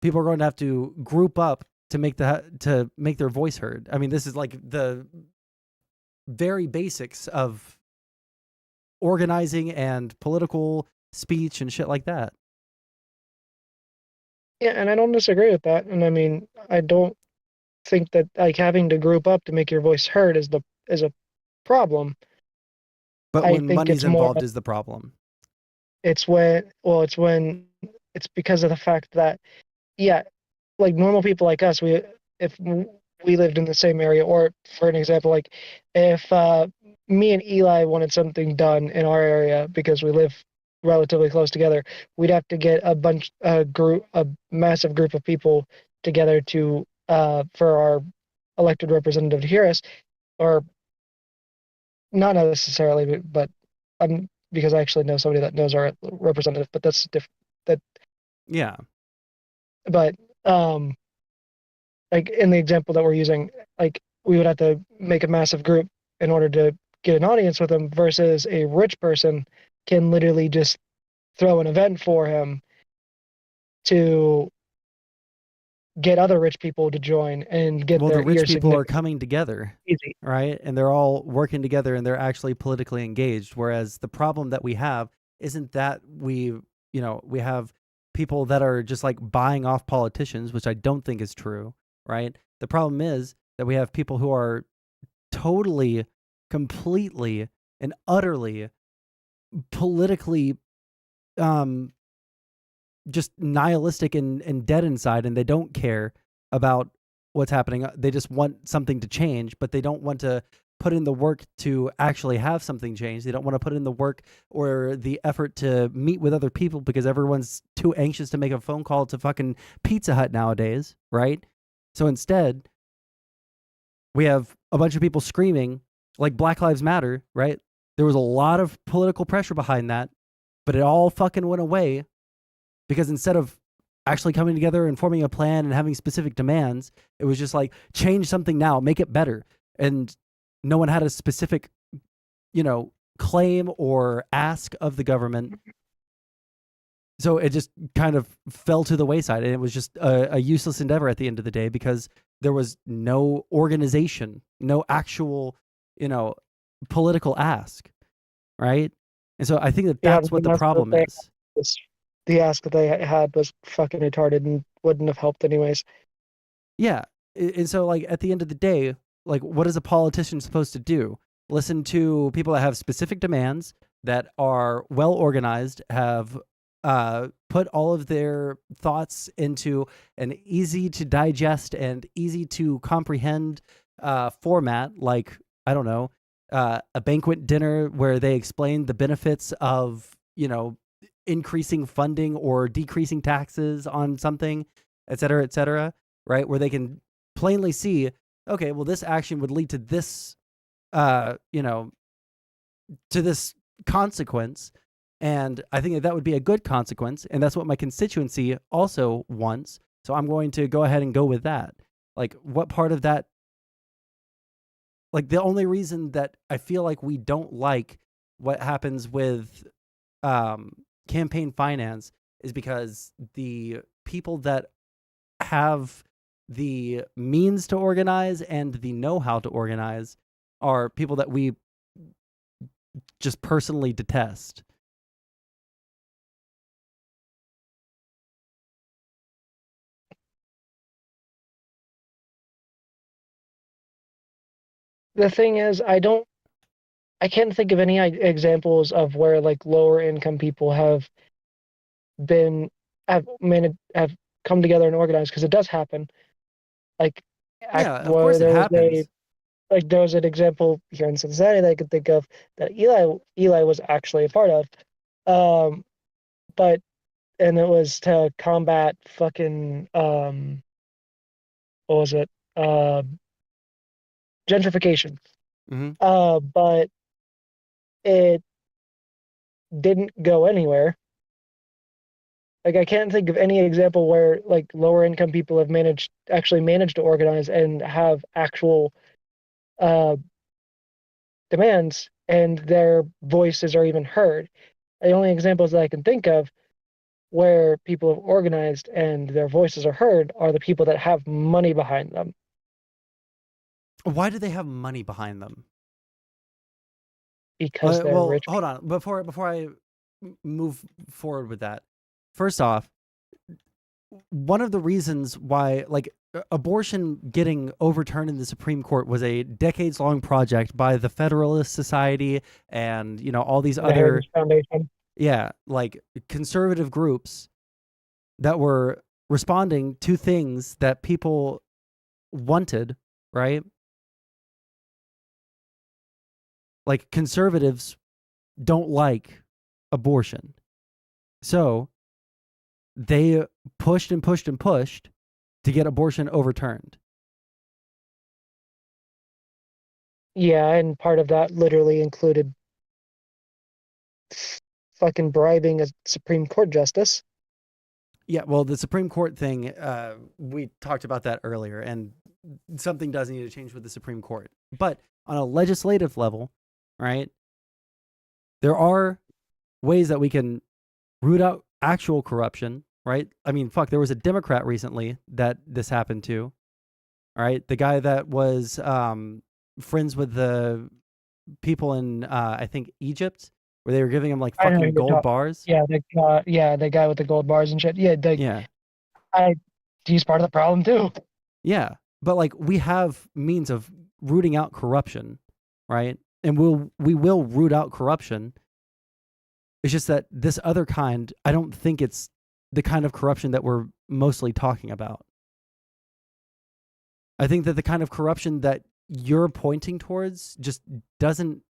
people are going to have to group up to make their voice heard. I mean, this is like the very basics of organizing and political speech and shit like that. Yeah, and I don't disagree with that. And I mean, I don't think that like having to group up to make your voice heard is a problem. But I when think money's it's more involved is the problem. it's because of the fact that, yeah, like normal people like us, if we lived in the same area, or for an example, like if me and Eli wanted something done in our area because we live relatively close together, we'd have to get a massive group of people together to for our elected representative to hear us, or not necessarily, but because I actually know somebody that knows our representative, but that's different. Yeah. But like in the example that we're using, like we would have to make a massive group in order to get an audience with him, versus a rich person can literally just throw an event for him to get other rich people to join and get Well, their the rich ears people are coming together, easy. right? And they're all working together and they're actually politically engaged. Whereas the problem that we have isn't that we have people that are just like buying off politicians, which I don't think is true, right? The problem is that we have people who are totally, completely, and utterly politically just nihilistic and dead inside, and they don't care about what's happening. They just want something to change, but they don't want to put in the work to actually have something change. They don't want to put in the work or the effort to meet with other people because everyone's too anxious to make a phone call to fucking Pizza Hut nowadays, right? So instead, we have a bunch of people screaming like Black Lives Matter, right? There was a lot of political pressure behind that, but it all fucking went away because instead of actually coming together and forming a plan and having specific demands, it was just like, change something now, make it better. And no one had a specific, claim or ask of the government. So it just kind of fell to the wayside, and it was just a useless endeavor at the end of the day because there was no organization, no actual, political ask, right? And so I think that that's what the problem is. The ask that they had was fucking retarded and wouldn't have helped anyways. Yeah. And so, like, at the end of the day, like, what is a politician supposed to do? Listen to people that have specific demands, that are well organized, have put all of their thoughts into an easy to digest and easy to comprehend format, like, I don't know, a banquet dinner where they explain the benefits of, increasing funding or decreasing taxes on something, et cetera, right? Where they can plainly see, okay, well, this action would lead to this, to this consequence. And I think that would be a good consequence. And that's what my constituency also wants. So I'm going to go ahead and go with that. Like, what part of that? Like, the only reason that I feel like we don't like what happens with campaign finance is because the people that have the means to organize and the know-how to organize are people that we just personally detest. The thing is, I can't think of any examples of where like lower income people have come together and organized, because it does happen. Like, Yeah, of where course it there was happens. there was an example here in Cincinnati that I could think of that Eli was actually a part of, but and it was to combat fucking what was it, gentrification. But it didn't go anywhere. Like, I can't think of any example where like lower income people have actually managed to organize and have actual demands, and their voices are even heard. The only examples that I can think of where people have organized and their voices are heard are the people that have money behind them. Why do they have money behind them? Because they're well, rich. hold on. Before I move forward with that, first off, one of the reasons why like abortion getting overturned in the Supreme Court was a decades-long project by the Federalist Society and, you know, all these The other Heritage Foundation. yeah, like conservative groups that were responding to things that people wanted, right? Like, conservatives don't like abortion. So they pushed and pushed and pushed to get abortion overturned. Yeah, and part of that literally included fucking bribing a Supreme Court justice. Yeah, well, the Supreme Court thing, we talked about that earlier, and something does need to change with the Supreme Court. But on a legislative level, right, there are ways that we can root out actual corruption, right? I mean, fuck, there was a Democrat recently that this happened to, all right? The guy that was friends with the people in, I think, Egypt, where they were giving him like I know fucking you're gold bars. Yeah, the guy with the gold bars and shit. Yeah, Yeah. He's part of the problem too. Yeah, but like we have means of rooting out corruption, right? And we will root out corruption. It's just that this other kind, I don't think it's the kind of corruption that we're mostly talking about. I think that the kind of corruption that you're pointing towards just doesn't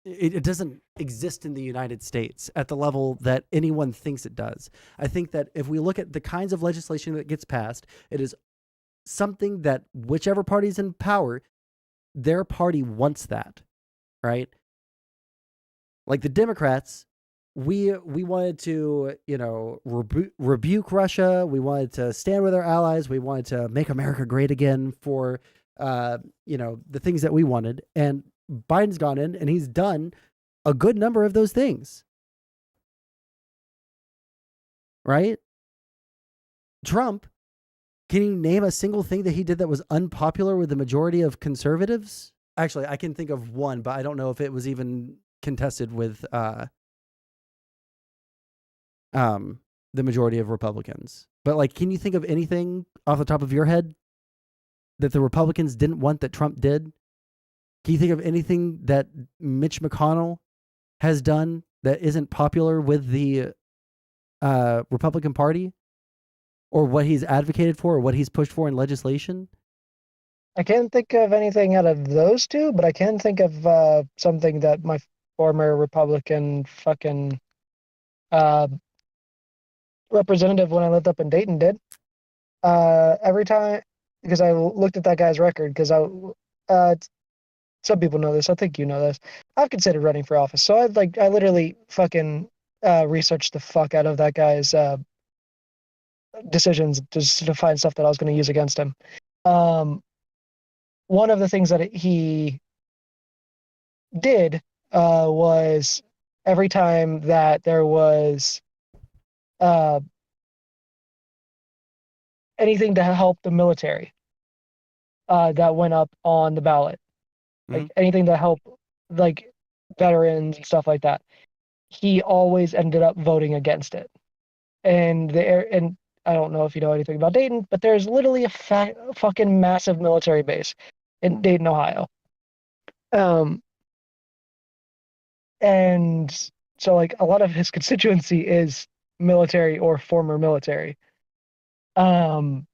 exist in the United States at the level that anyone thinks it does. I think that if we look at the kinds of legislation that gets passed, it is something that whichever party's in power, their party wants that, right? Like the Democrats, we wanted to, you know, rebuke Russia. We wanted to stand with our allies. We wanted to make America great again for, you know, the things that we wanted. And Biden's gone in and he's done a good number of those things. Right? Trump, can you name a single thing that he did that was unpopular with the majority of conservatives? Actually, I can think of one, but I don't know if it was even contested with the majority of Republicans. But like, can you think of anything off the top of your head that the Republicans didn't want that Trump did? Can you think of anything that Mitch McConnell has done that isn't popular with the Republican Party, or what he's advocated for, or what he's pushed for in legislation? I can't think of anything out of those two, but I can think of something that my former Republican fucking representative when I lived up in Dayton did. Every time, because I looked at that guy's record, because some people know this, I think you know this. I've considered running for office, so I literally fucking researched the fuck out of that guy's decisions just to find stuff that I was going to use against him. One of the things that he did was every time that there was anything to help the military that went up on the ballot, like anything to help, like veterans and stuff like that. He always ended up voting against it. And I don't know if you know anything about Dayton, but there's literally a fucking massive military base in Dayton, Ohio. And so like a lot of his constituency is military or former military. And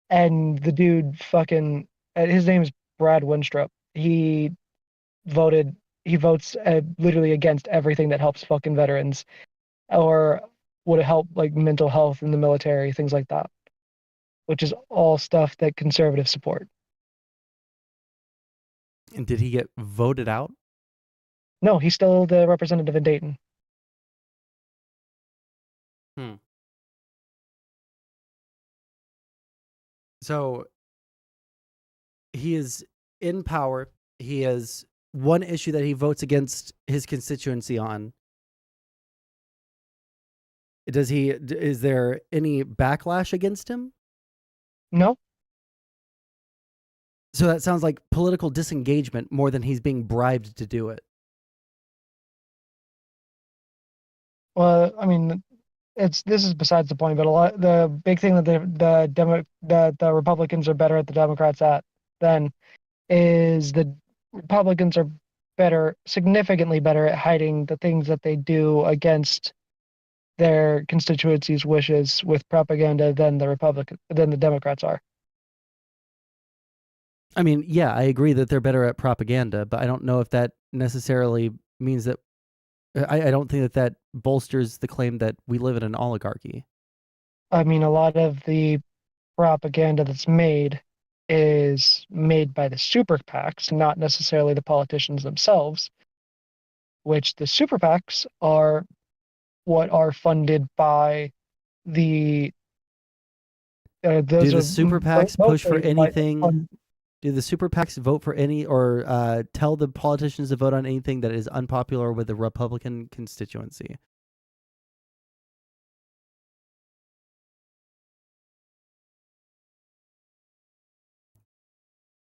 the dude fucking, his name is Brad Winstrup. He votes literally against everything that helps fucking veterans or would help like mental health in the military, things like that, which is all stuff that conservatives support. And did he get voted out? No, he's still the representative in Dayton. So he is in power. He has one issue that he votes against his constituency on. Is there any backlash against him? No. So that sounds like political disengagement more than he's being bribed to do it. Well, I mean, this is besides the point, but the big thing that the Republicans are better at the Democrats at then is the Republicans are significantly better at hiding the things that they do against their constituencies' wishes with propaganda than the Democrats are. I mean, yeah, I agree that they're better at propaganda, but I don't know if that necessarily means that. I don't think that bolsters the claim that we live in an oligarchy. I mean, a lot of the propaganda that's made is made by the super PACs, not necessarily the politicians themselves, which the super PACs are what are funded by the Do the super PACs push for anything? Do the super PACs vote for any or tell the politicians to vote on anything that is unpopular with the Republican constituency?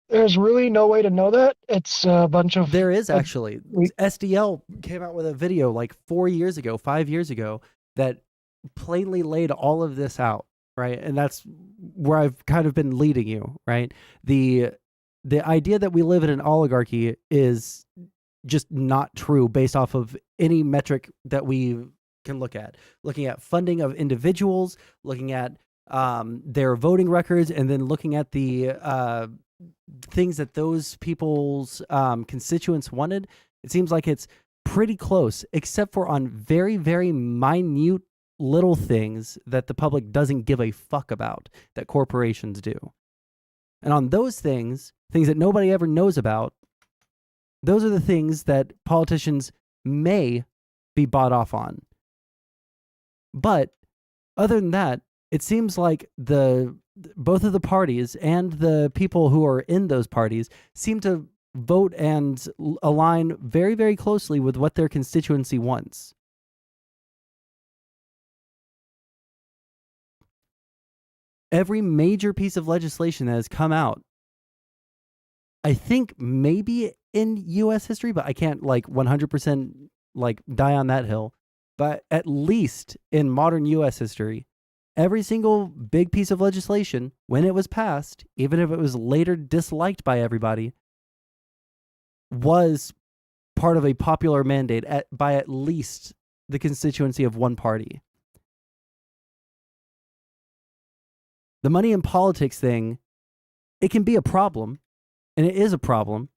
There's really no way to know that. It's a bunch of... There is actually. SDL came out with a video like 5 years ago, that plainly laid all of this out, right? And that's where I've kind of been leading you, right? The idea that we live in an oligarchy is just not true based off of any metric that we can look at. Looking at funding of individuals, looking at their voting records, and then looking at the things that those people's constituents wanted, it seems like it's pretty close, except for on very, very minute little things that the public doesn't give a fuck about, that corporations do. And on those things that nobody ever knows about, those are the things that politicians may be bought off on. But other than that, it seems like both of the parties and the people who are in those parties seem to vote and align very, very closely with what their constituency wants. Every major piece of legislation that has come out, I think maybe in U.S. history, but I can't 100% die on that hill. But at least in modern U.S. history, every single big piece of legislation, when it was passed, even if it was later disliked by everybody, was part of a popular mandate by at least the constituency of one party. The money in politics thing, it can be a problem, and it is a problem,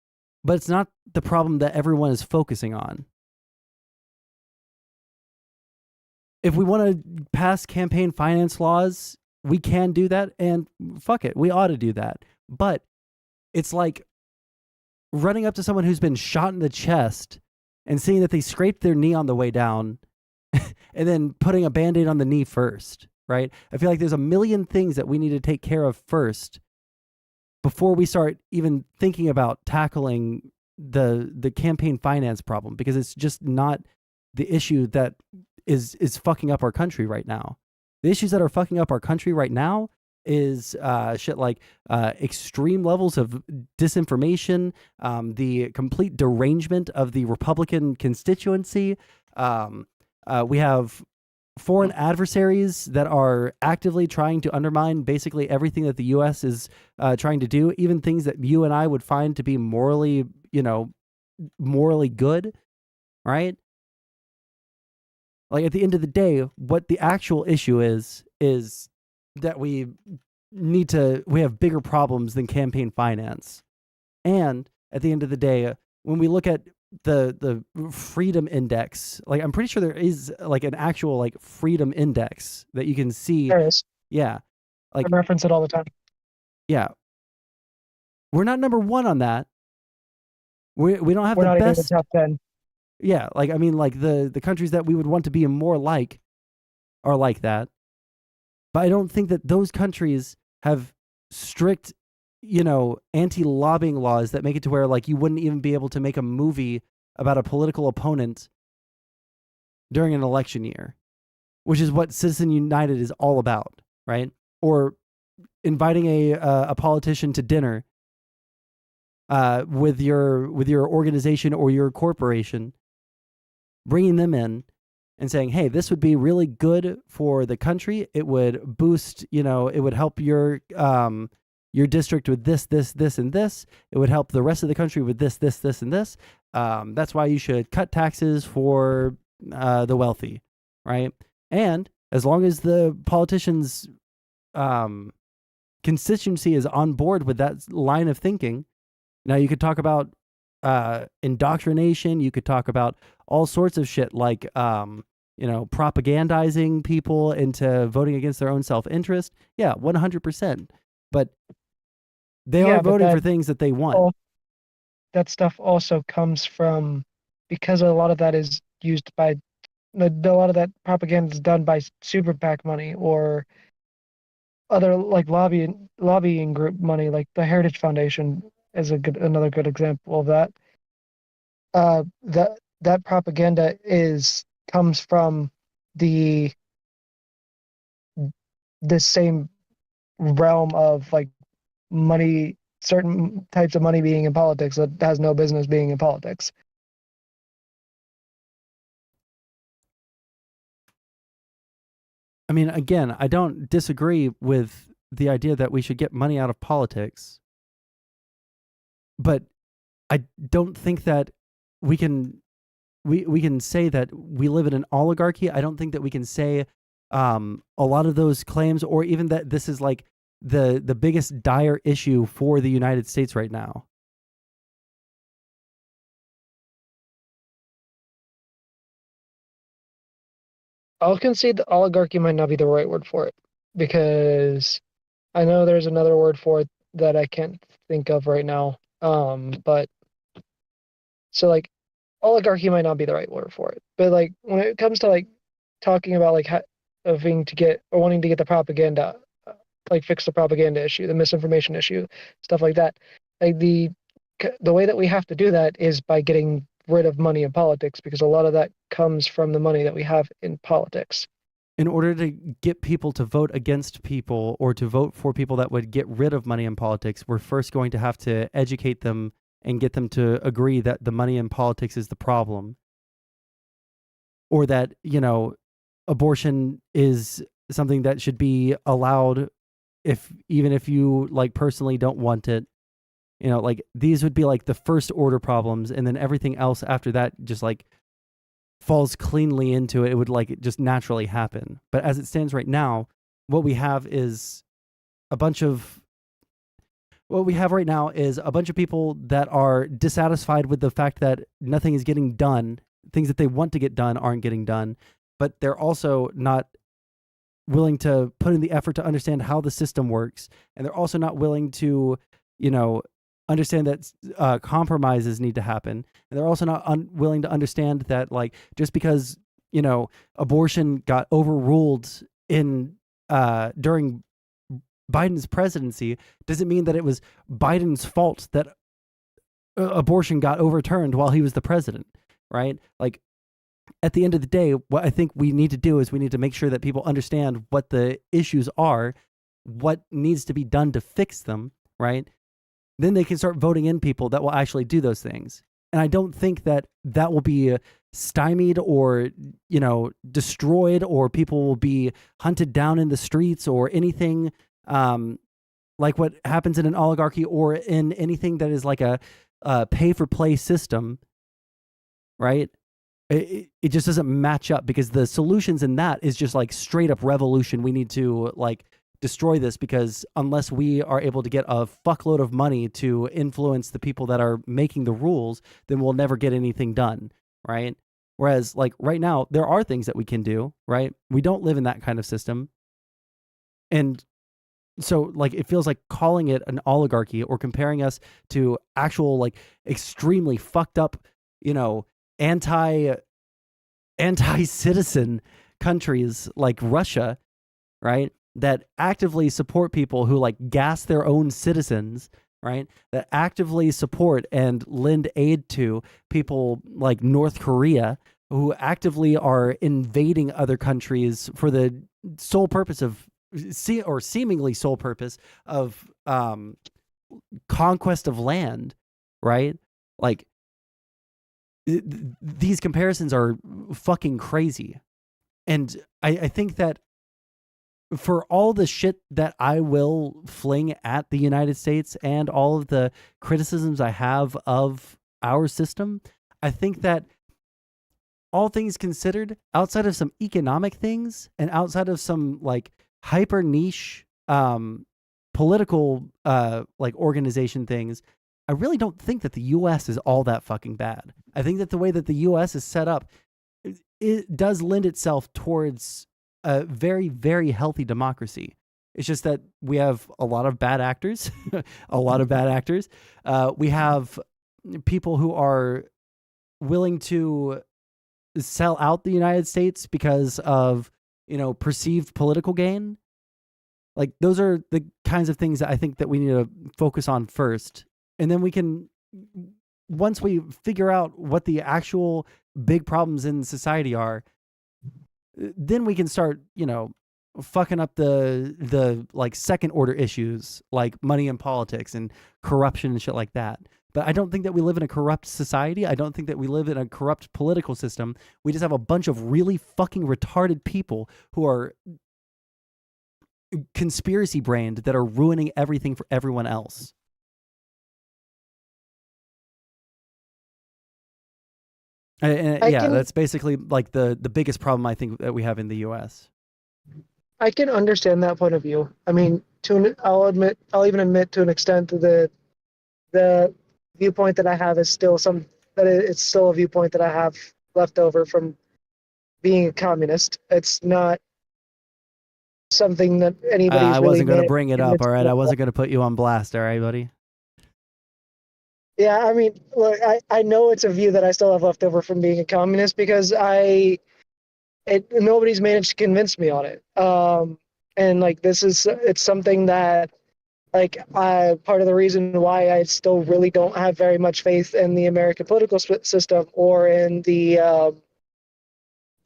but it's not the problem that everyone is focusing on. If we want to pass campaign finance laws, we can do that, and fuck it, we ought to do that. But it's like running up to someone who's been shot in the chest and seeing that they scraped their knee on the way down and then putting a Band-Aid on the knee first, right? I feel like there's a million things that we need to take care of first before we start even thinking about tackling the campaign finance problem, because it's just not the issue that is fucking up our country right now. The issues that are fucking up our country right now is shit like extreme levels of disinformation, the complete derangement of the Republican constituency. We have foreign adversaries that are actively trying to undermine basically everything that the U.S. is trying to do, even things that you and I would find to be morally good, right? Like at the end of the day, what the actual issue is that we have bigger problems than campaign finance. And at the end of the day, when we look at the freedom index, like I'm pretty sure there is like an actual like freedom index that you can see. There is. Yeah. Like I reference it all the time. Yeah. We're not number 1 on that. We don't have We're the not even in best the top 10. Yeah, like I mean like the countries that we would want to be more like are like that. But I don't think that those countries have strict, anti-lobbying laws that make it to where like you wouldn't even be able to make a movie about a political opponent during an election year, which is what Citizen United is all about, right? Or inviting a politician to dinner with your organization or your corporation, bringing them in and saying, hey, this would be really good for the country. It would boost, it would help your district with this, and this. It would help the rest of the country with this, and this. That's why you should cut taxes for the wealthy, right? And as long as the politicians' constituency is on board with that line of thinking, now you could talk about indoctrination. You could talk about all sorts of shit like, propagandizing people into voting against their own self-interest. Yeah, 100%. But they are voting for things that they want. That stuff also comes from, because a lot of that is used by, a lot of that propaganda is done by super PAC money or other like lobbying group money, like the Heritage Foundation is another good example of that. That propaganda comes from the same realm of like money, certain types of money being in politics that has no business being in politics. I mean, again, I don't disagree with the idea that we should get money out of politics, but I don't think that we can say that we live in an oligarchy. I don't think that we can say a lot of those claims, or even that this is like the biggest dire issue for the United States right now. I'll concede that oligarchy might not be the right word for it, because I know there's another word for it that I can't think of right now. But so like oligarchy might not be the right word for it, but like when it comes to like talking about like wanting to get the propaganda, like fix the propaganda issue, the misinformation issue, stuff like that, like the way that we have to do that is by getting rid of money in politics, because a lot of that comes from the money that we have in politics. In order to get people to vote against people or to vote for people that would get rid of money in politics, we're first going to have to educate them and get them to agree that the money in politics is the problem. Or that, abortion is something that should be allowed even if you like personally don't want it. Like these would be like the first order problems, and then everything else after that just like falls cleanly into it. It would like just naturally happen. But as it stands right now, what we have right now is a bunch of people that are dissatisfied with the fact that nothing is getting done. Things that they want to get done aren't getting done, but they're also not willing to put in the effort to understand how the system works. And they're also not willing to, understand that compromises need to happen. And they're also not willing to understand that like, just because, abortion got overruled during Biden's presidency doesn't mean that it was Biden's fault that abortion got overturned while he was the president, right? Like at the end of the day, what I think we need to do is we need to make sure that people understand what the issues are what needs to be done to fix them, right? Then they can start voting in people that will actually do those things. And I don't think that that will be stymied or, destroyed, or people will be hunted down in the streets or anything like what happens in an oligarchy or in anything that is like a pay-for-play system, right? It just doesn't match up, because the solutions in that is just like straight up revolution. We need to like destroy this, because unless we are able to get a fuckload of money to influence the people that are making the rules, then we'll never get anything done, right? Whereas like right now, there are things that we can do, right? We don't live in that kind of system. And so like it feels like calling it an oligarchy or comparing us to actual like extremely fucked up, anti-citizen countries like Russia, right? That actively support people who like gas their own citizens, right? That actively support and lend aid to people like North Korea, who actively are invading other countries for the sole purpose of, or seemingly sole purpose of conquest of land, right? Like these comparisons are fucking crazy. And I think that for all the shit that I will fling at the United States and all of the criticisms I have of our system, I think that all things considered, outside of some economic things and outside of some like hyper niche political like organization things, I really don't think that the US is all that fucking bad. I think that the way that the US is set up, it does lend itself towards a very, very healthy democracy. It's just that we have a lot of bad actors, we have people who are willing to sell out the United States because of, perceived political gain. Like those are the kinds of things that I think that we need to focus on first. And then we can, once we figure out what the actual big problems in society are, then we can start, fucking up the like second order issues like money and politics and corruption and shit like that. But I don't think that we live in a corrupt society. I don't think that we live in a corrupt political system. We just have a bunch of really fucking retarded people who are conspiracy brained that are ruining everything for everyone else. That's basically like the biggest problem I think that we have in the U.S. I can understand that point of view. I mean, I'll even admit to an extent that the viewpoint that I have is still it's still a viewpoint that I have left over from being a communist. It's not something that anybody's I wasn't going to bring it up, all right? I wasn't going to put you on blast, all right, buddy? Yeah, I mean, look, I know it's a view that I still have left over from being a communist, because nobody's managed to convince me on it. And like it's something that like part of the reason why I still really don't have very much faith in the American political system or in the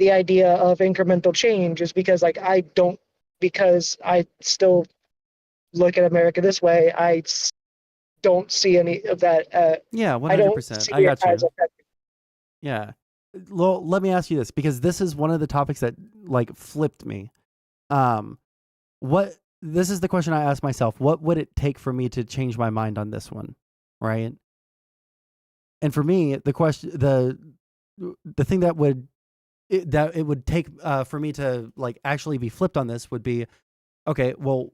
idea of incremental change is because because I still look at America this way. I don't see any of that. Yeah, 100%. I got you. Yeah. Well, let me ask you this, because this is one of the topics that like flipped me. This is the question I asked myself. What would it take for me to change my mind on this one? Right. And for me, the question, the thing that it would take for me to like actually be flipped on this would be, okay, well,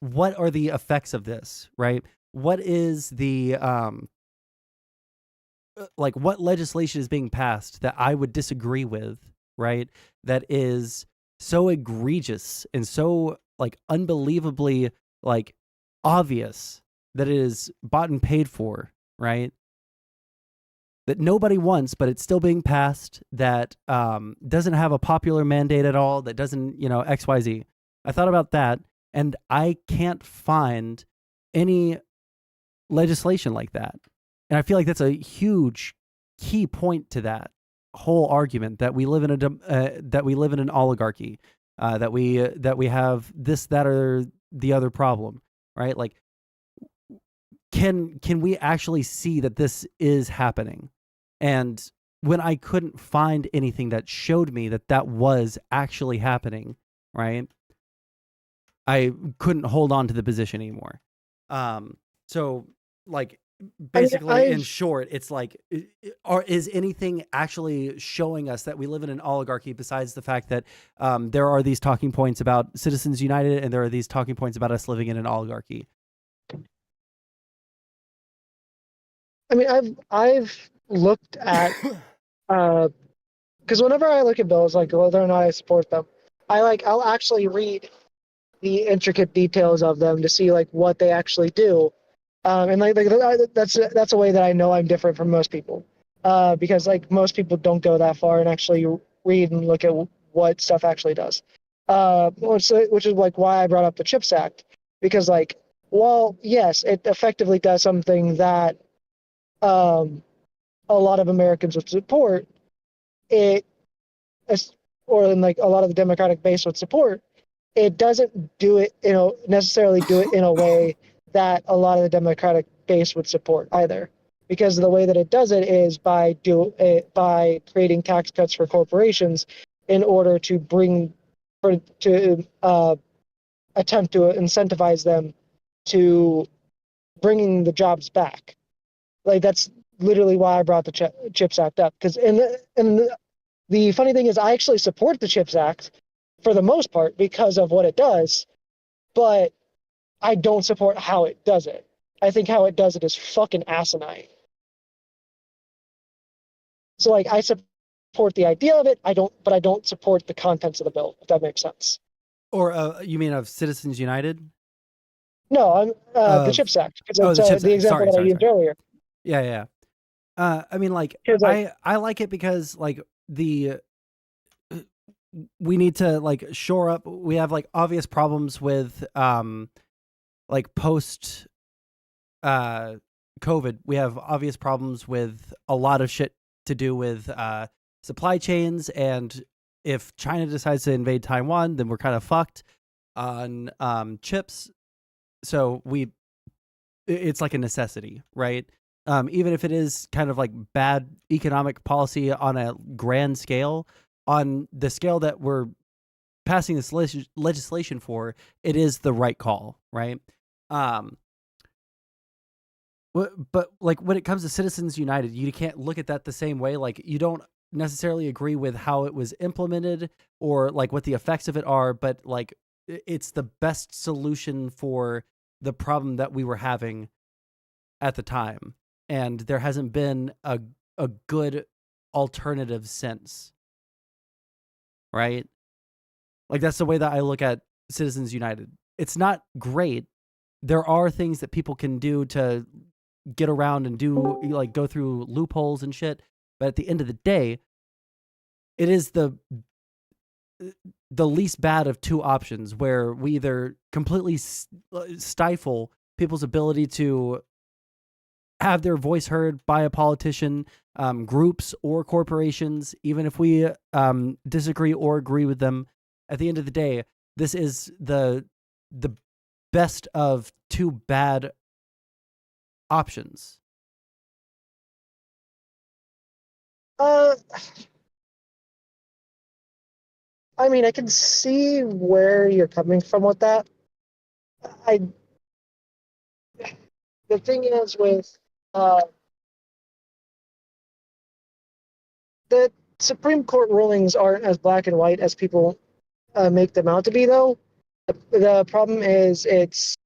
what are the effects of this? Right. What is the, like what legislation is being passed that I would disagree with, right? That is so egregious and so like unbelievably like obvious that it is bought and paid for, right? That nobody wants, but it's still being passed, that doesn't have a popular mandate at all, that doesn't, XYZ. I thought about that, and I can't find any legislation like that. And I feel like that's a huge key point to that whole argument, that we live in an oligarchy, that we have this, that, or the other problem, right? Like, can we actually see that this is happening? And when I couldn't find anything that showed me that that was actually happening, right, I couldn't hold on to the position anymore. So, like, basically, in short, it's like, is anything actually showing us that we live in an oligarchy besides the fact that there are these talking points about Citizens United and there are these talking points about us living in an oligarchy? I mean, I've looked at because whenever I look at bills, like whether or not I support them, I'll actually read the intricate details of them to see like what they actually do, and that's a way that I know I'm different from most people, because like most people don't go that far and actually read and look at what stuff actually does, which is like why I brought up the CHIPS Act, because like, well, yes, it effectively does something that a lot of Americans would support it, or like a lot of the Democratic base would support. It doesn't do it, necessarily do it in a way that a lot of the Democratic base would support either, because the way that it does it is by creating tax cuts for corporations in order to attempt to incentivize them to bringing the jobs back. Like that's literally why I brought the CHIPS Act up. Because the funny thing is, I actually support the CHIPS Act for the most part because of what it does, but I don't support how it does it. I think how it does it is fucking asinine. So like, I support the idea of it. But I don't support the contents of the bill. If that makes sense. Or you mean of Citizens United? No, I'm the CHIPS Act, because it's the example that I used earlier. Yeah. I mean, like, I like it because like we need to like shore up. We have like obvious problems with like post COVID. We have obvious problems with a lot of shit to do with supply chains, and if China decides to invade Taiwan, then we're kind of fucked on chips. So it's like a necessity, right? Even if it is kind of like bad economic policy on a grand scale, on the scale that we're passing this legislation for, it is the right call, right? But like when it comes to Citizens United, you can't look at that the same way. Like you don't necessarily agree with how it was implemented or like what the effects of it are, but like it's the best solution for the problem that we were having at the time. And there hasn't been a good alternative since. Right? Like that's the way that I look at Citizens United. It's not great. There are things that people can do to get around and do like go through loopholes and shit, but at the end of the day, it is the least bad of two options where we either completely stifle people's ability to have their voice heard by a politician, groups or corporations, even if we disagree or agree with them. At the end of the day, this is the best of two bad options. I mean, I can see where you're coming from with that. The thing is with the Supreme Court rulings aren't as black and white as people make them out to be, though. The problem is it's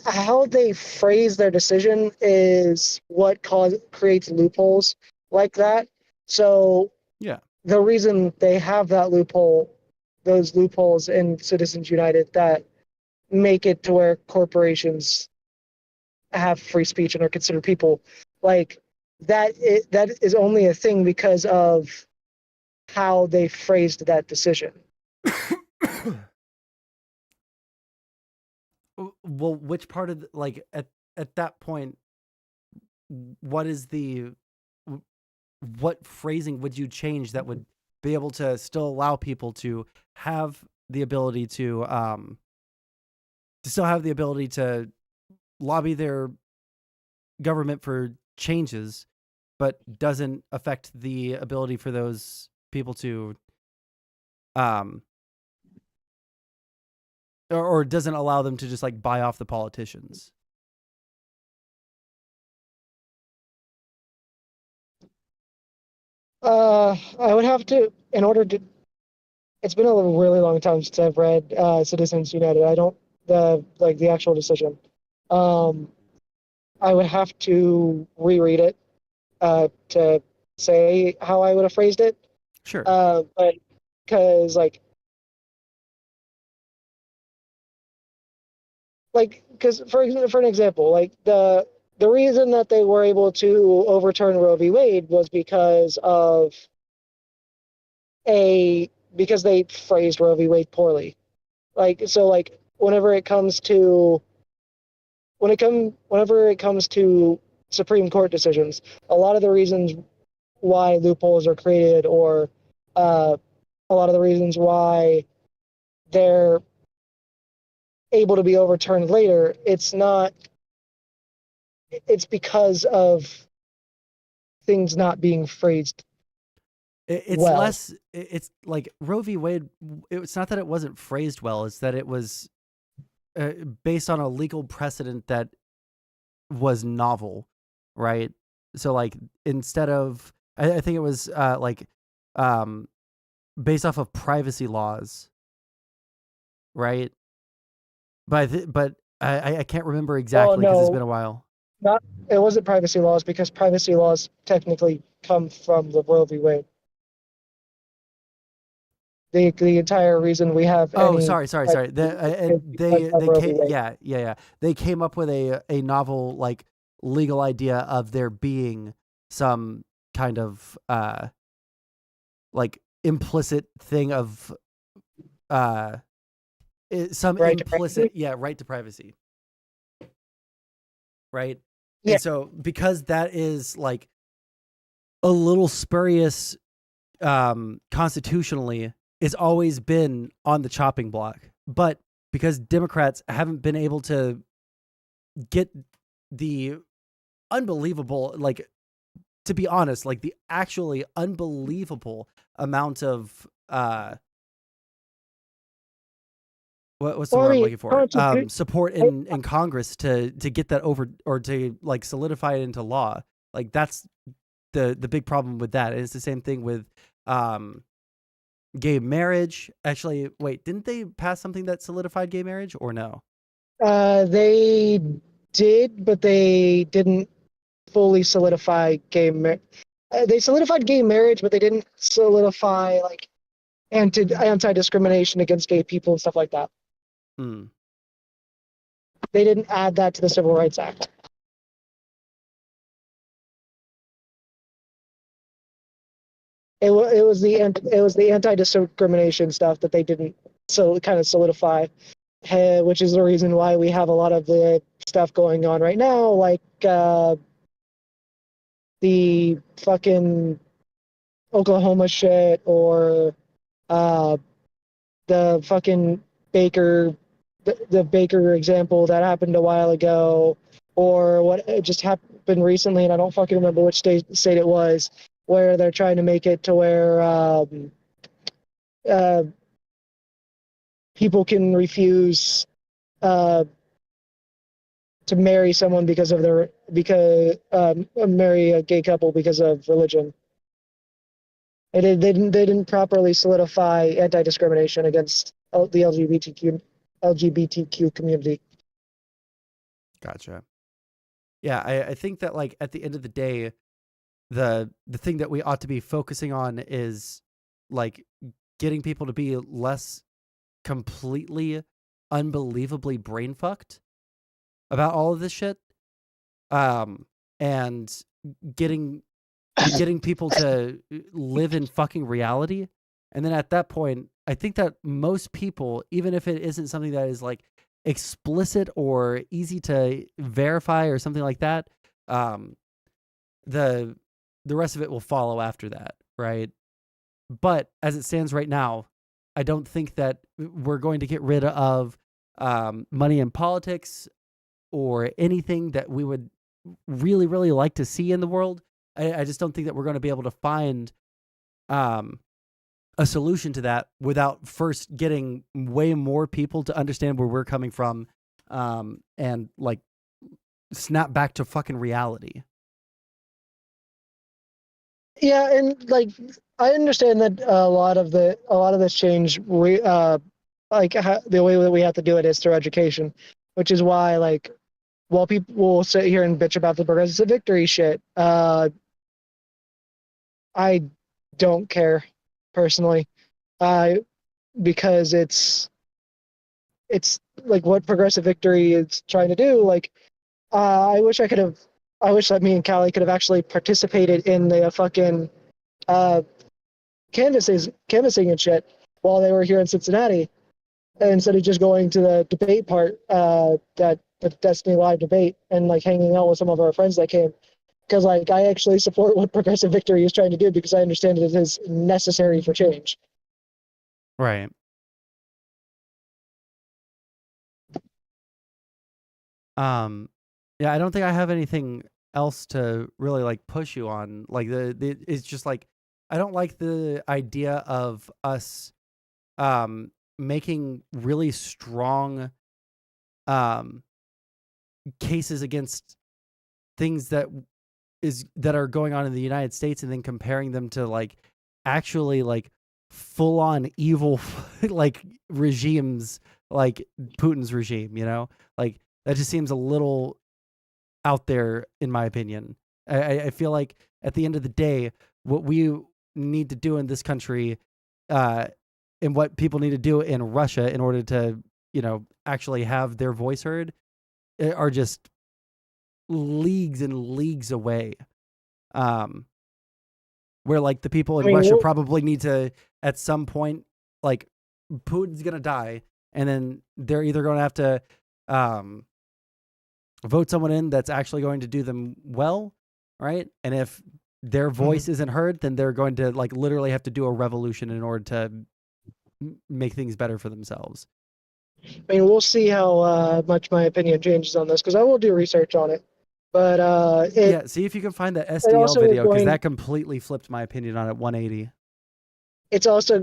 how they phrase their decision is what creates loopholes like that. So yeah, the reason they have those loopholes in Citizens United that make it to where corporations have free speech and are considered people, like that is only a thing because of how they phrased that decision. Well, which part of like at that point, what phrasing would you change that would be able to still allow people to have the ability to lobby their government for changes, but doesn't affect the ability for those people to or doesn't allow them to just like buy off the politicians. I would have to, in order to, it's been a really long time since I've read Citizens United. I don't, the actual decision. I would have to reread it to say how I would have phrased it. Sure. But because because for an example, like the reason that they were able to overturn Roe v. Wade was because they phrased Roe v. Wade poorly. Whenever it comes to Supreme Court decisions, a lot of the reasons why loopholes are created, or a lot of the reasons why they're able to be overturned later, it's because of things not being phrased It's well. less. It's like Roe v. Wade. It's not that it wasn't phrased well. It's that it was based on a legal precedent that was novel, right? So like instead of, I think it was based off of privacy laws, right? But I can't remember exactly because it's been a while. It wasn't privacy laws, because privacy laws technically come from the Roe v. Wade. The entire reason we have sorry. They came up with a novel like legal idea of there being some kind of like implicit thing of right to privacy, right? Yeah. And so because that is like a little spurious constitutionally, it's always been on the chopping block. But because Democrats haven't been able to get the unbelievable, like, to be honest, like the actually unbelievable amount of what's the word I'm looking for? Support in Congress to get that over, or to like solidify it into law. Like that's the big problem with that. And it's the same thing with gay marriage. Actually, wait, didn't they pass something that solidified gay marriage, or no? They did, but they didn't fully solidify gay marriage. They solidified gay marriage, but they didn't solidify like anti-discrimination against gay people and stuff like that. They didn't add that to the Civil Rights Act. It was the anti-discrimination stuff that they didn't kind of solidify, which is the reason why we have a lot of the stuff going on right now, like the fucking Oklahoma shit, or the fucking Baker, the Baker example that happened a while ago, or what just happened recently, and I don't fucking remember which state it was, where they're trying to make it to where people can refuse to marry someone marry a gay couple because of religion. They didn't properly solidify anti-discrimination against the LGBTQ community. Gotcha. Yeah, I think that like at the end of the day, the thing that we ought to be focusing on is like getting people to be less completely unbelievably brain fucked about all of this shit, and getting people to live in fucking reality. And then at that point, I think that most people, even if it isn't something that is like explicit or easy to verify or something like that, the rest of it will follow after that, right? But as it stands right now, I don't think that we're going to get rid of money in politics or anything that we would really, really like to see in the world. I just don't think that we're going to be able to find a solution to that without first getting way more people to understand where we're coming from and like snap back to fucking reality. Yeah, and like I understand that a lot of this change, the way that we have to do it is through education, which is why like while people will sit here and bitch about the progressive victory shit, I don't care personally, because it's like what progressive victory is trying to do. Like I wish that me and Callie could have actually participated in the fucking canvassing and shit while they were here in Cincinnati, instead of just going to the debate part, that the Destiny Live debate, and like hanging out with some of our friends that came. Because like I actually support what progressive victory is trying to do, because I understand it is necessary for change. Right. Yeah, I don't think I have anything else to really like push you on. Like it's just like I don't like the idea of us making really strong cases against things that are going on in the United States, and then comparing them to like actually like full on evil like regimes like Putin's regime, you know? Like that just seems a little out there in my opinion. I feel like at the end of the day, what we need to do in this country and what people need to do in Russia in order to, you know, actually have their voice heard are just leagues and leagues away. Where like the people in Russia probably need to, at some point, like Putin's gonna die, and then they're either going to have to vote someone in that's actually going to do them well, right? And if their voice isn't heard, then they're going to like literally have to do a revolution in order to make things better for themselves. I mean, we'll see how much my opinion changes on this, because I will do research on it. But yeah, see if you can find the SDL video, because that completely flipped my opinion on it 180. It's also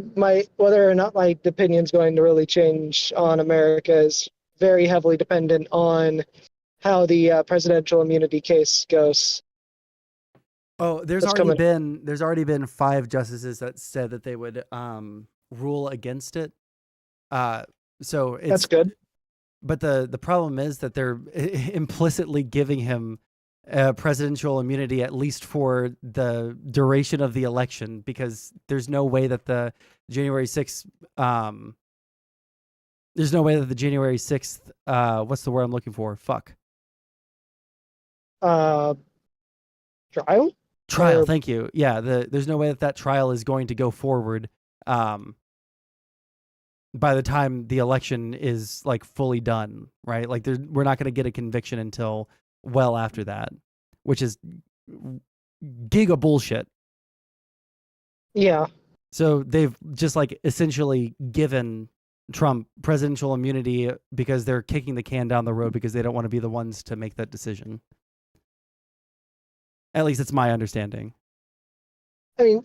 whether or not my opinion's going to really change on America is very heavily dependent on how the presidential immunity case goes. Oh, there's already been 5 justices that said that they would rule against it. So that's good. But the problem is that they're implicitly giving him presidential immunity, at least for the duration of the election, because there's no way that the January 6th what's the word I'm looking for? Fuck. Trial? Thank you. Yeah, there's no way that trial is going to go forward by the time the election is like fully done, right? Like we're not going to get a conviction until well after that, which is giga bullshit. Yeah. So they've just like essentially given Trump presidential immunity because they're kicking the can down the road because they don't want to be the ones to make that decision. At least it's my understanding. I mean,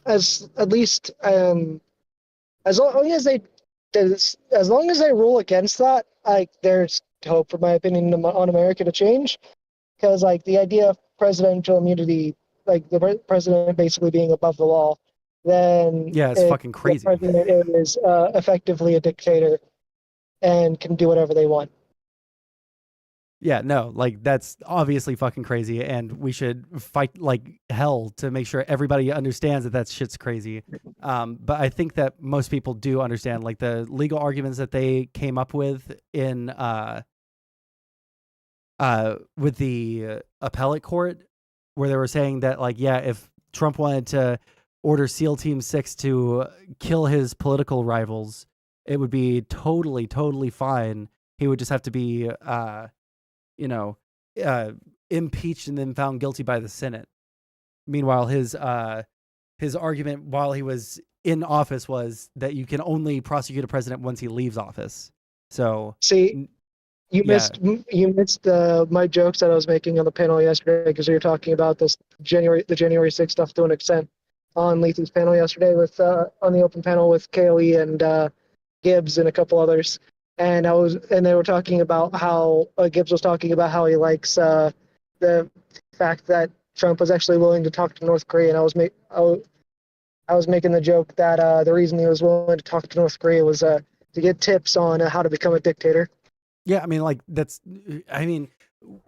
as long as they rule against that, like there's hope, for my opinion, on America to change. Because like the idea of presidential immunity, like the president basically being above the law, then yeah, it's fucking crazy. The president is effectively a dictator and can do whatever they want. Yeah, no, like that's obviously fucking crazy, and we should fight like hell to make sure everybody understands that shit's crazy. But I think that most people do understand like the legal arguments that they came up with in with the appellate court, where they were saying that like, yeah, if Trump wanted to order SEAL Team 6 to kill his political rivals, it would be totally fine. He would just have to be impeached and then found guilty by the Senate. Meanwhile, his his argument while he was in office was that you can only prosecute a president once he leaves office. So see, you missed my jokes that I was making on the panel yesterday because we were talking about the January 6th stuff to an extent on Lethy's panel yesterday with on the open panel with KOE and Gibbs and a couple others. And they were talking about how Gibbs was talking about how he likes the fact that Trump was actually willing to talk to North Korea, and I was making the joke that the reason he was willing to talk to North Korea was to get tips on how to become a dictator. Yeah, I mean, like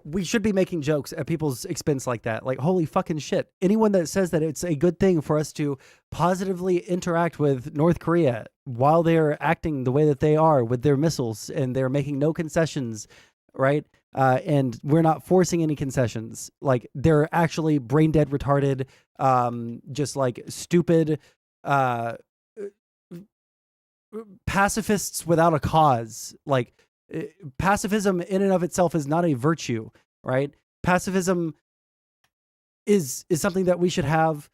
we should be making jokes at people's expense like that. Like, holy fucking shit. Anyone that says that it's a good thing for us to positively interact with North Korea while they're acting the way that they are with their missiles and they're making no concessions, right? And we're not forcing any concessions. Like, they're actually brain dead, retarded, just like stupid, pacifists without a cause. Like, pacifism in and of itself is not a virtue, right? Pacifism is something that we should have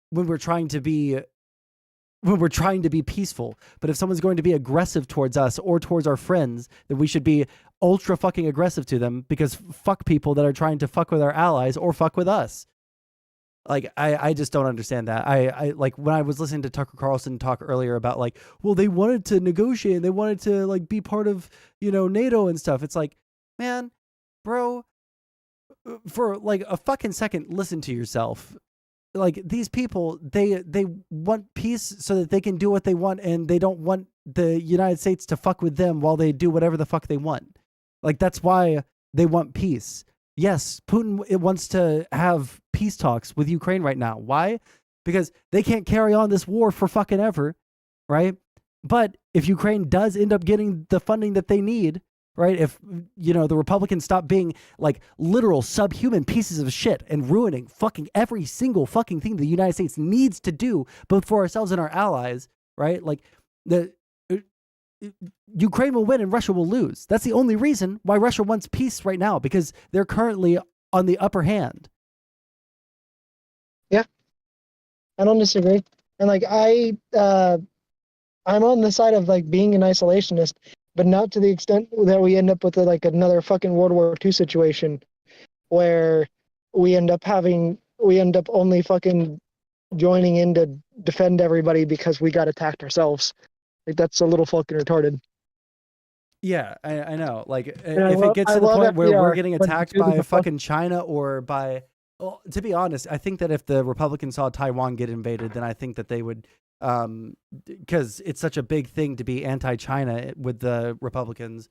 when we're trying to be peaceful. But if someone's going to be aggressive towards us or towards our friends, then we should be ultra fucking aggressive to them, because fuck people that are trying to fuck with our allies or fuck with us. Like, I just don't understand that. I like, when I was listening to Tucker Carlson talk earlier about, like, well, they wanted to negotiate and they wanted to, like, be part of, NATO and stuff. It's like, man, bro, for like a fucking second, listen to yourself. Like, these people, they want peace so that they can do what they want, and they don't want the United States to fuck with them while they do whatever the fuck they want. Like, that's why they want peace. Yes, Putin wants to have peace talks with Ukraine right now. Why? Because they can't carry on this war for fucking ever, right? But if Ukraine does end up getting the funding that they need, right? If, the Republicans stop being like literal subhuman pieces of shit and ruining fucking every single fucking thing the United States needs to do, both for ourselves and our allies, right? Like, Ukraine will win and Russia will lose. That's the only reason why Russia wants peace right now, because they're currently on the upper hand. Yeah, I don't disagree. And like, I'm on the side of like being an isolationist, but not to the extent that we end up with like another fucking World War II situation where we end up only fucking joining in to defend everybody because we got attacked ourselves. Like, that's a little fucking retarded. Yeah, I know. Like, if it gets to the point where we're getting attacked by fucking China or by, well, to be honest, I think that if the Republicans saw Taiwan get invaded, then I think that they would, because it's such a big thing to be anti-China with the Republicans,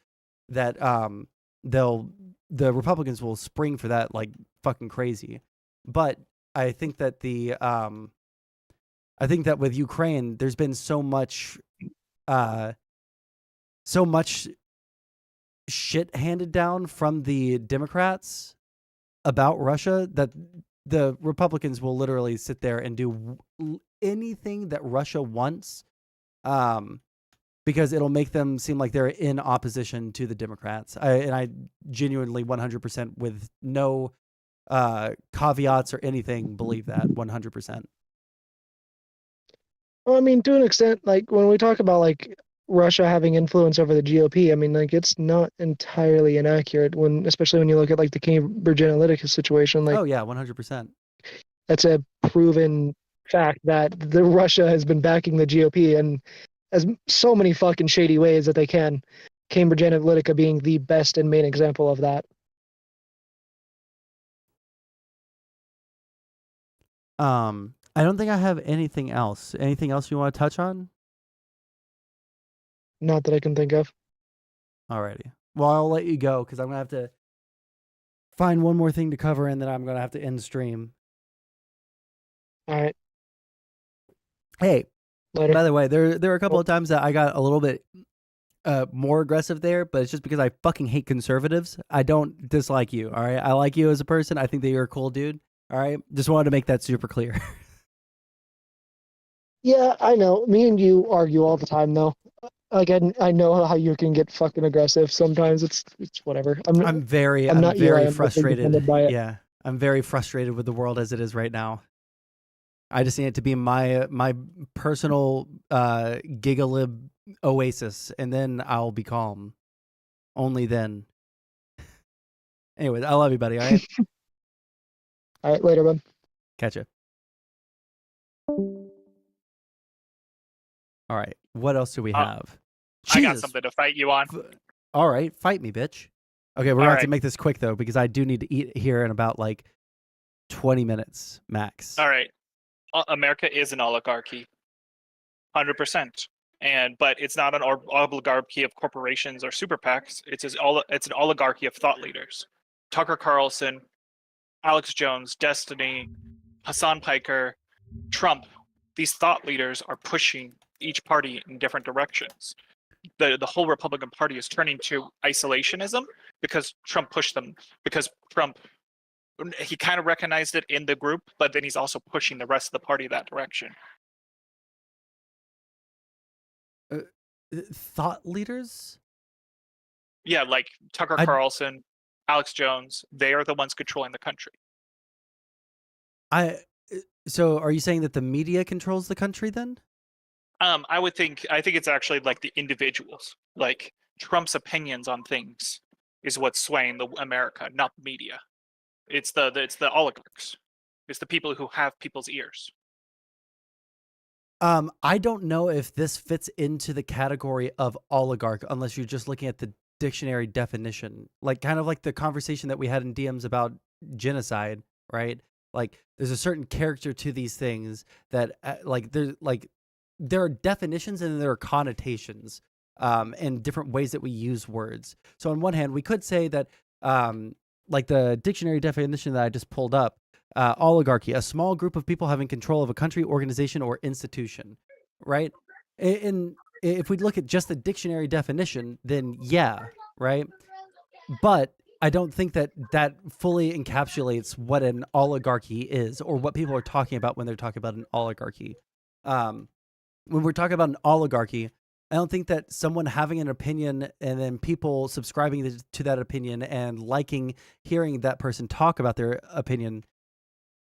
that the Republicans will spring for that like fucking crazy. But I think that with Ukraine, there's been so much shit handed down from the Democrats about Russia that the Republicans will literally sit there and do anything that Russia wants, because it'll make them seem like they're in opposition to the Democrats. I genuinely 100% with no caveats or anything believe that 100%. Well, I mean, to an extent, like when we talk about like Russia having influence over the GOP, I mean, like, it's not entirely inaccurate especially when you look at like the Cambridge Analytica situation. Like, oh yeah, 100%. That's a proven fact that the Russia has been backing the GOP and has so many fucking shady ways that they can. Cambridge Analytica being the best and main example of that. I don't think I have anything else. Anything else you want to touch on? Not that I can think of. Alrighty. Well, I'll let you go because I'm going to have to find one more thing to cover, and then I'm going to have to end stream. All right. Hey, later. By the way, there are a couple of times that I got a little bit more aggressive there, but it's just because I fucking hate conservatives. I don't dislike you, all right? I like you as a person. I think that you're a cool dude, all right? Just wanted to make that super clear. Yeah, I know. Me and you argue all the time, though. Like, I know how you can get fucking aggressive. Sometimes it's whatever. I'm very frustrated. Yeah, I'm very frustrated with the world as it is right now. I just need it to be my personal gigalib oasis, and then I'll be calm. Only then. Anyways, I love you, buddy. All right. All right, later, bud. Catch ya. All right. What else do we have? I got Jesus. something to fight you on. All right, fight me, bitch. Okay, we're All gonna have to right. make this quick though, because I do need to eat here in about like 20 minutes max. All right. America is an oligarchy, 100%. But it's not an oligarchy of corporations or super PACs. It's an oligarchy of thought leaders. Tucker Carlson, Alex Jones, Destiny, Hassan Piker, Trump. These thought leaders are pushing each party in different directions. The whole Republican Party is turning to isolationism because Trump pushed them. Because Trump, he kind of recognized it in the group, but then he's also pushing the rest of the party that direction. Thought leaders? Yeah, like Tucker Carlson, Alex Jones, they are the ones controlling the country. So are you saying that the media controls the country then? I think it's actually like the individuals. Like Trump's opinions on things is what's swaying the America, not the media. It's the oligarchs. It's the people who have people's ears. I don't know if this fits into the category of oligarch unless you're just looking at the dictionary definition. Like kind of like the conversation that we had in DMs about genocide, right? Like there's a certain character to these things that there are definitions and there are connotations and different ways that we use words. So on one hand, we could say that like the dictionary definition that I just pulled up, oligarchy, a small group of people having control of a country, organization, or institution, right? And if we look at just the dictionary definition, then yeah, right? But I don't think that that fully encapsulates what an oligarchy is or what people are talking about when they're talking about an oligarchy. When we're talking about an oligarchy, I don't think that someone having an opinion and then people subscribing to that opinion and liking hearing that person talk about their opinion,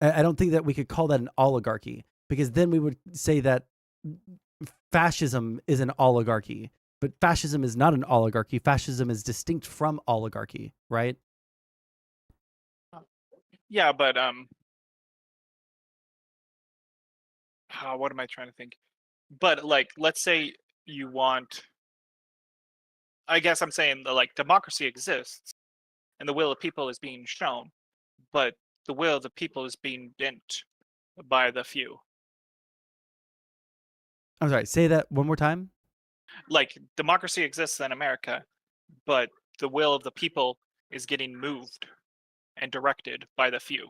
I don't think that we could call that an oligarchy, because then we would say that fascism is an oligarchy. But fascism is not an oligarchy. Fascism is distinct from oligarchy, right? Yeah, but what am I trying to think? But like, let's say you want, I guess I'm saying that like democracy exists and the will of people is being shown, but the will of the people is being bent by the few. I'm sorry, say that one more time. Like democracy exists in America, but the will of the people is getting moved and directed by the few,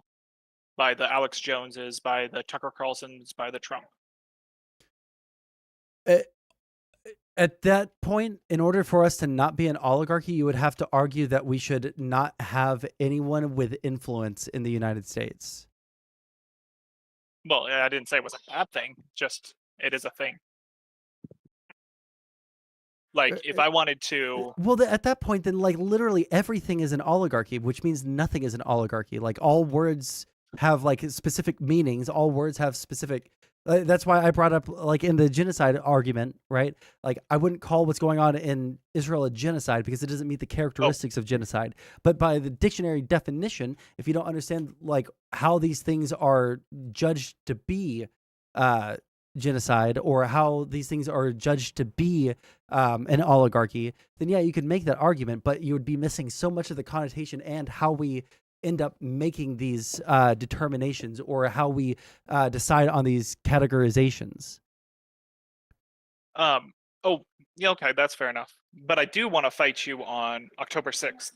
by the Alex Joneses, by the Tucker Carlsons, by the Trump. At that point, in order for us to not be an oligarchy, you would have to argue that we should not have anyone with influence in the United States. Well, I didn't say it was a bad thing, just it is a thing. Like, if I wanted to... Well, at that point, then, like, literally everything is an oligarchy, which means nothing is an oligarchy. Like, all words have, like, specific meanings. All words have specific... that's why I brought up, like, in the genocide argument, right? Like, I wouldn't call what's going on in Israel a genocide because it doesn't meet the characteristics of genocide. But by the dictionary definition, if you don't understand, like, how these things are judged to be genocide, or how these things are judged to be an oligarchy, then yeah, you could make that argument, but you would be missing so much of the connotation and how we end up making these determinations, or how we decide on these categorizations. Oh, yeah, okay, that's fair enough. But I do want to fight you on October 6th.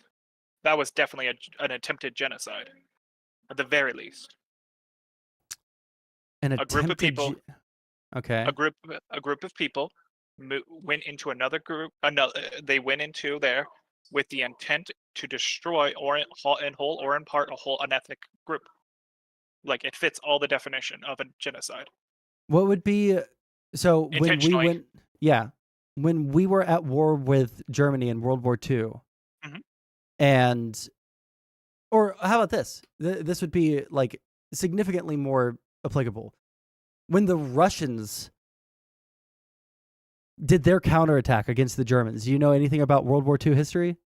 That was definitely an attempted genocide, at the very least. A group of people... Okay. A group of people went into another group. They went into there with the intent to destroy, or in whole or in part, an ethnic group. Like, it fits all the definition of a genocide. What would be so when we went? Yeah, when we were at war with Germany in World War II, and or how about this? This would be like significantly more applicable. when the Russians did their counterattack against the Germans, do you know anything about World War II history?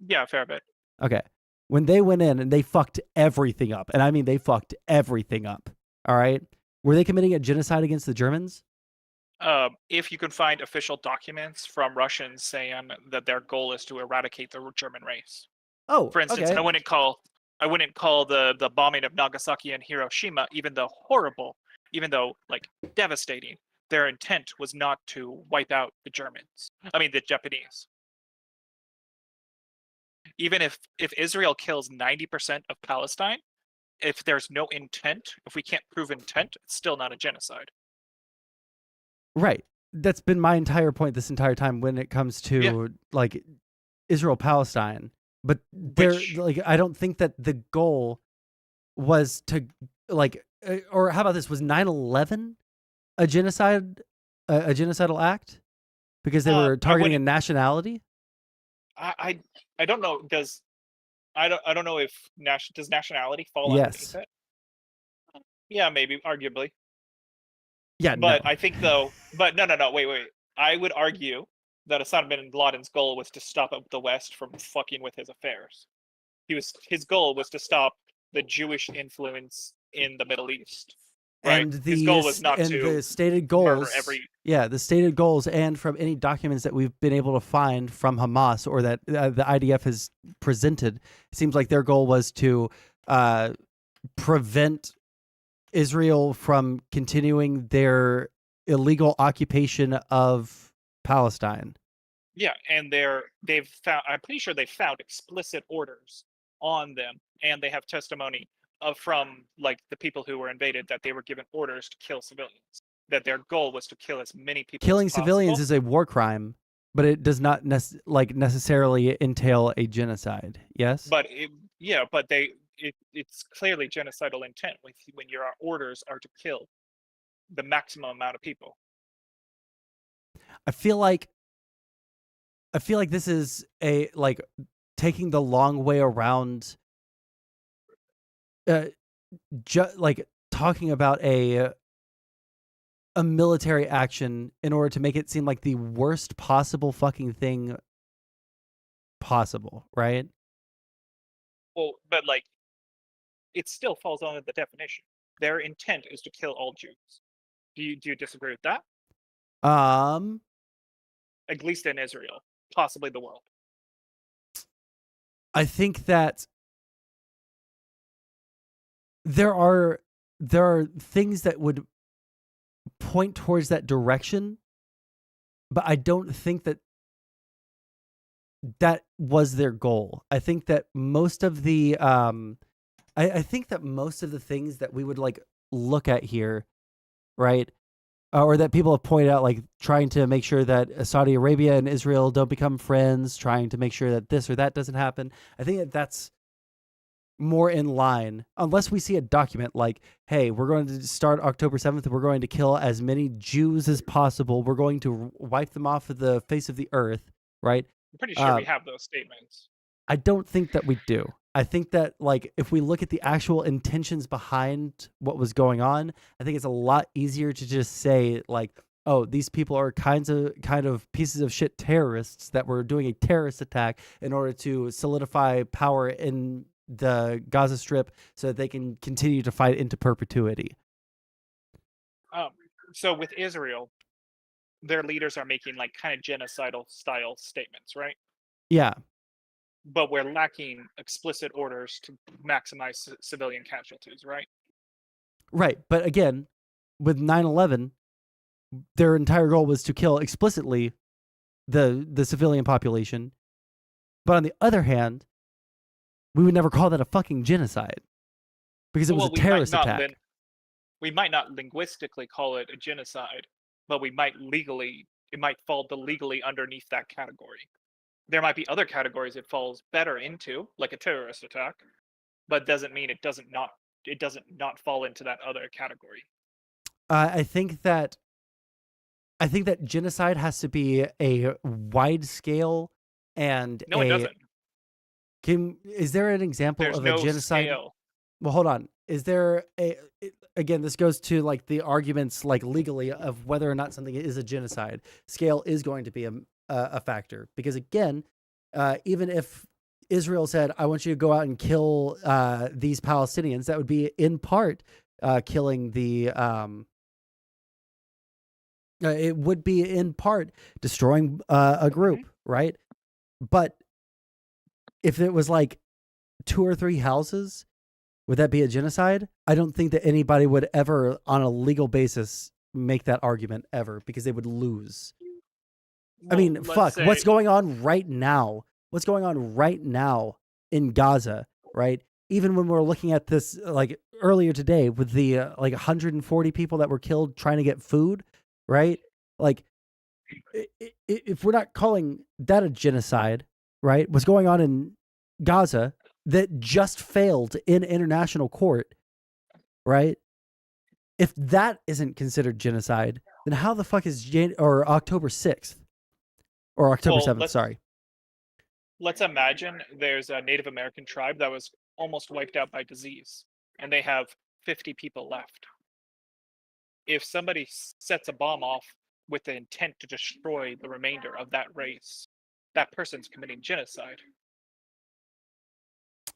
Yeah, a fair bit. Okay. When they went in and they fucked everything up, and I mean they fucked everything up, all right? Were they committing a genocide against the Germans? If you can find official documents from Russians saying that their goal is to eradicate the German race. Oh, for instance, okay. I wouldn't call the bombing of Nagasaki and Hiroshima, even though horrible, even though like devastating, their intent was not to wipe out the Germans. I mean the Japanese. Even if Israel kills 90% of Palestine, if there's no intent, if we can't prove intent, it's still not a genocide. Right. That's been my entire point this entire time when it comes to like Israel Palestine. But like I don't think that the goal was to like or how about this, was 9/11 a genocide a genocidal act because they were targeting a nationality? I don't know. I don't know if does nationality fall Yes. underneath it? Yeah, maybe, arguably. Yeah, But no. I think though, but no, wait. I would argue that Osama bin Laden's goal was to stop the West from fucking with his affairs. His goal was to stop the Jewish influence in the Middle East. Right? And His goal was not to the stated murder goals. every. Yeah, the stated goals, and from any documents that we've been able to find from Hamas or that the IDF has presented, it seems like their goal was to prevent Israel from continuing their illegal occupation of Palestine. Yeah, and they've found. I'm pretty sure they found explicit orders on them, and they have testimony from like the people who were invaded that they were given orders to kill civilians. That their goal was to kill as many people. Killing as possible. civilians is a war crime, but it does not necessarily entail a genocide. Yes. But it's clearly genocidal intent when your orders are to kill the maximum amount of people. I feel like this is a like taking the long way around. Like talking about a military action in order to make it seem like the worst possible fucking thing possible, right? Well, but like, it still falls under the definition. Their intent is to kill all Jews. Do you disagree with that? At least in Israel, possibly the world. I think that there are things that would point towards that direction, but I don't think that was their goal. I think that most of the I think that most of the things that we would like look at here, right, or that people have pointed out, like trying to make sure that Saudi Arabia and Israel don't become friends, trying to make sure that this or that doesn't happen. I think that that's more in line, unless we see a document like, hey, we're going to start October 7th and we're going to kill as many Jews as possible. We're going to wipe them off of the face of the earth, right? I'm pretty sure we have those statements. I don't think that we do. I think that like if we look at the actual intentions behind what was going on, I think it's a lot easier to just say like, oh, these people are kind of pieces of shit terrorists that were doing a terrorist attack in order to solidify power in the Gaza Strip so that they can continue to fight into perpetuity. So with Israel, their leaders are making like kind of genocidal style statements, right? Yeah. But we're lacking explicit orders to maximize civilian casualties, right? Right. But again, with 9/11, their entire goal was to kill explicitly the civilian population. But on the other hand, we would never call that a fucking genocide because it was a terrorist attack. We might not linguistically call it a genocide, but it might fall legally underneath that category. There might be other categories it falls better into, like a terrorist attack, but doesn't mean it doesn't not fall into that other category. I think that genocide has to be a wide scale and no, it doesn't. Is there an example of a genocide? Scale. Well, hold on. Is there again, this goes to like the arguments like legally of whether or not something is a genocide. Scale is going to be a factor because again, even if Israel said, I want you to go out and kill these Palestinians, that would be in part killing the it would be in part destroying a group, right? But if it was like 2 or 3 houses, would that be a genocide? I don't think that anybody would ever, on a legal basis, make that argument ever because they would lose. I Well, mean, let's fuck, say- what's going on right now? What's going on right now in Gaza, right? Even when we're looking at this, like earlier today with the like 140 people that were killed trying to get food, right? Like, if we're not calling that a genocide, right? What's going on in Gaza that just failed in international court, right? If that isn't considered genocide, then how the fuck is October 6th or October Well, 7th? let's- Sorry. Let's imagine there's a Native American tribe that was almost wiped out by disease, and they have 50 people left. If somebody sets a bomb off with the intent to destroy the remainder of that race, that person's committing genocide.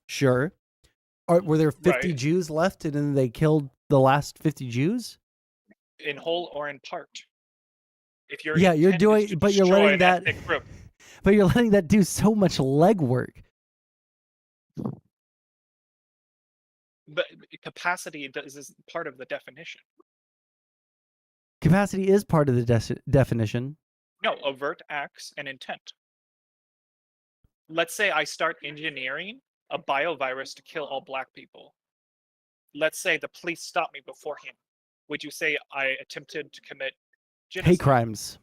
Sure. Were there 50 Right. Jews left and then they killed the last 50 Jews? In whole or in part. If you're Yeah, you're doing, but you're letting that, group, but you're letting that do so much legwork. but capacity is part of the definition. Capacity is part of the definition. No, overt acts and intent. Let's say I start engineering a biovirus to kill all black people. Let's say the police stop me beforehand. Would you say I attempted to commit genocide? Hate crimes.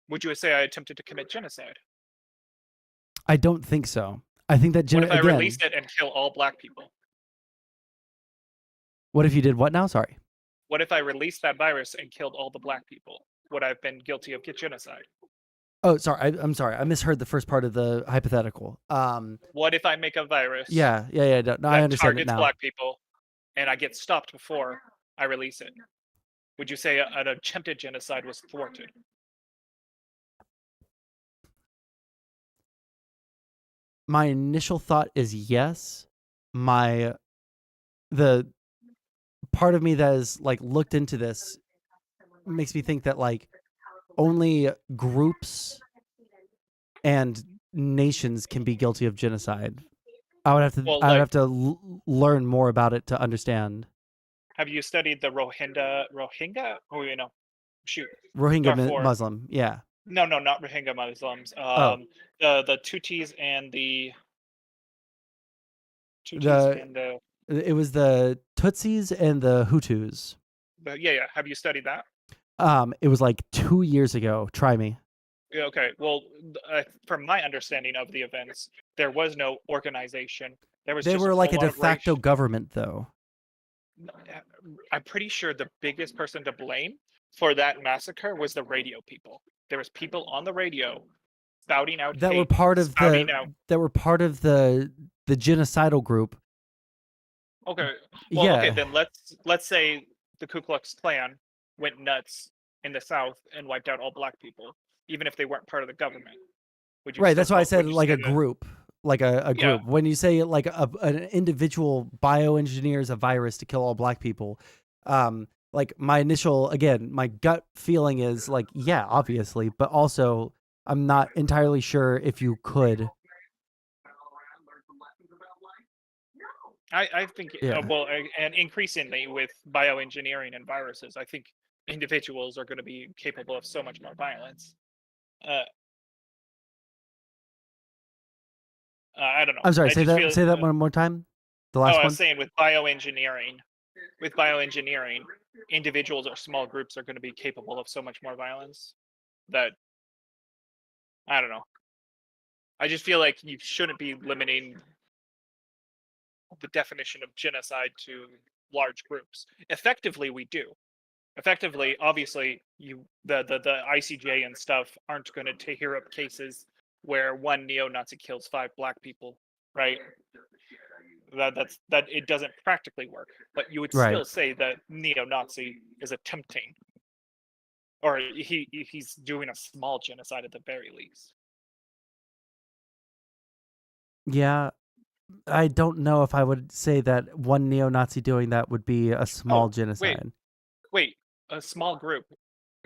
Would you say I attempted to commit genocide? I don't think so. I think that What if I again, released it and kill all black people? what if you did what now? Sorry. What if I released that virus and killed all the black people? Would I have been guilty of genocide? Oh, sorry. I'm sorry. I misheard the first part of the hypothetical. What if I make a virus? Yeah. No, I that understand it targets now. black people, and I get stopped before I release it? Would you say an attempted genocide was thwarted? My initial thought is yes. The part of me that has like looked into this makes me think that like only groups and nations can be guilty of genocide. I would have to Well, I would like- have to learn more about it to understand. Have you studied the Rohingya? Oh, you know, shoot. Rohingya Darfur. Muslim, yeah. No, not Rohingya Muslims. Oh. The Tutsis and the Tutsis and the. It was the Tutsis and the Hutus. Yeah. Have you studied that? It was like 2 years ago. Try me. Yeah, okay. Well, from my understanding of the events, there was no organization. There was. They just were like a lot de of facto government, though. I'm pretty sure the biggest person to blame for that massacre was the radio people. There was people on the radio spouting out That were hate, part of spouting the out. that were part of the genocidal group. Okay. Well, Yeah. okay, then let's say the Ku Klux Klan went nuts in the South and wiped out all black people, even if they weren't part of the government. Would you Right. still That's why I would said you like say a that- group, like a Yeah. group. When you say like an individual bioengineers a virus to kill all black people, like my gut feeling is like, yeah, obviously, but also I'm not entirely sure if you could. I think Yeah. and increasingly with bioengineering and viruses, I think individuals are going to be capable of so much more violence. I don't know. I'm sorry. I Say just that. feel- Say that one more time. The last I one. was saying with bioengineering, individuals or small groups are going to be capable of so much more violence that I don't know. I just feel like you shouldn't be limiting the definition of genocide to large groups. Effectively, we do. Effectively, obviously, the ICJ and stuff aren't going to hear up cases where one neo-Nazi kills 5 black people, right? that it doesn't practically work. But you would Right. still say that neo-Nazi is attempting, or he's doing a small genocide at the very least. Yeah, I don't know if I would say that one neo-Nazi doing that would be a small Wait, genocide. wait, a small group.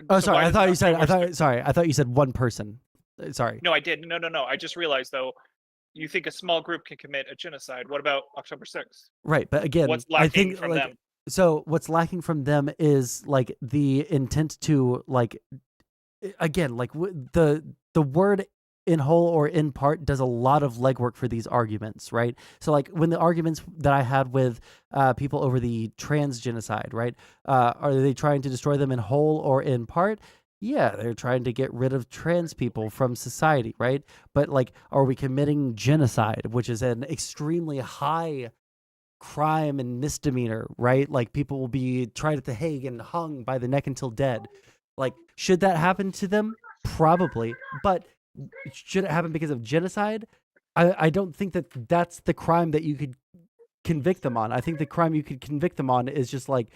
Oh, So sorry. why I does thought it you have to be said. more I thought you said one person. Sorry. No, I did. No. I just realized though, you think a small group can commit a genocide. What about October 6th? Right, but again, What's I lacking think from like them? so. What's lacking from them is like the intent to like again like the word in whole or in part does a lot of legwork for these arguments, right? So like when the arguments that I had with people over the trans genocide, right? Are they trying to destroy them in whole or in part? Yeah, they're trying to get rid of trans people from society, right? But like, are we committing genocide, which is an extremely high crime and misdemeanor, right? Like people will be tried at the Hague and hung by the neck until dead. Like, should that happen to them? Probably. But should it happen because of genocide? I don't think that that's the crime that you could convict them on. I think the crime you could convict them on is just like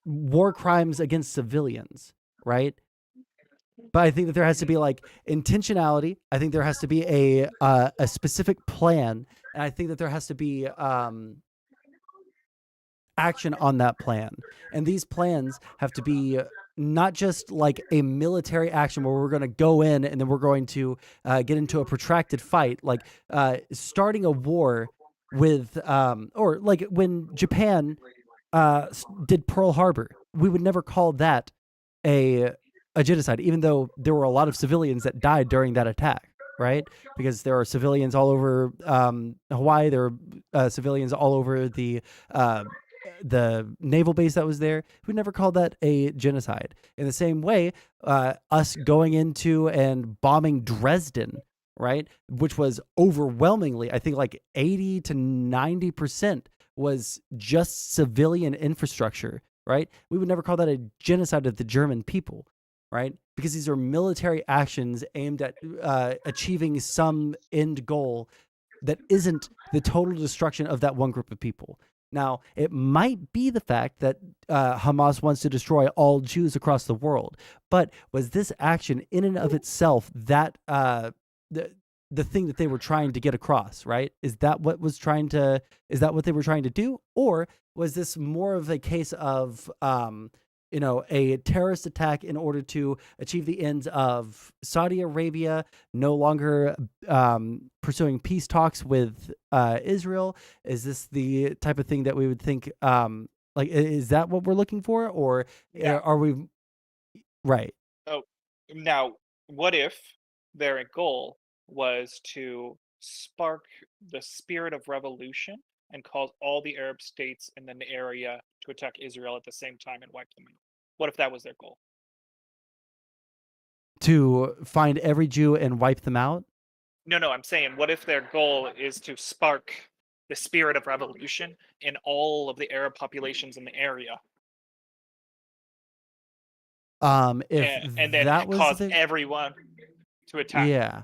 war crimes against civilians, right? But I think that there has to be like intentionality. I think there has to be a specific plan, and I think that there has to be action on that plan. And these plans have to be not just like a military action where we're going to go in and then we're going to get into a protracted fight, like starting a war with, or like when Japan did Pearl Harbor, we would never call that a genocide, even though there were a lot of civilians that died during that attack, right? Because there are civilians all over Hawaii, there are civilians all over the naval base that was there. We never called that a genocide. In the same way, us going into and bombing Dresden, right, which was overwhelmingly, I think like 80 to 90% was just civilian infrastructure, right? We would never call that a genocide of the German people, right? Because these are military actions aimed at achieving some end goal that isn't the total destruction of that one group of people. Now, it might be the fact that Hamas wants to destroy all Jews across the world, but was this action in and of itself that the thing that they were trying to get across, right? Is that what they were trying to do? Or was this more of a case of a terrorist attack in order to achieve the ends of Saudi Arabia no longer pursuing peace talks with Israel? Is this the type of thing that we would think, is that what we're looking for? Or are we, right? Oh, now, what if their goal was to spark the spirit of revolution and cause all the Arab states in the area to attack Israel at the same time and wipe them out? What if that was their goal? To find every Jew and wipe them out? No, I'm saying, what if their goal is to spark the spirit of revolution in all of the Arab populations in the area? If and then that was cause everyone to attack. Yeah.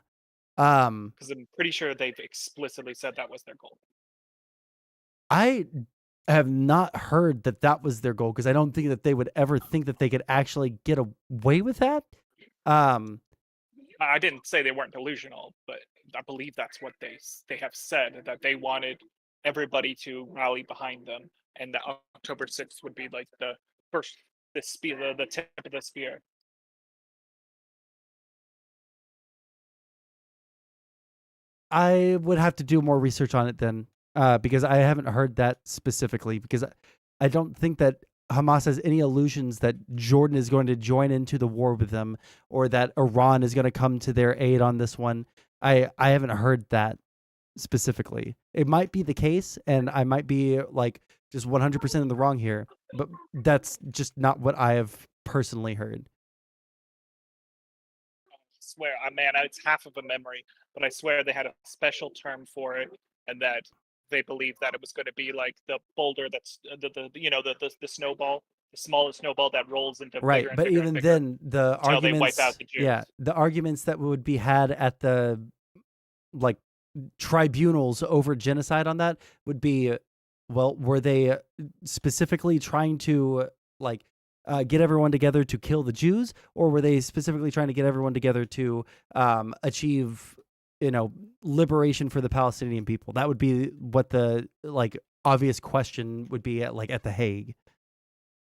Because I'm pretty sure they've explicitly said that was their goal. I have not heard that that was their goal, because I don't think that they would ever think that they could actually get away with that. I didn't say they weren't delusional, but I believe that's what they have said, that they wanted everybody to rally behind them, and that October 6th would be like the first, the tip of the spear. I would have to do more research on it then, because I haven't heard that specifically, because I don't think that Hamas has any illusions that Jordan is going to join into the war with them, or that Iran is going to come to their aid on this one. I haven't heard that specifically. It might be the case, and I might be like just 100% in the wrong here, but that's just not what I have personally heard. I swear, man, it's half of a memory, but I swear they had a special term for it, and that they believed that it was going to be like the boulder that's the snowball, the smallest snowball that rolls into Right, bigger and but bigger even and bigger then, the until they arguments, wipe out the Jews. yeah, the arguments that would be had at the like tribunals over genocide on that would be, well, were they specifically trying to like get everyone together to kill the Jews, or were they specifically trying to get everyone together to achieve, liberation for the Palestinian people? That would be what the like obvious question would be at the Hague.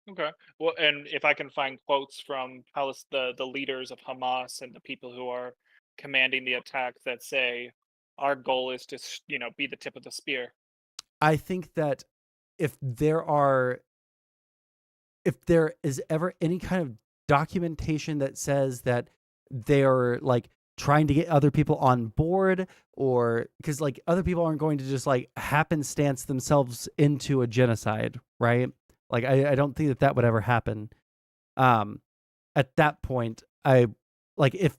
Okay. Well, and if I can find quotes from the leaders of Hamas and the people who are commanding the attack that say, our goal is to, be the tip of the spear. I think that if there is ever any kind of documentation that says that they're like trying to get other people on board, or because like other people aren't going to just like happenstance themselves into a genocide, right? Like I don't think that would ever happen. At that point, if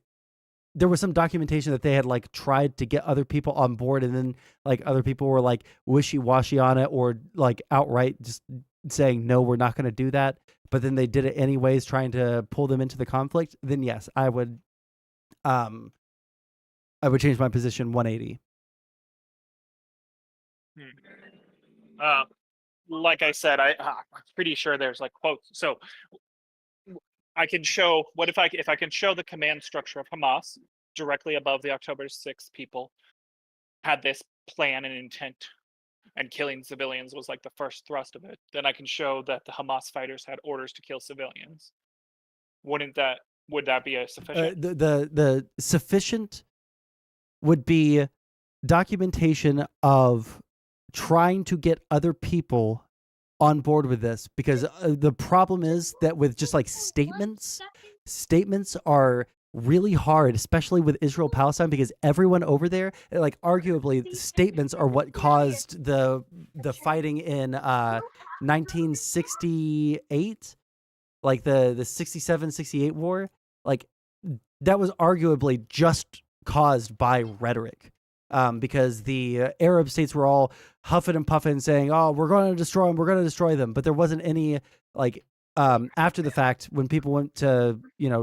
there was some documentation that they had like tried to get other people on board, and then like other people were like wishy-washy on it, or like outright just saying, no, we're not going to do that, but then they did it anyways, trying to pull them into the conflict, then yes, I would change my position 180. Like I said, I'm pretty sure there's like quotes. So I can show, what if I can show the command structure of Hamas directly above the October 6th people had this plan and intent, and killing civilians was like the first thrust of it, then I can show that the Hamas fighters had orders to kill civilians. Would that be a sufficient? The sufficient would be documentation of trying to get other people on board with this, because the problem is that with just like statements are really hard, especially with Israel Palestine, because everyone over there, like arguably the statements are what caused the fighting in 1968, like the 67-68 war, like that was arguably just caused by rhetoric. Because the Arab states were all huffing and puffing, saying, "Oh, we're going to destroy them. We're going to destroy them." But there wasn't any like after the fact, when people went to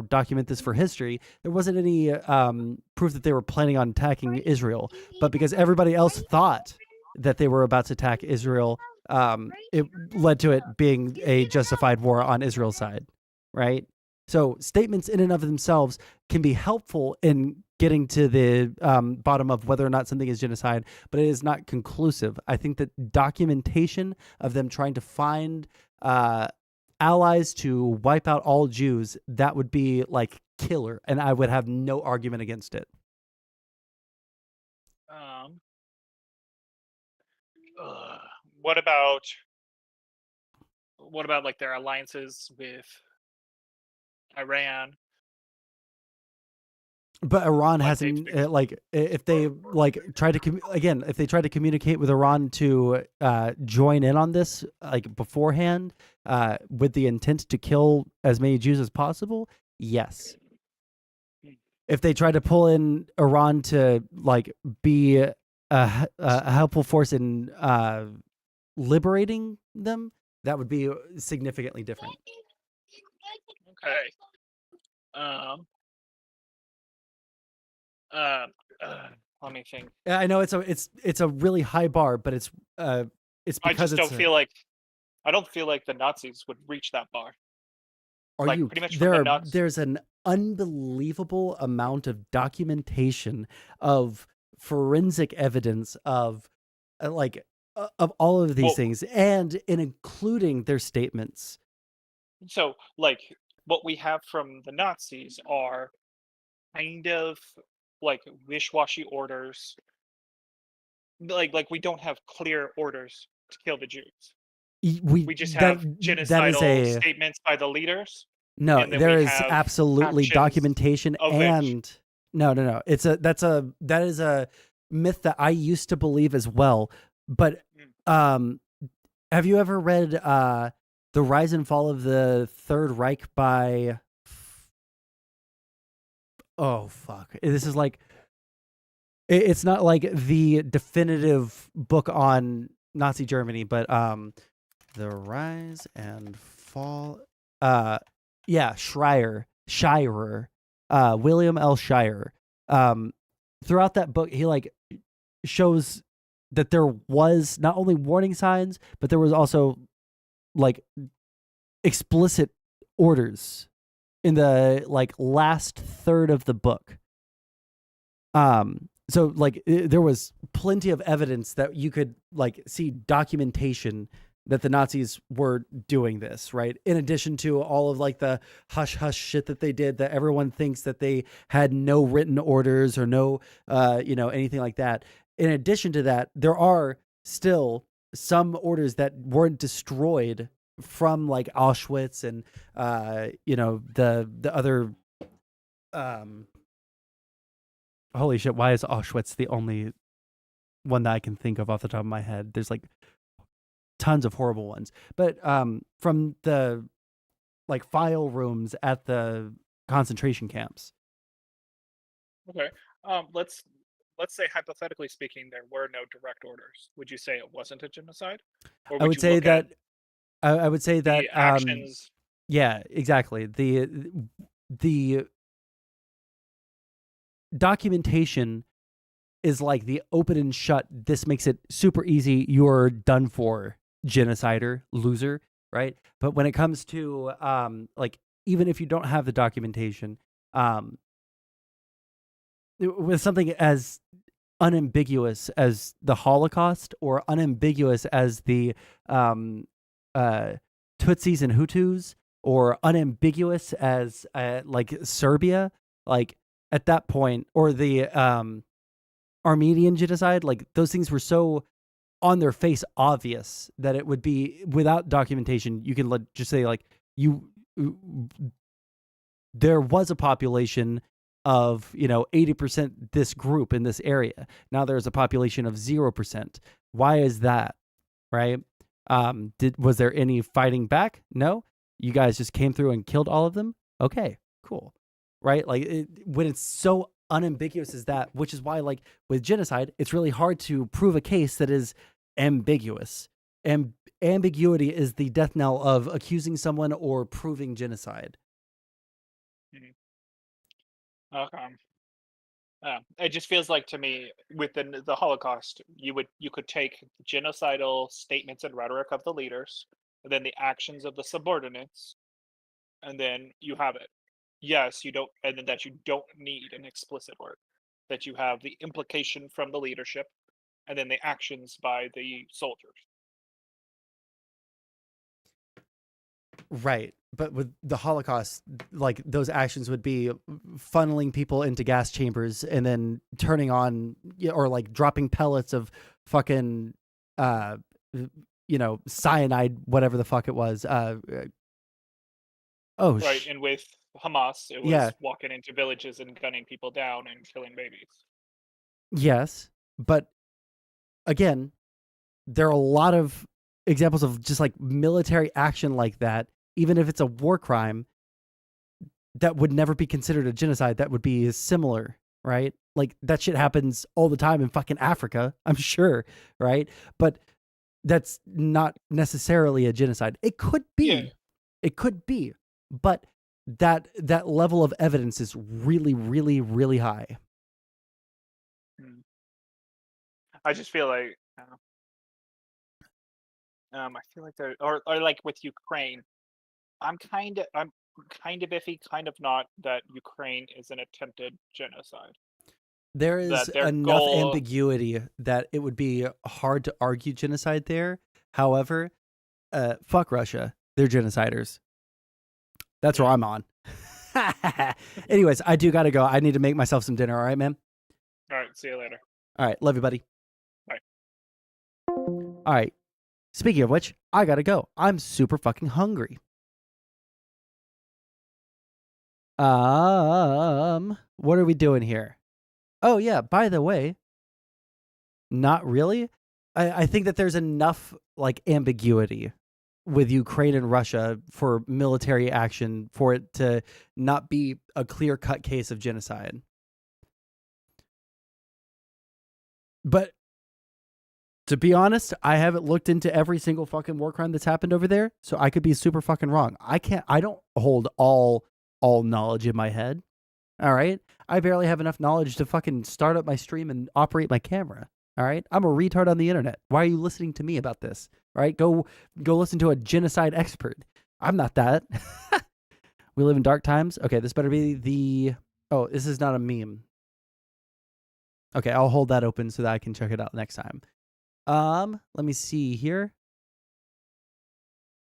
document this for history, there wasn't any proof that they were planning on attacking Israel. But because everybody else thought that they were about to attack Israel, it led to it being a justified war on Israel's side, right? So statements in and of themselves can be helpful in getting to the bottom of whether or not something is genocide, but it is not conclusive. I think that documentation of them trying to find allies to wipe out all Jews, that would be like killer, and I would have no argument against it. What about like their alliances with Iran? But Iran hasn't if they like tried to if they tried to communicate with Iran to join in on this like beforehand with the intent to kill as many Jews as possible, yes. If they tried to pull in Iran to like be a helpful force in liberating them, that would be significantly different. Okay. Let me think. I know it's a really high bar, but it's because I just don't feel like the Nazis would reach that bar. Are like, you pretty much there's an unbelievable amount of documentation of forensic evidence of all of these things, and including their statements. So like what we have from the Nazis are kind of like wish-washy orders. Like we don't have clear orders to kill the Jews. We just have genocidal statements by the leaders. No, there is absolutely documentation, and no. That is a myth that I used to believe as well. But have you ever read The Rise and Fall of the Third Reich by oh fuck, this is like it's not like the definitive book on Nazi Germany, but The Rise and Fall, Shirer, William L. Shirer. Throughout that book, he like shows that there was not only warning signs, but there was also like explicit orders in the like last third of the book. So like there was plenty of evidence that you could like see documentation that the Nazis were doing this, right? In addition to all of like the hush hush shit that they did, that everyone thinks that they had no written orders or no, anything like that. In addition to that, there are still some orders that weren't destroyed from like Auschwitz and, the other, holy shit, why is Auschwitz the only one that I can think of off the top of my head? There's like tons of horrible ones. But from the like file rooms at the concentration camps. Okay. Let's say hypothetically speaking, there were no direct orders. Would you say it wasn't a genocide? Or I would you say look that at I would say that the actions? yeah, exactly. The documentation is like the open and shut. This makes it super easy. You're done for, genocider, loser, right? But when it comes to like even if you don't have the documentation, with something as unambiguous as the Holocaust or unambiguous as the Tutsis and Hutus or unambiguous as like Serbia, like at that point, or the Armenian genocide, like those things were so on their face obvious that it would be without documentation. You can just say like there was a population of 80% this group in this area. Now there's a population of 0%. Why is that? Right? Was there any fighting back? No. You guys just came through and killed all of them. Okay, cool. Right? Like when it's so unambiguous as that, which is why like with genocide, it's really hard to prove a case that is ambiguous. And ambiguity is the death knell of accusing someone or proving genocide. Okay. It just feels like to me within the Holocaust, you could take genocidal statements and rhetoric of the leaders, and then the actions of the subordinates, and then you have it. Yes, you don't, and then that you don't need an explicit word, that you have the implication from the leadership, and then the actions by the soldiers. Right. But with the Holocaust, like those actions would be funneling people into gas chambers and then turning on or like dropping pellets of fucking, cyanide, whatever the fuck it was. Right. And with Hamas, it was walking into villages and gunning people down and killing babies. Yes. But again, there are a lot of examples of just like military action like that. Even if it's a war crime, that would never be considered a genocide. That would be similar, right? Like that shit happens all the time in fucking Africa, I'm sure, right? But that's not necessarily a genocide. It could be. Yeah. It could be. But that level of evidence is really, really, really high. I just feel like I feel like there or like with Ukraine. I'm kind of iffy, kind of not that Ukraine is an attempted genocide. There is enough ambiguity that it would be hard to argue genocide there. However, fuck Russia. They're genociders. That's where I'm on. Anyways, I do got to go. I need to make myself some dinner. All right, man? All right. See you later. All right. Love you, buddy. Bye. All right. Speaking of which, I got to go. I'm super fucking hungry. What are we doing here? Oh yeah, by the way, not really. I think that there's enough like ambiguity with Ukraine and Russia for military action for it to not be a clear-cut case of genocide. But to be honest, I haven't looked into every single fucking war crime that's happened over there, so I could be super fucking wrong. I don't hold all knowledge in my head. All right. I barely have enough knowledge to fucking start up my stream and operate my camera. All right. I'm a retard on the internet. Why are you listening to me about this? All right. Go listen to a genocide expert. I'm not that. We live in dark times. Okay. This better be the, oh, this is not a meme. Okay. I'll hold that open so that I can check it out next time. Let me see here.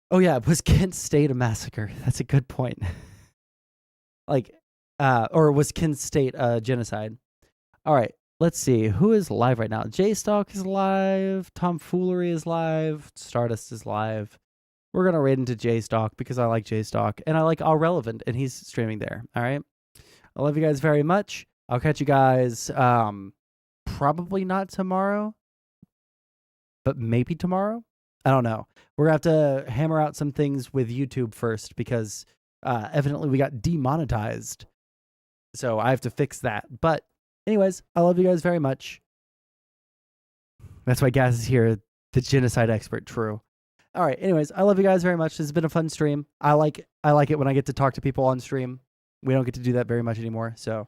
Oh yeah. Was Kent State a massacre? That's a good point. Or was Kent State a genocide? All right. Let's see. Who is live right now? J-Stock is live. Tomfoolery is live. Stardust is live. We're going to raid into J-Stock because I like J-Stock and I like All Relevant and he's streaming there. All right. I love you guys very much. I'll catch you guys probably not tomorrow, but maybe tomorrow. I don't know. We're going to have to hammer out some things with YouTube first because evidently we got demonetized. So I have to fix that. But anyways, I love you guys very much. That's why Gaz is here, the genocide expert. True. All right. Anyways, I love you guys very much. This has been a fun stream. I like it when I get to talk to people on stream. We don't get to do that very much anymore. So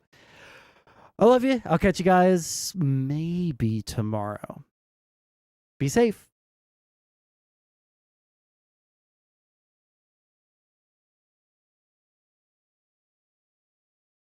I love you. I'll catch you guys maybe tomorrow. Be safe.